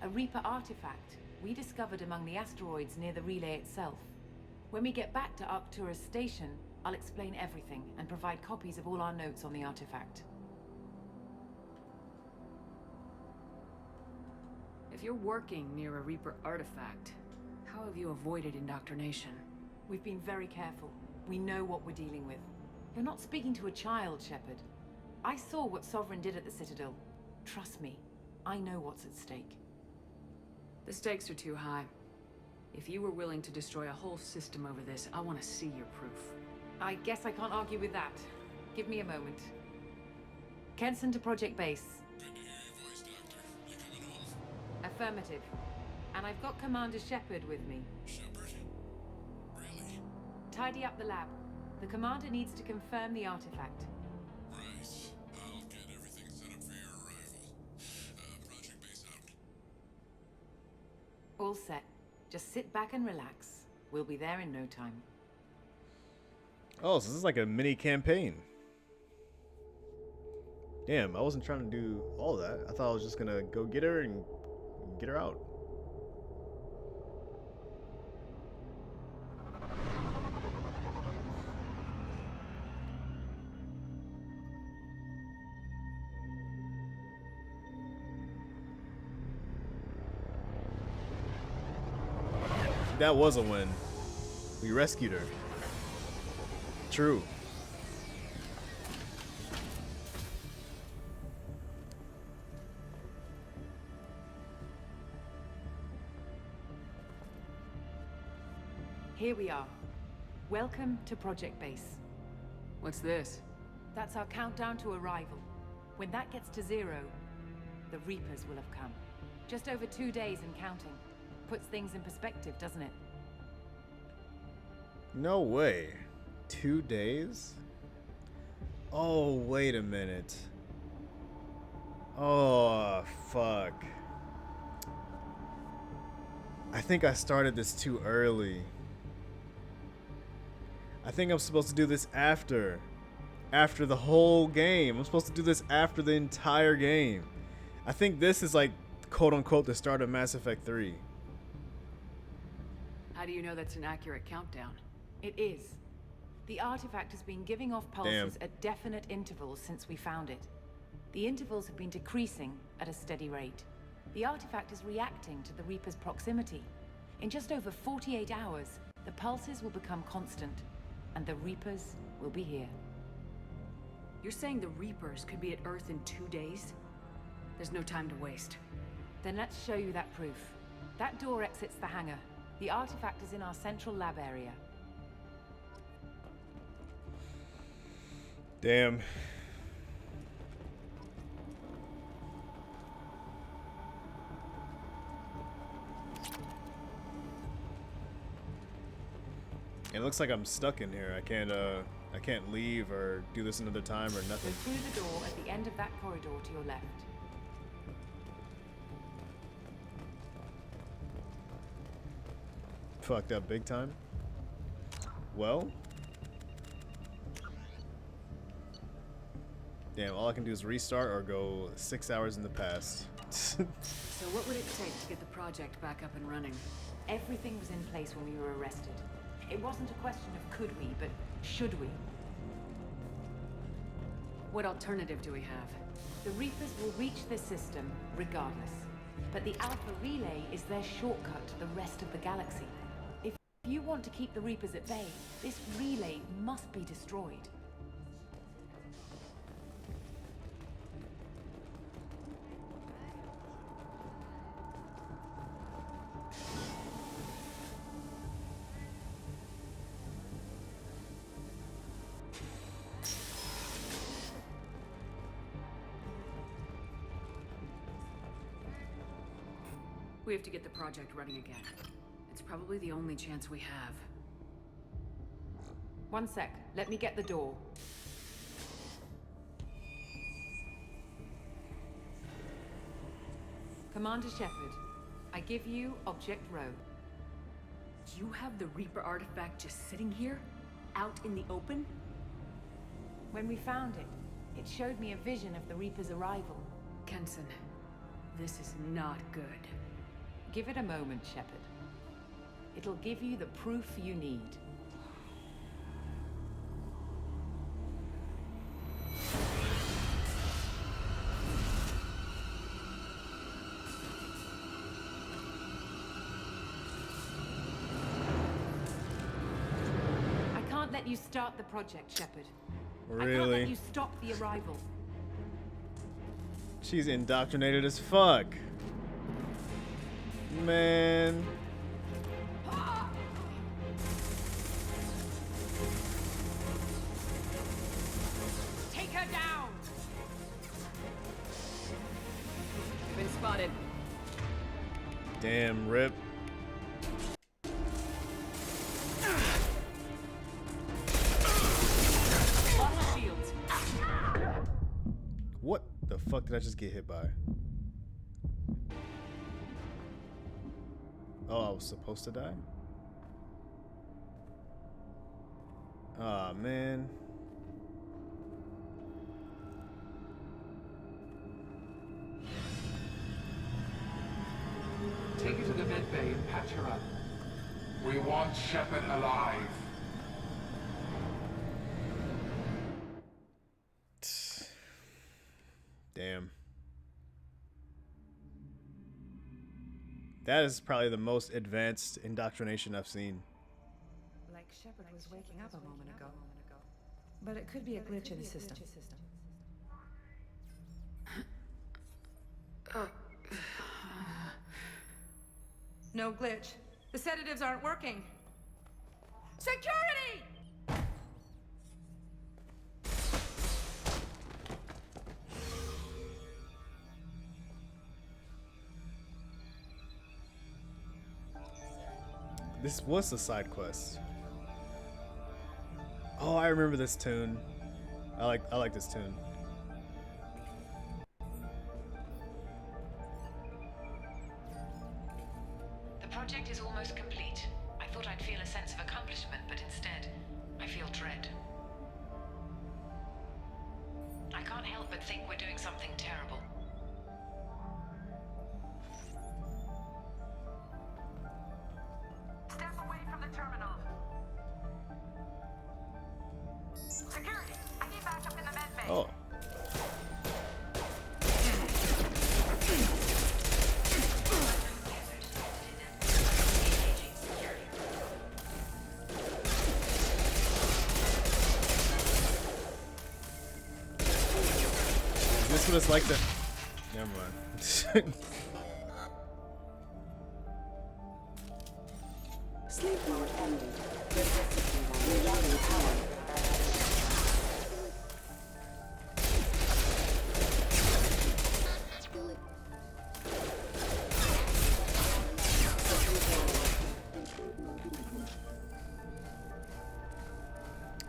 a Reaper artifact we discovered among the asteroids near the relay itself. When we get back to Arcturus Station, I'll explain everything and provide copies of all our notes on the artifact. If you're working near a Reaper artifact, how have you avoided indoctrination? We've been very careful. We know what we're dealing with. You're not speaking to a child, Shepard. I saw what Sovereign did at the Citadel. Trust me, I know what's at stake. The stakes are too high. If you were willing to destroy a whole system over this, I want to see your proof. I guess I can't argue with that. Give me a moment. Kenson to Project Base. Good to hear your voice, Doctor. You coming home? Affirmative. And I've got Commander Shepard with me. Shepard? Really? Tidy up the lab. The Commander needs to confirm the artifact. Right. I'll get everything set up for your arrival. Project Base out. All set. Just sit back and relax. We'll be there in no time. Oh, so this is like a mini campaign. Damn, I wasn't trying to do all that. I thought I was just gonna go get her and get her out. That was a win. We rescued her. True. Here we are. Welcome to Project Base. What's this? That's our countdown to arrival. When that gets to 0, the Reapers will have come. Just over 2 days and counting. Puts things in perspective, doesn't it? No way. 2 days? Oh, wait a minute. Oh, fuck. I think I started this too early. I think I'm supposed to do this after the whole game. I'm supposed to do this after the entire game. I think this is like, quote unquote, the start of Mass Effect 3. How do you know that's an accurate countdown? It is. The artifact has been giving off pulses at definite intervals since we found it. The intervals have been decreasing at a steady rate. The artifact is reacting to the Reaper's proximity. In just over 48 hours, the pulses will become constant, and the Reapers will be here. You're saying the Reapers could be at Earth in 2 days? There's no time to waste. Then let's show you that proof. That door exits the hangar. The artifact is in our central lab area. Damn. It looks like I'm stuck in here. I can't leave or do this another time or nothing. Go through the door at the end of that corridor to your left. Fucked up big time. Well. Damn, all I can do is restart or go 6 hours in the past. So what would it take to get the project back up and running? Everything was in place when we were arrested. It wasn't a question of could we, but should we? What alternative do we have? The Reapers will reach this system regardless. But the Alpha Relay is their shortcut to the rest of the galaxy. If you want to keep the Reapers at bay, this relay must be destroyed. We have to get the project running again. It's probably the only chance we have. 1 sec. Let me get the door. Commander Shepard, I give you Object Row. You have the Reaper artifact just sitting here? Out in the open? When we found it, it showed me a vision of the Reaper's arrival. Kenson, this is not good. Give it a moment, Shepard. It'll give you the proof you need. I can't let you start the project, Shepard. I can't let you stop the arrival. She's indoctrinated as fuck. Man. Take her down! Been spotted. Damn, Rip. What the fuck did I just get hit by? Oh, I was supposed to die? Aw, man. Take her to the med bay and patch her up. We want Shepard alive. Damn. That is probably the most advanced indoctrination I've seen. Like Shepard was waking up a moment ago. But it could be a glitch in the system. No glitch. The sedatives aren't working. Security! This was a side quest. Oh, I remember this tune. I like this tune. The project is almost complete. I thought I'd feel a sense of accomplishment, but instead, I feel dread. I can't help but think we're doing something terrible. Step away from the terminal. Security, I need backup in the med bay. Oh. Is this what it's like to... Never mind. Sleep mode ended. Rerouting power.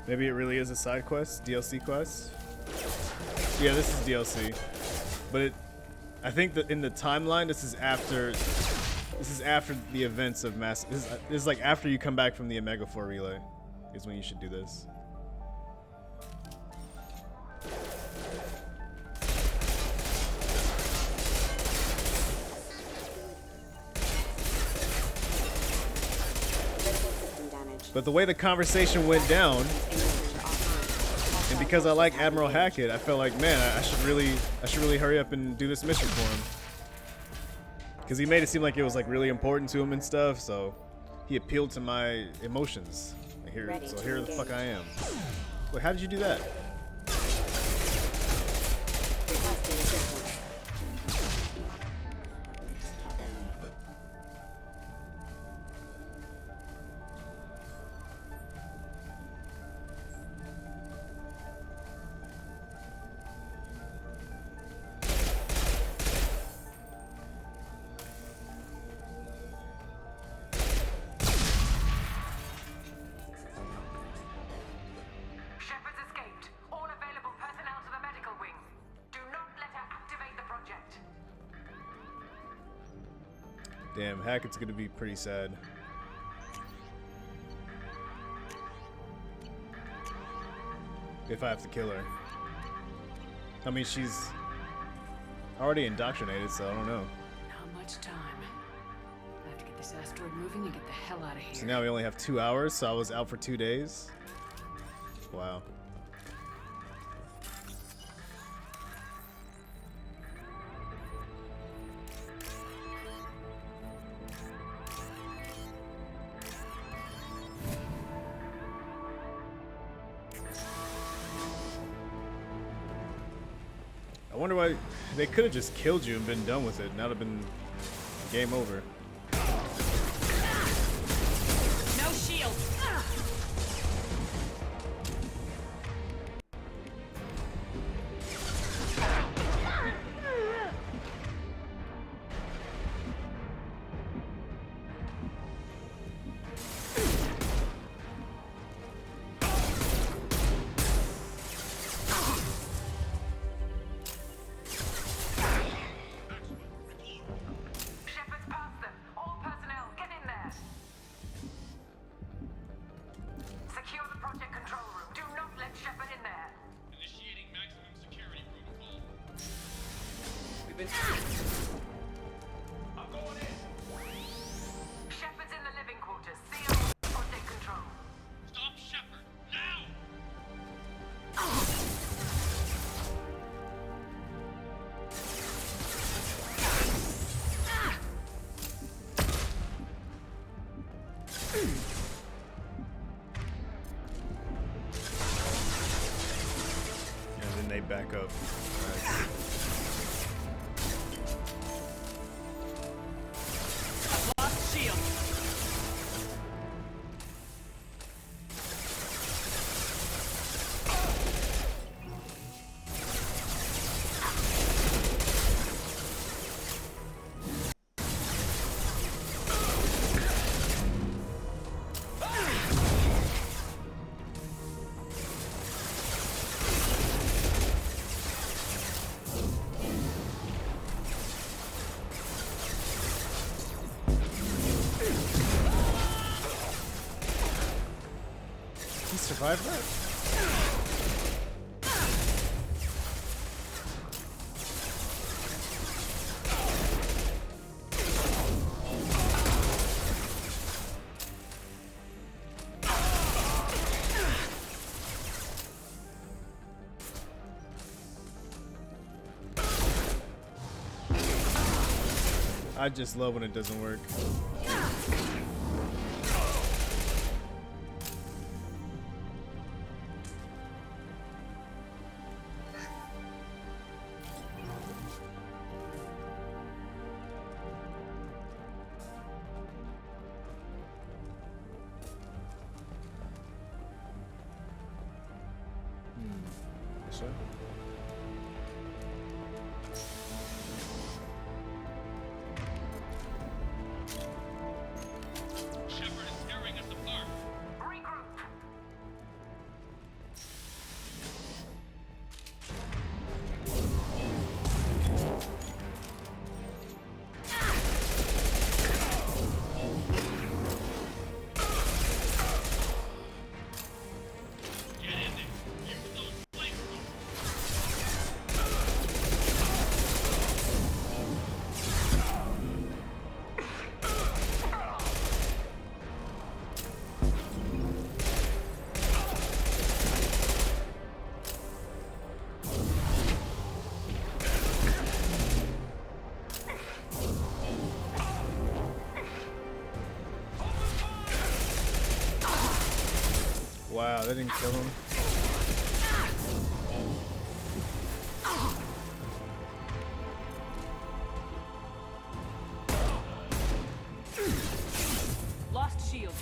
Maybe it really is a side quest, DLC quest. Yeah, this is DLC, but I think that in the timeline, this is after the events of Mass. This is like after you come back from the Omega 4 relay, is when you should do this. But the way the conversation went down, and because I like Admiral Hackett, I felt like, man, I should really hurry up and do this mission for him. Because he made it seem like it was like really important to him and stuff, so he appealed to my emotions. Here the fuck I am. Wait, how did you do that? Shepard's escaped. All available personnel to the medical wing. Do not let her activate the project. Damn, Hackett's gonna be pretty sad. If I have to kill her. I mean, she's already indoctrinated, so I don't know. Not much time. I have to get this asteroid moving and get the hell out of here. So now we only have 2 hours, so I was out for 2 days. Wow. I wonder why they could have just killed you and been done with it. Now it'd have been game over. We've been... I'm going in. Shepard's in the living quarters. See him or take control. Stop Shepard, now! And then they back up. Nice. Lost shield. He survived that? I just love when it doesn't work. Sure. Shepard is tearing us apart. Regroup. Get in there. Use those flamethrowers. Wow, that didn't kill him. Lost shield.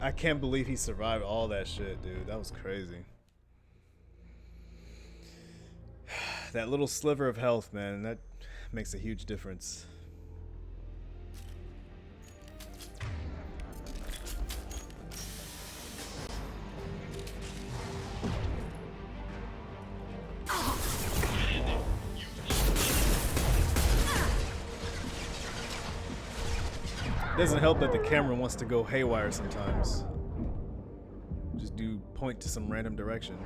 I can't believe he survived all that shit, dude. That was crazy. That little sliver of health, man, that makes a huge difference. It doesn't help that the camera wants to go haywire sometimes. Just do point to some random direction.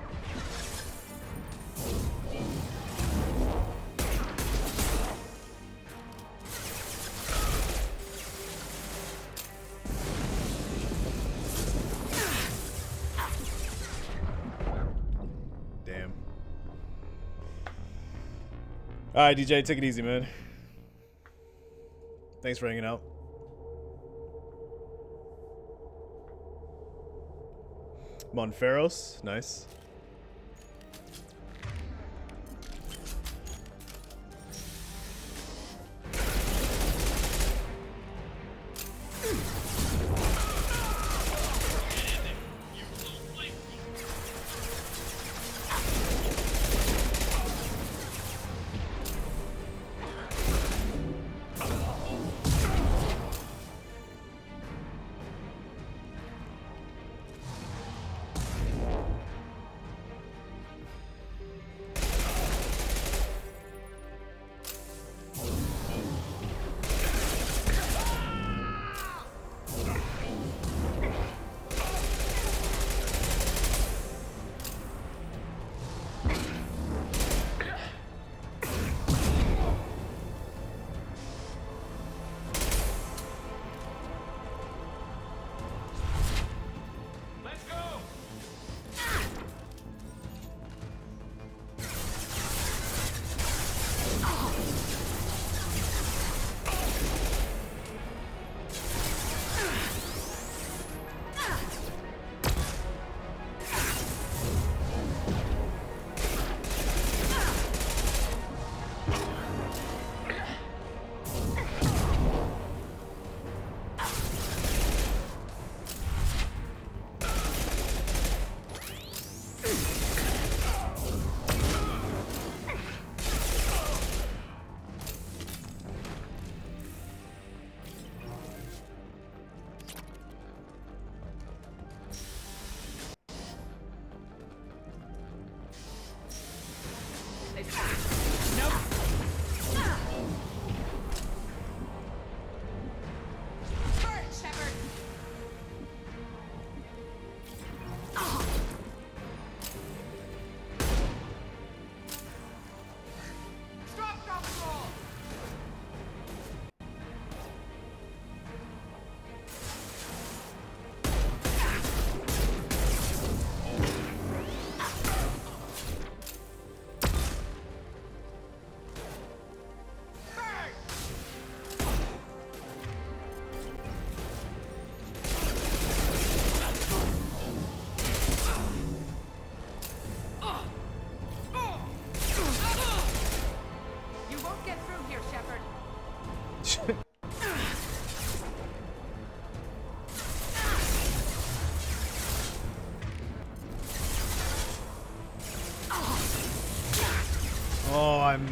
Damn. All right, DJ, take it easy, man. Thanks for hanging out. Monferros, nice.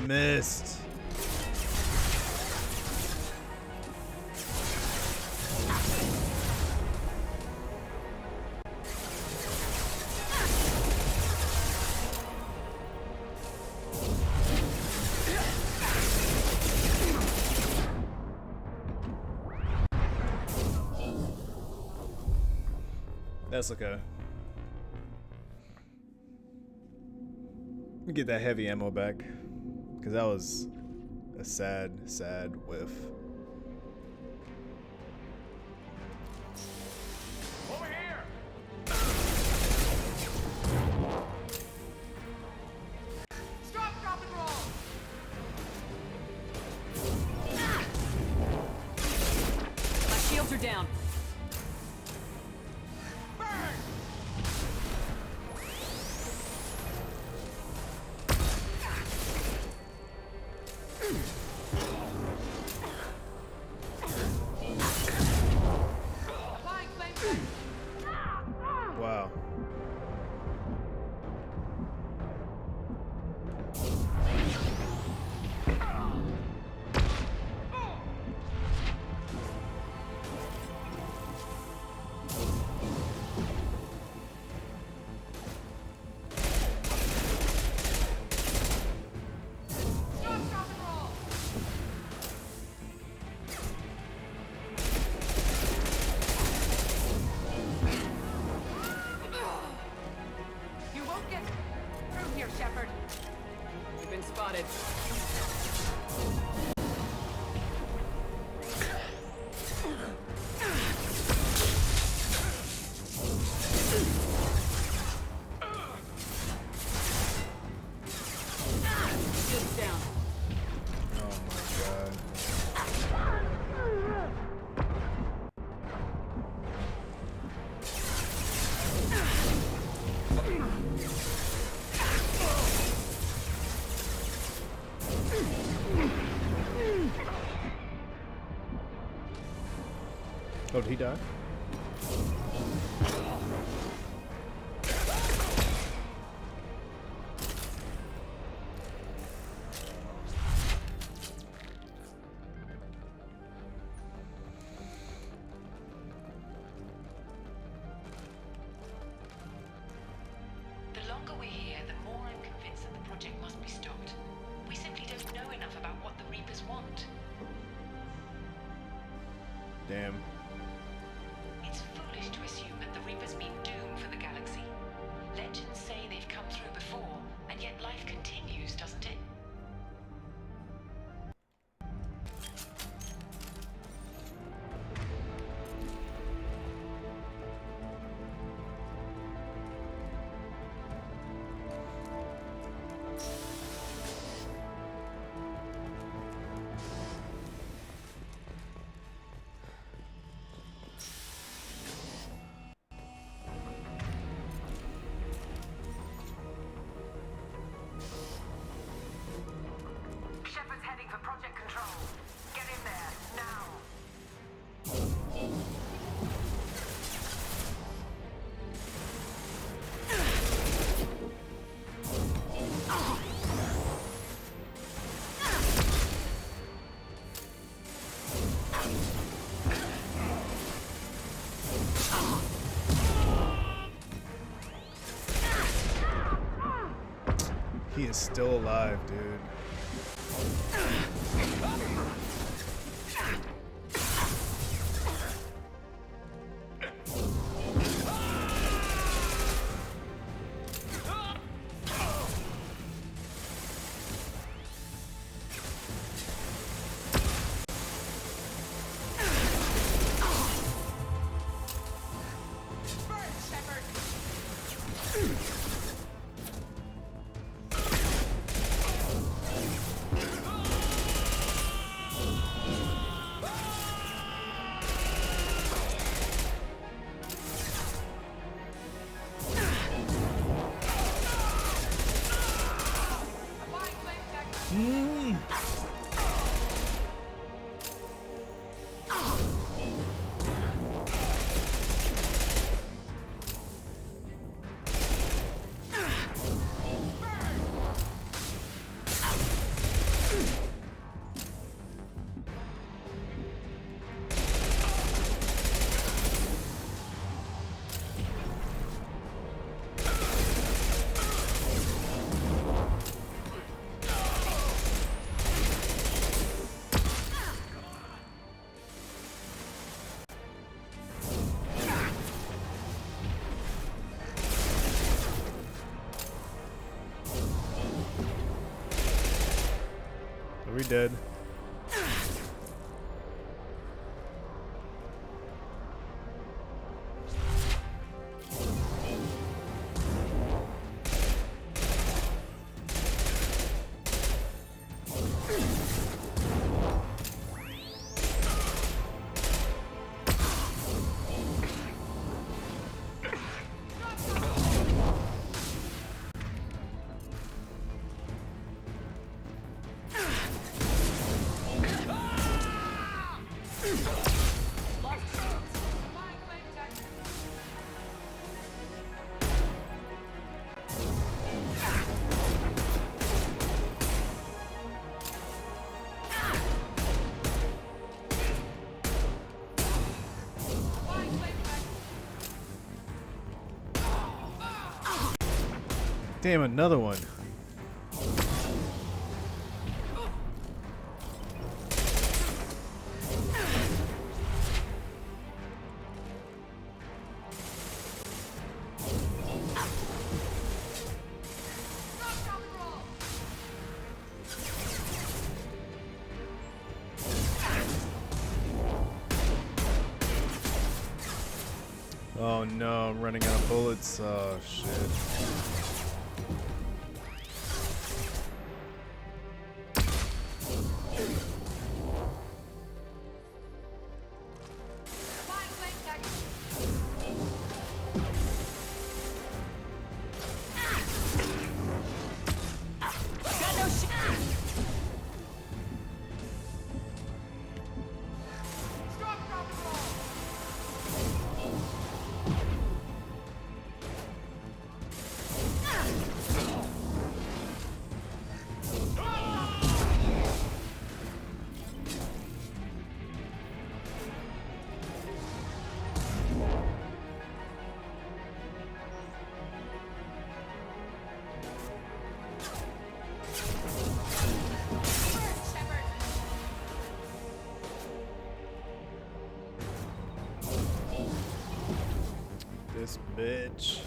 missed. That's okay. Let me get that heavy ammo back, because that was a sad, sad whiff. Over here! Stop, drop, and roll! My shields are down. Wow. You won't get through here, Shepard. You've been spotted. Shields down. Oh my god. Oh, did he die? The longer we're here, the more I'm convinced that the project must be stopped. We simply don't know enough about what the Reapers want. Damn. It's foolish to assume that the Reapers mean doom for the galaxy. Legends say they've come through before, and yet life continues, doesn't it? Shepard's heading for Project Control. Get in there, now. He is still alive, dude. we dead. Damn, another one. Oh no, I'm running out of bullets. Oh shit. This bitch.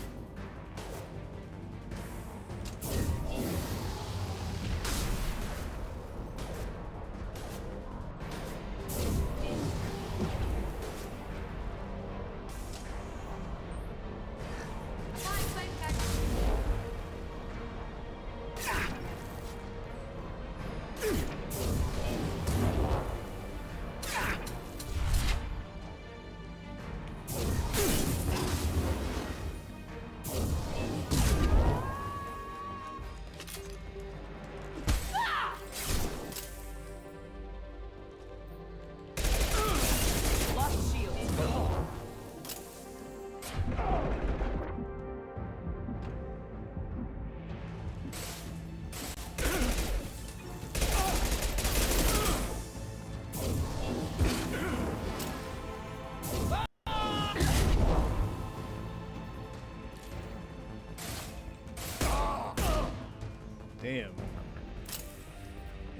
Damn.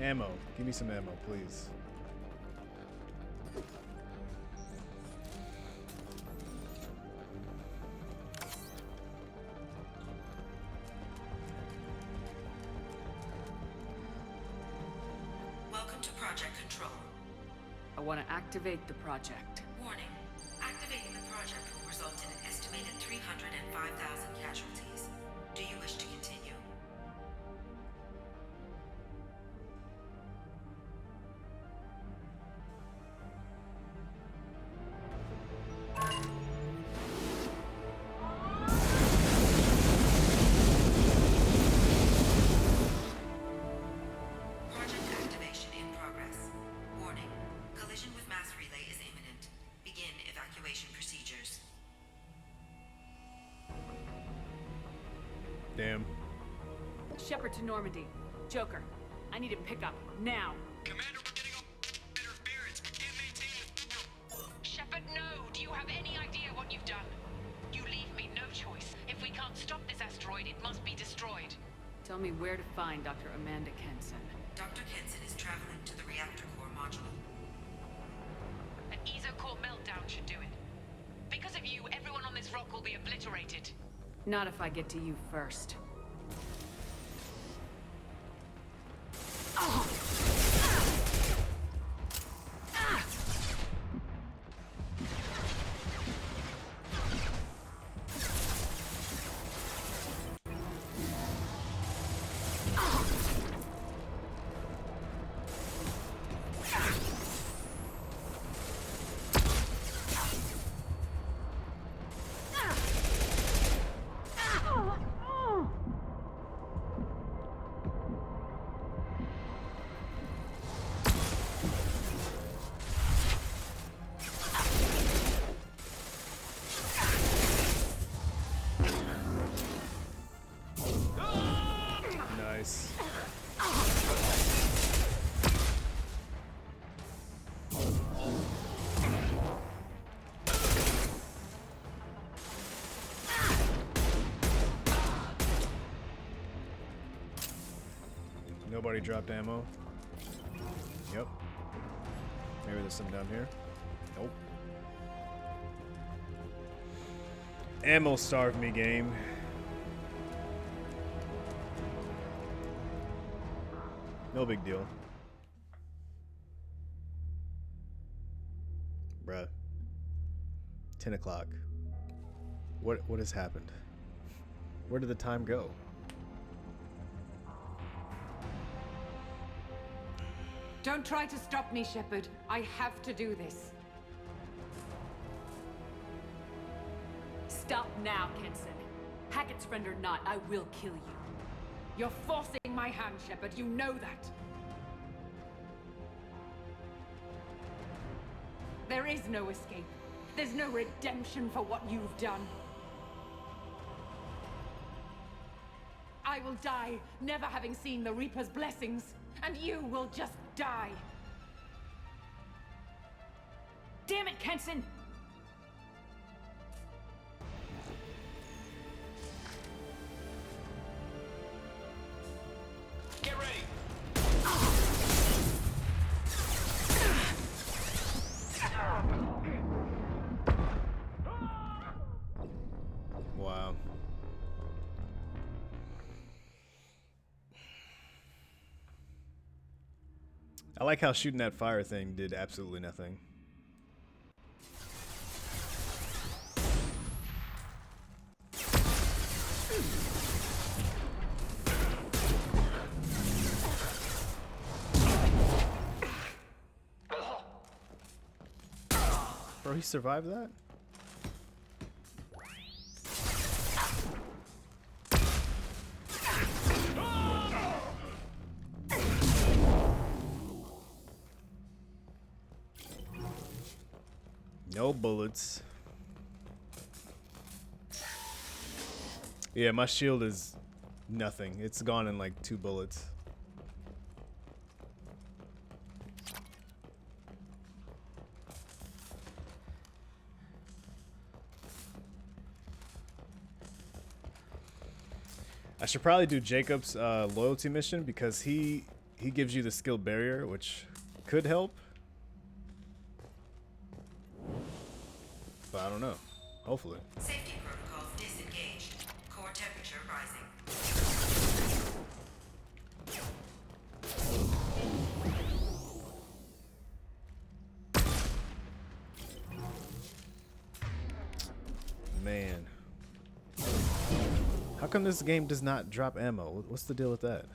Ammo. Give me some ammo, please. Welcome to Project Control. I want to activate the project. Warning. Activating the project will result in an estimated 305,000 casualties. Do you wish to continue? Project activation in progress. Warning. Collision with mass relay is imminent. Begin evacuation procedures. Damn. Shepard to Normandy. Joker, I need a pickup now. Commander, we're getting interference. Can't maintain it. Shepard, no! Do you have any idea what you've done? You leave me no choice. If we can't stop this asteroid, it must be destroyed. Tell me where to find Dr. Amanda Kenson. Dr. Kenson is traveling to the reactor core module. An ESO-core meltdown should do it. Because of you, everyone on this rock will be obliterated. Not if I get to you first. Oh. Nobody dropped ammo. Yep. Maybe there's some down here. Nope. Ammo starved me, game. No big deal. Bruh. 10 o'clock. What has happened? Where did the time go? Don't try to stop me, Shepard. I have to do this. Stop now, Kenson. Hackett's friend or not, I will kill you. You're forcing my hand, Shepard. You know that. There is no escape. There's no redemption for what you've done. I will die, never having seen the Reaper's blessings, and you will just die. Damn it, Kenson! Get ready! Wow. I like how shooting that fire thing did absolutely nothing. Bro, he survived that? No bullets. Yeah, my shield is nothing. It's gone in like 2 bullets. I should probably do Jacob's loyalty mission because he gives you the skill barrier, which could help. But I don't know. Hopefully. Safety protocols disengaged. Core temperature rising. Man. How come this game does not drop ammo? What's the deal with that?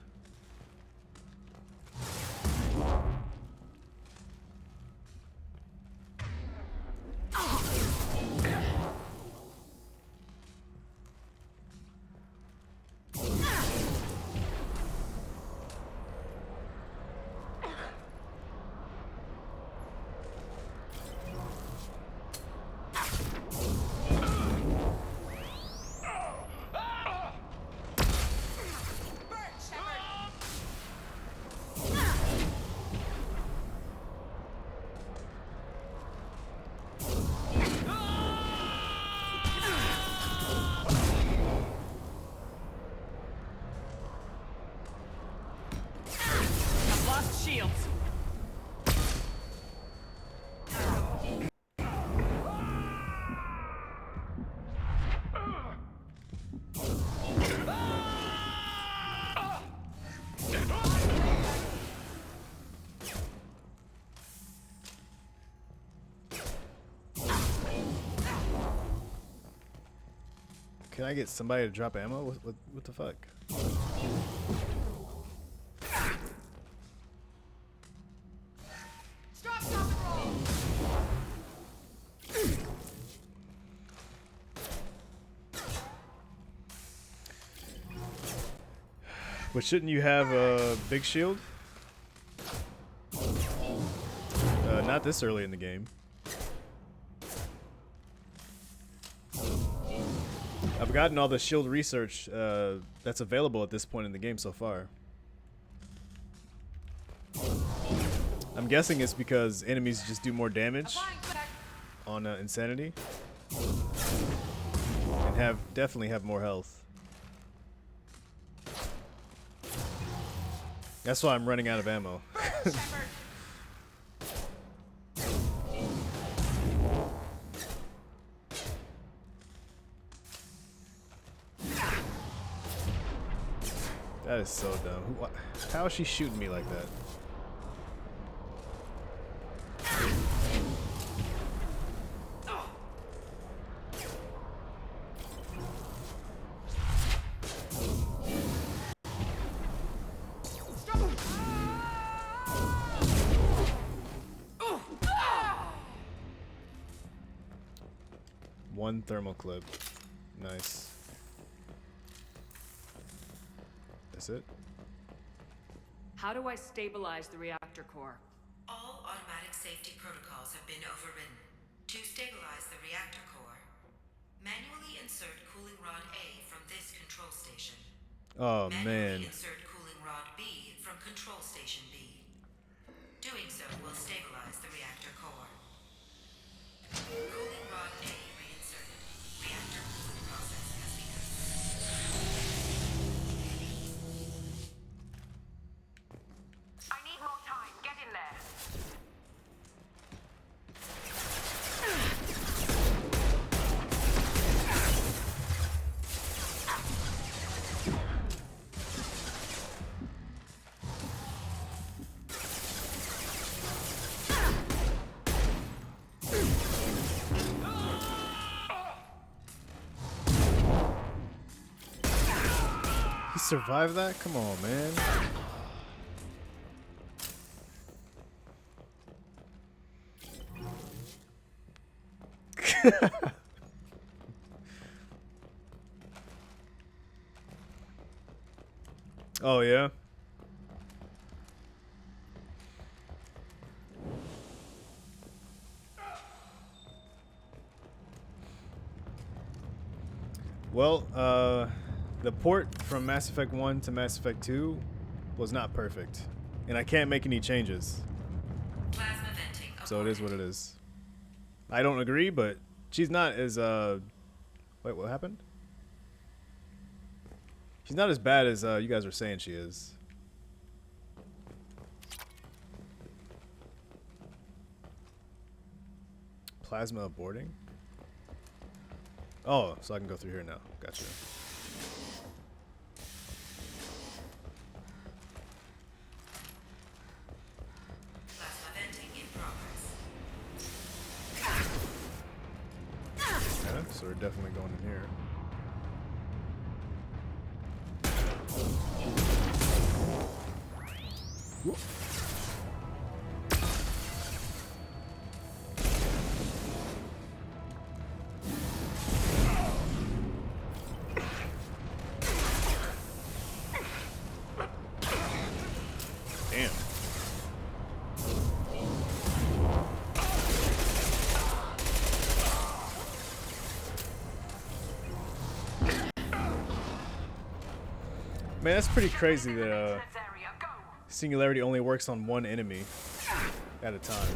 Can I get somebody to drop ammo? What the fuck? But shouldn't you have a big shield? Not this early in the game. I've gotten all the shield research that's available at this point in the game so far. I'm guessing it's because enemies just do more damage on Insanity and definitely have more health. That's why I'm running out of ammo. That is so dumb. How is she shooting me like that? One thermal clip. Nice. That's it? How do I stabilize the reactor core? All automatic safety protocols have been overridden. To stabilize the reactor core, manually insert cooling rod A from this control station. Oh, Manually man. insert cooling rod B from control station B. Doing so will stabilize the reactor core. Cooling rod A reinserted. Reactor cooling process has begun. I need more time. Get in there. He survived that? Come on, man. Oh, yeah? Well, the port from Mass Effect 1 to Mass Effect 2 was not perfect. And I can't make any changes. Plasma venting. So it is what it is. I don't agree, but she's not as, wait, what happened? She's not as bad as you guys are saying she is. Plasma aborting? Oh, so I can go through here now. Gotcha. Plasma venting in progress. Yeah, so we're definitely going in here. Whoop. Damn. Man, that's pretty crazy that Singularity only works on one enemy at a time.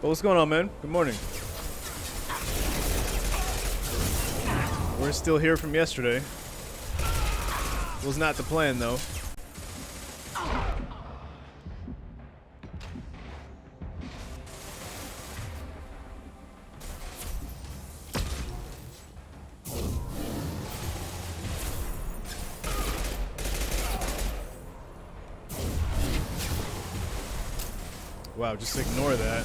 Well, what's going on, man? Good morning. We're still here from yesterday. Was not the plan, though. Wow, just ignore that.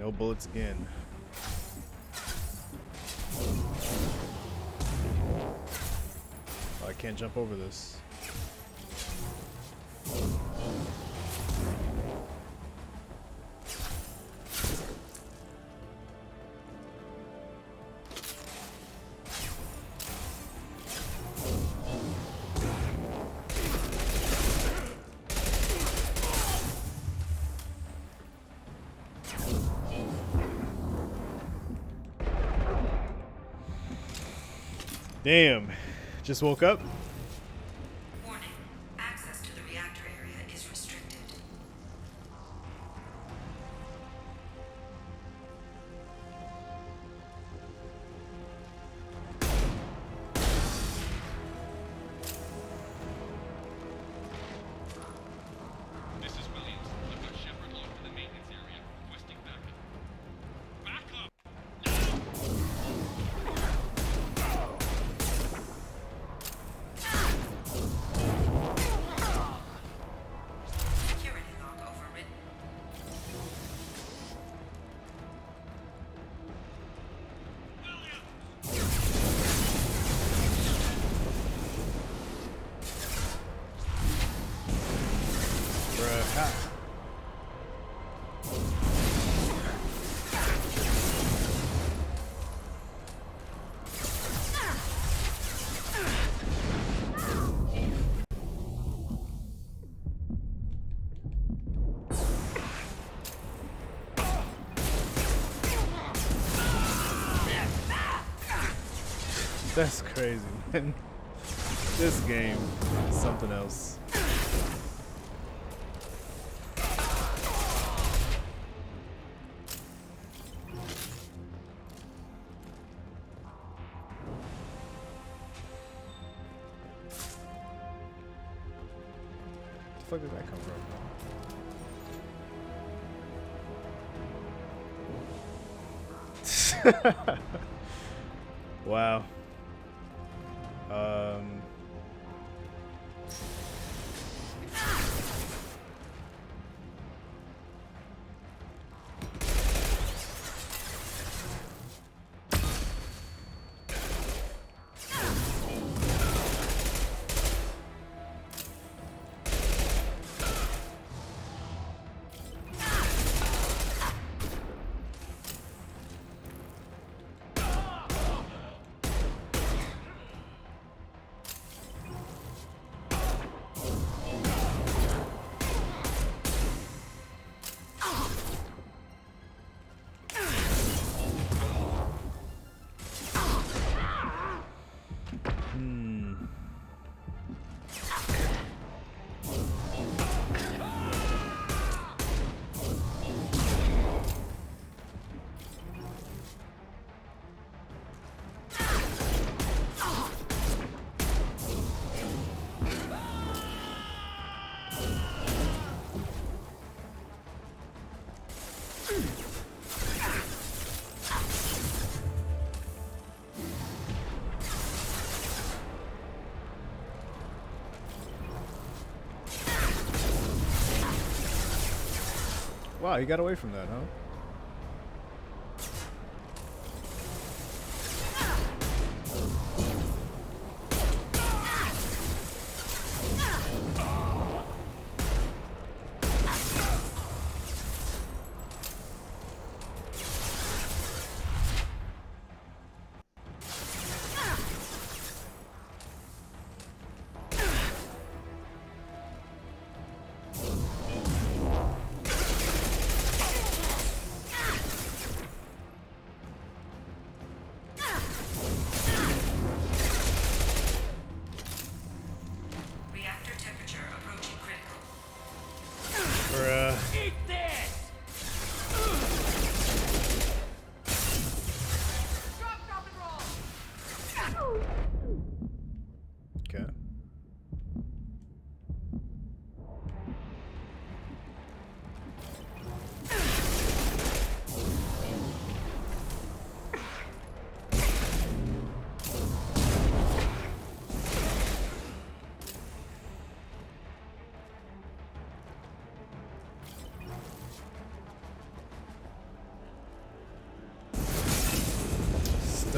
No bullets again. Oh, I can't jump over this. Damn. Just woke up. Warning. Access to the reactor area is restricted. This is Williams. I've got Shepard locked in the maintenance area, requesting backup. Backup! Security log overridden. Bruh. Ha. That's crazy, man. This game is something else. Where the fuck did that come from? Wow. Wow, you got away from that, huh?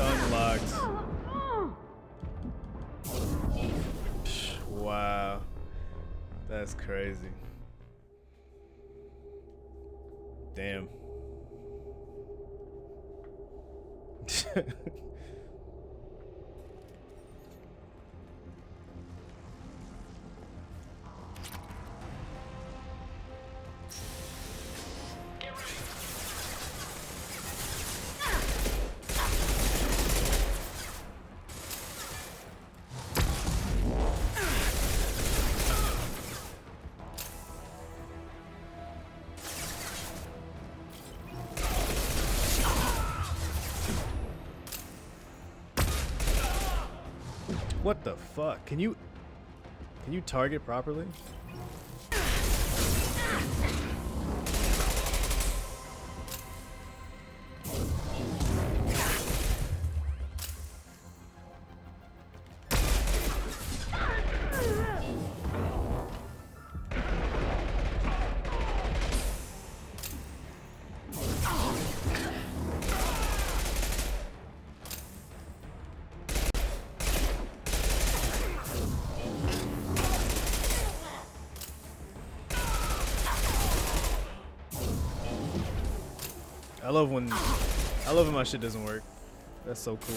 unlocked. Wow. That's crazy. Damn. What the fuck? Can you target properly? I love when my shit doesn't work. That's so cool.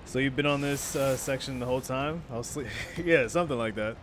So you've been on this section the whole time? I was sleep. Yeah, something like that.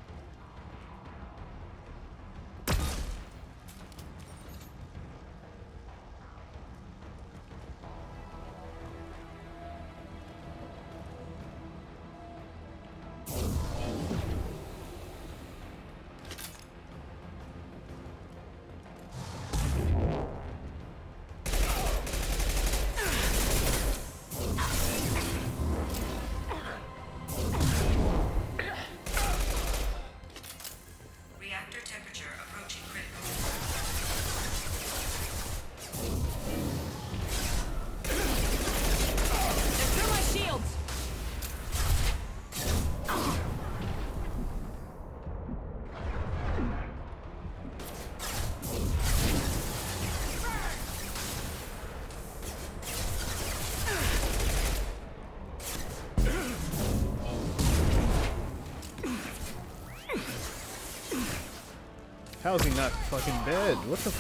Reactor temperature approaching critical. Secure my shields! How is he not fucking dead? What the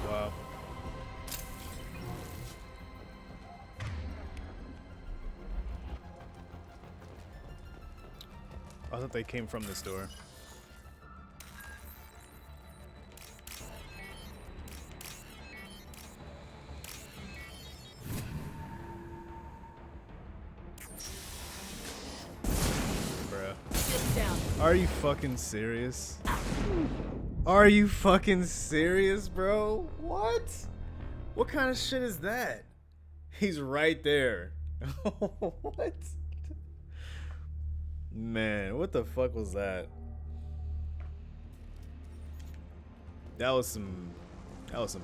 Wow. I thought they came from this door. Bruh. Are you fucking serious? Are you fucking serious, bro? What? What kind of shit is that? He's right there. What? Man, what the fuck was that? That was some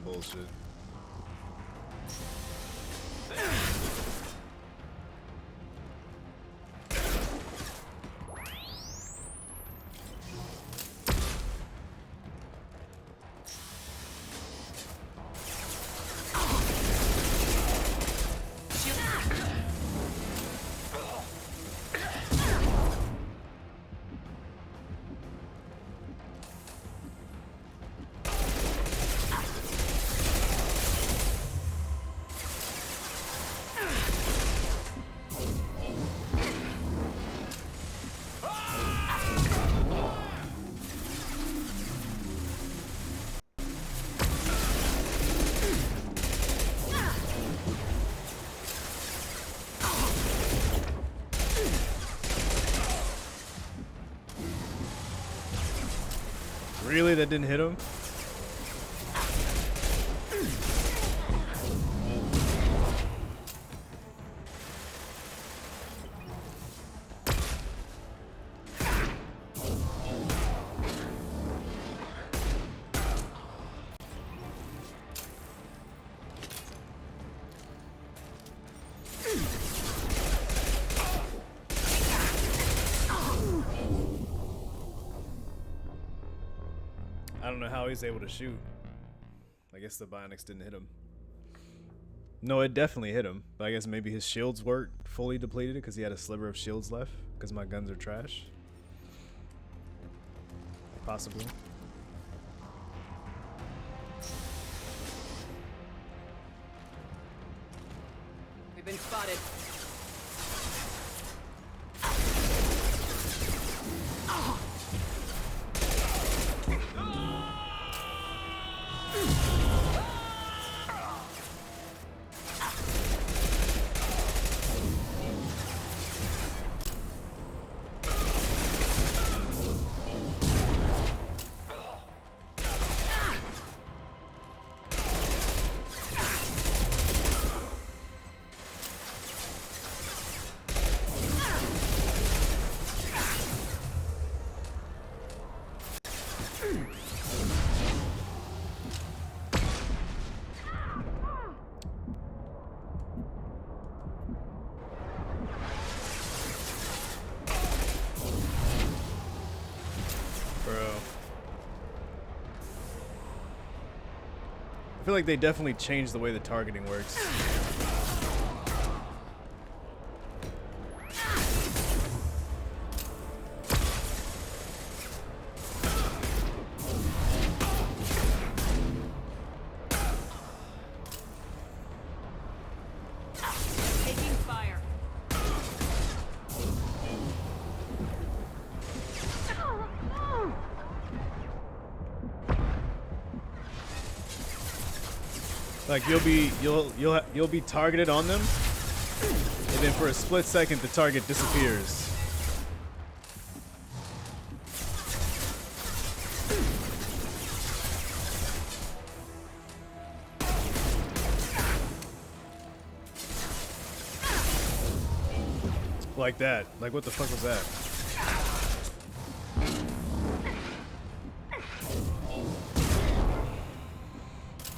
bullshit. Really? That didn't hit him? I don't know how he's able to shoot. I guess the bionics didn't hit him. No, it definitely hit him. But I guess maybe his shields weren't fully depleted because he had a sliver of shields left. Because my guns are trash. Possibly. We've been spotted. I feel like they definitely changed the way the targeting works. Taking fire. Like you'll be targeted on them, and then for a split second the target disappears. Like that. Like what the fuck was that?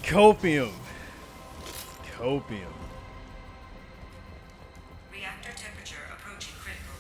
Copium. Copium. Reactor temperature approaching critical.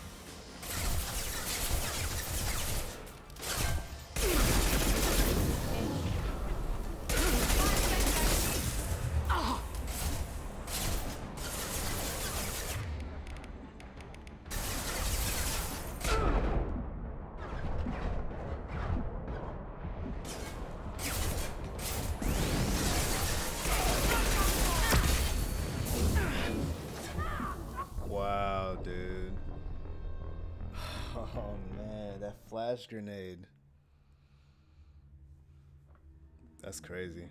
Wow, dude. Oh man, that flash grenade. That's crazy.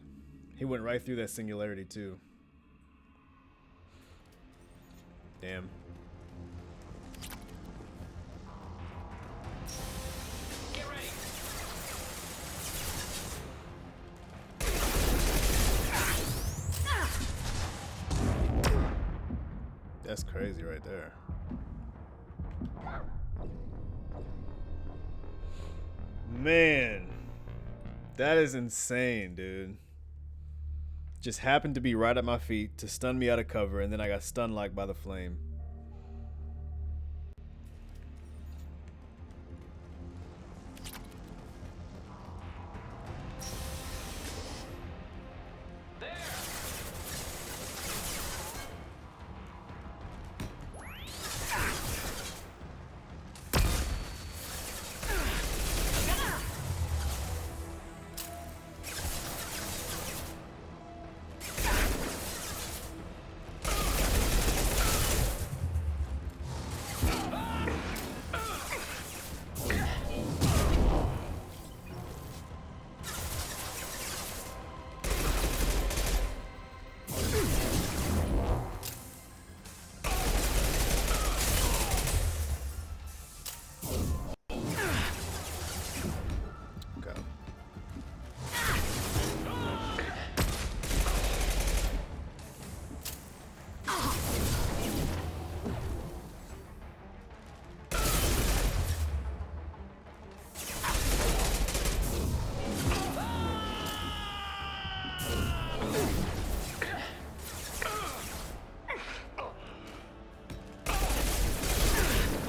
He went right through that singularity too. Damn. Get ready. That's crazy right there. Man, that is insane, dude. Just happened to be right at my feet to stun me out of cover, and then I got stun locked by the flame.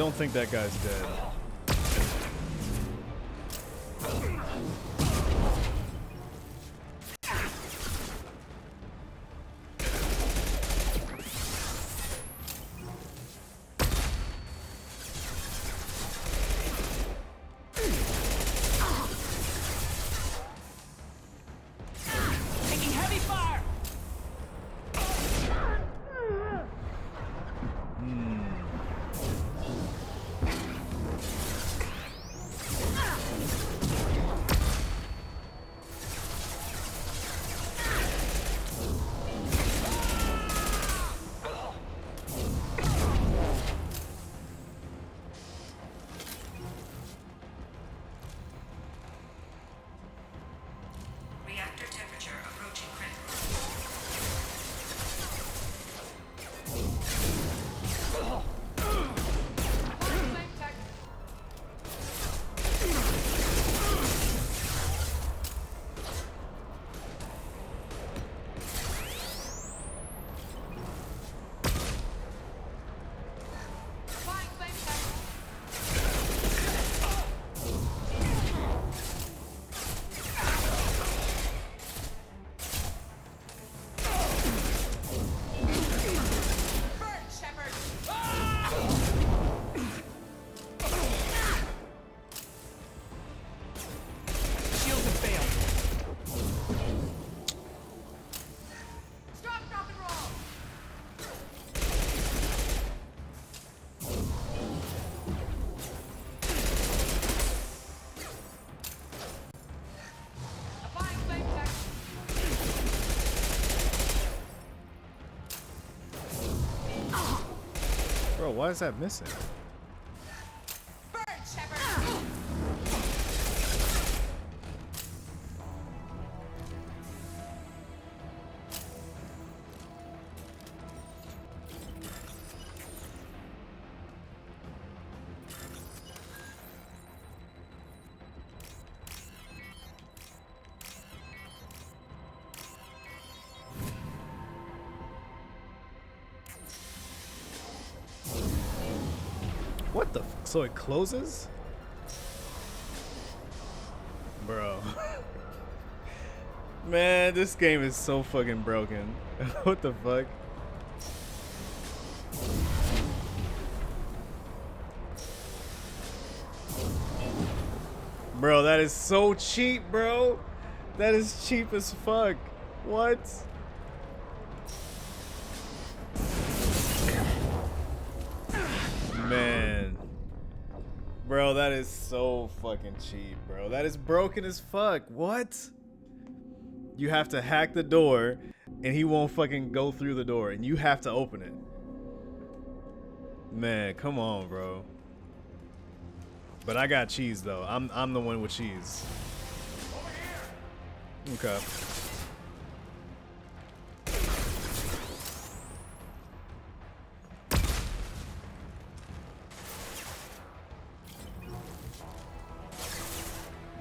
don't think that guy's dead. Taking heavy fire. Reactor temperature approaching critical. Shields have failed. Stop, drop, and roll. Applying flame tech. Bro, why is that missing? Burn, Shepard. What the? So it closes? Bro. Man, this game is so fucking broken. What the fuck? Bro, that is so cheap, bro. That is cheap as fuck. What? Man. Bro, that is so fucking cheap, bro. That is broken as fuck. What? You have to hack the door and he won't fucking go through the door and you have to open it. Man, come on, bro. But I got cheese though. I'm the one with cheese. Okay.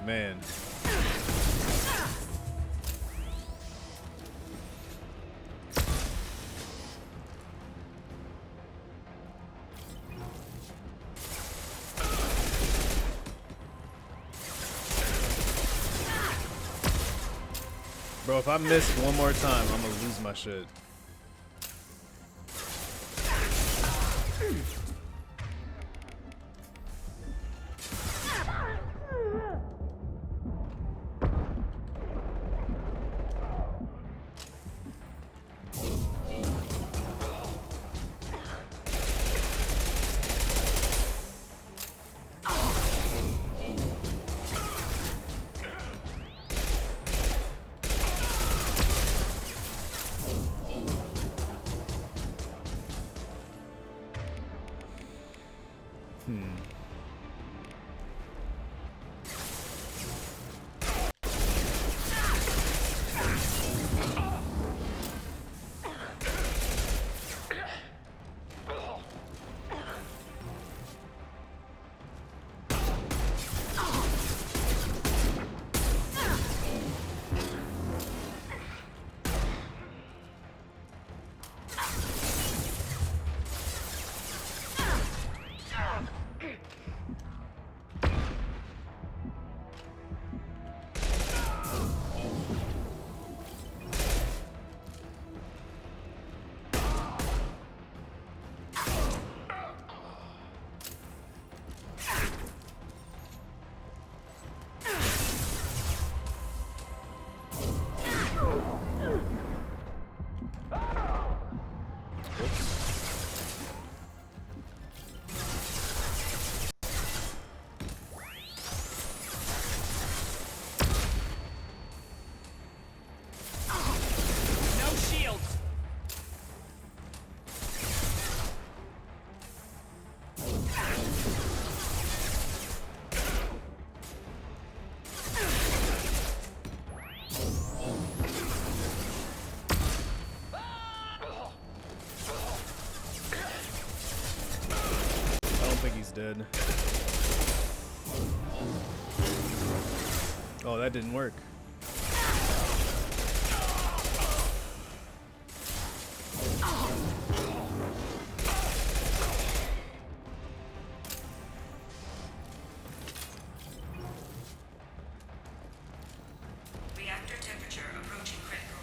Man. Bro, if I miss one more time, I'm gonna lose my shit. Oh, that didn't work. Reactor temperature approaching critical.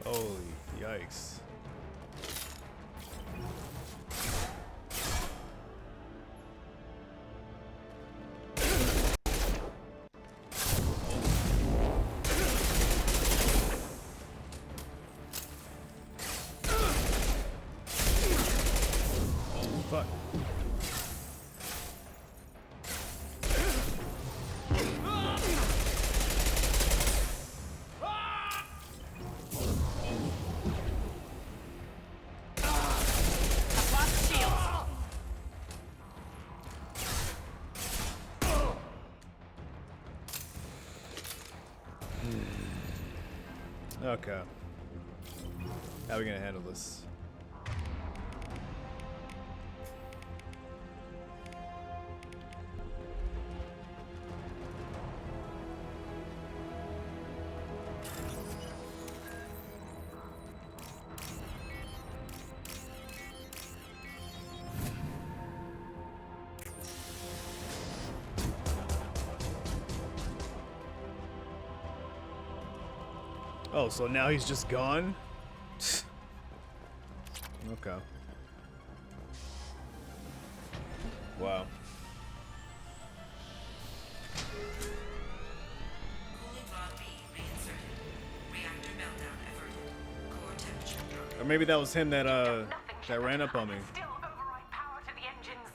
Holy yikes. Fuck. Okay. How are we gonna handle this? Oh, so now he's just gone? Okay. Wow. Cooling rod B reinserted. Reactor meltdown averted. Core temperature dropping. Or maybe that was him that that ran up on me. Still override power to the engines.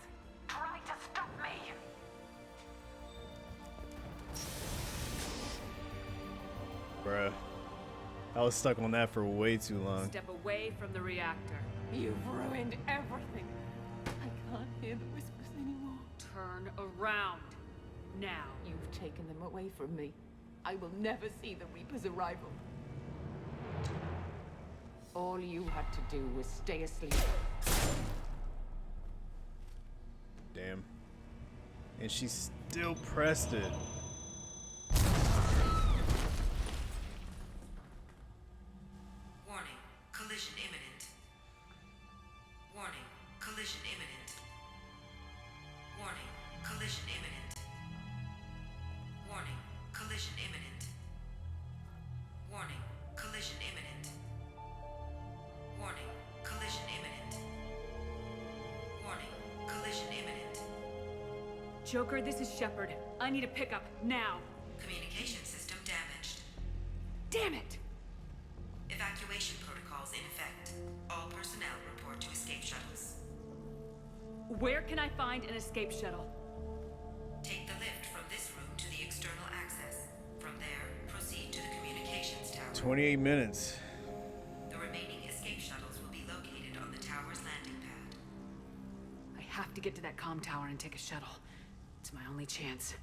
Try to stop me. Bruh. I was stuck on that for way too long. Step away from the reactor. You've ruined everything. I can't hear the whispers anymore. Turn around. Now. You've taken them away from me. I will never see the Reaper's arrival. All you had to do was stay asleep. Damn. And she still pressed it. Warning, collision imminent. Warning, collision imminent. Warning, collision imminent. Warning, collision imminent. Warning, collision imminent. Warning, collision imminent. Warning, collision imminent. Joker, this is Shepard. I need a pickup now. Communication system damaged. Damn it! Evacuation protocols in effect. All personnel report to escape shuttles. Where can I find an escape shuttle? Take the lift from this room to the external access. From there, proceed to the communications tower. 28 minutes. The remaining escape shuttles will be located on the tower's landing pad. I have to get to that comm tower and take a shuttle. It's my only chance.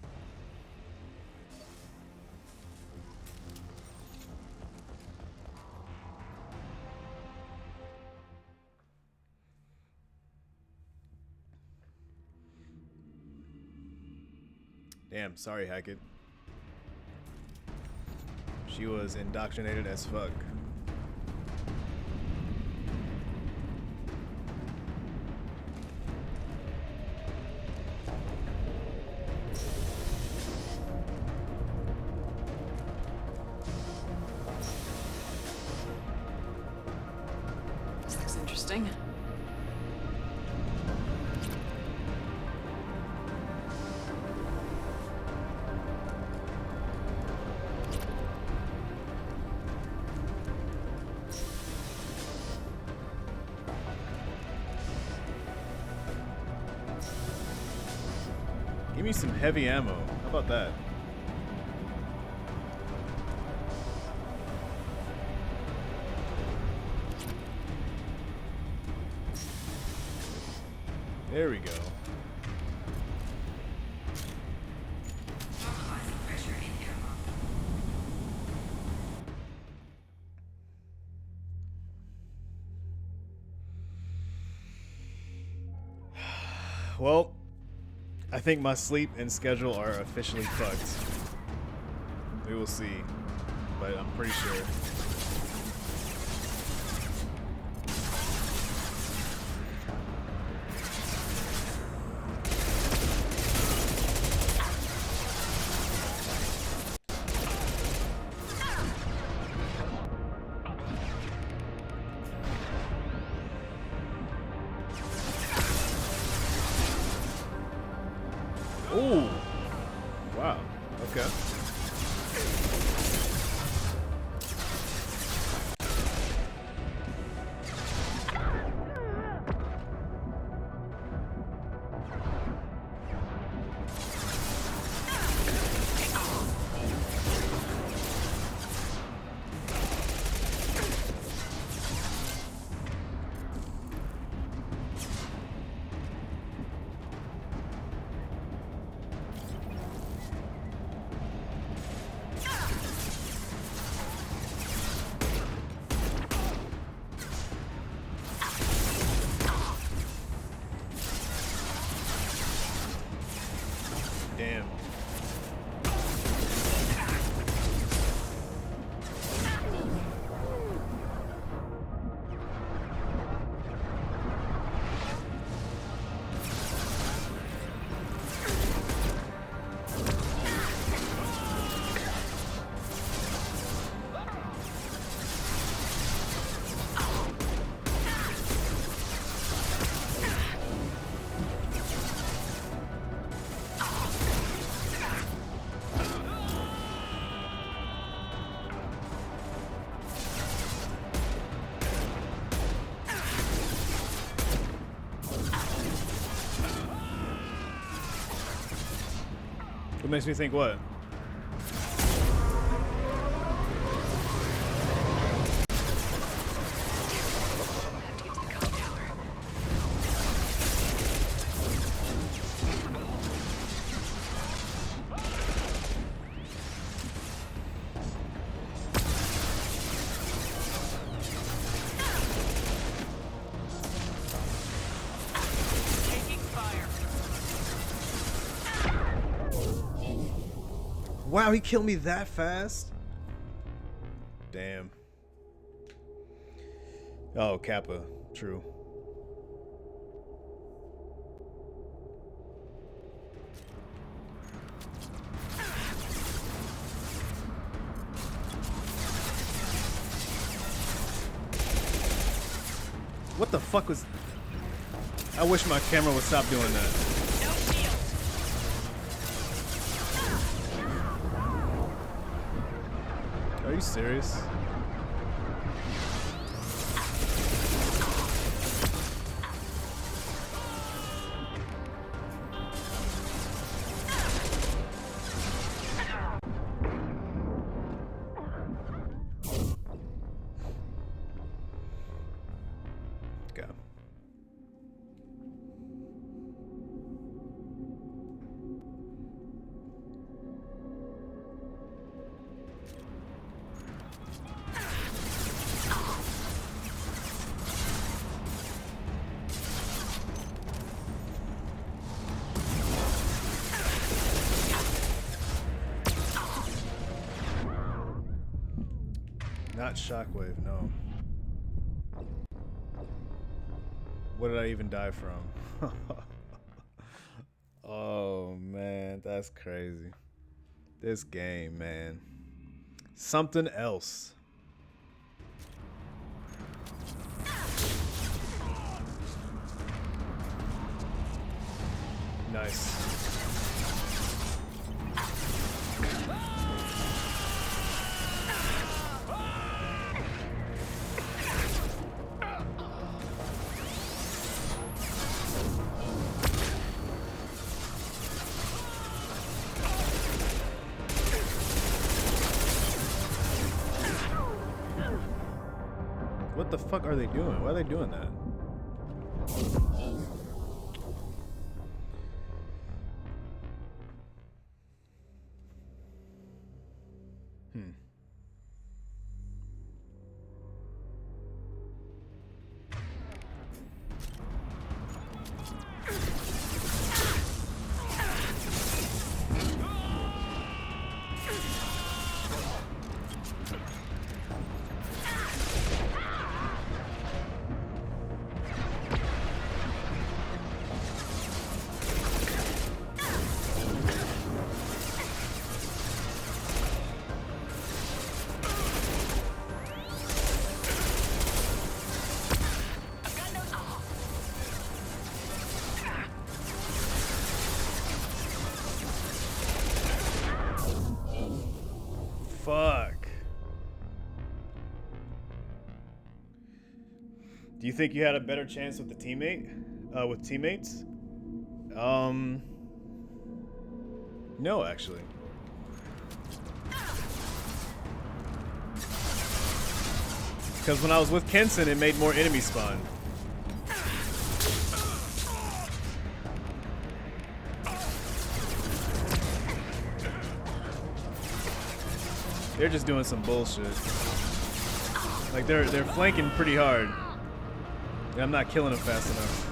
Damn, sorry, Hackett. She was indoctrinated as fuck. interesting. Give me some heavy ammo. How about that? There we go. Normalizing pressure in airlock. Well, I think my sleep and schedule are officially fucked. We will see, but I'm pretty sure. Ooh. Wow. Okay. Damn. What makes me think what? Wow, he killed me that fast? Damn. Oh, Kappa. True. What the fuck was... I wish my camera would stop doing that. Are you serious? Go. Not shockwave, no. What did I even die from? Oh man, that's crazy. This game, man. Something else. Nice. What the fuck are they doing? Why are they doing that? Fuck. Do you think you had a better chance with the teammate? With teammates? No, actually. Because when I was with Kenson, it made more enemies spawn. They're just doing some bullshit. Like they're flanking pretty hard. And I'm not killing them fast enough.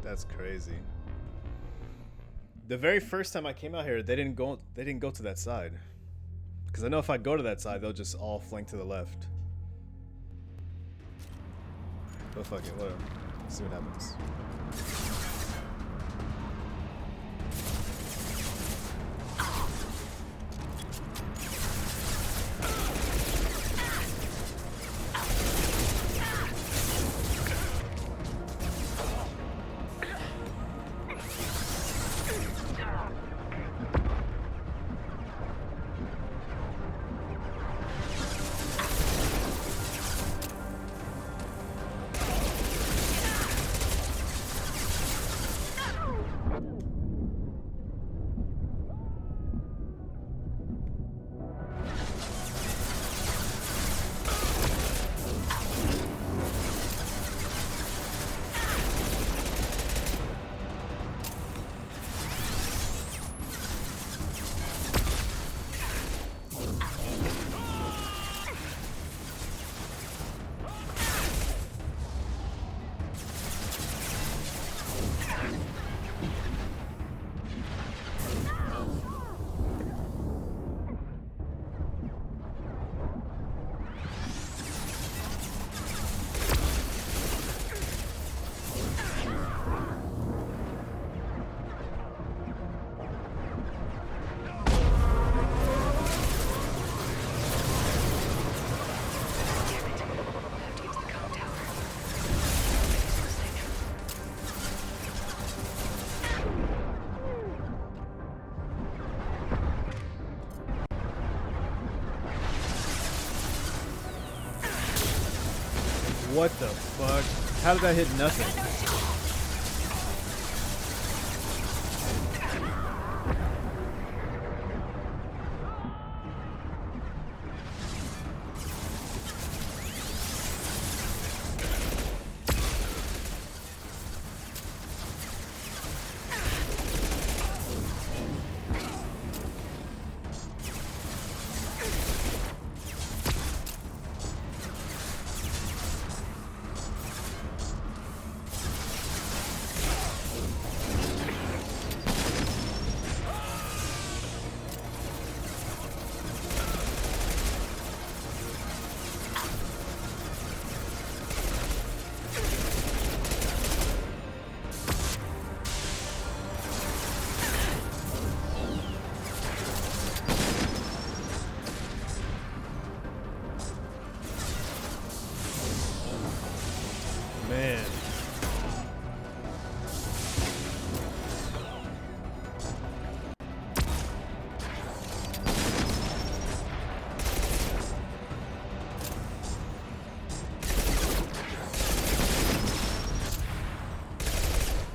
That's crazy. The very first time I came out here, they didn't go to that side. Because I know if I go to that side, they'll just all flank to the left. But fuck it, whatever. Let's see what happens. What the fuck? How did I hit nothing?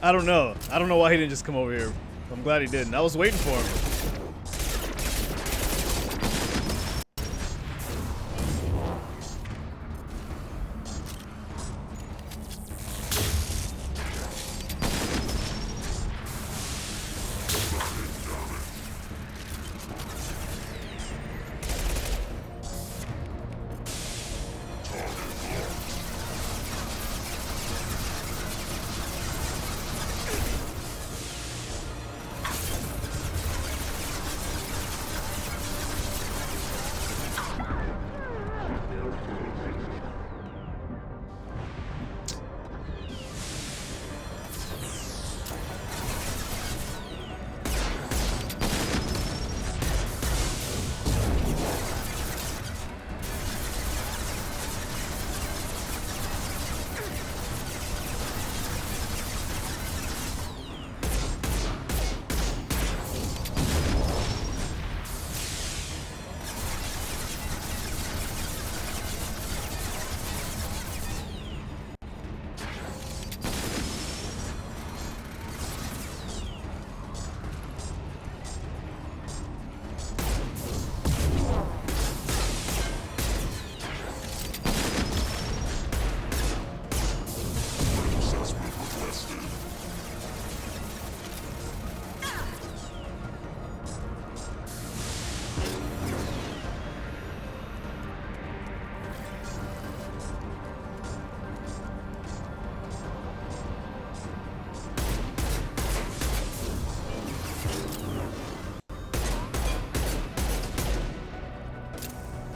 I don't know. I don't know why he didn't just come over here. I'm glad he didn't. I was waiting for him.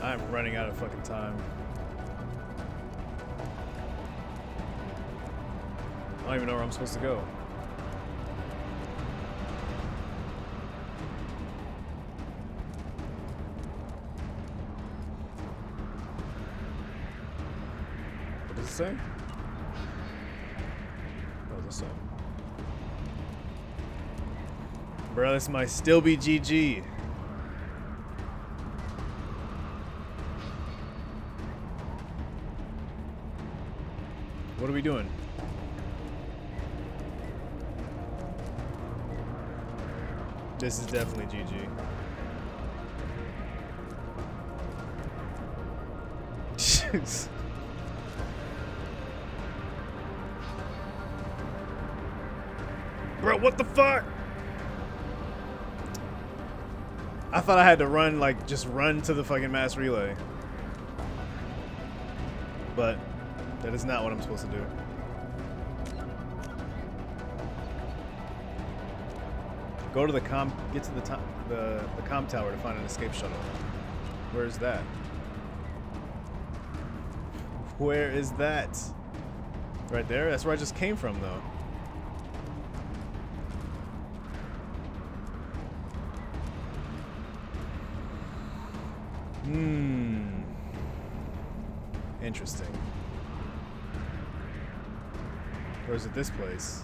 I'm running out of fucking time. I don't even know where I'm supposed to go. What does it say? Oh, this song. Bro, this might still be GG. What are we doing? This is definitely GG. Jeez. Bro, what the fuck? I thought I had to run, like, just run to the fucking mass relay. But that is not what I'm supposed to do. Go to the get to the comm tower to find an escape shuttle. Where is that? Where is that? Right there? That's where I just came from, though. Interesting. Or is it this place?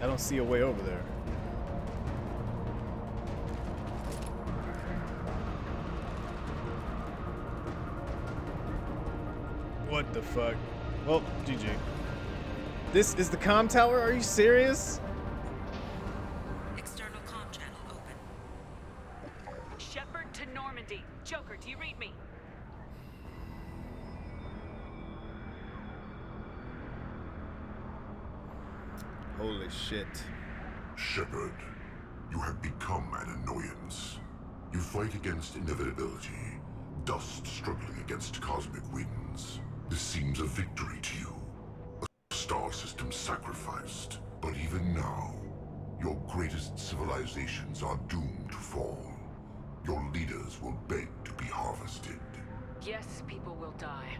I don't see a way over there. What the fuck? Well, GG. This is the comm tower? Are you serious? External comm channel open. Shepard to Normandy. Joker, do you read me? Holy shit. Shepard, you have become an annoyance. You fight against inevitability, dust struggling against cosmic winds. This seems a victory to you. A star system sacrificed. But even now, your greatest civilizations are doomed to fall. Your leaders will beg to be harvested. Yes, people will die.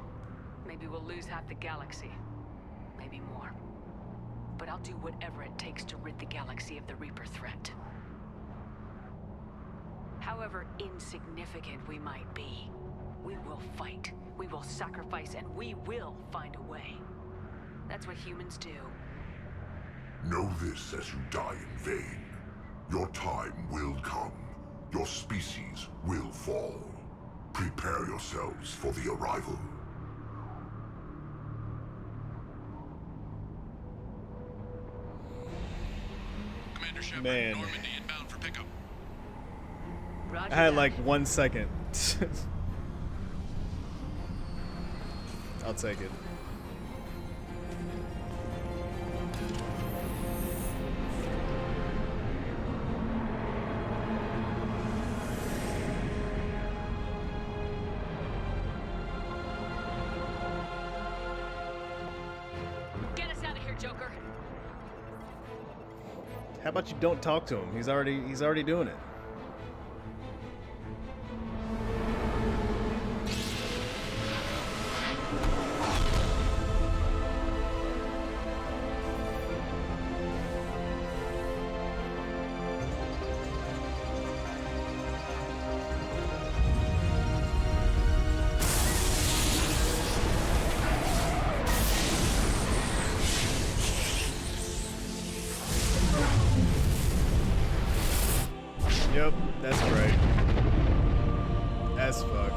Maybe we'll lose half the galaxy. Maybe more. But I'll do whatever it takes to rid the galaxy of the Reaper threat. However insignificant we might be, we will fight, we will sacrifice, and we will find a way. That's what humans do. Know this as you die in vain. Your time will come. Your species will fall. Prepare yourselves for the arrival. Commander Shepard. Man. Normandy inbound for pickup. I had like 1 second. I'll take it. Get us out of here, Joker. How about you don't talk to him? He's already doing it. Yep, that's bright. As fuck.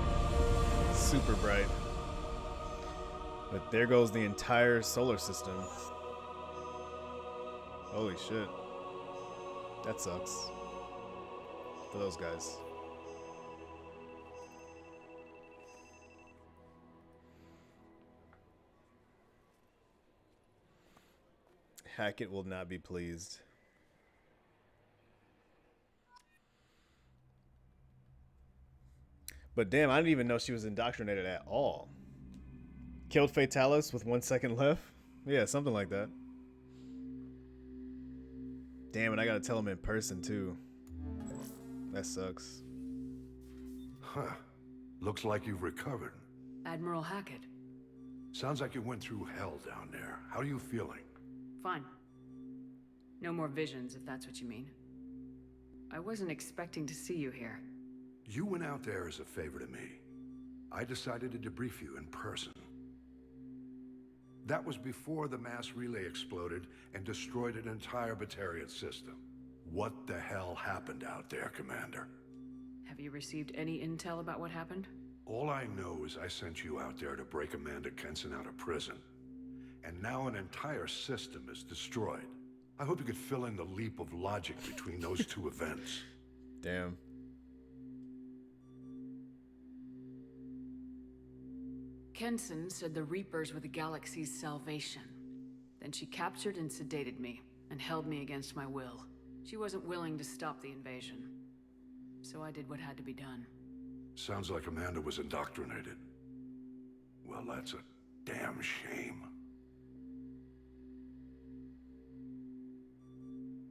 Super bright. But there goes the entire solar system. Holy shit. That sucks. For those guys. Hackett will not be pleased. But damn, I didn't even know she was indoctrinated at all. Killed Fatalis with 1 second left? Yeah, something like that. Damn, and I gotta tell him in person too. That sucks. Huh. Looks like you've recovered. Admiral Hackett. Sounds like you went through hell down there. How are you feeling? Fine. No more visions, if that's what you mean. I wasn't expecting to see you here. You went out there as a favor to me. I decided to debrief you in person. That was before the mass relay exploded and destroyed an entire Batarian system. What the hell happened out there, Commander? Have you received any intel about what happened? All I know is I sent you out there to break Amanda Kenson out of prison. And now an entire system is destroyed. I hope you could fill in the leap of logic between those two events. Damn. Kenson said the Reapers were the galaxy's salvation. Then she captured and sedated me, and held me against my will. She wasn't willing to stop the invasion. So I did what had to be done. Sounds like Amanda was indoctrinated. Well, that's a damn shame.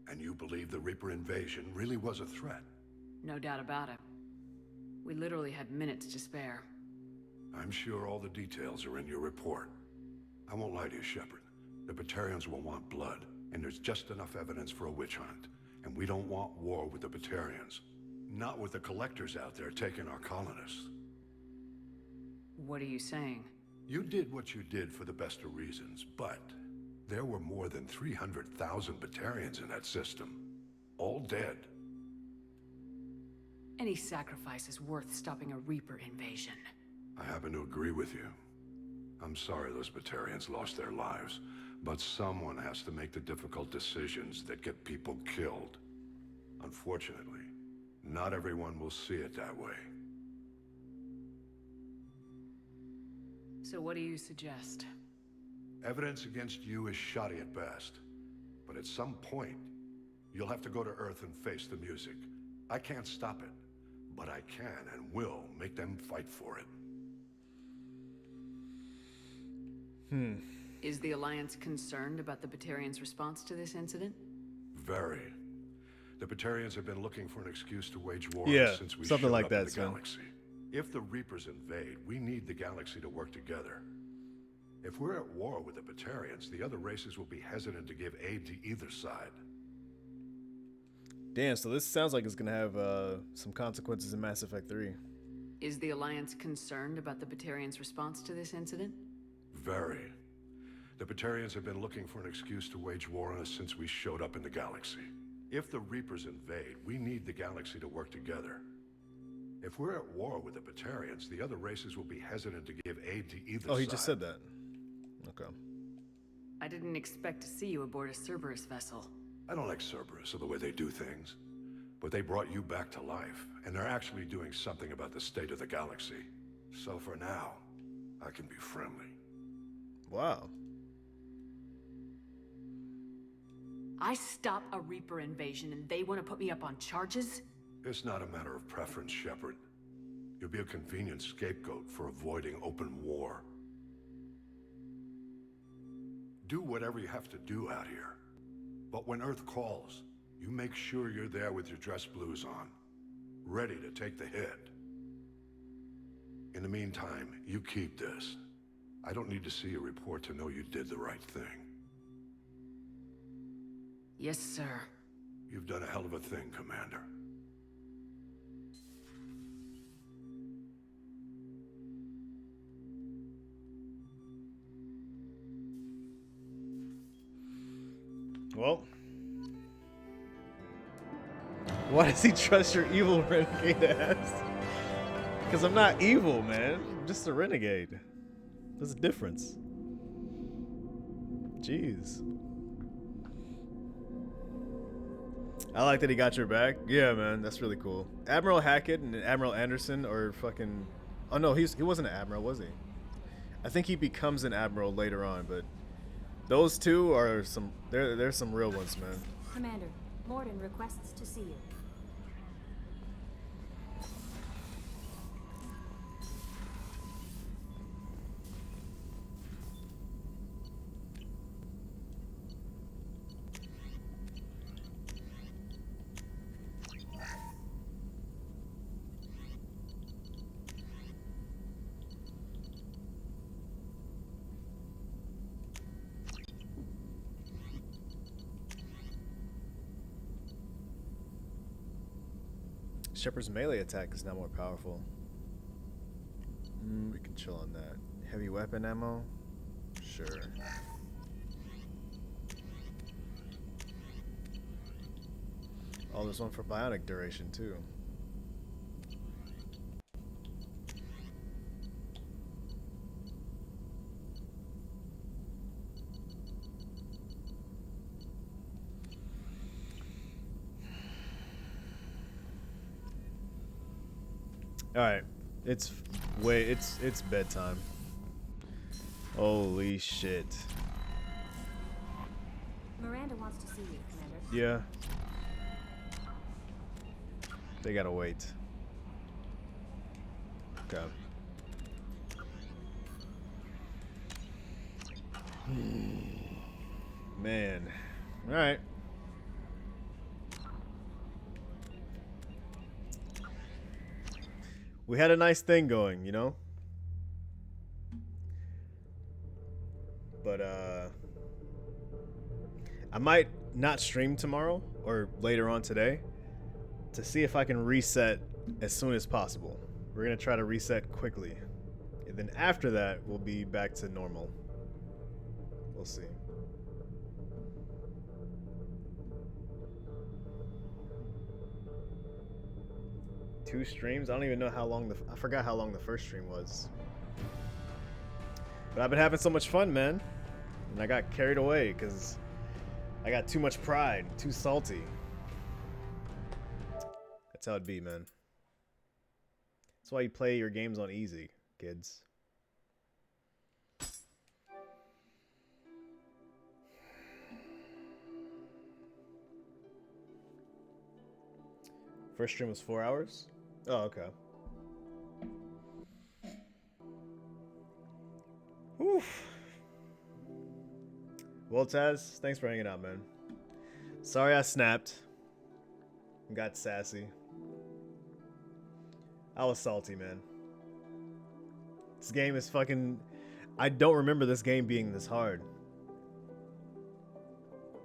And you believe the Reaper invasion really was a threat? No doubt about it. We literally had minutes to spare. I'm sure all the details are in your report. I won't lie to you, Shepard. The Batarians will want blood, and there's just enough evidence for a witch hunt. And we don't want war with the Batarians. Not with the Collectors out there taking our colonists. What are you saying? You did what you did for the best of reasons, but there were more than 300,000 Batarians in that system. All dead. Any sacrifice is worth stopping a Reaper invasion. I happen to agree with you. I'm sorry those Batarians lost their lives, but someone has to make the difficult decisions that get people killed. Unfortunately, not everyone will see it that way. So what do you suggest? Evidence against you is shoddy at best, but at some point, you'll have to go to Earth and face the music. I can't stop it, but I can and will make them fight for it. Is the Alliance concerned about the Batarians' response to this incident? Very. The Batarians have been looking for an excuse to wage war since we something showed like up that, in the Sven. galaxy. If the Reapers invade, we need the galaxy to work together. If we're at war with the Batarians, the other races will be hesitant to give aid to either side. Damn, so this sounds like it's gonna have some consequences in Mass Effect 3. Is the Alliance concerned about the Batarians' response to this incident? Very. The Batarians have been looking for an excuse to wage war on us since we showed up in the galaxy. If the Reapers invade, we need the galaxy to work together. If we're at war with the Batarians, the other races will be hesitant to give aid to either side. Oh, he just said that. Okay. I didn't expect to see you aboard a Cerberus vessel. I don't like Cerberus or the way they do things, but they brought you back to life, and they're actually doing something about the state of the galaxy. So for now, I can be friendly. Wow. I stop a Reaper invasion and they want to put me up on charges? It's not a matter of preference, Shepard. You'll be a convenient scapegoat for avoiding open war. Do whatever you have to do out here. But when Earth calls, you make sure you're there with your dress blues on, ready to take the hit. In the meantime, you keep this. I don't need to see a report to know you did the right thing. Yes, sir. You've done a hell of a thing, Commander. Well, why does he trust your evil renegade ass? Because I'm not evil, man. I'm just a renegade. There's a difference. Jeez. I like that he got your back. Yeah, man, that's really cool. Admiral Hackett and Admiral Anderson are fucking... Oh, no, he wasn't an admiral, was he? I think he becomes an admiral later on, but those two are some... They're some real ones, man. Commander, Morden requests to see you. Shepard's melee attack is now more powerful. We can chill on that. Heavy weapon ammo? Sure. Oh, there's one for bionic duration too. All right, it's bedtime. Holy shit. Miranda wants to see you, Commander. Yeah. They gotta wait. Okay. Man. All right. We had a nice thing going, you know? But, I might not stream tomorrow or later on today to see if I can reset as soon as possible. We're going to try to reset quickly. And then after that, we'll be back to normal. We'll see. Two streams? I don't even know how long I forgot how long the first stream was. But I've been having so much fun, man. And I got carried away because I got too much pride, too salty. That's how it be, man. That's why you play your games on easy, kids. First stream was 4 hours? Oh, okay. Oof. Well, Taz, thanks for hanging out, man. Sorry I snapped. Got sassy. I was salty, man. This game is fucking... I don't remember this game being this hard.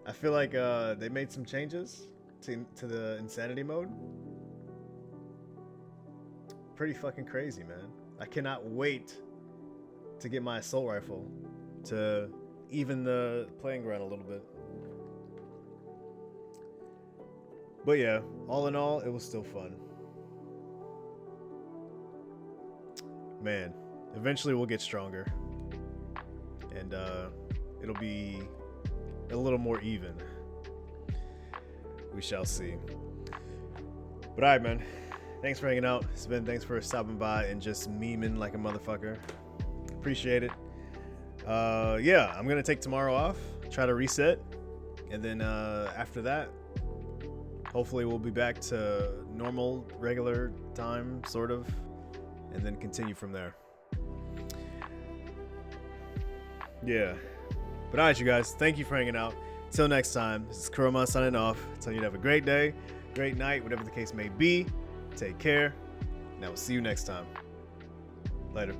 I feel like they made some changes to the insanity mode. Pretty fucking crazy, man. I cannot wait to get my assault rifle to even the playing ground a little bit. But yeah, all in all, it was still fun. Man, eventually we'll get stronger. And it'll be a little more even. we shall see. But all right, man. Thanks for hanging out. Sven, thanks for stopping by and just memeing like a motherfucker. Appreciate it. Yeah, I'm gonna take tomorrow off, try to reset, and then after that, hopefully we'll be back to normal, regular time, sort of, and then continue from there. Yeah. But all right, you guys, thank you for hanging out. Till next time, this is Kuroma signing off. Telling you to have a great day, great night, whatever the case may be. Take care, and I will see you next time. Later.